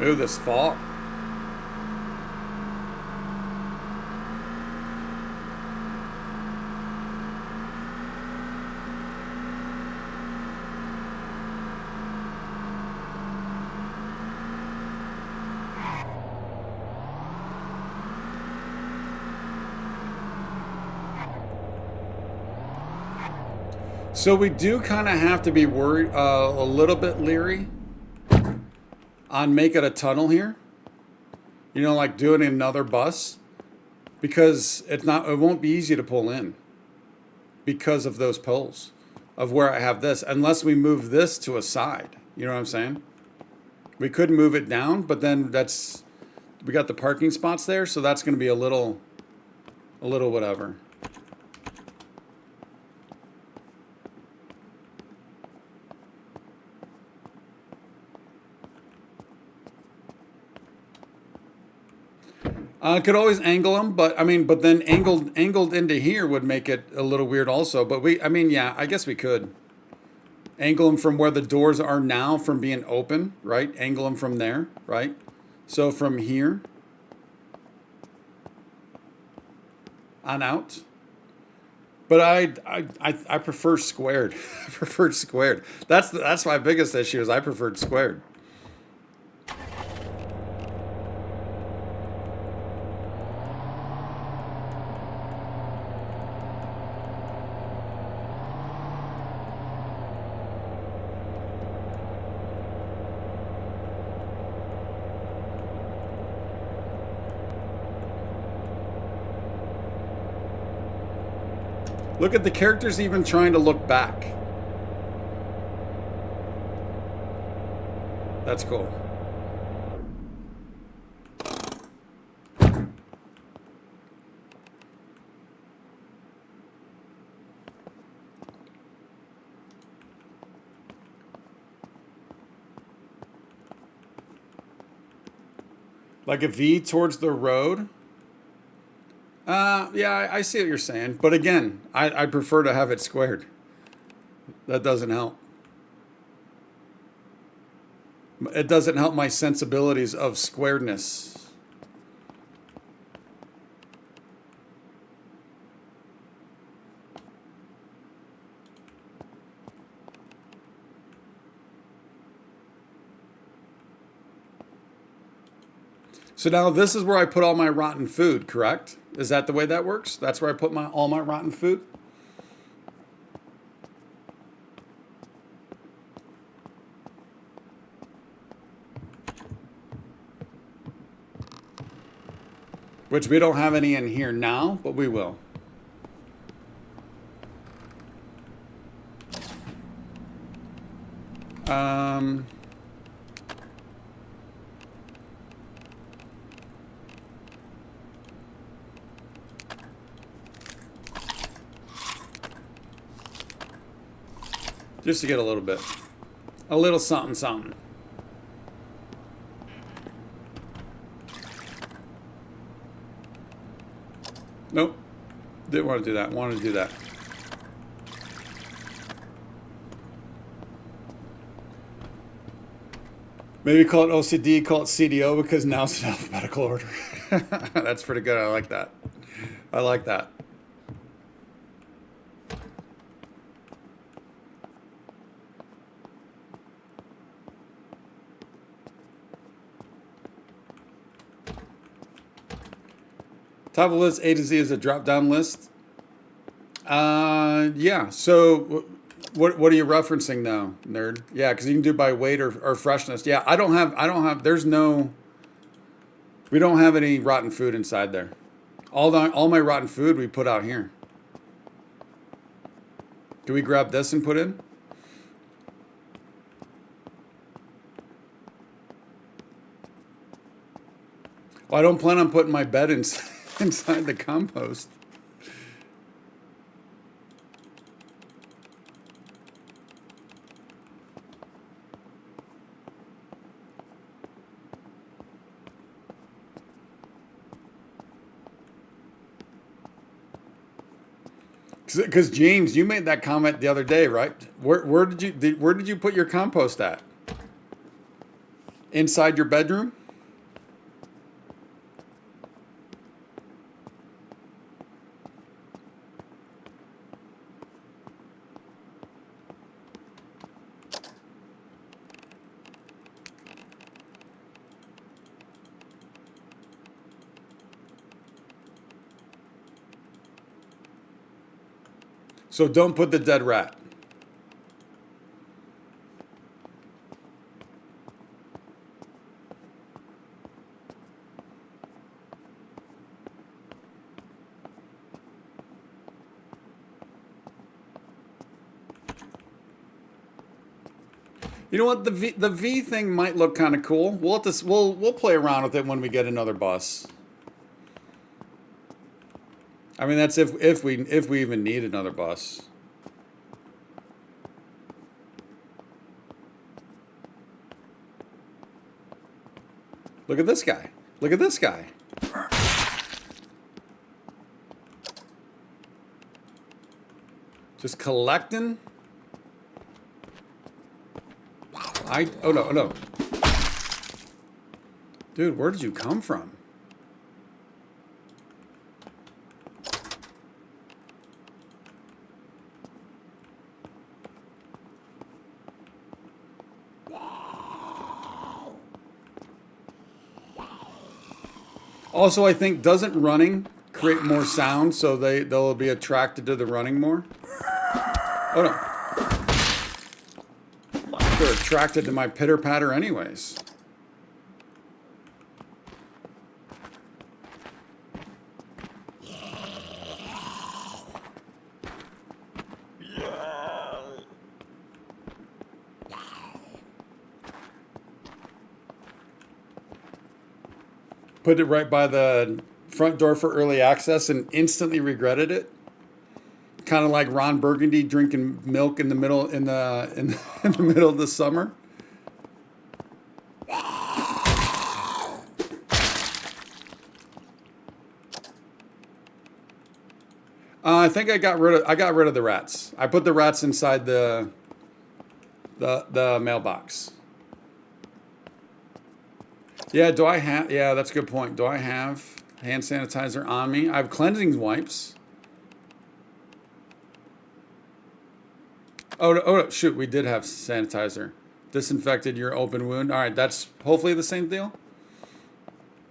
A: Ooh, this fog. So we do kind of have to be worried, a little bit leery on making a tunnel here. You know, like doing another bus, because it won't be easy to pull in because of those poles of where I have this, unless we move this to a side. You know what I'm saying? We could move it down, but then we got the parking spots there, so that's going to be a little whatever. I could always angle them, but then angled into here would make it a little weird also. But yeah, I guess we could angle them from where the doors are now from being open, right? Angle them from there, right? So from here on out. But I prefer squared. I prefer squared. That's my biggest issue is I preferred squared. Look at the characters even trying to look back. That's cool. Like a V towards the road. Yeah, I see what you're saying. But again, I prefer to have it squared. That doesn't help. It doesn't help my sensibilities of squaredness. So now this is where I put all my rotten food, correct? Is that the way that works? That's where I put all my rotten food? Which we don't have any in here now, but we will. Just to get a little something, something. Nope, didn't want to do that. Wanted to do that. Maybe call it OCD, call it CDO, because now it's in alphabetical order. That's pretty good. I like that. I like that. Top of the list, A to Z is a drop-down list. Yeah. So, what are you referencing now, nerd? Yeah, because you can do by weight or freshness. Yeah, I don't have. We don't have any rotten food inside there. All my rotten food we put out here. Do we grab this and put in? Well, I don't plan on putting my bed inside the compost. Because James, you made that comment the other day, right? Where did you put your compost at? Inside your bedroom? So don't put the dead rat. You know what? The V thing might look kind of cool. We'll play around with it when we get another bus. I mean, that's if we even need another bus. Look at this guy. Look at this guy. Just collecting. Oh no, no. Dude, where did you come from? Also, I think doesn't running create more sound so they'll be attracted to the running more? Oh no. They're attracted to my pitter patter anyways. Put it right by the front door for early access and instantly regretted it. Kind of like Ron Burgundy drinking milk in the middle in the middle of the summer. I think I got rid of the rats. I put the rats inside the mailbox. Yeah, do I have? Yeah, that's a good point. Do I have hand sanitizer on me? I have cleansing wipes. Oh, shoot, we did have sanitizer. Disinfected your open wound. All right, that's hopefully the same deal.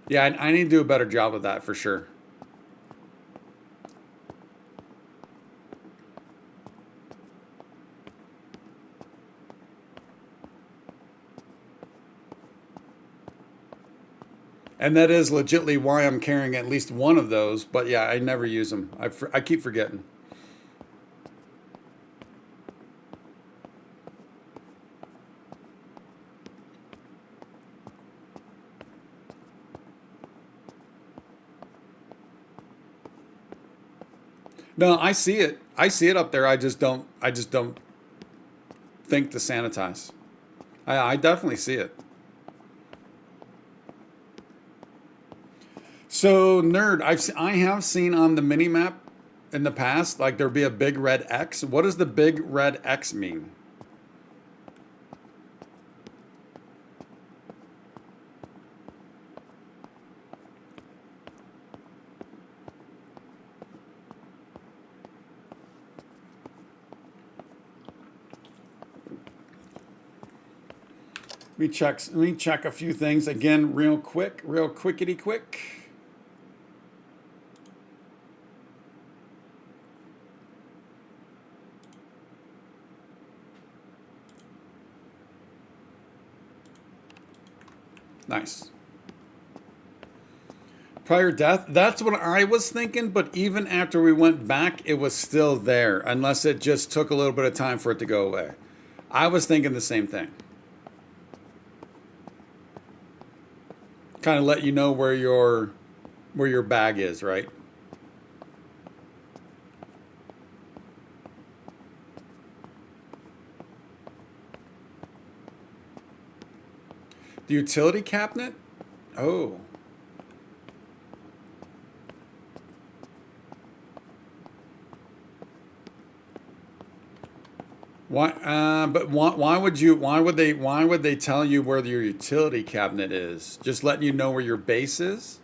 A: Yeah, I need to do a better job of that for sure. And that is legitimately why I'm carrying at least one of those. But yeah, I never use them. I keep forgetting. No, I see it. I see it up there. I just don't think to sanitize. I definitely see it. So, nerd, I have seen on the mini map in the past, like there'd be a big red X. What does the big red X mean? Let me check a few things again real quickity quick. Nice. Prior death, that's what I was thinking, but even after we went back, it was still there, unless it just took a little bit of time for it to go away. I was thinking the same thing. Kind of let you know where your bag is, right? The utility cabinet? Oh. Why? But why would they tell you where your utility cabinet is? Just letting you know where your base is?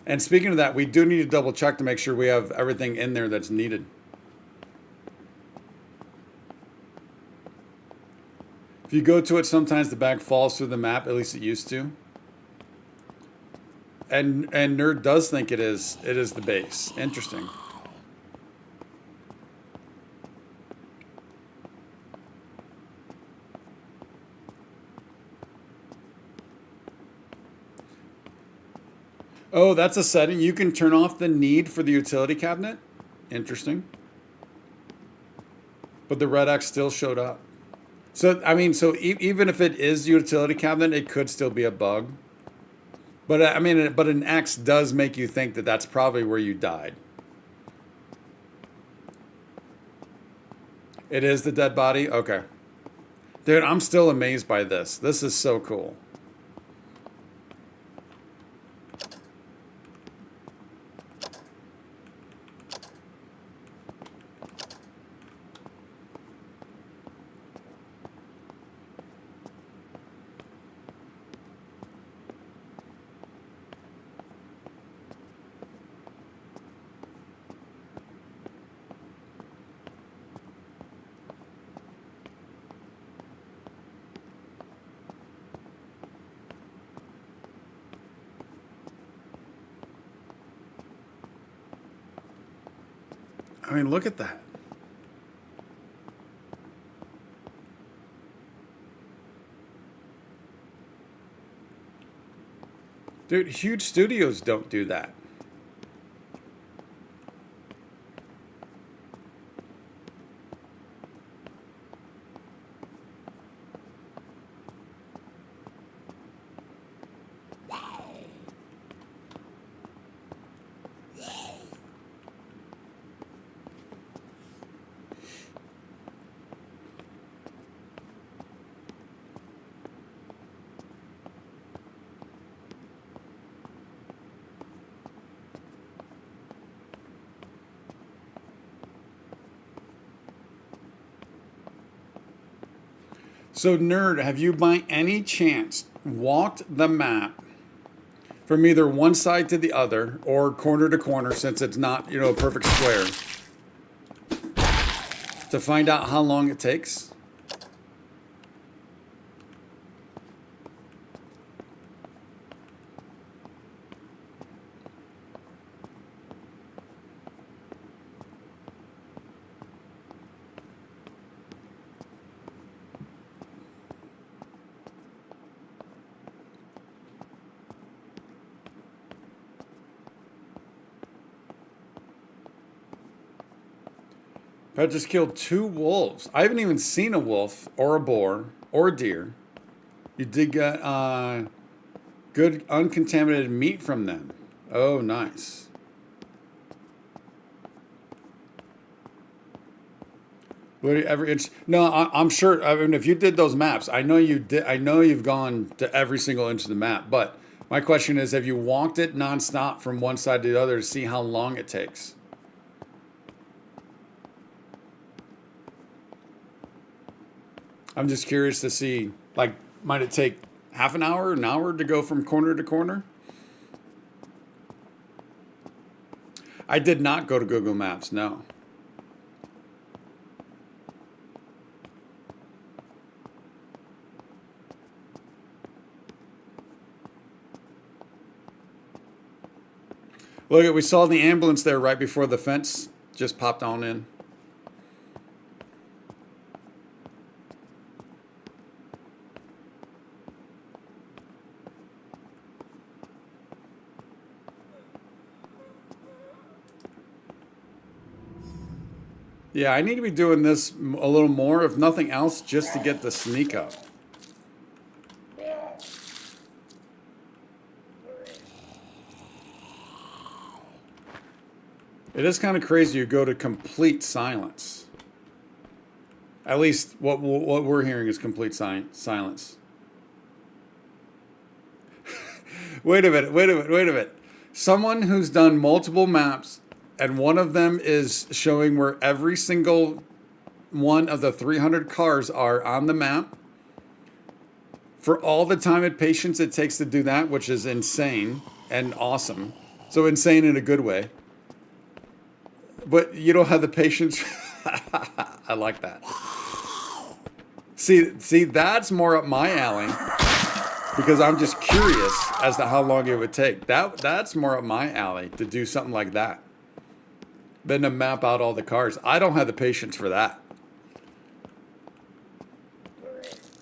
A: And speaking of that, we do need to double check to make sure we have everything in there that's needed. If you go to it, sometimes the bag falls through the map. At least it used to. And Nerd does think it is the base. Interesting. Oh, that's a setting. You can turn off the need for the utility cabinet. Interesting. But the red X still showed up. So, I mean, even if it is utility cabinet, it could still be a bug. But I mean, but an X does make you think that that's probably where you died. It is the dead body? Okay. Dude, I'm still amazed by this. This is so cool. I mean, look at that. Dude, huge studios don't do that. So, nerd, have you by any chance walked the map from either one side to the other or corner to corner, since it's not, a perfect square, to find out how long it takes? I just killed 2 wolves. I haven't even seen a wolf or a boar or a deer. You did get good uncontaminated meat from them. Oh, nice. No, I'm sure. I mean, if you did those maps, I know you did. I know you've gone to every single inch of the map. But my question is, have you walked it nonstop from one side to the other to see how long it takes? I'm just curious to see, like, might it take half an hour to go from corner to corner? I did not go to Google Maps, no. Look, we saw the ambulance there right before the fence just popped on in. Yeah, I need to be doing this a little more, if nothing else, just to get the sneak up. It is kind of crazy you go to complete silence. At least what we're hearing is complete silence. Wait a minute. Someone who's done multiple maps, and one of them is showing where every single one of the 300 cars are on the map, for all the time and patience it takes to do that, which is insane and awesome. So insane in a good way. But you don't have the patience. I like that. See, that's more up my alley, because I'm just curious as to how long it would take. That's more up my alley to do something like that than to map out all the cars. I don't have the patience for that.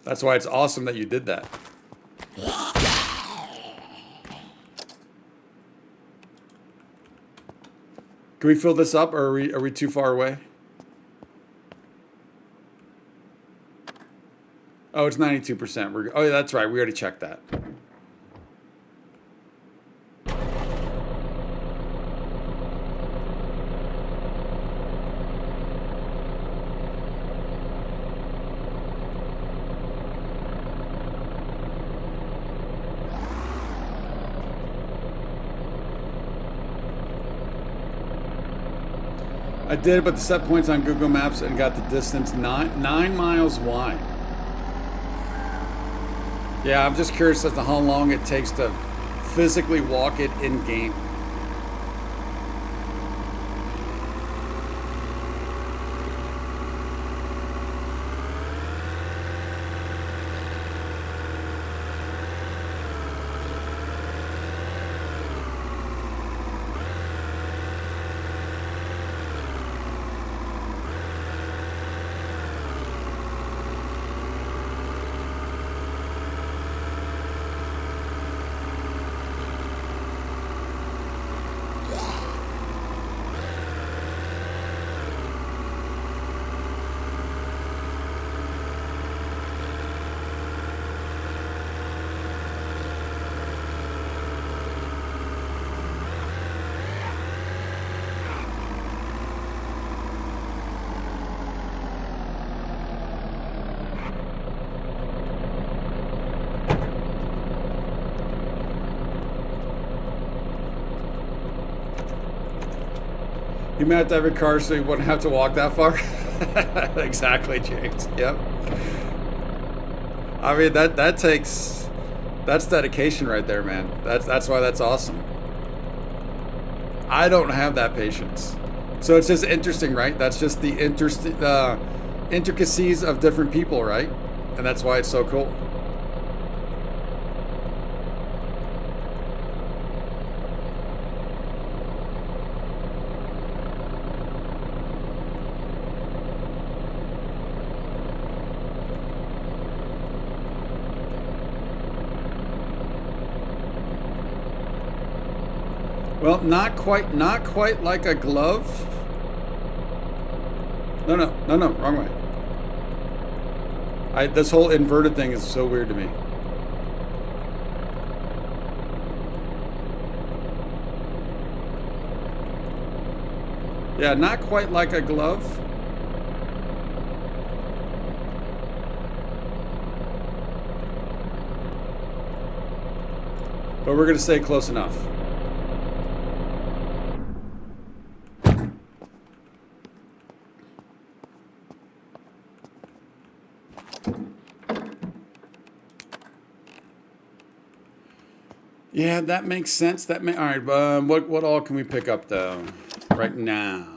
A: That's why it's awesome that you did that. Can we fill this up, or are we too far away? Oh, it's 92%. Oh, yeah, that's right. We already checked that. I did, but the set points on Google Maps and got the distance 9 miles wide. Yeah, I'm just curious as to how long it takes to physically walk it in game. You mapped every car so you wouldn't have to walk that far? Exactly, James. Yep. I mean, that's dedication right there, man. That's why that's awesome. I don't have that patience. So it's just interesting, right? That's just the intricacies of different people, right? And that's why it's so cool. Well, not quite like a glove. No, wrong way. This whole inverted thing is so weird to me. Yeah, not quite like a glove. But we're gonna stay close enough. Yeah, that makes sense. All right. What all can we pick up though, right now?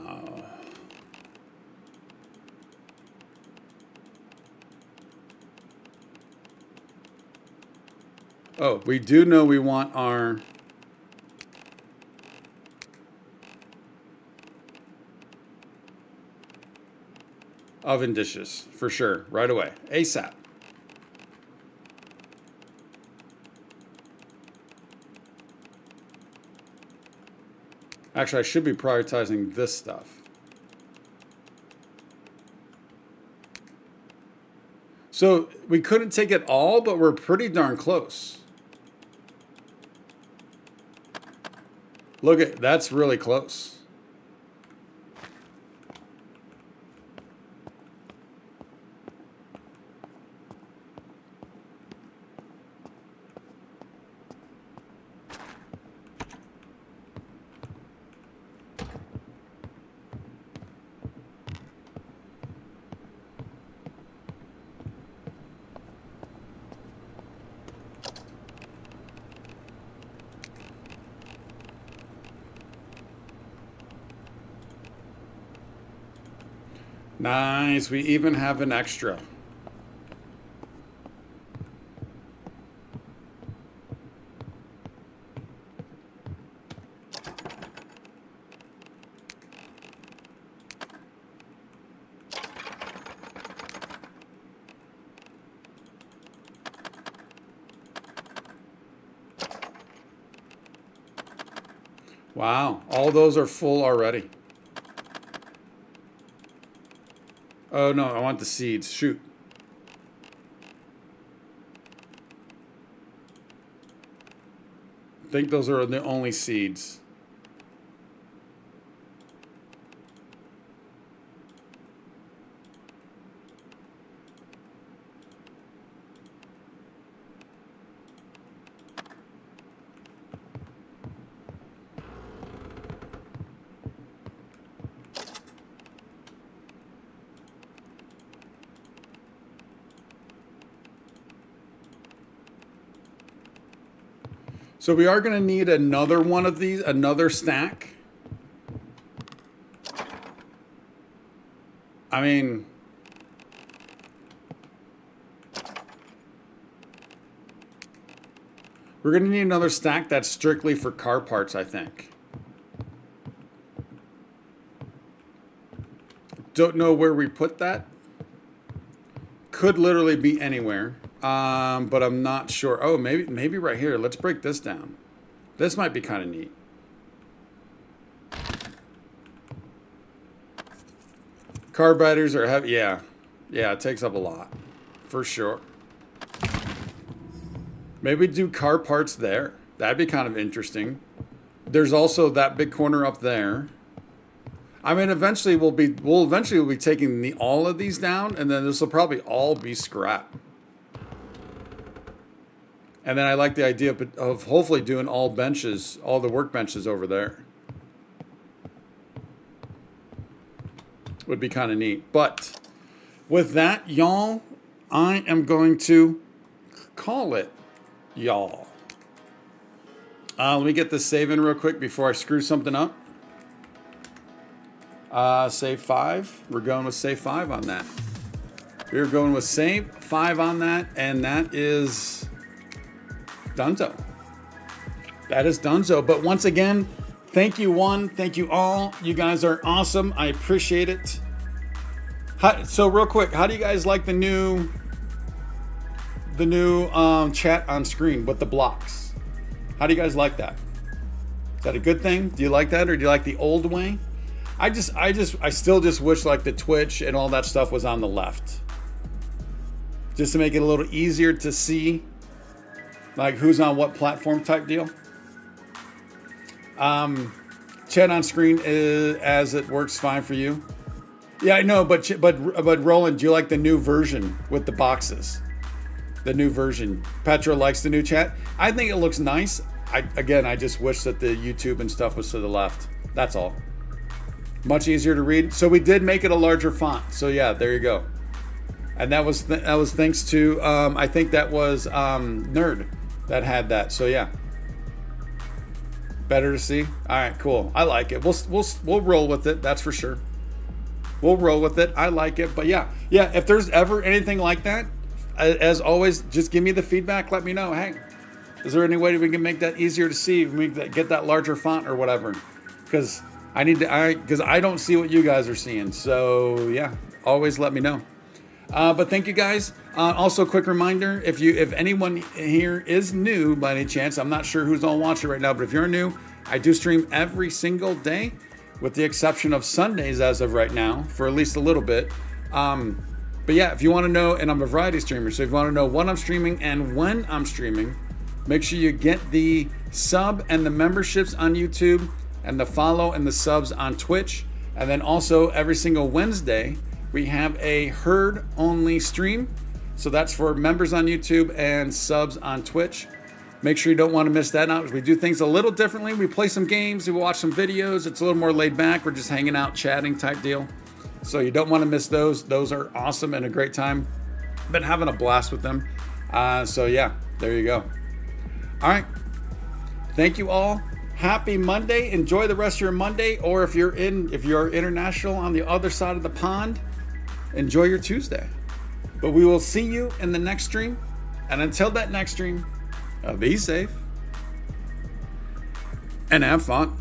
A: Oh, we do know we want our oven dishes for sure, right away, ASAP. Actually, I should be prioritizing this stuff. So we couldn't take it all, but we're pretty darn close. Look at, that's really close. Nice, we even have an extra. Wow, all those are full already. Oh no, I want the seeds. Shoot. I think those are the only seeds. So we are going to need another one of these, another stack. I mean, we're going to need another stack that's strictly for car parts, I think. Don't know where we put that. Could literally be anywhere. But I'm not sure. Oh, maybe right here. Let's break this down. This might be kind of neat. Carburetors are heavy. Yeah, it takes up a lot, for sure. Maybe do car parts there. That'd be kind of interesting. There's also that big corner up there. I mean, eventually we'll be taking all of these down, and then this will probably all be scrap. And then I like the idea of hopefully doing all the workbenches over there. Would be kind of neat. But with that, y'all, I am going to call it, y'all. Let me get this save in real quick before I screw something up. Save 5. We're going with save 5 on that. We're going with save 5 on that, and that is Dunzo. That is Dunzo. But once again, thank you one, thank you all. You guys are awesome. I appreciate it. So real quick, how do you guys like the new chat on screen with the blocks? How do you guys like that? Is that a good thing? Do you like that, or do you like the old way? I still just wish like the Twitch and all that stuff was on the left, just to make it a little easier to see. Like who's on what platform type deal. Chat on screen is as it works fine for you. Yeah, I know, but Roland, do you like the new version with the boxes? The new version. Petro likes the new chat. I think it looks nice. I just wish that the YouTube and stuff was to the left. That's all. Much easier to read. So we did make it a larger font. So yeah, there you go. And that was thanks to I think that was Nerd that had that. So yeah, better to see. All right, cool. I like it. We'll roll with it. That's for sure. We'll roll with it. I like it. But yeah. If there's ever anything like that, as always, just give me the feedback. Let me know. Hey, is there any way we can make that easier to see? We get that larger font or whatever? Because I don't see what you guys are seeing. So yeah, always let me know. But thank you guys. Also, quick reminder: if anyone here is new by any chance, I'm not sure who's on watching right now, but if you're new, I do stream every single day, with the exception of Sundays as of right now, for at least a little bit. But yeah, if you want to know, and I'm a variety streamer, so if you want to know when I'm streaming and when I'm streaming, make sure you get the sub and the memberships on YouTube, and the follow and the subs on Twitch, and then also every single Wednesday we have a herd only stream. So that's for members on YouTube and subs on Twitch. Make sure you don't want to miss that out. We do things a little differently. We play some games, we watch some videos. It's a little more laid back. We're just hanging out, chatting type deal. So you don't want to miss those. Those are awesome and a great time. Been having a blast with them. So yeah, there you go. All right. Thank you all. Happy Monday. Enjoy the rest of your Monday. Or if you're international on the other side of the pond, enjoy your Tuesday. But we will see you in the next stream. And until that next stream, be safe and have fun.